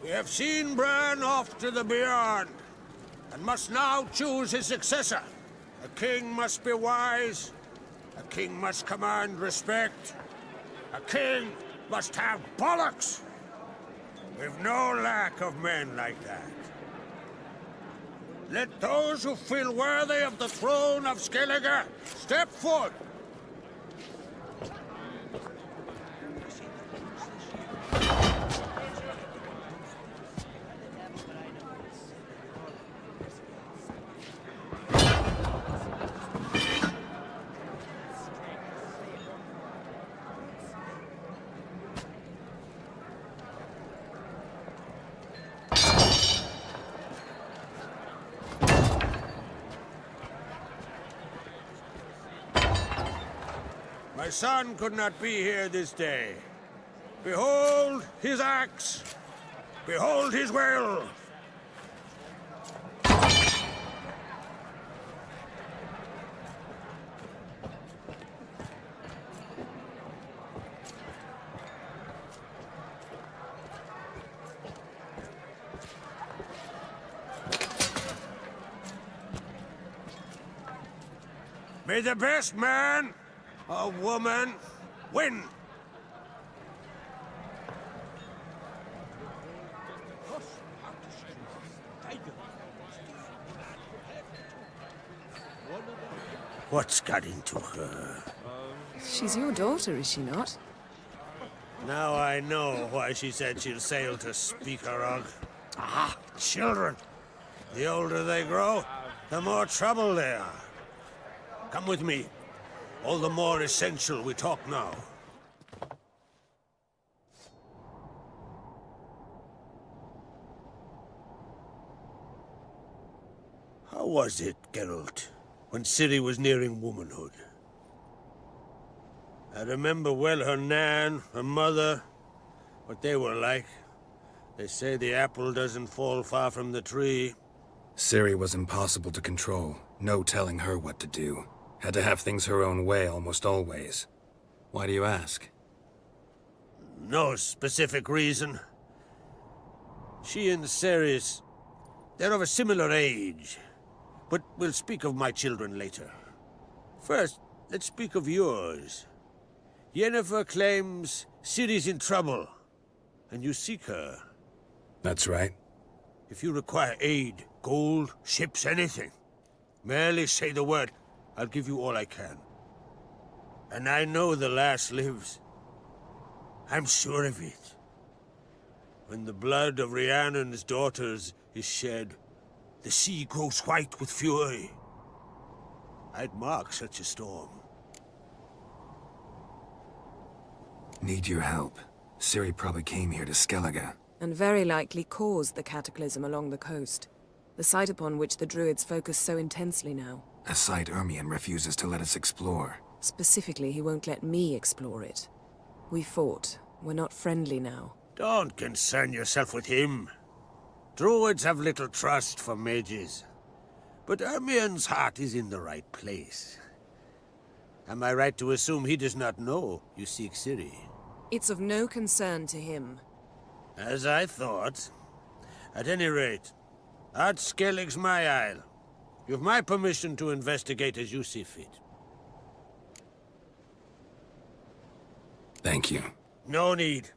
S7: We have seen Bran off to the beyond, and must now choose his successor. A king must be wise. A king must command respect. A king must have bollocks. We've no lack of men like that. Let those who feel worthy of the throne of Skellige step forth. My son could not be here this day. Behold his axe. Behold his will. May the best man or woman win. What's got into her?
S24: She's your daughter, is she not?
S7: Now I know why she said she'll sail to Speakerog. Ah, children. The older they grow, the more trouble they are. Come with me. All the more essential we talk now. How was it, Geralt, when Ciri was nearing womanhood? I remember well her nan, her mother, what they were like. They say the apple doesn't fall far from the tree.
S10: Ciri was impossible to control. No telling her what to do. Had to have things her own way almost always. Why do you ask?
S7: No specific reason. She and Ceres, they're of a similar age. But we'll speak of my children later. First, let's speak of yours. Yennefer claims Ciri's in trouble, and you seek her.
S10: That's right.
S7: If you require aid, gold, ships, anything, merely say the word. I'll give you all I can. And I know the lass lives. I'm sure of it. When the blood of Rhiannon's daughters is shed, the sea grows white with fury. I'd mark such a storm.
S10: Need your help. Ciri probably came here to Skellige.
S24: And very likely caused the cataclysm along the coast. The site upon which the Druids focus so intensely now.
S10: A site Ermion refuses to let us explore.
S24: Specifically, he won't let me explore it. We fought. We're not friendly now.
S7: Don't concern yourself with him. Druids have little trust for mages. But Ermion's heart is in the right place. Am I right to assume he does not know you seek Ciri?
S24: It's of no concern to him.
S7: As I thought. At any rate, Ard Skellig's my isle. You've my permission to investigate as you see fit.
S10: Thank you.
S7: No need.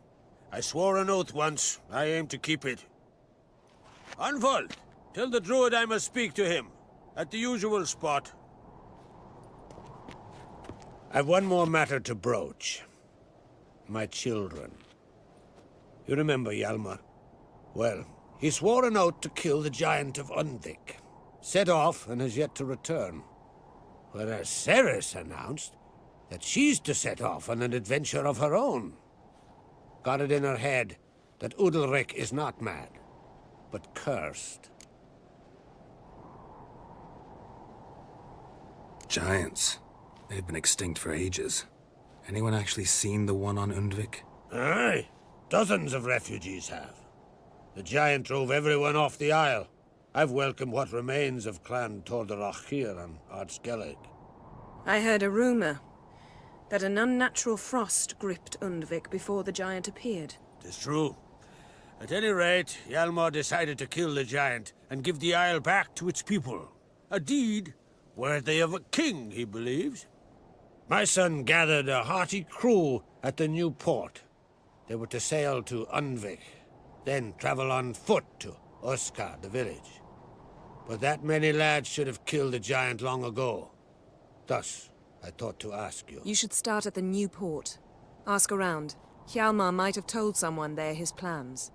S7: I swore an oath once. I aim to keep it. Unfold. Tell the druid I must speak to him. At the usual spot. I've one more matter to broach. My children. You remember Hjalmar? Well, he swore an oath to kill the giant of Undvik. Set off and has yet to return. Whereas Ceres announced that she's to set off on an adventure of her own. Got it in her head that Udalric is not mad, but cursed.
S10: giants. They've been extinct for ages. Anyone actually seen the one on Undvik?
S14: Aye. Dozens of refugees have. The giant drove everyone off the isle. I've welcomed what remains of Clan Tordarach here on Ardskellig.
S24: I heard a rumor that an unnatural frost gripped Undvik before the giant appeared.
S14: It's true. At any rate, Hjalmar decided to kill the giant and give the isle back to its people. A deed worthy of a king, he believes. My son gathered a hearty crew at the new port. They were to sail to Undvik, then travel on foot to Oskar, the village. But that many lads should have killed the giant long ago. Thus, I thought to ask you.
S24: You should start at the new port. Ask around. Hjalmar might have told someone there his plans.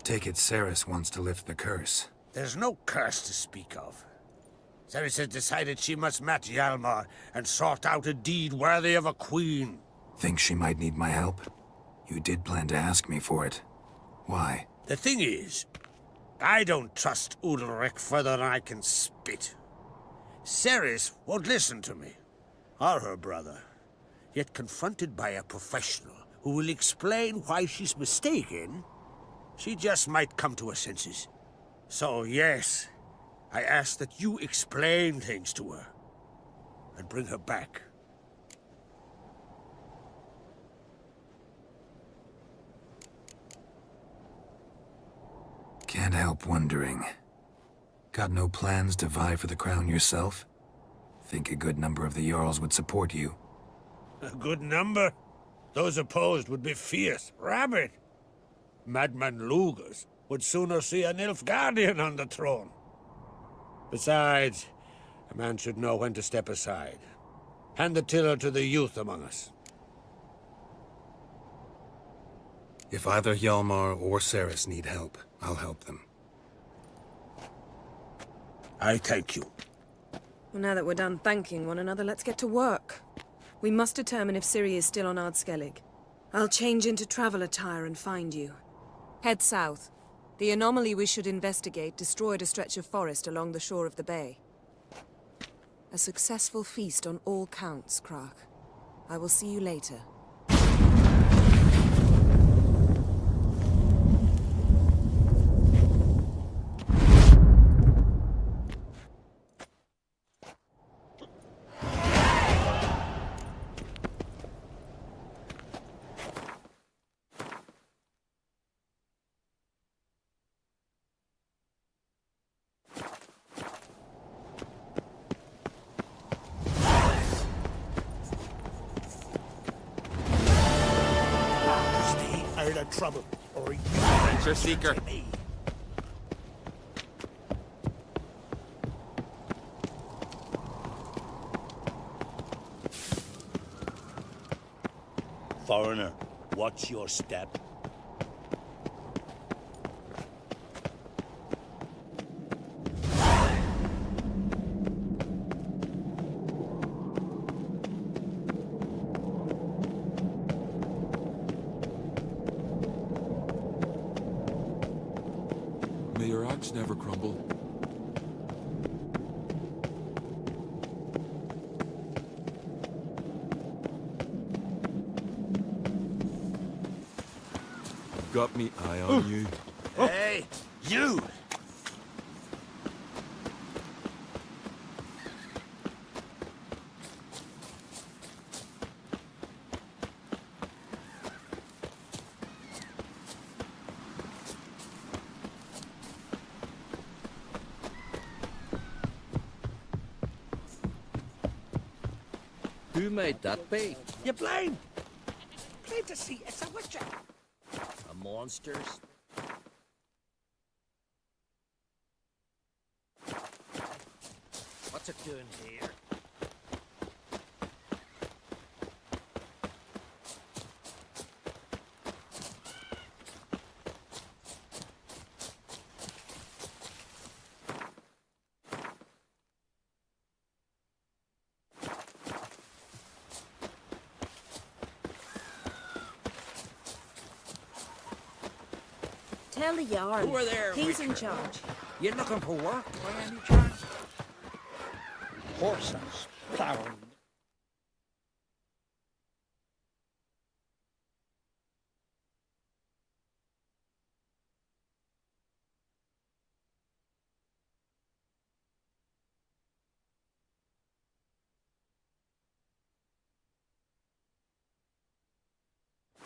S10: Take it Ceres wants to lift the curse.
S14: There's no curse to speak of. Ceres has decided she must match Hjalmar and sort out a deed worthy of a queen.
S10: Think she might need my help? You did plan to ask me for it. Why?
S14: The thing is, I don't trust Ulrich further than I can spit. Ceres won't listen to me, or her brother. Yet confronted by a professional who will explain why she's mistaken, she just might come to her senses. So yes, I ask that you explain things to her and bring her back.
S10: Can't help wondering. Got no plans to vie for the crown yourself? Think a good number of the Jarls would support you.
S14: A good number? Those opposed would be fierce, rabid. Madman Lugas would sooner see an Nilfgaardian on the throne. Besides, a man should know when to step aside. Hand the tiller to the youth among us.
S10: If either Hjalmar or Ceres need help, I'll help them.
S14: I thank you.
S24: Well, now that we're done thanking one another, let's get to work. We must determine if Ciri is still on Ardskellig. I'll change into travel attire and find you. Head south. The anomaly we should investigate destroyed a stretch of forest along the shore of the bay. A successful feast on all counts, Krach. I will see you later.
S3: Trouble, or you
S6: Adventure seeker.
S3: Foreigner, watch your step.
S18: May your axe never crumble. Got me eye on you.
S3: Hey, you!
S20: Who made that be?
S3: You're blind! Plain to see, it's a witcher!
S20: A monsters? What's it doing here?
S16: Tell the Jarl.
S20: Who are there,
S16: He's in
S20: witcher?
S16: charge.
S20: You looking for work by any chance? Horses plowing.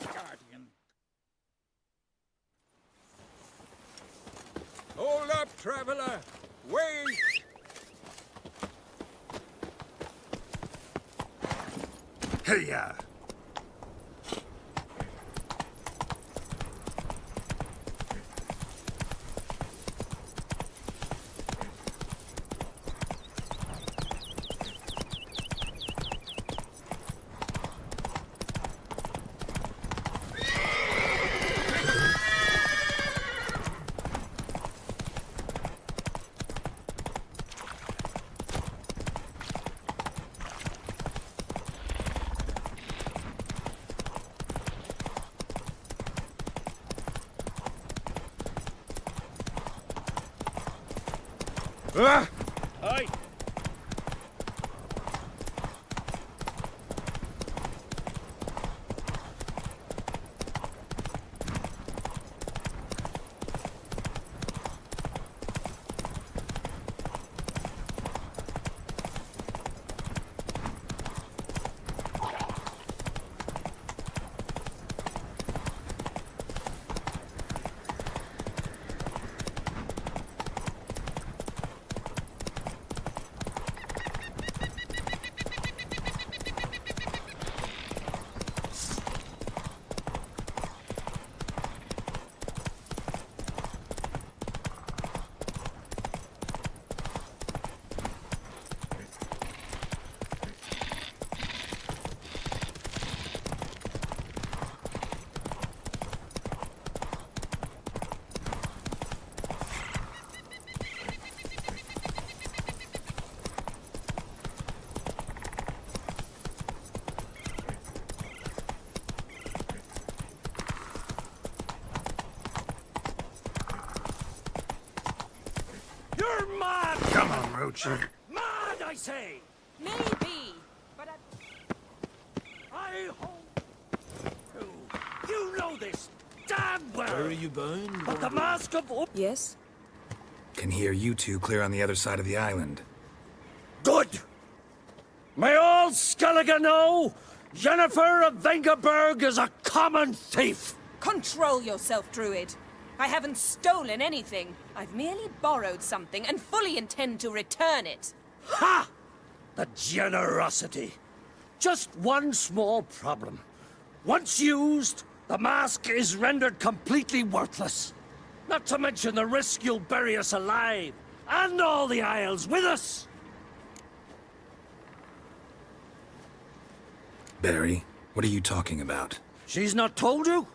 S20: Guardian.
S12: Hold up, traveler! Wait!
S3: Hiya!
S22: Aye. You're mad!
S3: Come on, Roach.
S22: Mad, I say!
S21: Maybe, but
S22: I hope you know this damn well!
S12: Where are you bound?
S22: But the mask of...
S24: Yes?
S10: Can hear you two clear on the other side of the island.
S22: Good! May all Skellige know Jennifer of Vengerberg is a common thief!
S21: control yourself, Druid. I haven't stolen anything. I've merely borrowed something and fully intend to return it.
S22: Ha! The generosity. Just one small problem. Once used, the mask is rendered completely worthless. Not to mention the risk you'll bury us alive, and all the Isles with us.
S10: Barry, what are you talking about?
S22: She's not told you?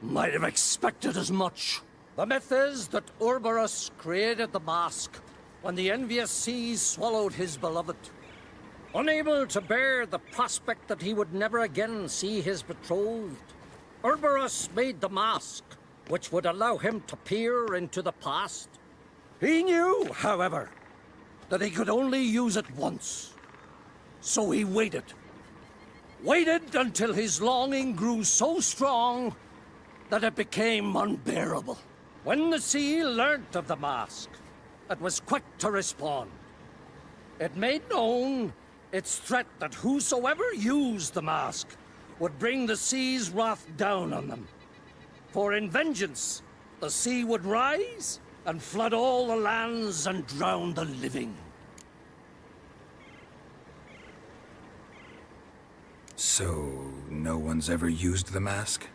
S22: Might have expected as much. The myth is that Urberus created the mask when the envious seas swallowed his beloved. Unable to bear the prospect that he would never again see his betrothed, Urberus made the mask, which would allow him to peer into the past. He knew, however, that he could only use it once. So he waited. Waited until his longing grew so strong that it became unbearable. When the sea learnt of the mask, it was quick to respond. It made known its threat that whosoever used the mask would bring the sea's wrath down on them. For in vengeance, the sea would rise and flood all the lands and drown the living.
S10: So, no one's ever used the mask?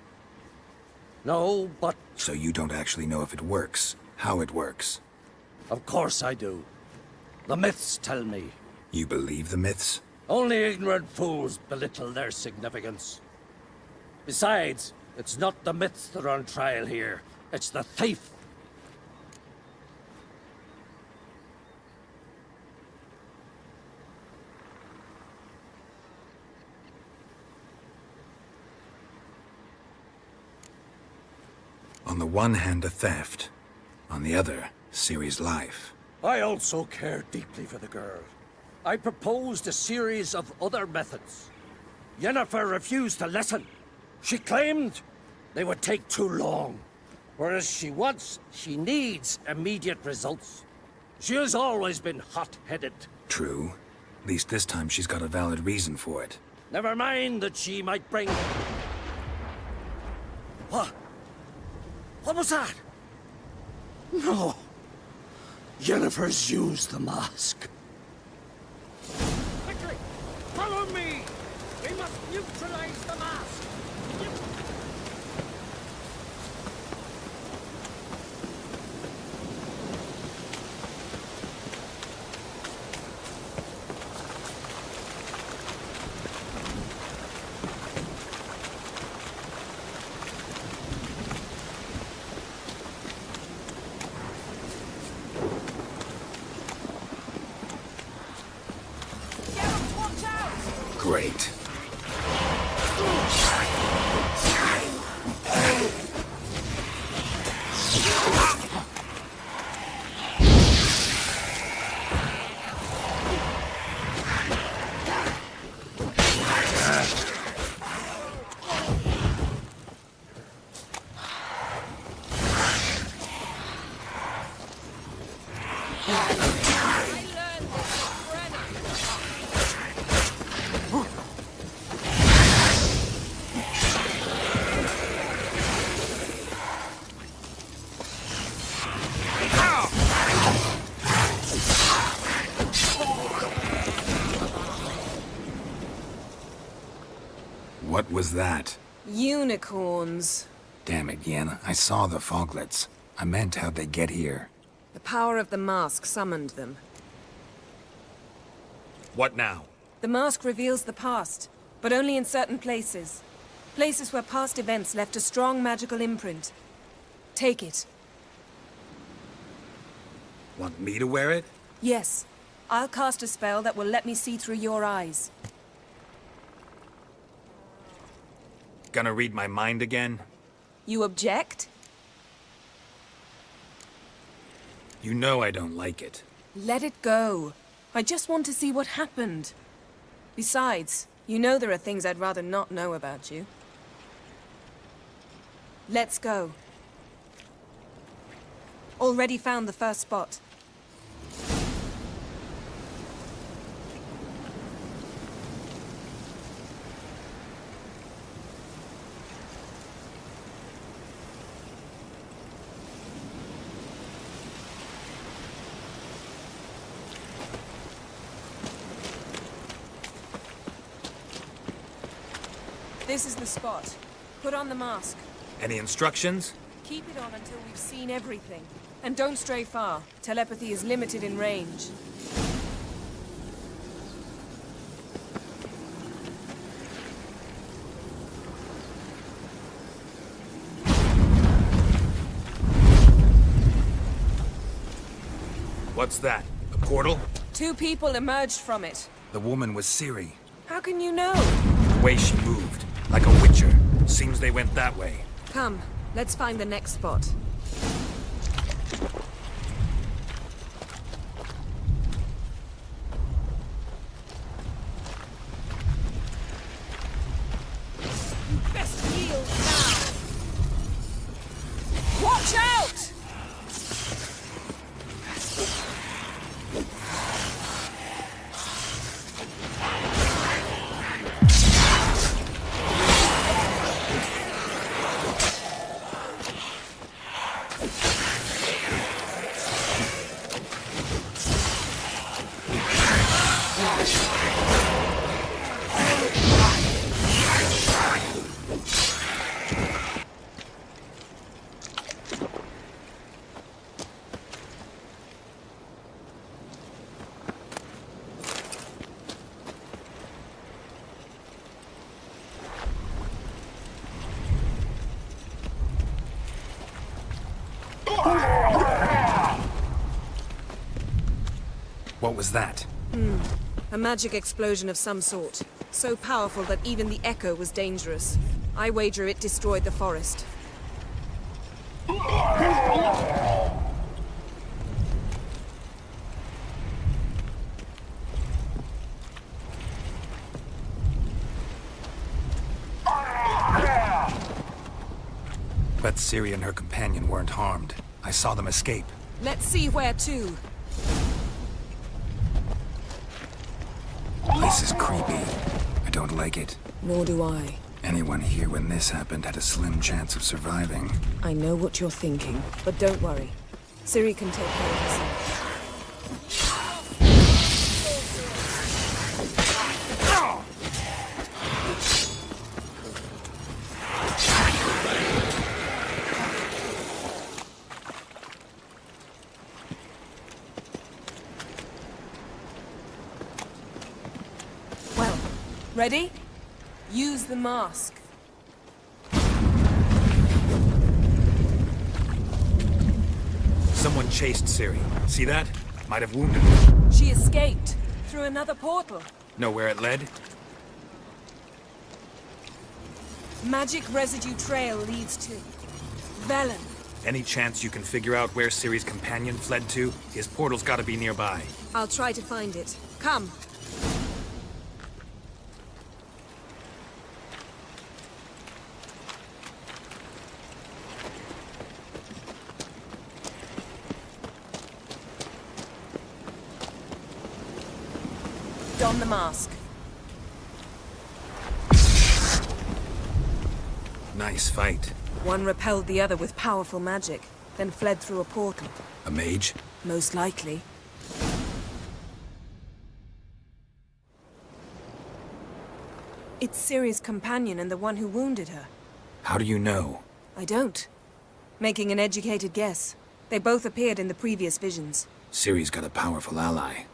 S22: No, but...
S10: So you don't actually know if it works, how it works?
S22: Of course I do. The myths tell me.
S10: You believe the myths?
S22: Only ignorant fools belittle their significance. Besides, it's not the myths that are on trial here. It's the thief.
S10: On the one hand, a theft. On the other, Ciri's life.
S22: I also care deeply for the girl. I proposed a series of other methods. Yennefer refused to listen. She claimed they would take too long. Whereas she needs immediate results. She has always been hot-headed.
S10: True. At least this time she's got a valid reason for it.
S22: Never mind that she might bring... What? What was that? No. Yennefer's used the mask. Quickly! Follow me! We must neutralize the mask!
S10: Great. What was that?
S24: Unicorns.
S10: Damn it, Yen. I saw the foglets. I meant how'd they get here.
S24: The power of the mask summoned them.
S6: What now?
S21: The mask reveals the past, but only in certain places. Places where past events left a strong magical imprint. Take it.
S10: Want me to wear it?
S21: Yes. I'll cast a spell that will let me see through your eyes.
S10: Gonna read my mind again?
S21: You object?
S10: You know I don't like it.
S21: Let it go. I just want to see what happened. Besides, you know there are things I'd rather not know about you. Let's go. Already found the first spot. This is the spot. Put on the mask.
S10: Any instructions?
S21: Keep it on until we've seen everything. And don't stray far. Telepathy is limited in range.
S10: What's that? A portal?
S21: 2 people emerged from it.
S10: The woman was Ciri.
S21: How can you know?
S10: The way she moved. Like a witcher. Seems they went that way.
S24: Come, let's find the next spot.
S21: Best yield now! Watch out!
S10: What was that?
S24: A magic explosion of some sort. So powerful that even the echo was dangerous. I wager it destroyed the forest.
S10: Bet Ciri and her companion weren't harmed. I saw them escape.
S21: Let's see where to.
S10: This is creepy. I don't like it.
S24: Nor do I.
S10: Anyone here when this happened had a slim chance of surviving.
S24: I know what you're thinking, but don't worry. Ciri can take care of herself.
S21: Well, ready? Use the mask.
S10: Someone chased Ciri. See that? Might have wounded her.
S21: She escaped through another portal.
S10: Know where it led?
S21: Magic residue trail leads to Velen.
S10: Any chance you can figure out where Ciri's companion fled to? His portal's gotta be nearby.
S21: I'll try to find it. Come. Don the mask.
S10: Nice fight.
S21: One repelled the other with powerful magic, then fled through a portal.
S10: A mage?
S21: Most likely. It's Ciri's companion and the one who wounded her.
S10: How do you know?
S21: I don't. Making an educated guess. They both appeared in the previous visions.
S10: Ciri's got a powerful ally.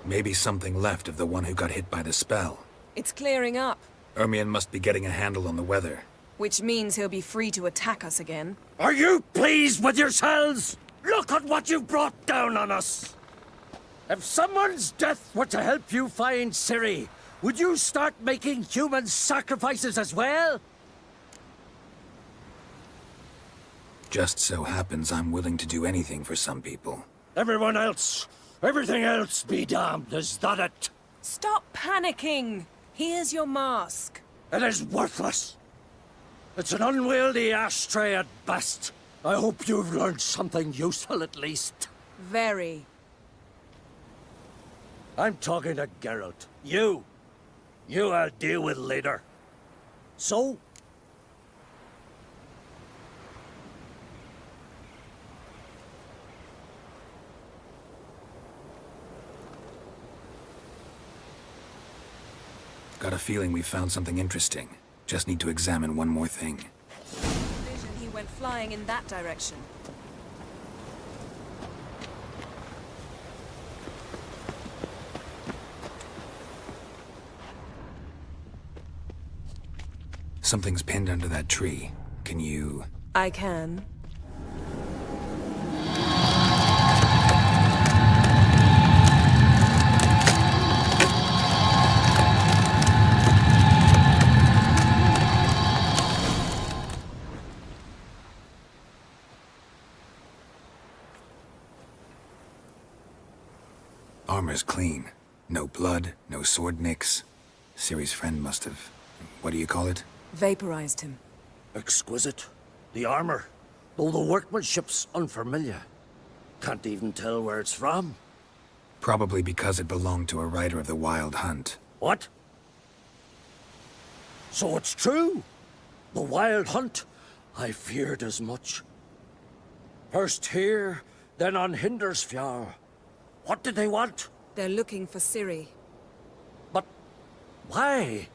S10: Maybe something left of the one who got hit by the spell.
S21: It's clearing up,
S10: Ermion must be getting a handle on the weather.
S21: which means he'll be free to attack us again.
S22: Are you pleased with yourselves? Look at what you brought down on us! If someone's death were to help you find Ciri, would you start making human sacrifices as well?
S10: Just so happens I'm willing to do anything for some people.
S22: Everyone else, everything else be damned, is that it?
S21: Stop panicking! Here's your mask.
S22: It is worthless. It's an unwieldy ashtray at best. I hope you've learned something useful at least.
S21: Very.
S22: I'm talking to Geralt. You I'll deal with later. So?
S10: Got a feeling we found something interesting. Just need to examine one more thing.
S21: Vision, he went flying in that direction.
S10: Something's pinned under that tree. Can you...
S21: I can.
S10: Armor's clean. No blood, no sword nicks. Ciri's friend must have... what do you call it?
S21: Vaporized him.
S22: Exquisite. The armor, though the workmanship's unfamiliar. Can't even tell where it's from.
S10: Probably because it belonged to a rider of the Wild Hunt.
S22: What? So it's true? The Wild Hunt? I feared as much. First here, then on Hindersfjall. What did they want?
S21: They're looking for Ciri.
S22: But why?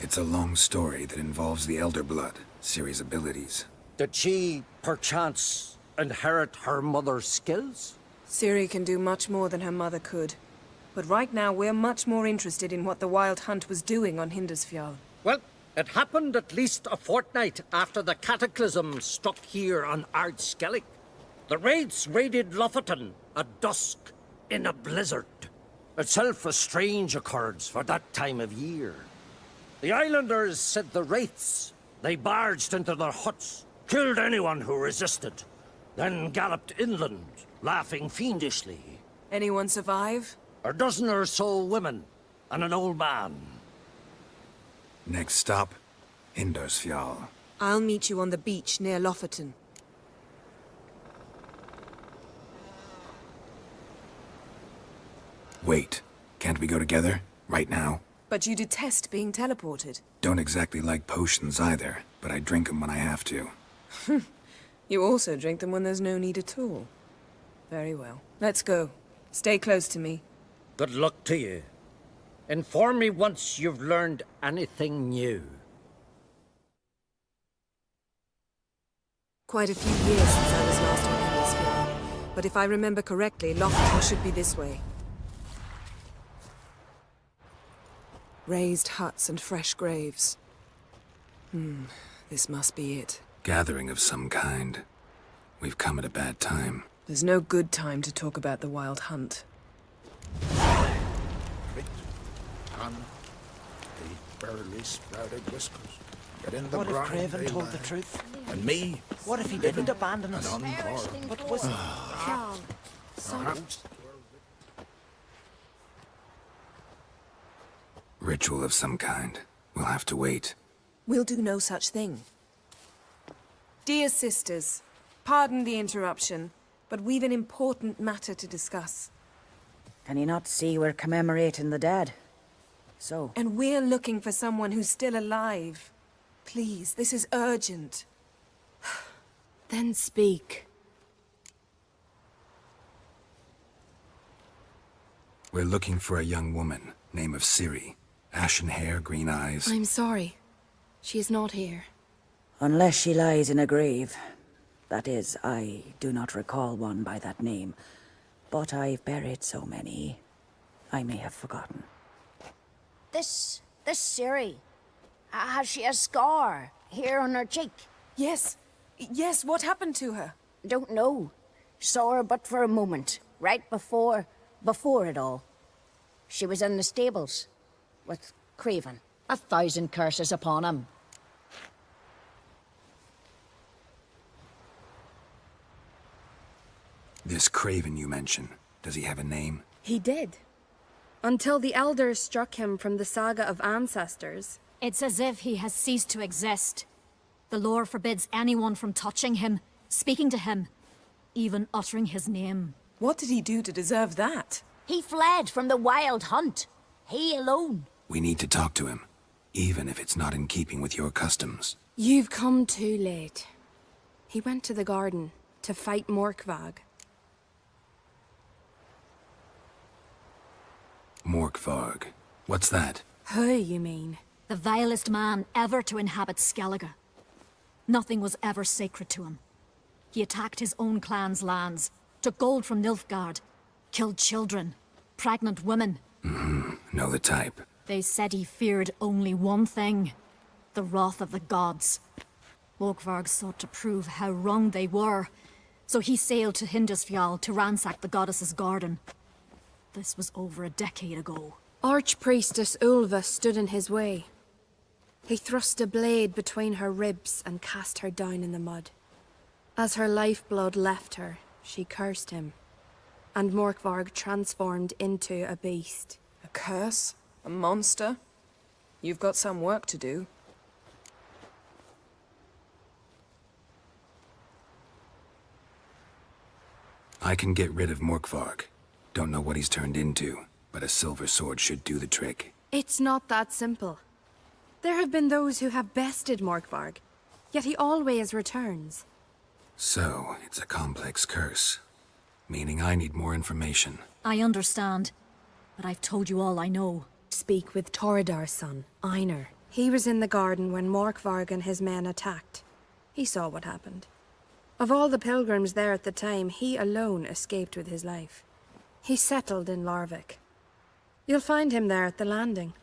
S10: It's a long story that involves the Elder Blood, Ciri's abilities.
S22: Did she, perchance, inherit her mother's skills?
S21: Ciri can do much more than her mother could. But right now, we're much more interested in what the Wild Hunt was doing on Hindarsfjall.
S22: Well, it happened at least a fortnight after the cataclysm struck here on Ardskellig. The raids raided Lofoten at dusk in a blizzard. Itself a strange occurrence for that time of year. The islanders said the wraiths. They barged into their huts, killed anyone who resisted, then galloped inland, laughing fiendishly.
S21: Anyone survive?
S22: A dozen or so women, and an old man.
S10: Next stop, Hindarsfjall.
S21: I'll meet you on the beach near Lofoten.
S10: Wait, can't we go together? Right now?
S21: But you detest being teleported.
S10: Don't exactly like potions either, but I drink them when I have to.
S21: You also drink them when there's no need at all. Very well. Let's go. Stay close to me.
S22: Good luck to you. Inform me once you've learned anything new.
S21: Quite a few years since I was last on Hindarsfjall. But if I remember correctly, Lofoten should be this way. Raised huts and fresh graves. This must be it.
S10: Gathering of some kind. We've come at a bad time.
S21: There's no good time to talk about the Wild Hunt.
S3: Barely sprouted whiskers. Get in the
S20: What if
S3: ground,
S20: Craven
S3: they
S20: told
S3: lie.
S20: the truth?
S3: And me?
S20: What if he didn't abandon us?
S3: And unharmed.
S20: But was
S11: Carl,
S3: Perhaps.
S10: Ritual of some kind. We'll have to wait.
S21: We'll do no such thing. Dear sisters, pardon the interruption, but we've an important matter to discuss.
S9: Can you not see we're commemorating the dead? So?
S21: And we're looking for someone who's still alive. Please, this is urgent.
S5: Then speak.
S10: We're looking for a young woman, name of Ciri. Ashen hair, green eyes.
S5: I'm sorry. She is not here.
S9: Unless she lies in a grave. That is, I do not recall one by that name. But I've buried so many, I may have forgotten.
S16: This Ciri, has she a scar here on her cheek?
S21: Yes. Yes, what happened to her?
S16: Don't know. Saw her but for a moment, right before it all. She was in the stables with Craven. 1,000 curses upon him.
S10: This Craven you mention, does he have a name?
S5: He did. Until the elders struck him from the saga of ancestors.
S13: It's as if he has ceased to exist. The lore forbids anyone from touching him, speaking to him, even uttering his name.
S21: What did he do to deserve that?
S16: He fled from the Wild Hunt. He alone.
S10: We need to talk to him, even if it's not in keeping with your customs.
S5: You've come too late. He went to the garden to fight Morkvag.
S10: Morkvarg. What's that?
S5: Who, you mean?
S13: The vilest man ever to inhabit Skellige. Nothing was ever sacred to him. He attacked his own clan's lands, took gold from Nilfgaard, killed children, pregnant women.
S10: Know the type.
S13: They said he feared only one thing, the wrath of the gods. Morkvarg sought to prove how wrong they were, so he sailed to Hindarsfjall to ransack the goddess's garden. This was over a decade ago.
S5: Archpriestess Ulva stood in his way. He thrust a blade between her ribs and cast her down in the mud. As her lifeblood left her, she cursed him, and Morkvarg transformed into a beast.
S21: A curse? A monster? You've got some work to do.
S10: I can get rid of Morkvarg. Don't know what he's turned into, but a silver sword should do the trick.
S5: It's not that simple. There have been those who have bested Morkvarg, yet he always returns.
S10: So, it's a complex curse. Meaning I need more information.
S13: I understand, but I've told you all I know.
S5: Speak with Torridar's son, Einar. He was in the garden when Morkvarg and his men attacked. He saw what happened. Of all the pilgrims there at the time, he alone escaped with his life. He settled in Larvik. You'll find him there at the landing,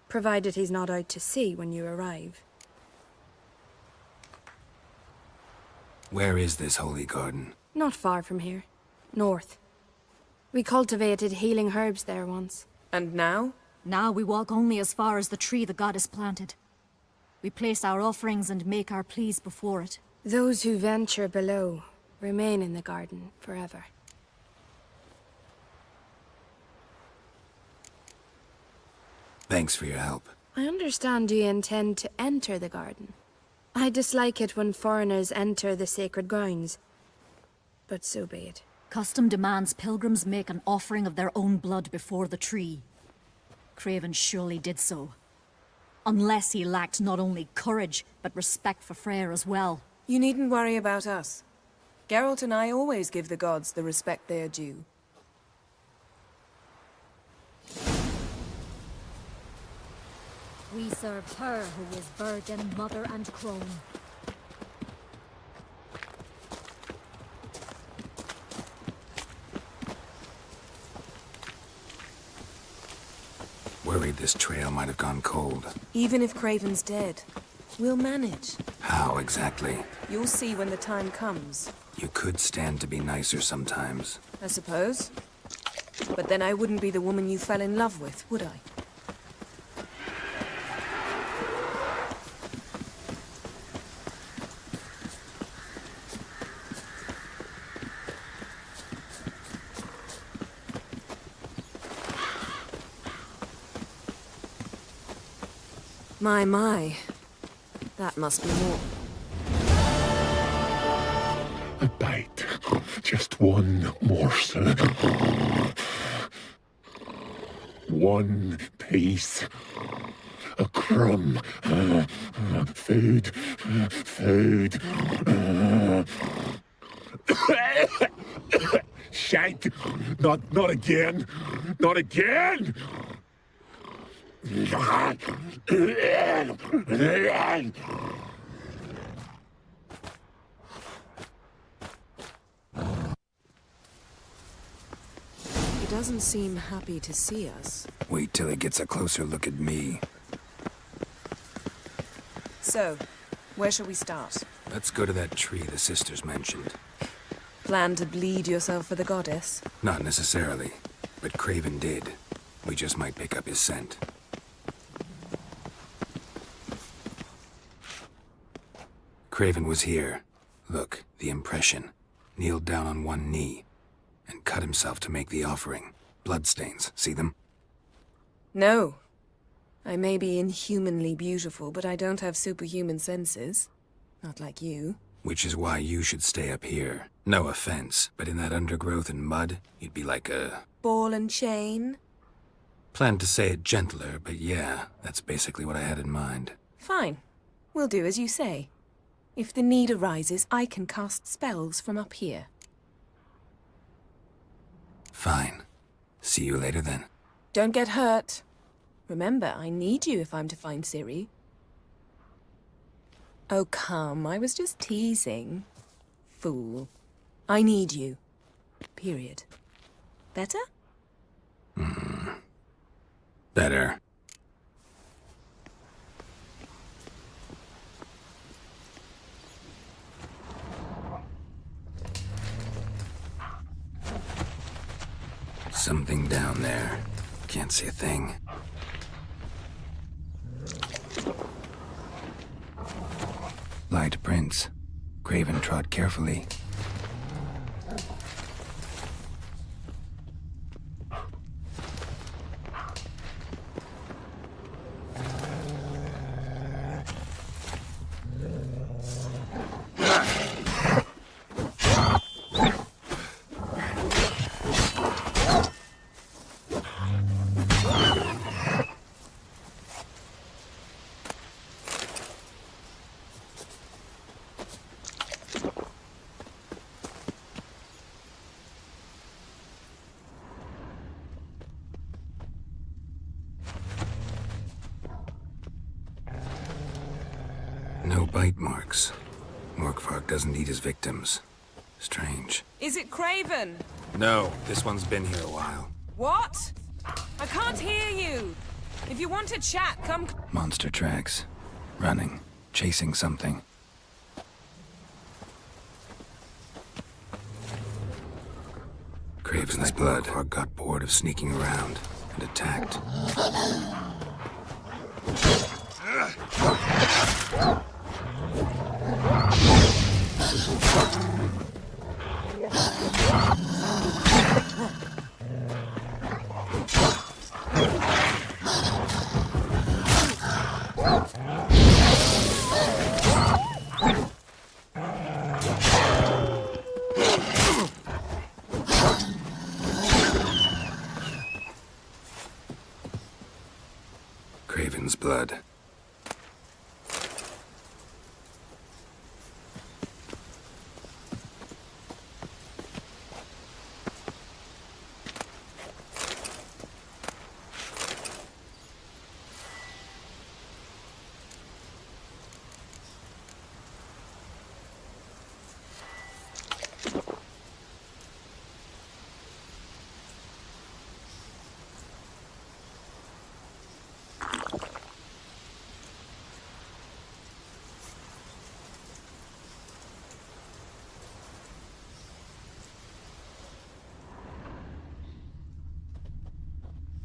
S5: provided he's not out to sea when you arrive.
S10: Where is this holy garden?
S5: Not far from here. North. We cultivated healing herbs there once.
S21: And now?
S13: Now we walk only as far as the tree the goddess planted. We place our offerings and make our pleas before it.
S5: Those who venture below remain in the garden forever.
S10: Thanks for your help.
S5: I understand you intend to enter the garden. I dislike it when foreigners enter the sacred grounds, but so be it.
S13: Custom demands pilgrims make an offering of their own blood before the tree. Craven surely did so. Unless he lacked not only courage, but respect for Freyr as well.
S21: You needn't worry about us. Geralt and I always give the gods the respect they are due.
S13: We serve her who is virgin, mother, and crone.
S10: Worried this trail might have gone cold.
S21: Even if Craven's dead, we'll manage.
S10: How exactly?
S21: You'll see when the time comes.
S10: You could stand to be nicer sometimes.
S21: I suppose. But then I wouldn't be the woman you fell in love with, would I? My. That must be more.
S2: A bite. Just one morsel. One piece. A crumb. Food. Food. Shank. Not again. Not again!
S21: He doesn't seem happy to see us.
S10: Wait till he gets a closer look at me.
S21: So, where shall we start?
S10: Let's go to that tree the sisters mentioned.
S21: Plan to bleed yourself for the goddess?
S10: Not necessarily, but Craven did. We just might pick up his scent. Craven was here. Look, the impression. Kneeled down on one knee and cut himself to make the offering. Bloodstains, see them?
S21: No. I may be inhumanly beautiful, but I don't have superhuman senses. Not like you.
S10: Which is why you should stay up here. No offense, but in that undergrowth and mud, you'd be like a...
S21: Ball and chain?
S10: Planned to say it gentler, but yeah, that's basically what I had in mind.
S21: Fine. We'll do as you say. If the need arises, I can cast spells from up here.
S10: Fine. See you later then.
S21: Don't get hurt. Remember, I need you if I'm to find Ciri. Oh, come. I was just teasing. Fool. I need you. Period. Better?
S10: Better. Something down there. Can't see a thing. Light prints. Craven trod carefully. No bite marks. Morkvark doesn't eat his victims. Strange.
S21: Is it Craven?
S10: No, this one's been here a while.
S21: What? I can't hear you. If you want to chat, come...
S10: Monster tracks. Running. Chasing something. Craven's blood got bored of sneaking around and attacked. Craven's blood.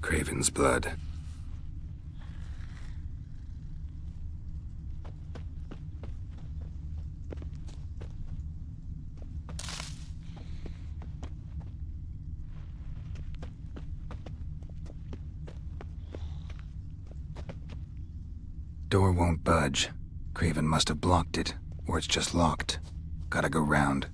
S10: Craven's blood. Door won't budge. Craven must have blocked it, or it's just locked. Gotta go round.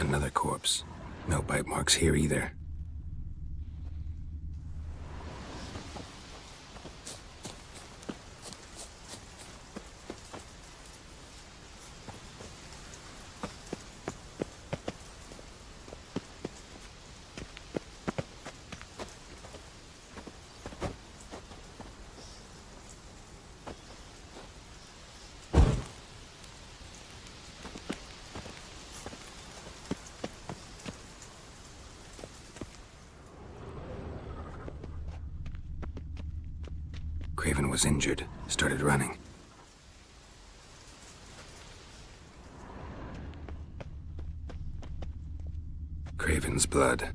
S10: Another corpse. No bite marks here either. Craven was injured, started running. Craven's blood.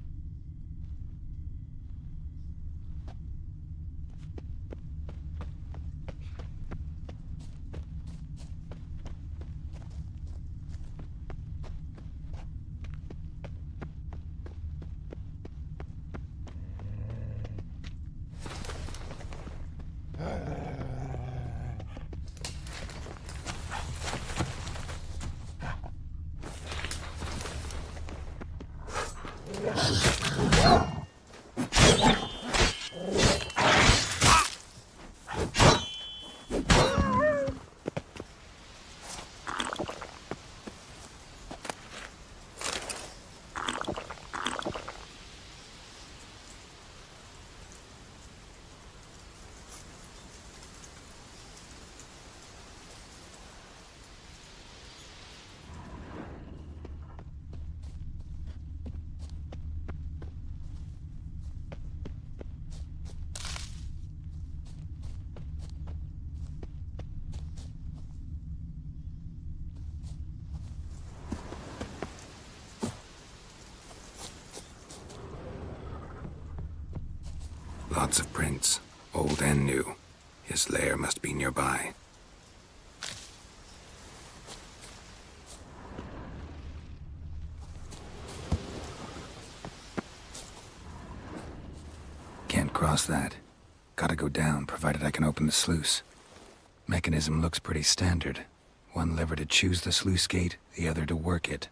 S10: Lots of prints, old and new. His lair must be nearby. Can't cross that. Gotta go down, provided I can open the sluice. Mechanism looks pretty standard. One lever to choose the sluice gate, the other to work it.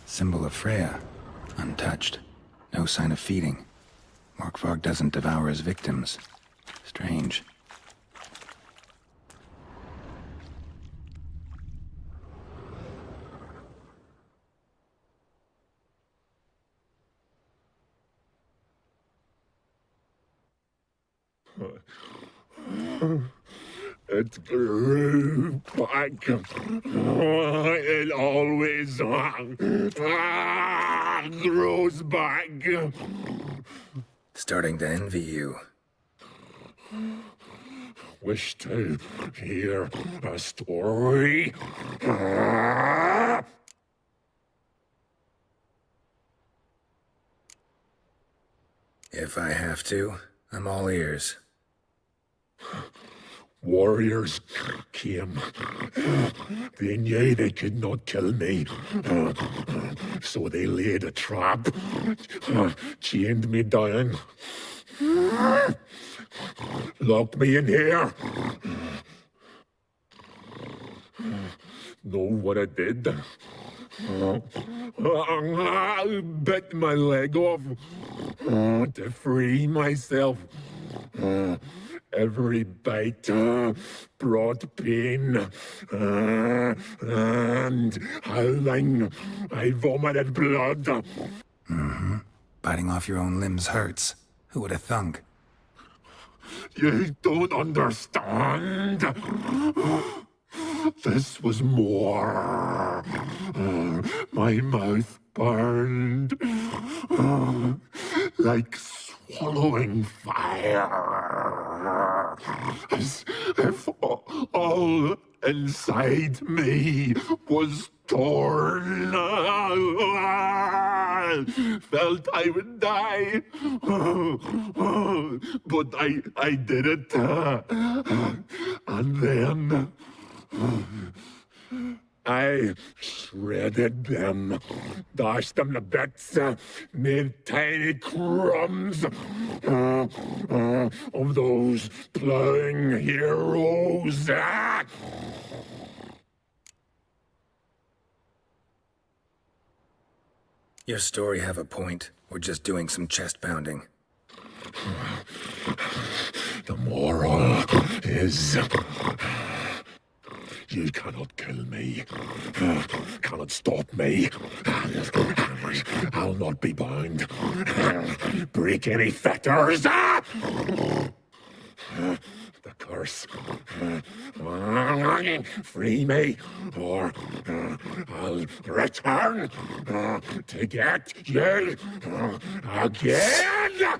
S10: Symbol of Freya. Untouched. No sign of feeding. Morkvarg doesn't devour his victims. Strange.
S2: It grew back. It always grows back.
S10: Starting to envy you.
S2: Wish to hear a story.
S10: If I have to, I'm all ears.
S2: Warriors came. They knew they could not kill me. So they laid a trap. Chained me down. Locked me in here. Know what I did? I bit my leg off to free myself. Every bite brought pain and howling. I vomited blood.
S10: Mm-hmm. Biting off your own limbs hurts. Who would have thunk?
S2: You don't understand. This was more. My mouth burned like swallowing fire. As if all inside me was torn. Felt I would die. But I did it. And then I shredded them, dashed them to bits, made tiny crumbs of those plowing heroes.
S10: Your story have a point. We're just doing some chest pounding.
S2: The moral is... You cannot kill me. Cannot stop me. I'll not be bound. Break any fetters. The curse. Free me, or I'll return to get you again.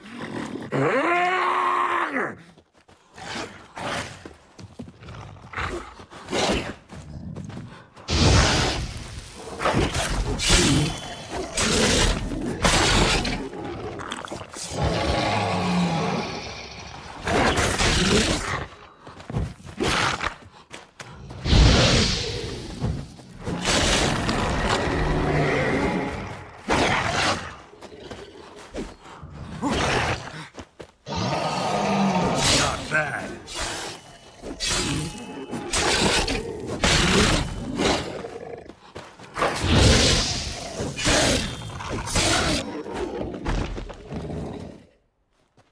S3: Not bad.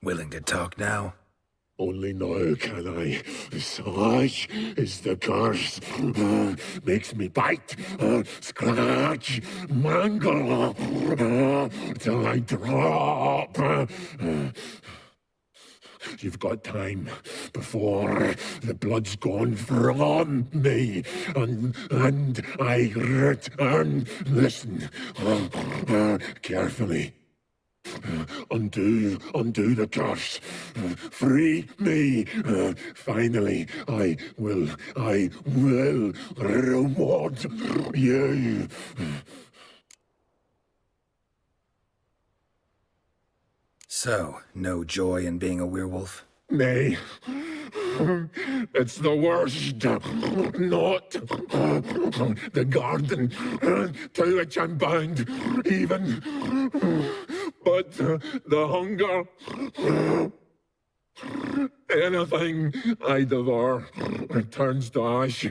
S10: Willing to talk now?
S2: Only now can I. Such is the curse. Makes me bite, scratch, mangle, till I drop. You've got time before the blood's gone from me, and I return. Listen, carefully. Undo the curse. Free me. Finally, I will reward you.
S10: So, no joy in being a werewolf?
S2: Nay. It's the worst. Not the garden to which I'm bound, even. But the hunger. Anything I devour turns to ash.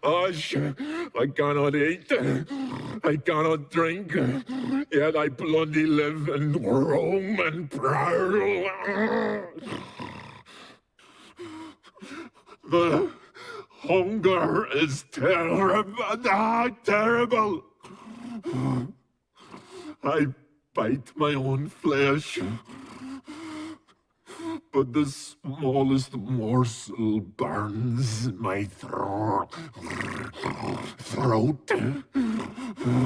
S2: Ash. I cannot eat. I cannot drink. Yet I bloody live and roam and prowl. The hunger is terrible. I bite my own flesh, but the smallest morsel burns my throat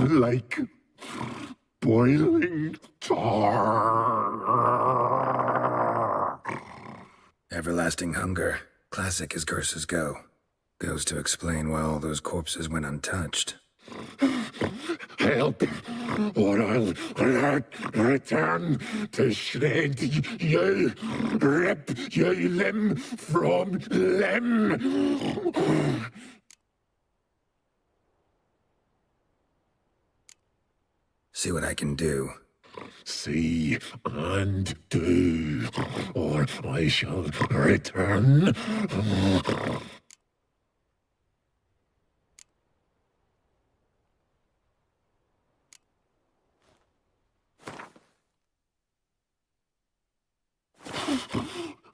S2: like boiling tar.
S10: Everlasting hunger. Classic as curses go. Goes to explain why all those corpses went untouched.
S2: Help, or I'll return to shred you, rip you limb from limb.
S10: See what I can do.
S2: See and do, or I shall return.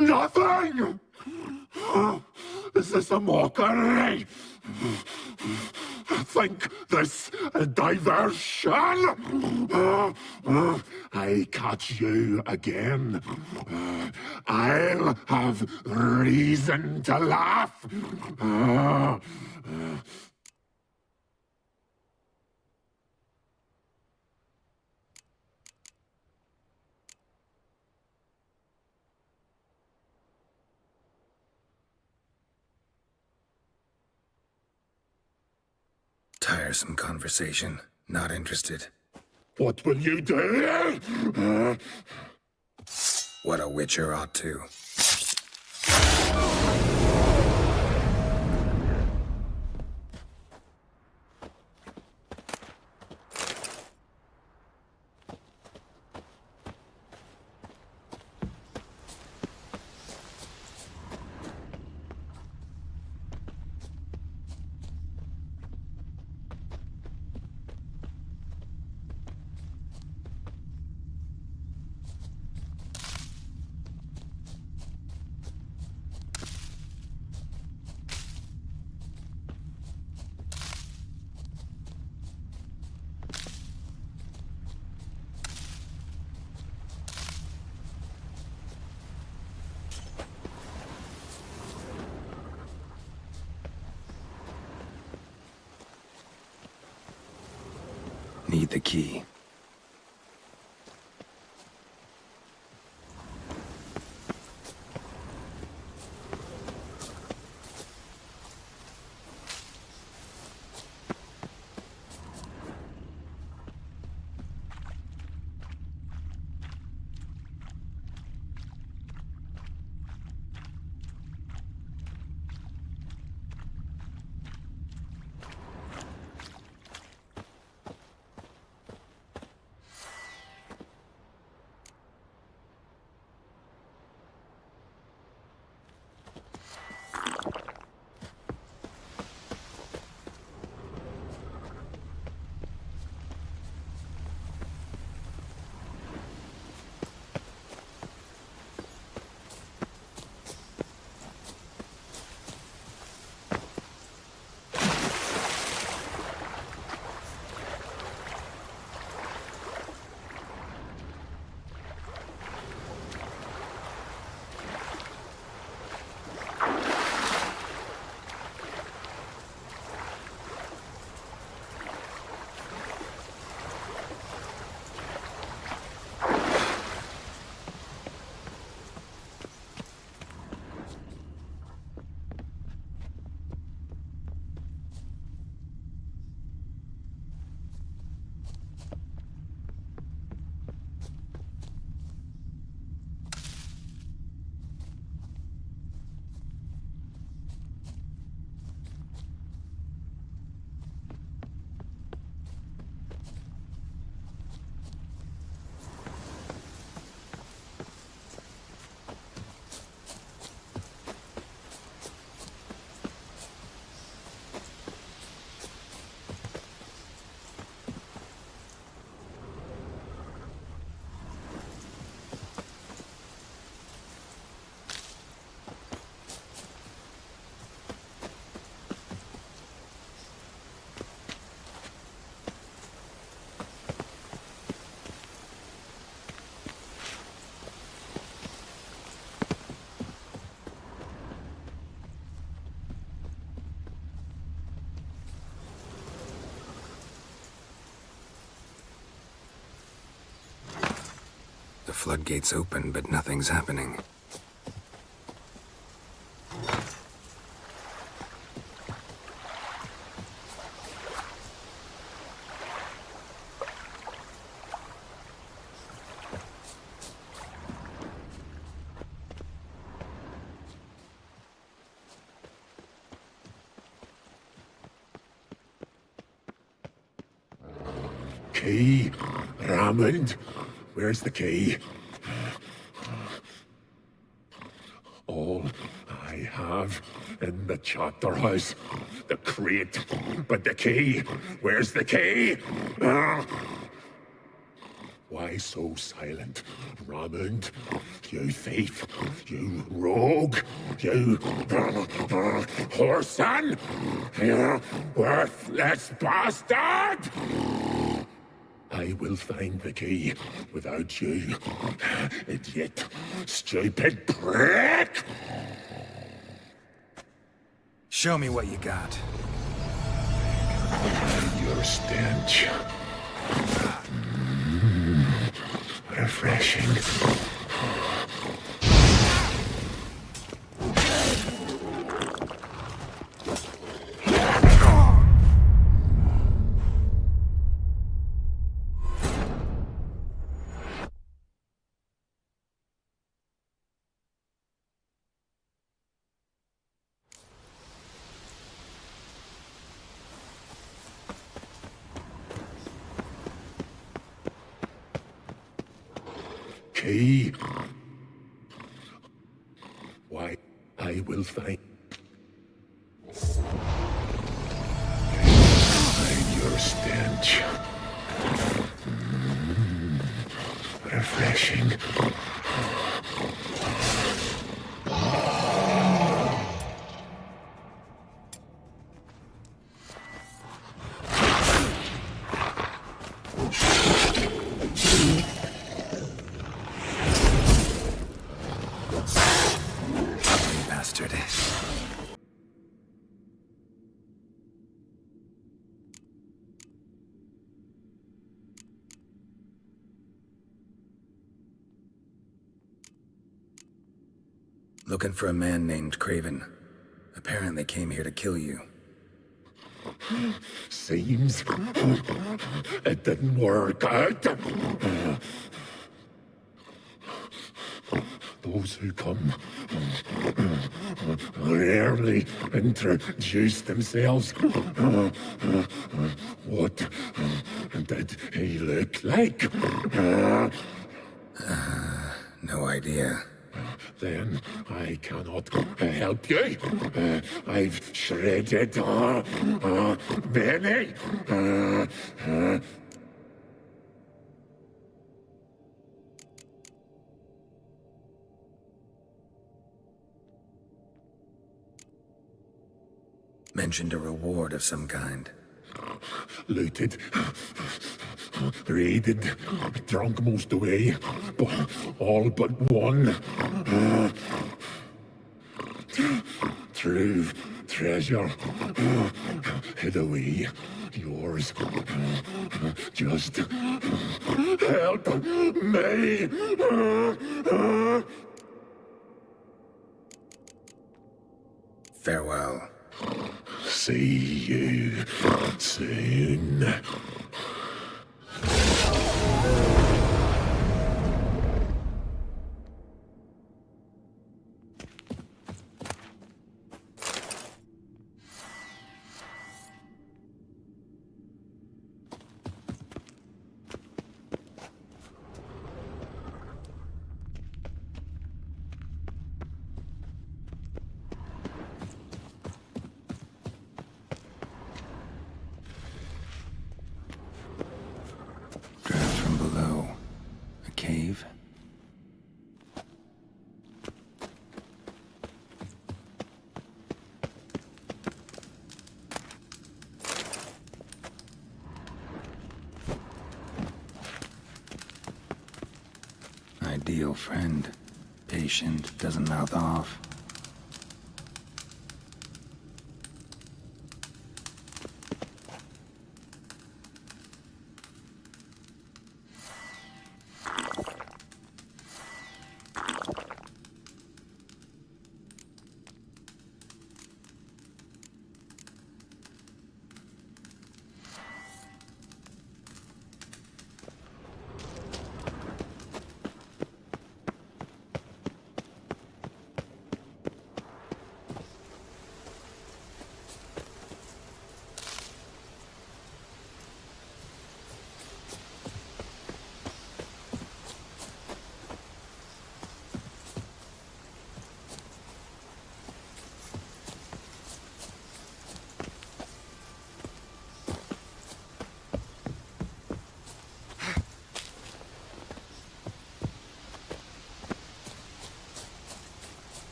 S2: Nothing! Is this a mockery? Think this a diversion? I catch you again. I'll have reason to laugh.
S10: Tiresome conversation. Not interested.
S2: What will you do?
S10: What a witcher ought to. Need the key. The floodgates open, but nothing's happening.
S2: Key, Raymond. Where's the key? All I have in the chapter house, the crate, but the key. Where's the key? Why so silent, Raymond? You thief, you rogue, you whoreson, you worthless bastard! I will find the key without you, idiot, stupid prick!
S10: Show me what you got.
S2: Your stench. Refreshing. Key. Why, I will find your stench. Refreshing.
S10: Bastard. Looking for a man named Craven. Apparently came here to kill you.
S2: Seems it didn't work out. Those who come rarely introduce themselves. What did he look like?
S10: No idea.
S2: Then I cannot help you. I've shredded many.
S10: Mentioned a reward of some kind.
S2: Looted, raided, drunk most away, but all but one. True treasure hid away. Yours. Just help me.
S10: Farewell.
S2: See you soon.
S10: Cave? Ideal friend. Patient, doesn't mouth off.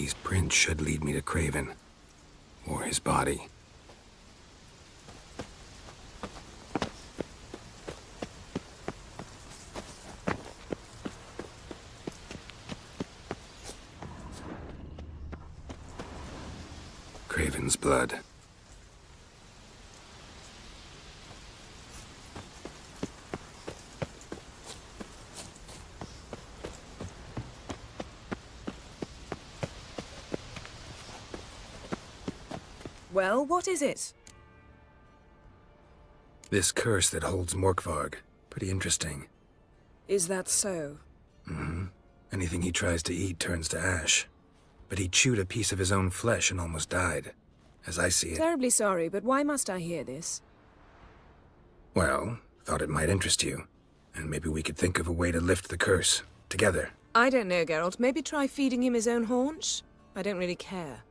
S10: These prints should lead me to Craven. Or his body. Craven's blood.
S21: Well, what is it?
S10: This curse that holds Morkvarg. Pretty interesting.
S21: Is that so?
S10: Mm-hmm. Anything he tries to eat turns to ash. But he chewed a piece of his own flesh and almost died. As I see it.
S21: Terribly sorry, but why must I hear this?
S10: Well, thought it might interest you. And maybe we could think of a way to lift the curse. Together.
S21: I don't know, Geralt. Maybe try feeding him his own haunch? I don't really care.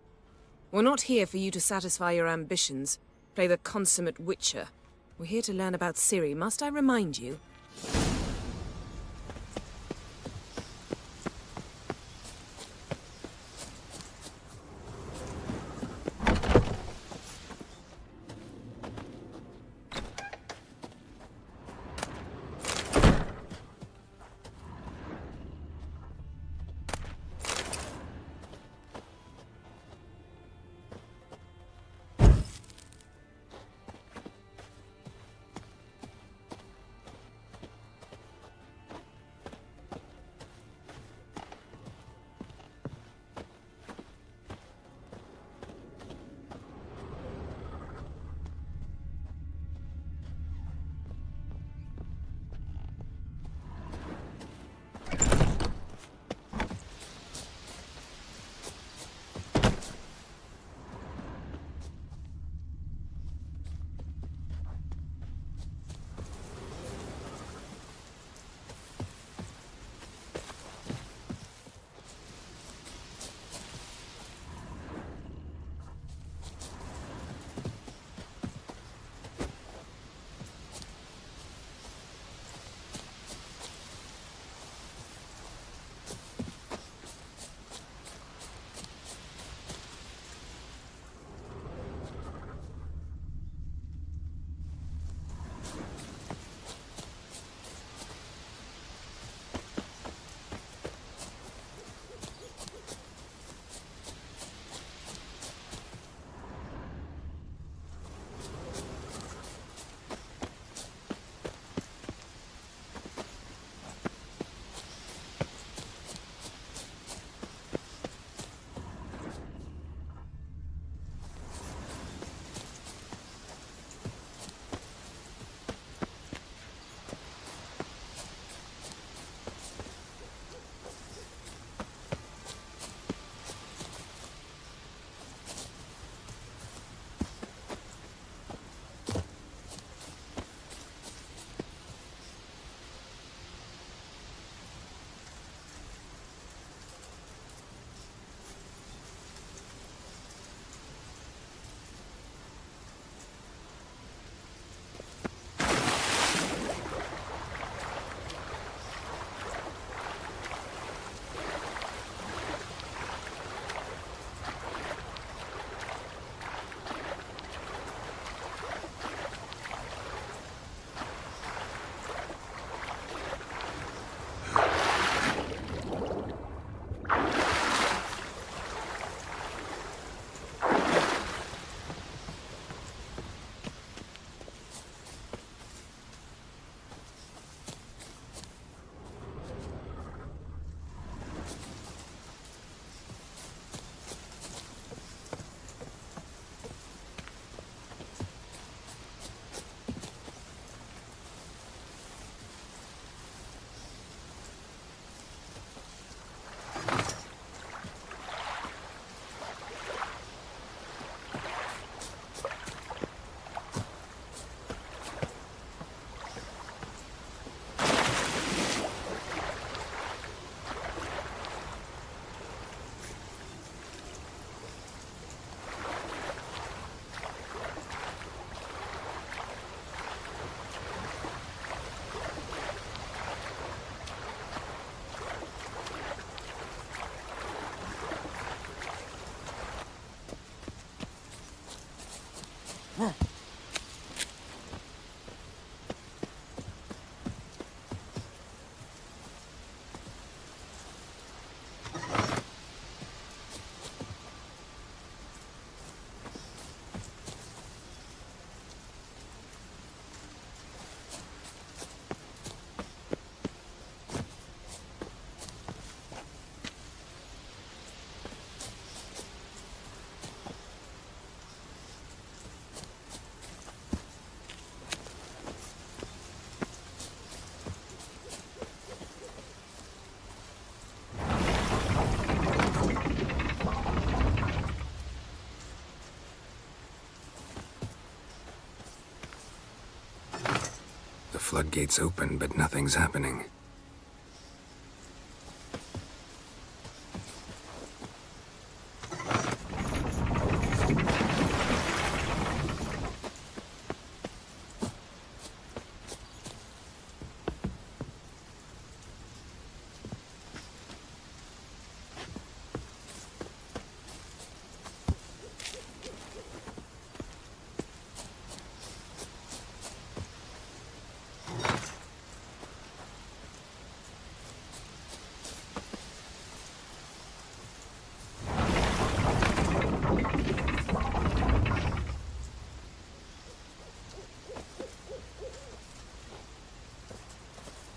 S21: We're not here for you to satisfy your ambitions. Play the consummate witcher. We're here to learn about Ciri, must I remind you?
S10: floodgates open, but nothing's happening.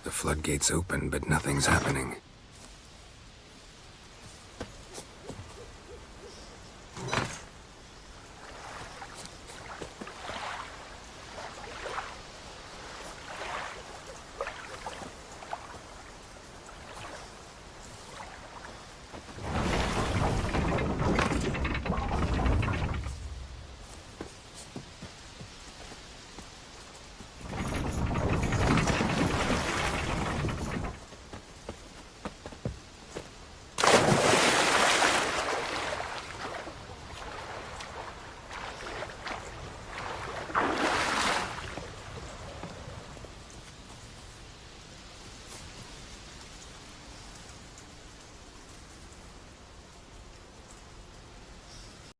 S10: The floodgates open, but nothing's happening.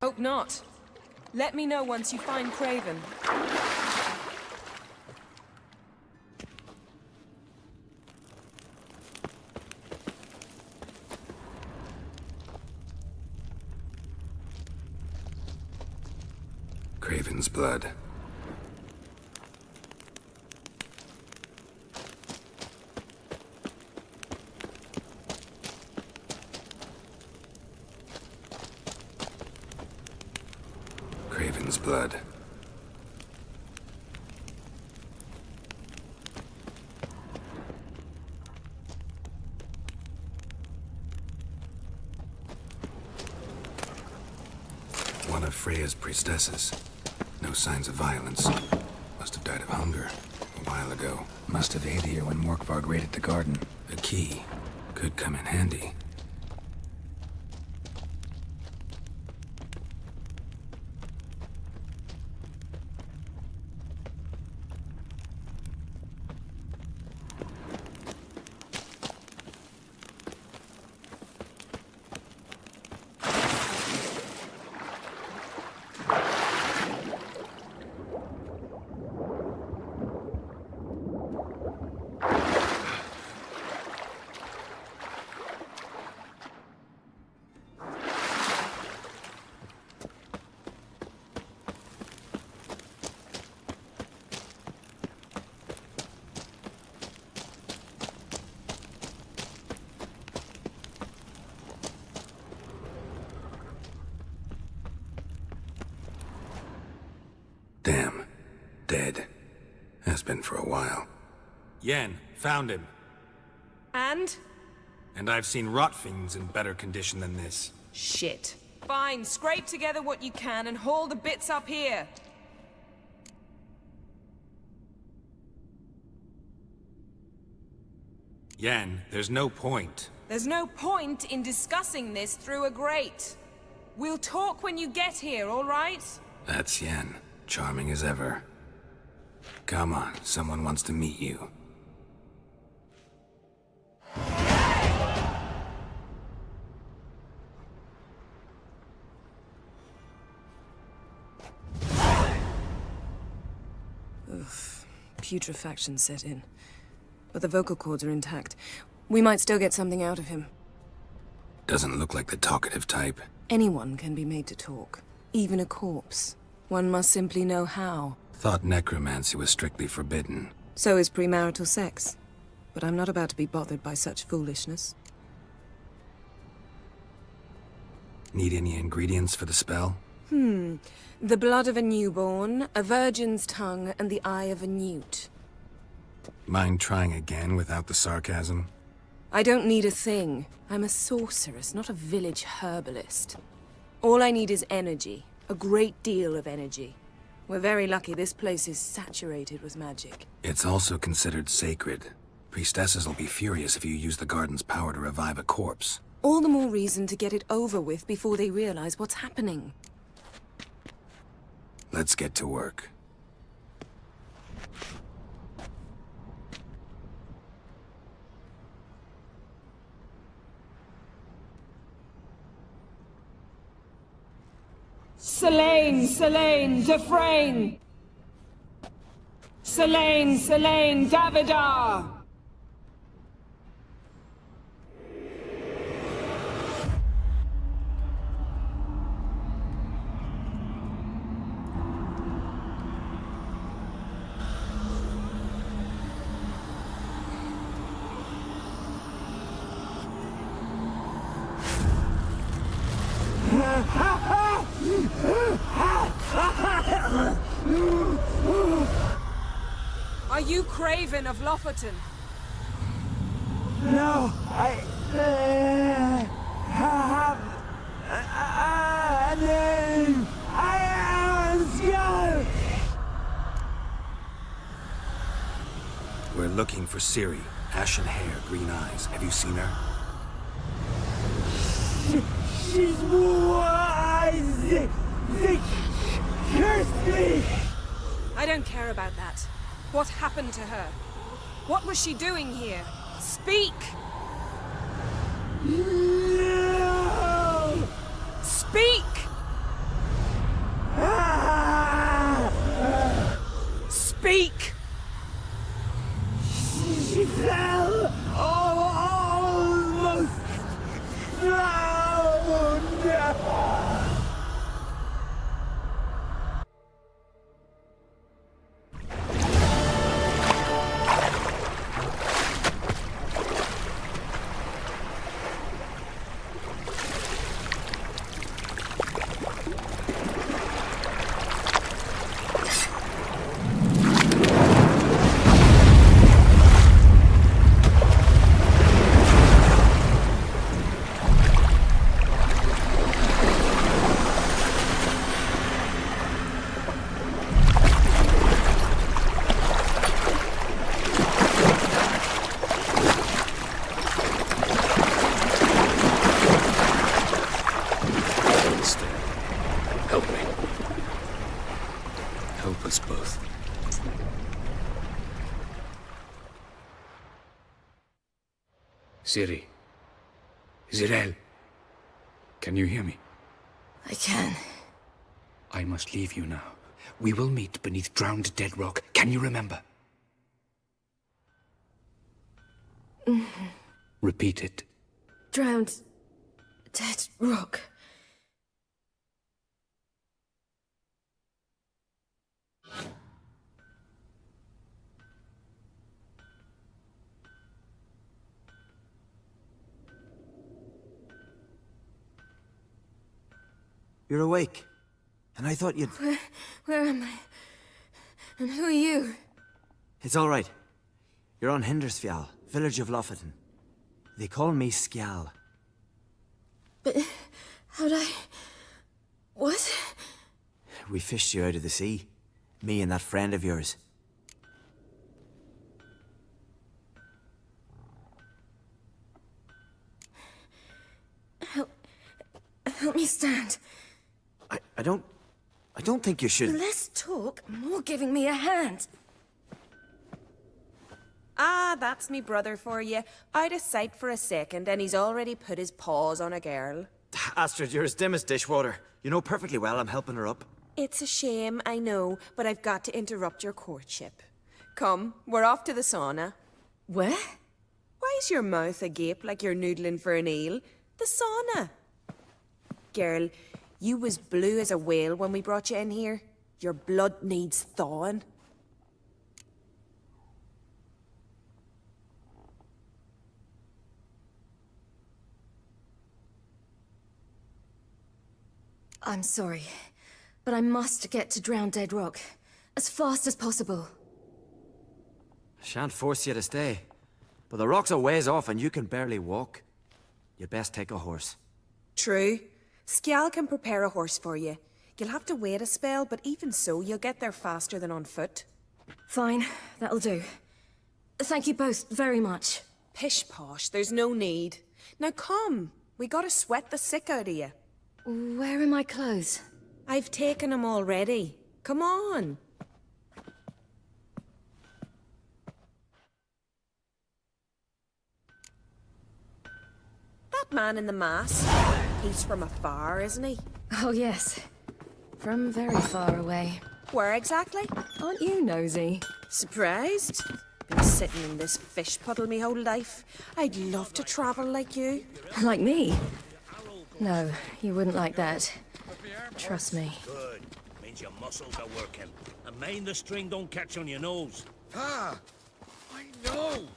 S21: Hope not. Let me know once you find Craven.
S10: Craven's blood. Craven's blood. One of Freya's priestesses. No signs of violence. Must have died of hunger a while ago. Must have ate here when Morkvarg raided the garden. A key. Could come in handy. Damn. Dead. Has been for a while. Yen, found him.
S21: And?
S10: And I've seen rot fiends in better condition than this.
S21: Shit. Fine, scrape together what you can and haul the bits up here.
S10: Yen, there's no point.
S21: There's no point in discussing this through a grate. We'll talk when you get here, all right?
S10: That's Yen. Charming as ever. Come on, someone wants to meet you.
S21: Oof. Putrefaction set in. But the vocal cords are intact. We might still get something out of him.
S10: Doesn't look like the talkative type.
S21: Anyone can be made to talk. Even a corpse. One must simply know how.
S10: Thought necromancy was strictly forbidden.
S21: So is premarital sex. But I'm not about to be bothered by such foolishness.
S10: Need any ingredients for the spell?
S21: The blood of a newborn, a virgin's tongue, and the eye of a newt.
S10: Mind trying again without the sarcasm?
S21: I don't need a thing. I'm a sorceress, not a village herbalist. All I need is energy. A great deal of energy.
S24: We're very lucky this place is saturated with magic.
S10: It's also considered sacred. Priestesses will be furious if you use the garden's power to revive a corpse.
S24: All the more reason to get it over with before they realize what's happening.
S10: Let's get to work.
S1: Selene, Defrain! Selene, Davidar!
S24: Are you Craven of Lofoten?
S1: No, I have a name. I am Skull.
S10: We're looking for Ciri. Ashen hair, green eyes. Have you seen her?
S1: She's wise. They cursed me.
S24: I don't care about that. What happened to her? What was she doing here? Speak!
S1: No!
S24: Speak! Speak!
S1: She fell almost drowned.
S6: Ciri. Zirel. Can you hear me?
S16: I can.
S6: I must leave you now. We will meet beneath drowned dead rock. Can you remember? Repeat it.
S16: Drowned. Dead rock.
S8: You're awake. And I thought you'd...
S16: Where am I? And who are you?
S8: It's all right. You're on Hindersfjall, village of Lofoten. They call me Skjal.
S16: But how'd I... What?
S8: We fished you out of the sea. Me and that friend of yours.
S16: Help me stand.
S8: I don't think you should...
S16: Less talk, more giving me a hand.
S24: Ah, that's me brother for you. Out of sight for a second, and he's already put his paws on a girl.
S8: Astrid, you're as dim as dishwater. You know perfectly well I'm helping her up.
S24: It's a shame, I know, but I've got to interrupt your courtship. Come, we're off to the sauna.
S16: Where?
S24: Why is your mouth agape like you're noodling for an eel? The sauna. Girl, you was blue as a whale when we brought you in here. Your blood needs thawing.
S16: I'm sorry, but I must get to Drowned Dead Rock as fast as possible.
S8: Shan't force you to stay. But the rock's a ways off and you can barely walk. You'd best take a horse.
S24: True. Skjal can prepare a horse for you.
S21: You'll have to wait a spell, but even so, you'll get there faster than on foot.
S4: Fine, that'll do. Thank you both very much.
S21: Pish-posh, there's no need. Now come, we gotta sweat the sick out of you.
S4: Where are my clothes?
S21: I've taken them already. Come on. That man in the mask, he's from afar, isn't he?
S4: Oh, yes. From very far away.
S21: Where exactly?
S4: Aren't you nosy?
S21: Surprised? Been sitting in this fish puddle me whole life. I'd love to travel like you.
S4: Like me? No, you wouldn't like that. Trust me.
S14: Good. Means your muscles are working. And mind the string don't catch on your nose.
S6: Ah! I know!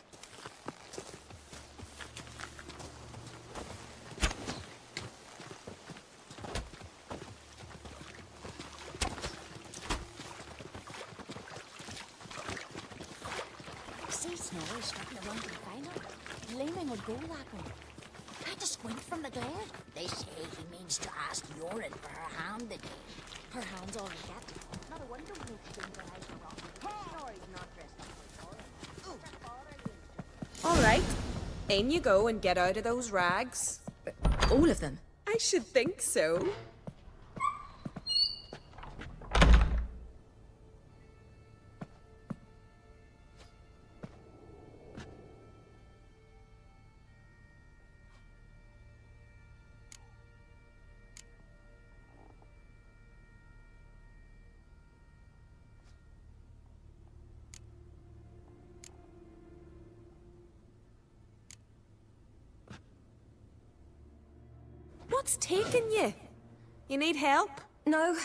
S15: See Snorri striking a run to the final. Leaning would go that way. Try to squint from the glare. They say he means to ask Yorin for her hand again. Her hand's all we get. Not a wonder who thinks her eyes are wrong. Snorri's not dressed up for
S21: All right. In you go and get out of those rags.
S4: All of them?
S21: I should think so. What's taking you? You need help?
S4: No,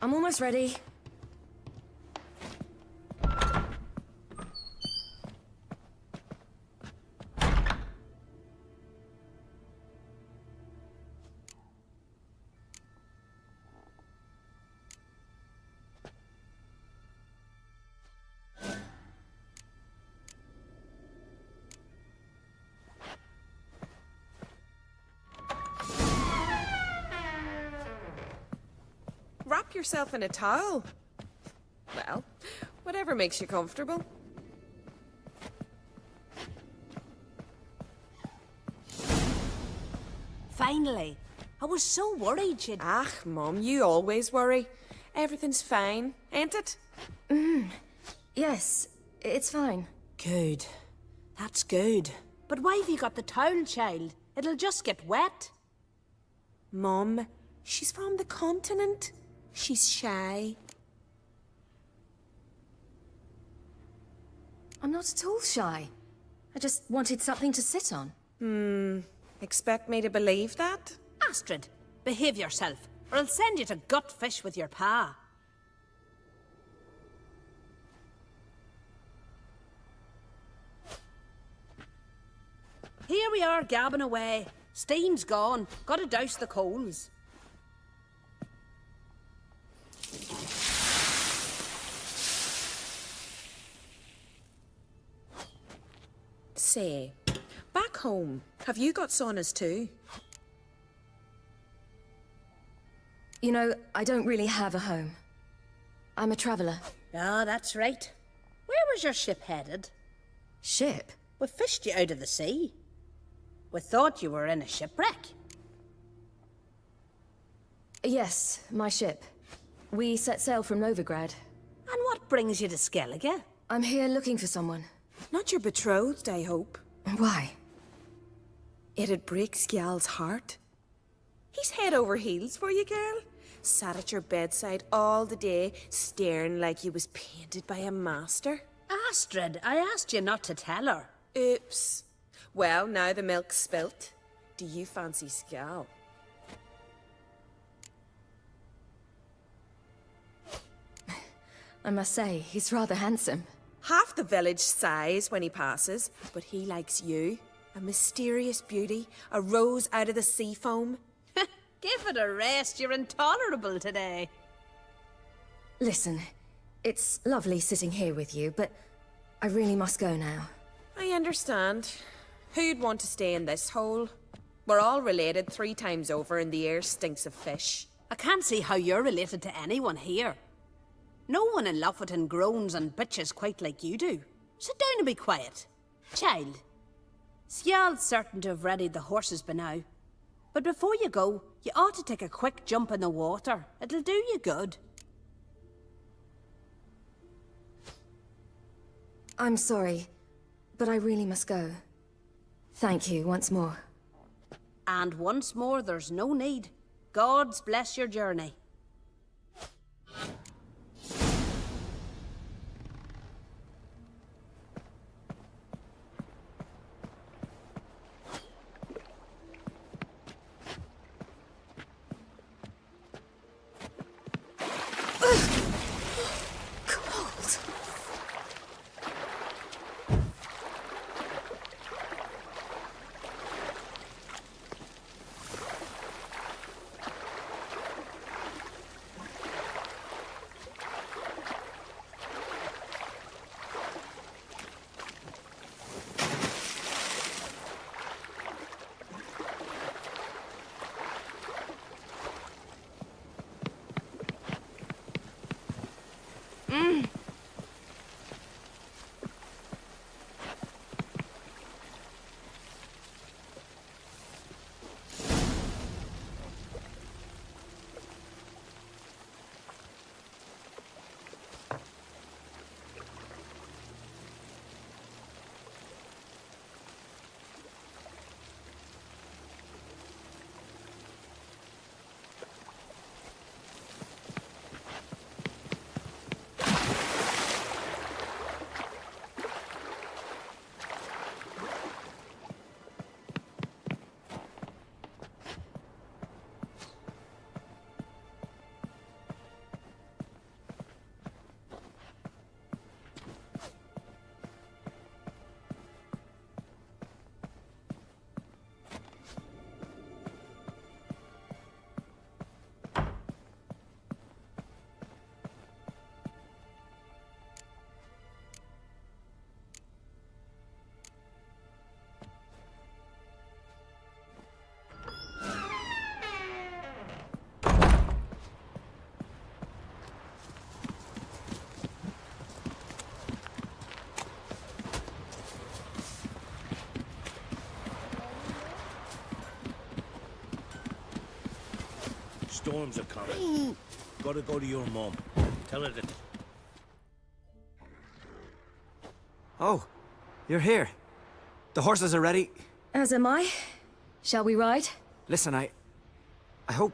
S4: I'm almost ready.
S21: Wrap yourself in a towel. Well, whatever makes you comfortable.
S17: Finally. I was so worried you'd...
S21: Ah, Mum, you always worry. Everything's fine, ain't it?
S4: Yes, it's fine.
S17: Good. That's good. But why have you got the towel, child? It'll just get wet.
S21: Mum, she's from the continent. She's shy.
S4: I'm not at all shy. I just wanted something to sit on.
S21: Expect me to believe that?
S17: Astrid, behave yourself, or I'll send you to Gutfish with your pa. Here we are, gabbing away. Steam's gone. Gotta douse the coals.
S21: Say, back home, have you got saunas too?
S4: You know, I don't really have a home. I'm a traveller.
S17: Ah, that's right. Where was your ship headed?
S4: Ship?
S17: We fished you out of the sea. We thought you were in a shipwreck.
S4: Yes, my ship. We set sail from Novigrad.
S17: And what brings you to Skellige?
S4: I'm here looking for someone.
S21: Not your betrothed, I hope.
S4: Why?
S21: It'd break Skjal's heart. He's head over heels for you, girl. Sat at your bedside all the day, staring like he was painted by a master.
S17: Astrid, I asked you not to tell her.
S21: Oops. Well, now the milk's spilt. Do you fancy Skjal?
S4: I must say, he's rather handsome.
S21: Half the village sighs when he passes, but he likes you. A mysterious beauty, a rose out of the sea foam.
S17: Give it a rest, you're intolerable today.
S4: Listen, it's lovely sitting here with you, but I really must go now.
S21: I understand. Who'd want to stay in this hole? We're all related 3 times over and the air stinks of fish.
S17: I can't see how you're related to anyone here. No one in Lofoten groans and bitches quite like you do. Sit down and be quiet. Child, Sjal's certain to have readied the horses by now. But before you go, you ought to take a quick jump in the water. It'll do you good.
S7: I'm sorry, but I really must go. Thank you once more.
S17: And once more, there's no need. Gods bless your journey.
S14: Storms are coming. Gotta go to your mom. Tell her that...
S8: Oh, you're here. The horses are ready.
S7: As am I. Shall we ride?
S8: Listen, I hope...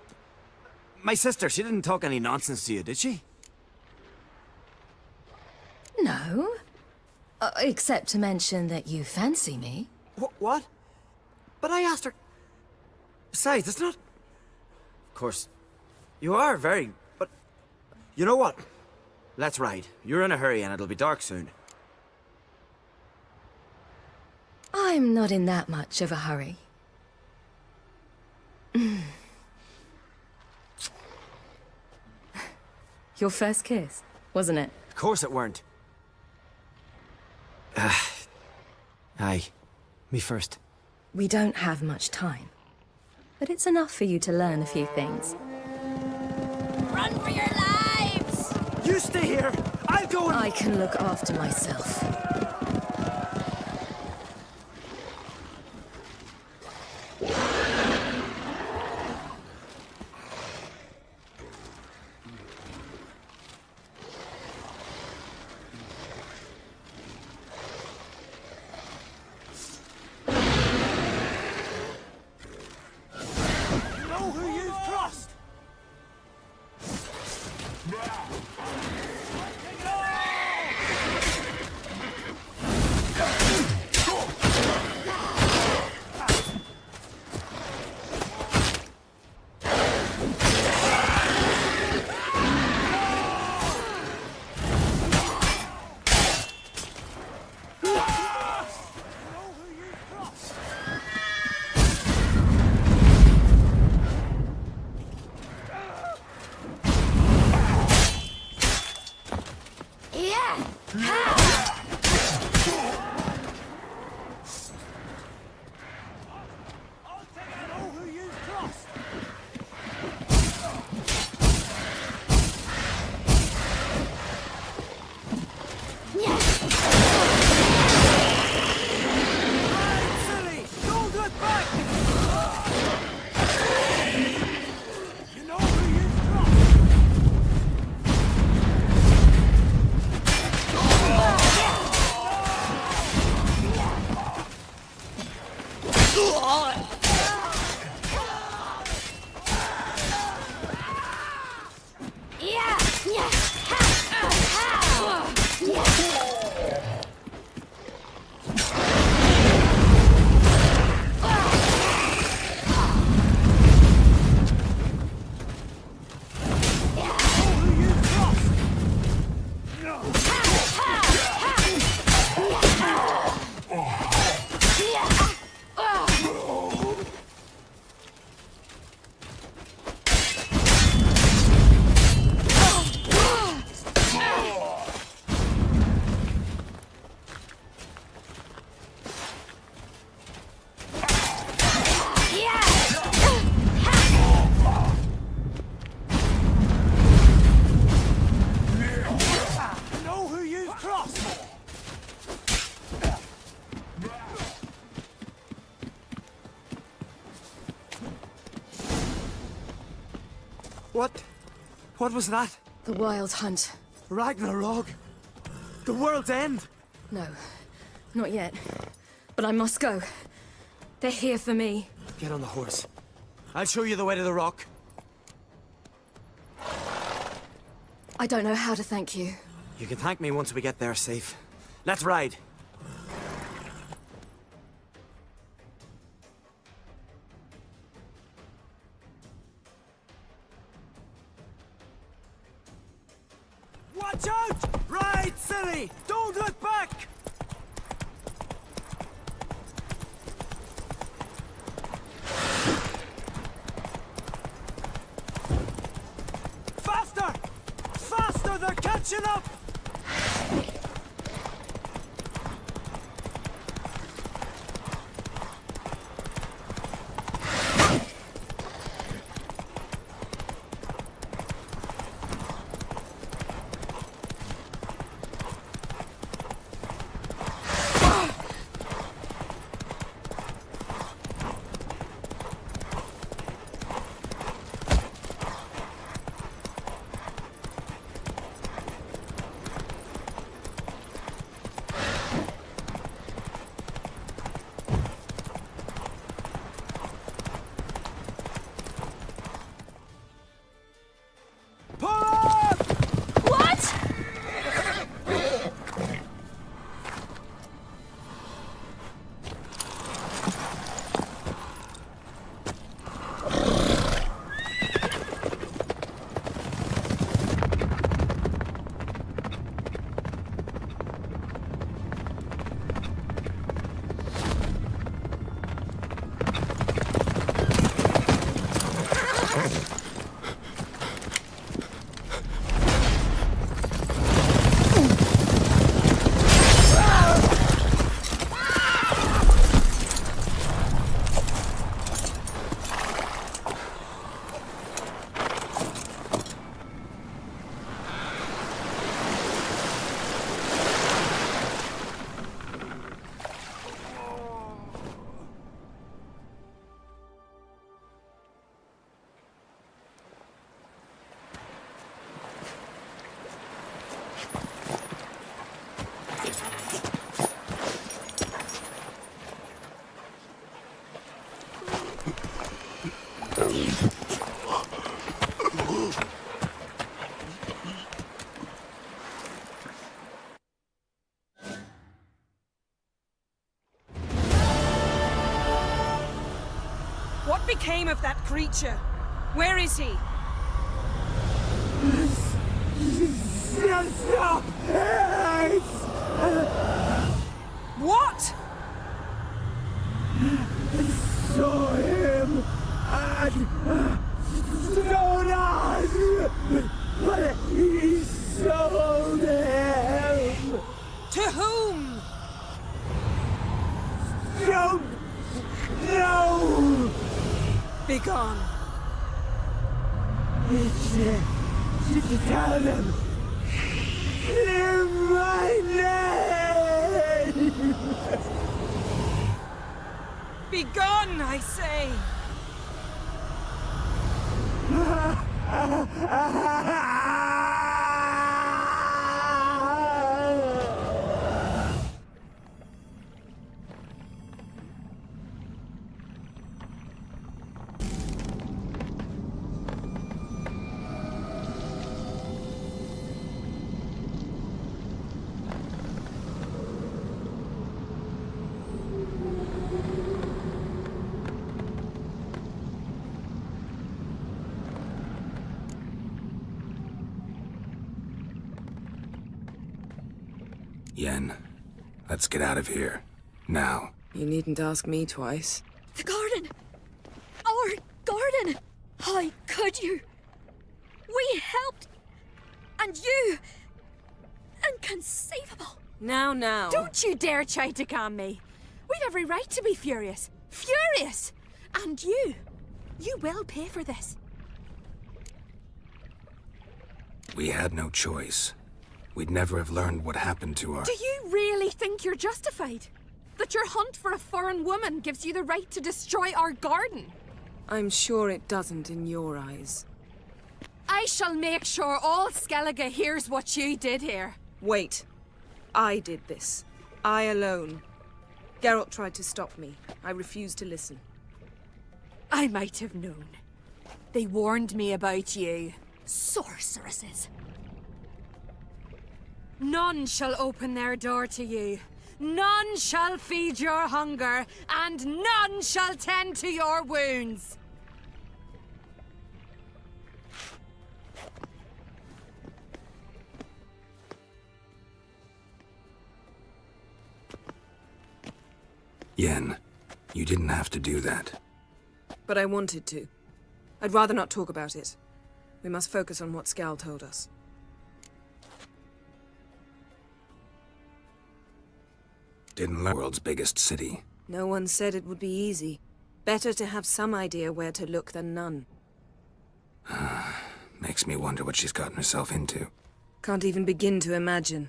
S8: My sister, she didn't talk any nonsense to you, did she?
S7: No. Except to mention that you fancy me.
S8: What? But I asked her... Besides, it's not... Of course, you are very... But... You know what? Let's ride. You're in a hurry and it'll be dark soon.
S7: I'm not in that much of a hurry. Your first kiss, wasn't it?
S8: Of course it weren't. Aye. Me first.
S7: We don't have much time. But it's enough for you to learn a few things.
S15: Run for your lives!
S8: You stay here! I'll go and...
S7: I can look after myself.
S8: What was that?
S7: The Wild Hunt.
S8: Ragnarok? The world's end?
S7: No, not yet. But I must go. They're here for me.
S8: Get on the horse. I'll show you the way to the rock.
S7: I don't know how to thank you.
S8: You can thank me once we get there safe. Let's ride. Watch out! Ride, Ciri! Don't look back! Faster! Faster! They're catching up!
S21: What became of that creature? Where is he?
S1: Stop!
S21: What?
S1: Saw him and Jonas, but he sold him.
S21: To whom?
S1: Don't know.
S21: Begone.
S1: Tell them. Clear my name.
S21: Begone, I say.
S10: Yen, let's get out of here. Now.
S24: You needn't ask me twice.
S13: The garden! Our garden! How could you? We helped! And you! Inconceivable!
S24: Now.
S11: Don't you dare try to calm me. We've every right to be furious. Furious! And you will pay for this.
S10: We had no choice. We'd never have learned what happened to our...
S11: Do you really think you're justified? That your hunt for a foreign woman gives you the right to destroy our garden?
S24: I'm sure it doesn't in your eyes.
S11: I shall make sure all Skellige hears what you did here.
S24: Wait. I did this. I alone. Geralt tried to stop me. I refused to listen.
S11: I might have known. They warned me about you.
S13: Sorceresses.
S11: None shall open their door to you. None shall feed your hunger, and none shall tend to your wounds.
S10: Yen, you didn't have to do that.
S24: But I wanted to. I'd rather not talk about it. We must focus on what Skal told us.
S10: Didn't learn world's biggest city.
S24: No one said it would be easy. Better to have some idea where to look than none.
S10: Makes me wonder what she's gotten herself into.
S24: Can't even begin to imagine.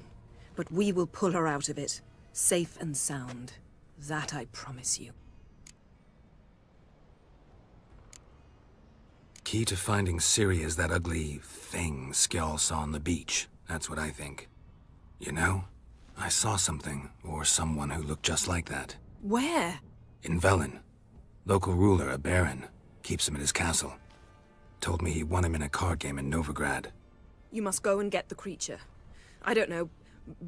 S24: But we will pull her out of it. Safe and sound. That I promise you.
S10: Key to finding Ciri is that ugly thing Skjall saw on the beach. That's what I think. You know, I saw something, or someone who looked just like that.
S24: Where?
S10: In Velen. Local ruler, a baron, keeps him at his castle. Told me he won him in a card game in Novigrad.
S24: You must go and get the creature. I don't know,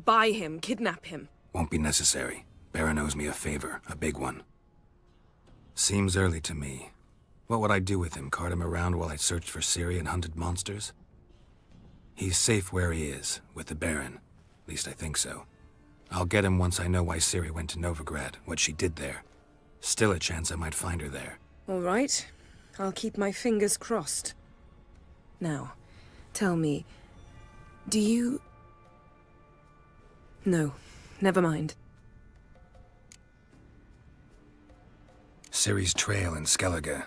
S24: buy him, kidnap him.
S10: Won't be necessary. Baron owes me a favor, a big one. Seems early to me. What would I do with him? Cart him around while I searched for Ciri and hunted monsters? He's safe where he is, with the Baron. At least I think so. I'll get him once I know why Ciri went to Novigrad, what she did there. Still a chance I might find her there.
S24: All right. I'll keep my fingers crossed. Now, tell me, do you... No, never mind.
S10: Ciri's trail in Skellige.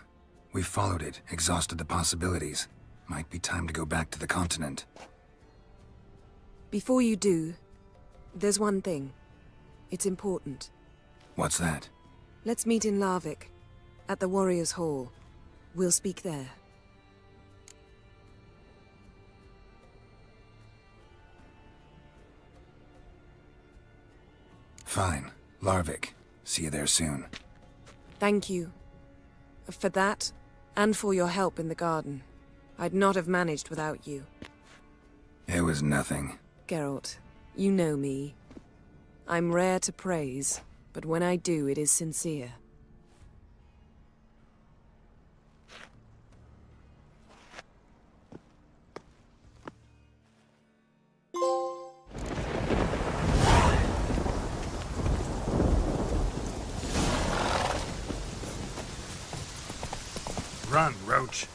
S10: We followed it, exhausted the possibilities. Might be time to go back to the continent.
S24: Before you do, there's one thing. It's important.
S10: What's that?
S24: Let's meet in Larvik, at the Warriors' Hall. We'll speak there.
S10: Fine. Larvik. See you there soon.
S24: Thank you. For that, and for your help in the garden. I'd not have managed without you.
S10: It was nothing.
S24: Geralt, you know me. I'm rare to praise, but when I do, it is sincere.
S6: Run, Roach.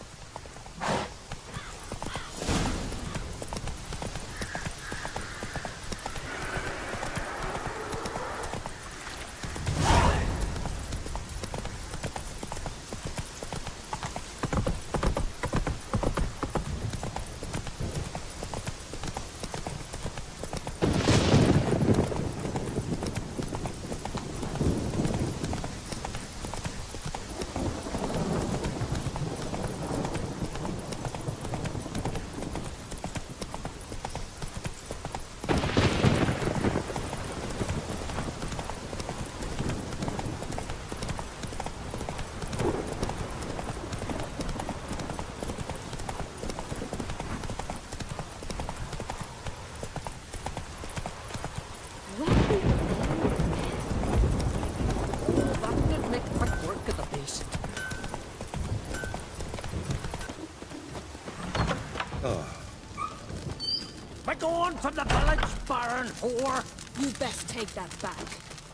S22: By going from the village, Baron whore!
S11: You best take that back.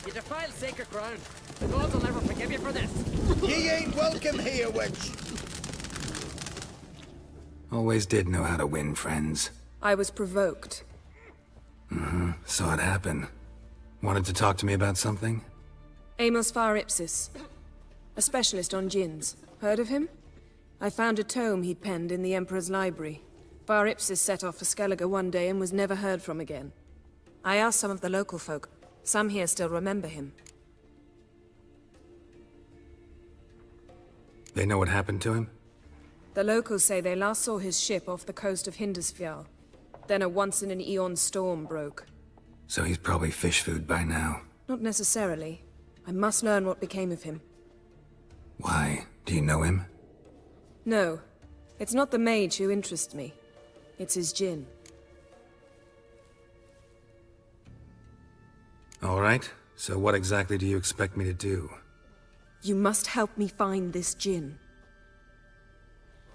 S22: You defile sacred ground. The gods will never forgive you for this.
S3: Ye ain't welcome here, witch.
S10: Always did know how to win friends.
S21: I was provoked.
S10: Saw it happen. Wanted to talk to me about something?
S21: Amos Far Ipsis. A specialist on djinns. Heard of him? I found a tome he'd penned in the Emperor's library. Far Ipsis set off for Skellige one day and was never heard from again. I asked some of the local folk. Some here still remember him.
S10: They know what happened to him?
S21: The locals say they last saw his ship off the coast of Hindisfjall. Then a once-in-an-eon storm broke.
S10: So he's probably fish food by now.
S21: Not necessarily. I must learn what became of him.
S10: Why? Do you know him?
S21: No. It's not the mage who interests me. It's his djinn.
S10: All right. So what exactly do you expect me to do?
S21: You must help me find this djinn.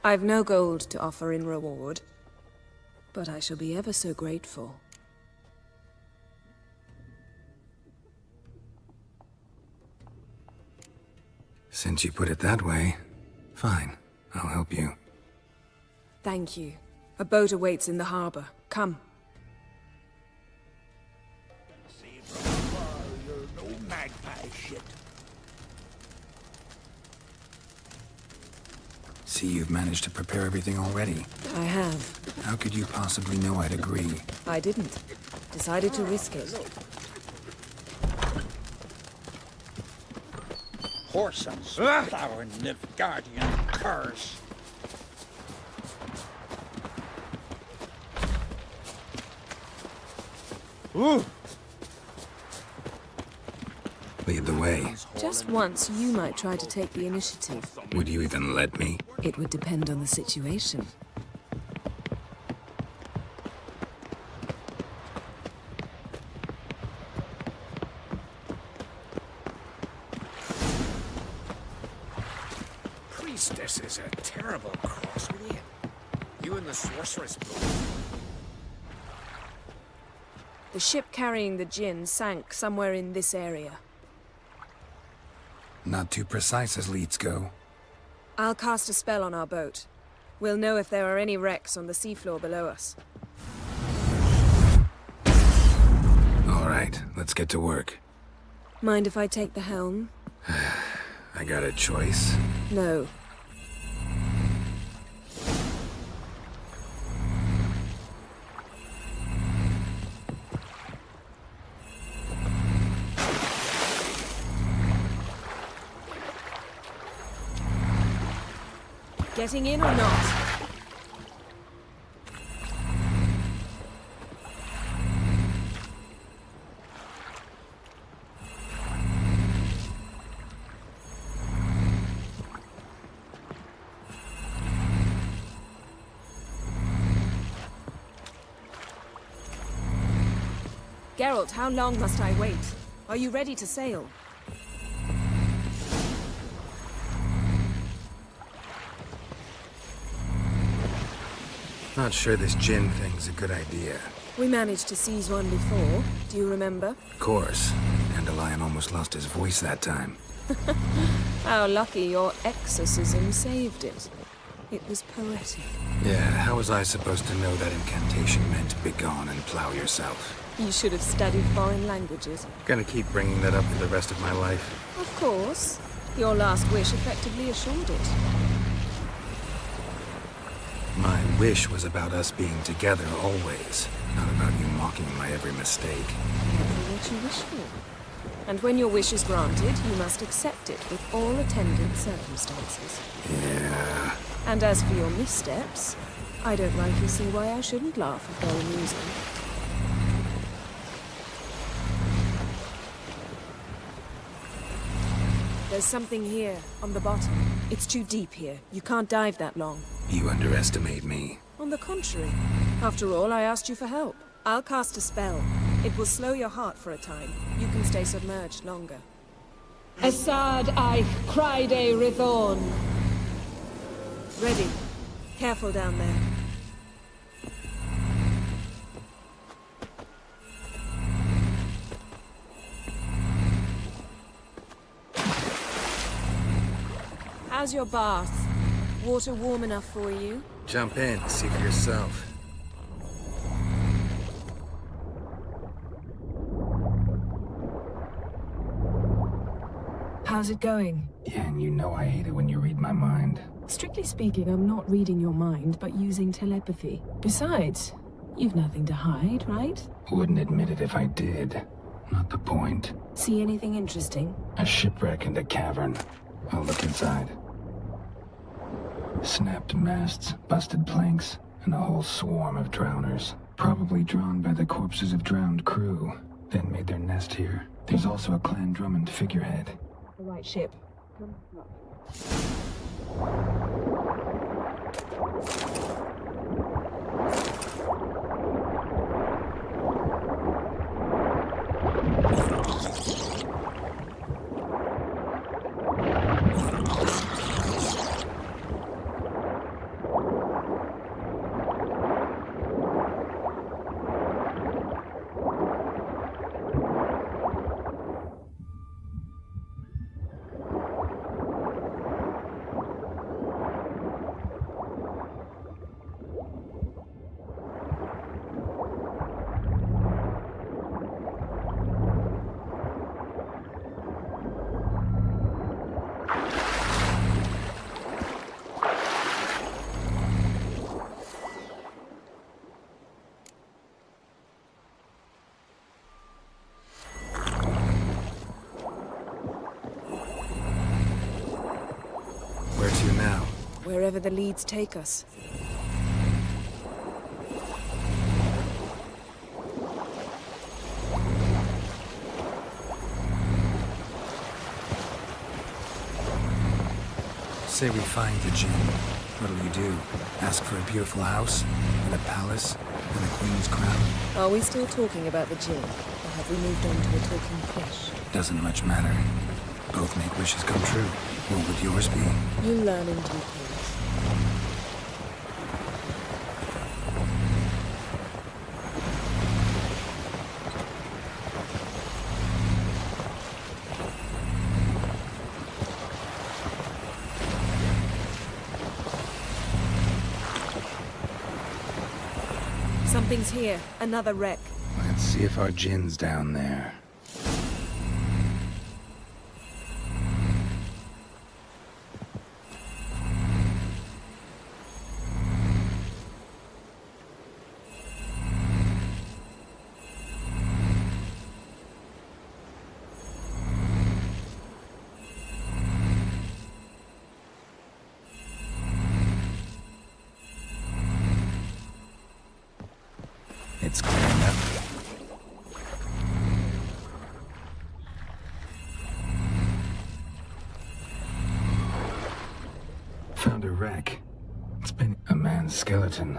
S21: I've no gold to offer in reward, but I shall be ever so grateful.
S10: Since you put it that way, fine. I'll help you.
S21: Thank you. A boat awaits in the harbor. Come.
S3: You're no magpie shit.
S10: See, you've managed to prepare everything already.
S21: I have.
S10: How could you possibly know I'd agree?
S21: I didn't. Decided to risk it.
S20: Horse and flower Nilfgaardian curse.
S21: Ooh.
S10: Lead the way.
S21: Just once, you might try to take the initiative.
S10: Would you even let me?
S21: It would depend on the situation.
S6: Priestess is a terrible cross with you. You and the sorceress both.
S21: The ship carrying the djinn sank somewhere in this area.
S10: Not too precise as leads go.
S21: I'll cast a spell on our boat. We'll know if there are any wrecks on the seafloor below us.
S10: All right, let's get to work.
S21: Mind if I take the helm?
S10: I got a choice.
S21: No. Getting in or not? Geralt, how long must I wait? Are you ready to sail?
S10: Not sure this djinn thing's a good idea.
S21: We managed to seize one before. Do you remember?
S10: Of course. Dandelion almost lost his voice that time.
S21: How lucky your exorcism saved it. It was poetic.
S10: Yeah, how was I supposed to know that incantation meant begone and plow yourself?
S21: You should have studied foreign languages.
S10: Gonna keep bringing that up for the rest of my life.
S21: Of course. Your last wish effectively assured it.
S10: My wish was about us being together always, not about you mocking my every mistake.
S21: Careful what you wish for. And when your wish is granted, you must accept it with all attendant circumstances.
S10: Yeah.
S21: And as for your missteps, I don't rightly see why I shouldn't laugh if they're amusing. There's something here, on the bottom. It's too deep here. You can't dive that long.
S10: You underestimate me.
S21: On the contrary. After all, I asked you for help. I'll cast a spell. It will slow your heart for a time. You can stay submerged longer. Assad I cried a Rithorn. Ready. Careful down there.
S24: How's your bath? Water warm enough for you?
S10: Jump in, see for yourself.
S24: How's it going?
S10: Yeah, and you know I hate it when you read my mind.
S24: Strictly speaking, I'm not reading your mind, but using telepathy. Besides, you've nothing to hide, right?
S10: Wouldn't admit it if I did. Not the point.
S24: See anything interesting?
S10: A shipwreck and a cavern. I'll look inside. Snapped masts, busted planks, and a whole swarm of drowners. Probably drawn by the corpses of drowned crew, then made their nest here. There's also a Clan Drummond figurehead.
S24: The right ship.
S10: Where to now?
S24: Wherever the leads take us.
S10: Say we find the djinn. What'll you do? Ask for a beautiful house? And a palace? And a queen's crown?
S24: Are we still talking about the djinn? Or have we moved on to a talking fish?
S10: Doesn't much matter. Both make wishes come true. What would yours be?
S24: You learn in due course. Something's here. Another wreck.
S10: Let's see if our djinn's down there. It's clear enough. Found a wreck. It's been a man's skeleton.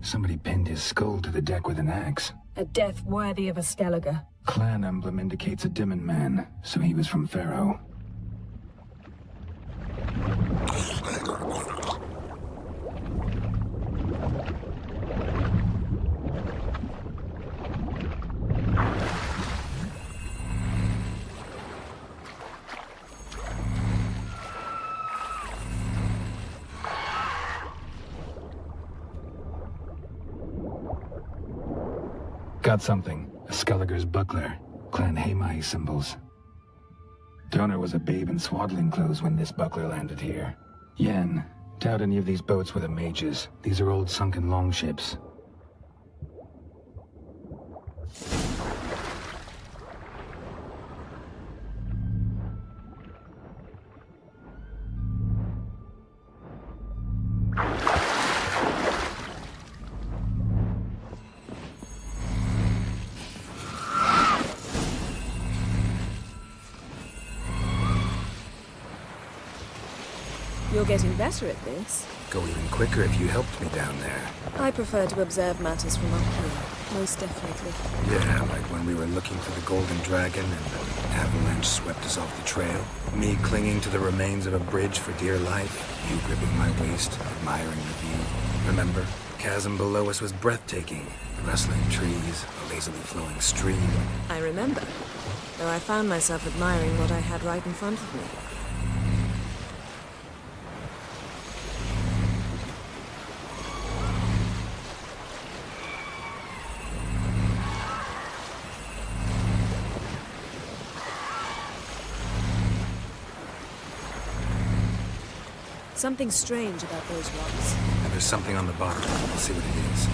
S10: Somebody pinned his skull to the deck with an axe.
S24: A death worthy of a Skellige.
S10: Clan emblem indicates a Dimmen man, so he was from Pharaoh. Got something. A Skellige's buckler. Clan Hamai symbols. Donor was a babe in swaddling clothes when this buckler landed here. Yen, doubt any of these boats were the mages. These are old sunken longships.
S24: You're getting better at this.
S10: Go even quicker if you helped me down there.
S24: I prefer to observe matters from up here, most definitely.
S10: Yeah, like when we were looking for the Golden Dragon and the avalanche swept us off the trail. Me clinging to the remains of a bridge for dear life. You gripping my waist, admiring the view. Remember? The chasm below us was breathtaking. The rustling trees, a lazily flowing stream.
S24: I remember, though I found myself admiring what I had right in front of me. Something strange about those rocks.
S10: And there's something on the bottom. We'll see what it is.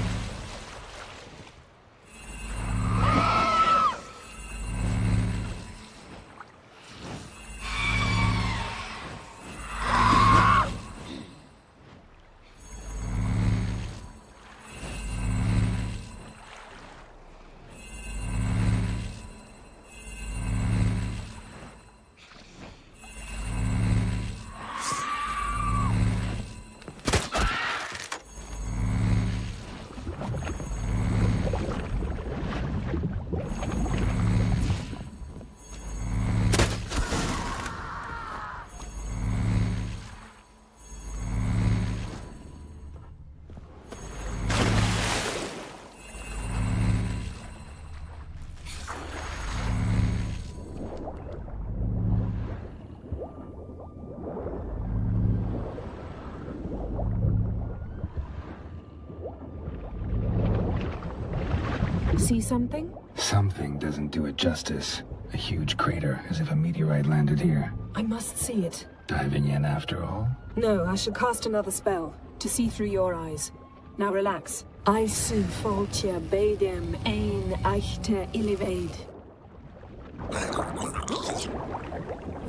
S24: See something?
S10: Something doesn't do it justice. A huge crater, as if a meteorite landed here.
S24: I must see it.
S10: Diving in after all?
S24: No, I should cast another spell, to see through your eyes. Now relax. I su foltia bedem ein eichte illivaid.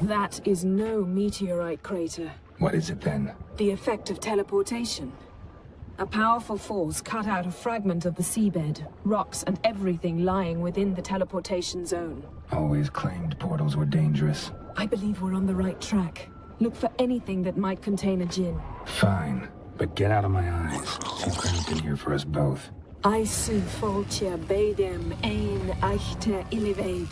S24: That is no meteorite crater.
S10: What is it then?
S24: The effect of teleportation. A powerful force cut out a fragment of the seabed, rocks and everything lying within the teleportation zone.
S10: Always claimed portals were dangerous.
S24: I believe we're on the right track. Look for anything that might contain a djinn.
S10: Fine, but get out of my eyes. Too cramped in here for us both.
S24: I su foltia bedem ein eichte illivaid.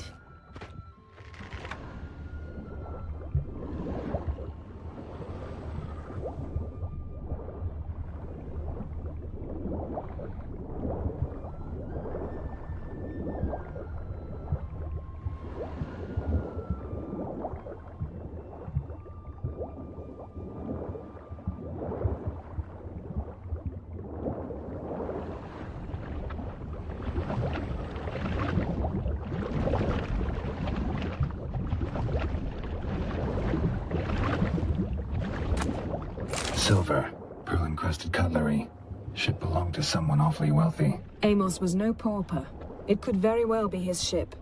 S10: Silver, pearl-encrusted cutlery. Ship belonged to someone awfully wealthy.
S24: Amos was no pauper. It could very well be his ship.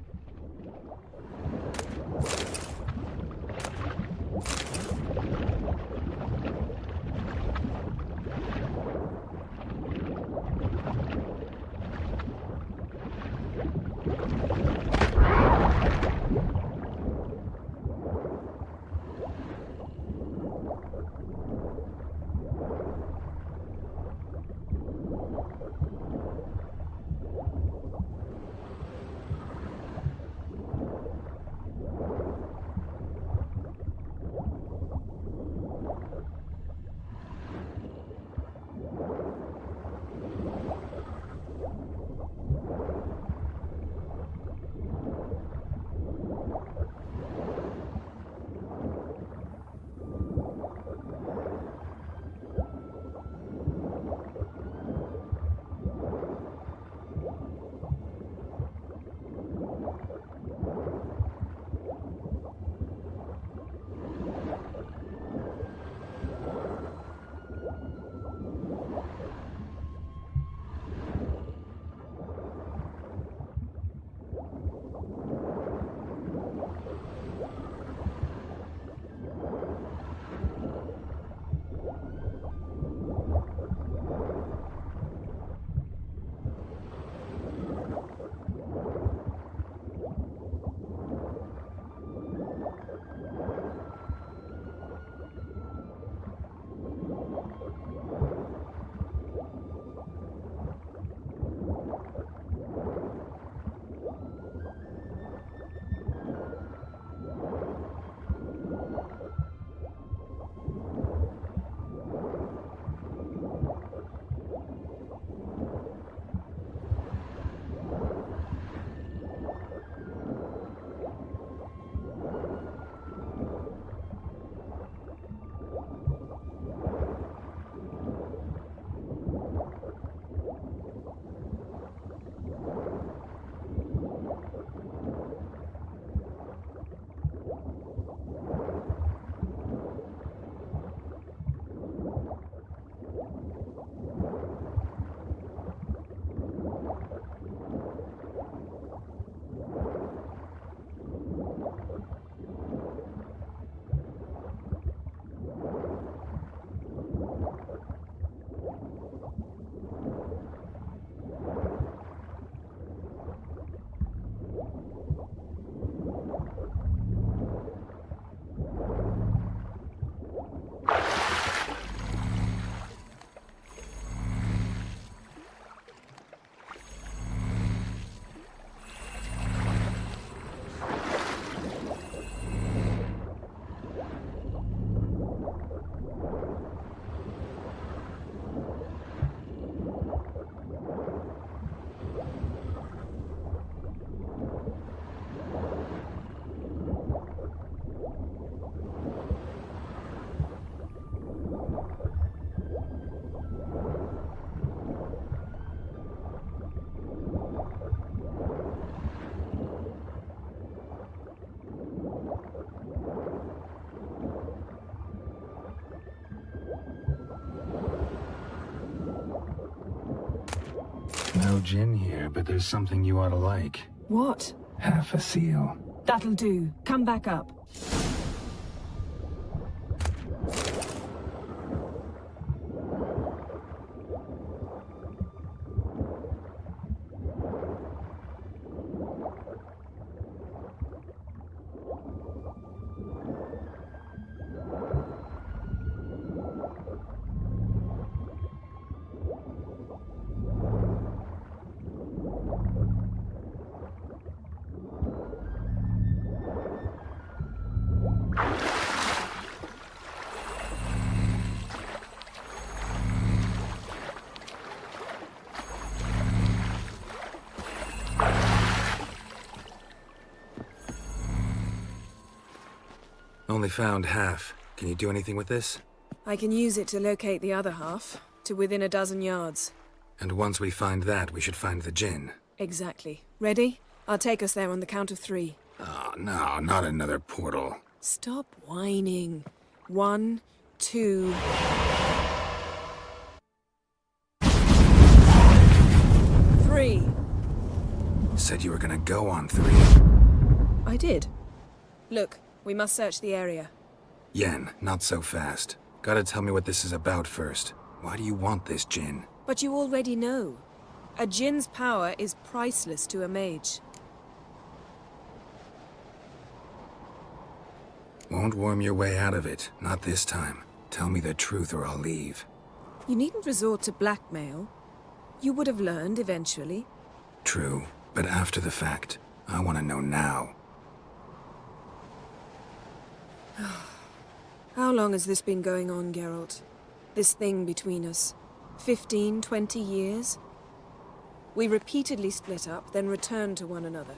S10: No gin here, but there's something you ought to like.
S12: What?
S10: Half a seal.
S12: That'll do. Come back up.
S10: Only found half. Can you do anything with this?
S21: I can use it to locate the other half, to within a dozen yards.
S10: And once we find that, we should find the gin.
S21: Exactly. Ready? I'll take us there on the count of 3.
S10: Oh, no, not another portal.
S21: Stop whining. 1, 2... 3.
S10: Said you were gonna go on 3.
S21: I did. Look, we must search the area.
S10: Yen, not so fast. Gotta tell me what this is about first. Why do you want this gin?
S21: But you already know. A djinn's power is priceless to a mage.
S10: Won't worm your way out of it. Not this time. Tell me the truth or I'll leave.
S21: You needn't resort to blackmail. You would have learned eventually.
S10: True, but after the fact. I want to know now.
S21: How long has this been going on, Geralt? This thing between us? 15, 20 years? We repeatedly split up, then returned to one another.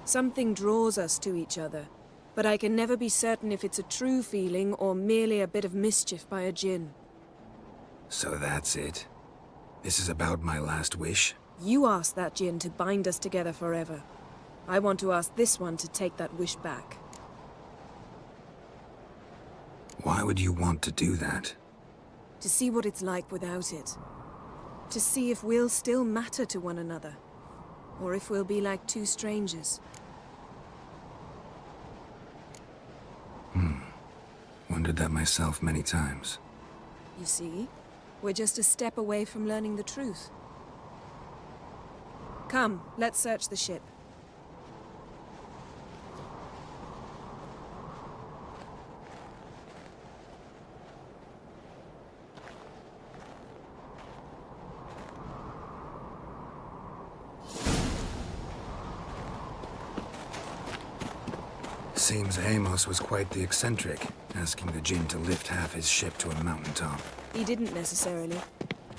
S21: Something draws us to each other, but I can never be certain if it's a true feeling or merely a bit of mischief by a djinn.
S10: So that's it? This is about my last wish?
S21: You asked that djinn to bind us together forever. I want to ask this one to take that wish back.
S10: Why would you want to do that?
S21: To see what it's like without it. To see if we'll still matter to one another. Or if we'll be like two strangers.
S10: Wondered that myself many times.
S21: You see, we're just a step away from learning the truth. Come, let's search the ship.
S10: Seems Amos was quite the eccentric, asking the djinn to lift half his ship to a mountaintop.
S21: He didn't necessarily.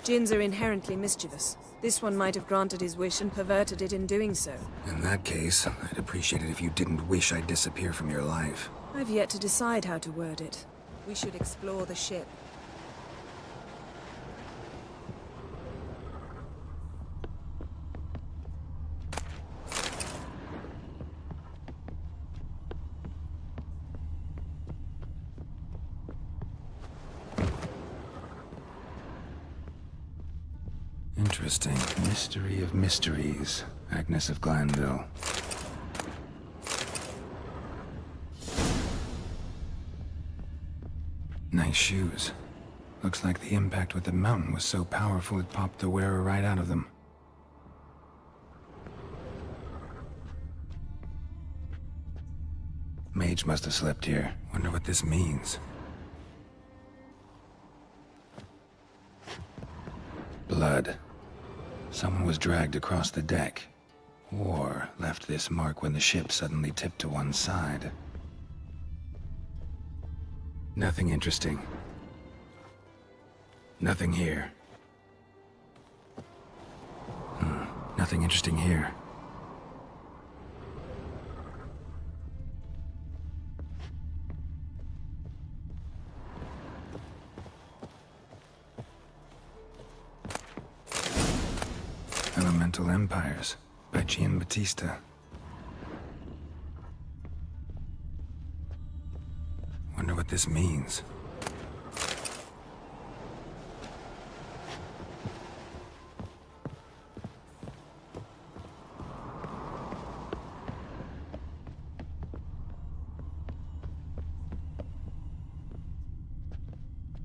S21: Djinns are inherently mischievous. This one might have granted his wish and perverted it in doing so.
S10: In that case, I'd appreciate it if you didn't wish I'd disappear from your life.
S21: I've yet to decide how to word it. We should explore the ship.
S10: Interesting. Mystery of mysteries. Agnes of Glanville. Nice shoes. Looks like the impact with the mountain was so powerful it popped the wearer right out of them. Mage must have slept here. Wonder what this means. Blood. Someone was dragged across the deck. Or left this mark when the ship suddenly tipped to one side. Nothing interesting. Nothing here. Nothing interesting here. Elemental Empires by Giambattista. Wonder what this means.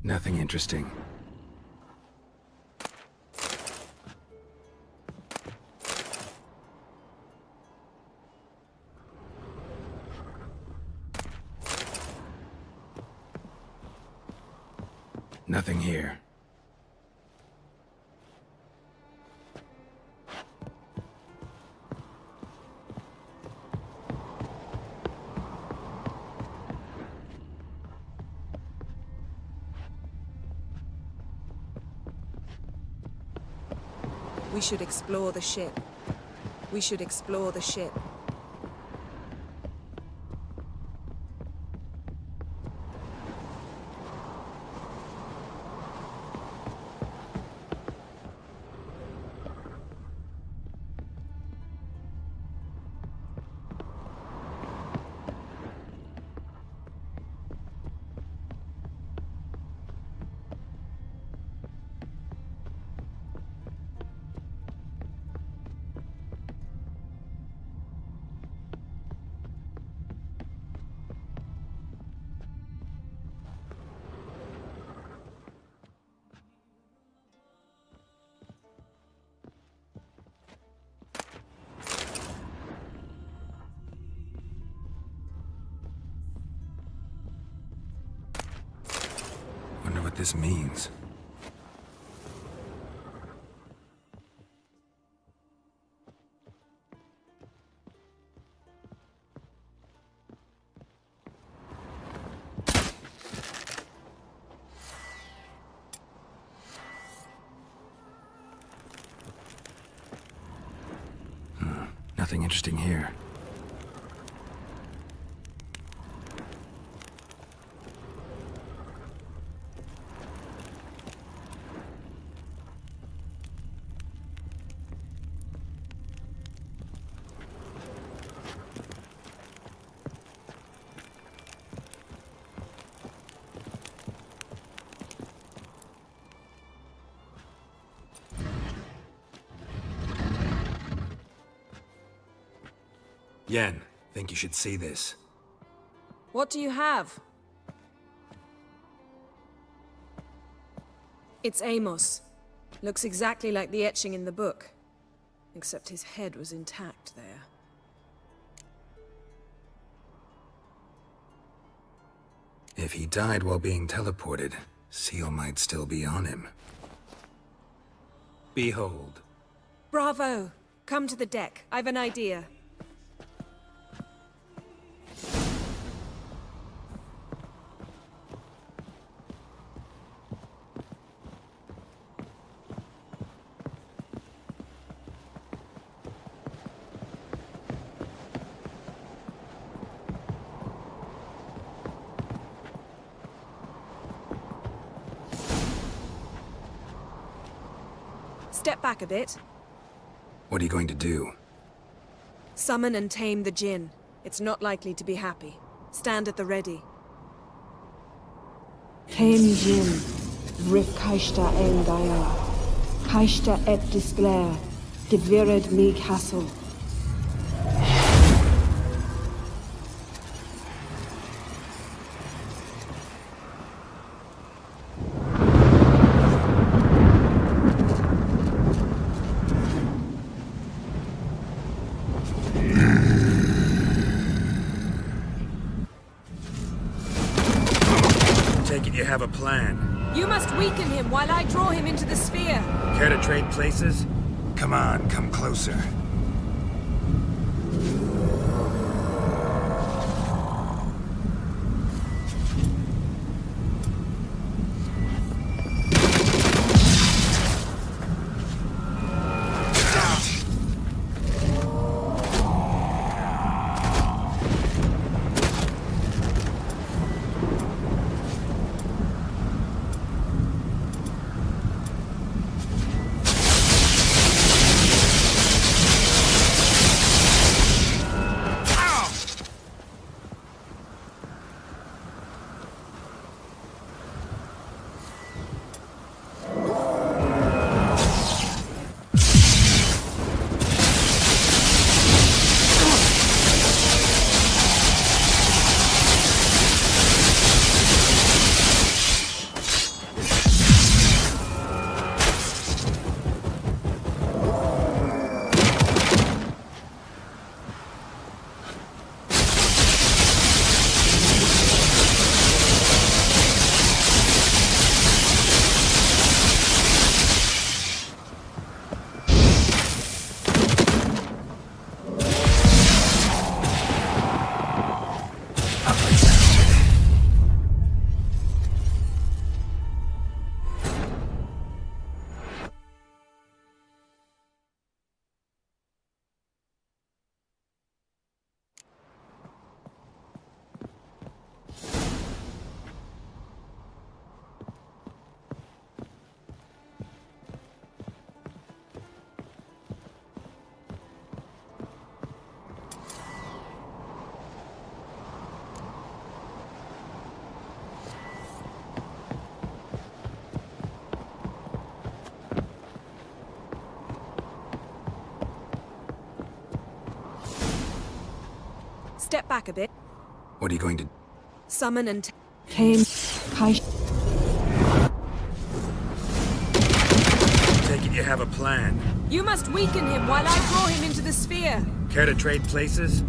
S10: Nothing interesting. Nothing here.
S24: We should explore the ship. We should explore the ship.
S10: Wonder what this means. Nothing interesting here. Yen, think you should see this.
S24: What do you have? It's Amos. Looks exactly like the etching in the book. Except his head was intact there.
S10: If he died while being teleported, Seal might still be on him. Behold.
S24: Bravo! Come to the deck. I've an idea. Step back a bit.
S10: What are you going to do?
S24: Summon and tame the djinn. It's not likely to be happy. Stand at the ready.
S9: Tame djinn, rif kaishta ein daya, kaishta et disglair, devired me castle.
S10: You have a plan.
S24: You must weaken him while I draw him into the sphere.
S10: Care to trade places? Come on, come closer.
S21: step back a bit.
S10: What are you going to...
S21: Summon and...
S9: Came.
S5: Take it you have a plan.
S21: You must weaken him while I draw him into the sphere.
S5: Care to trade places?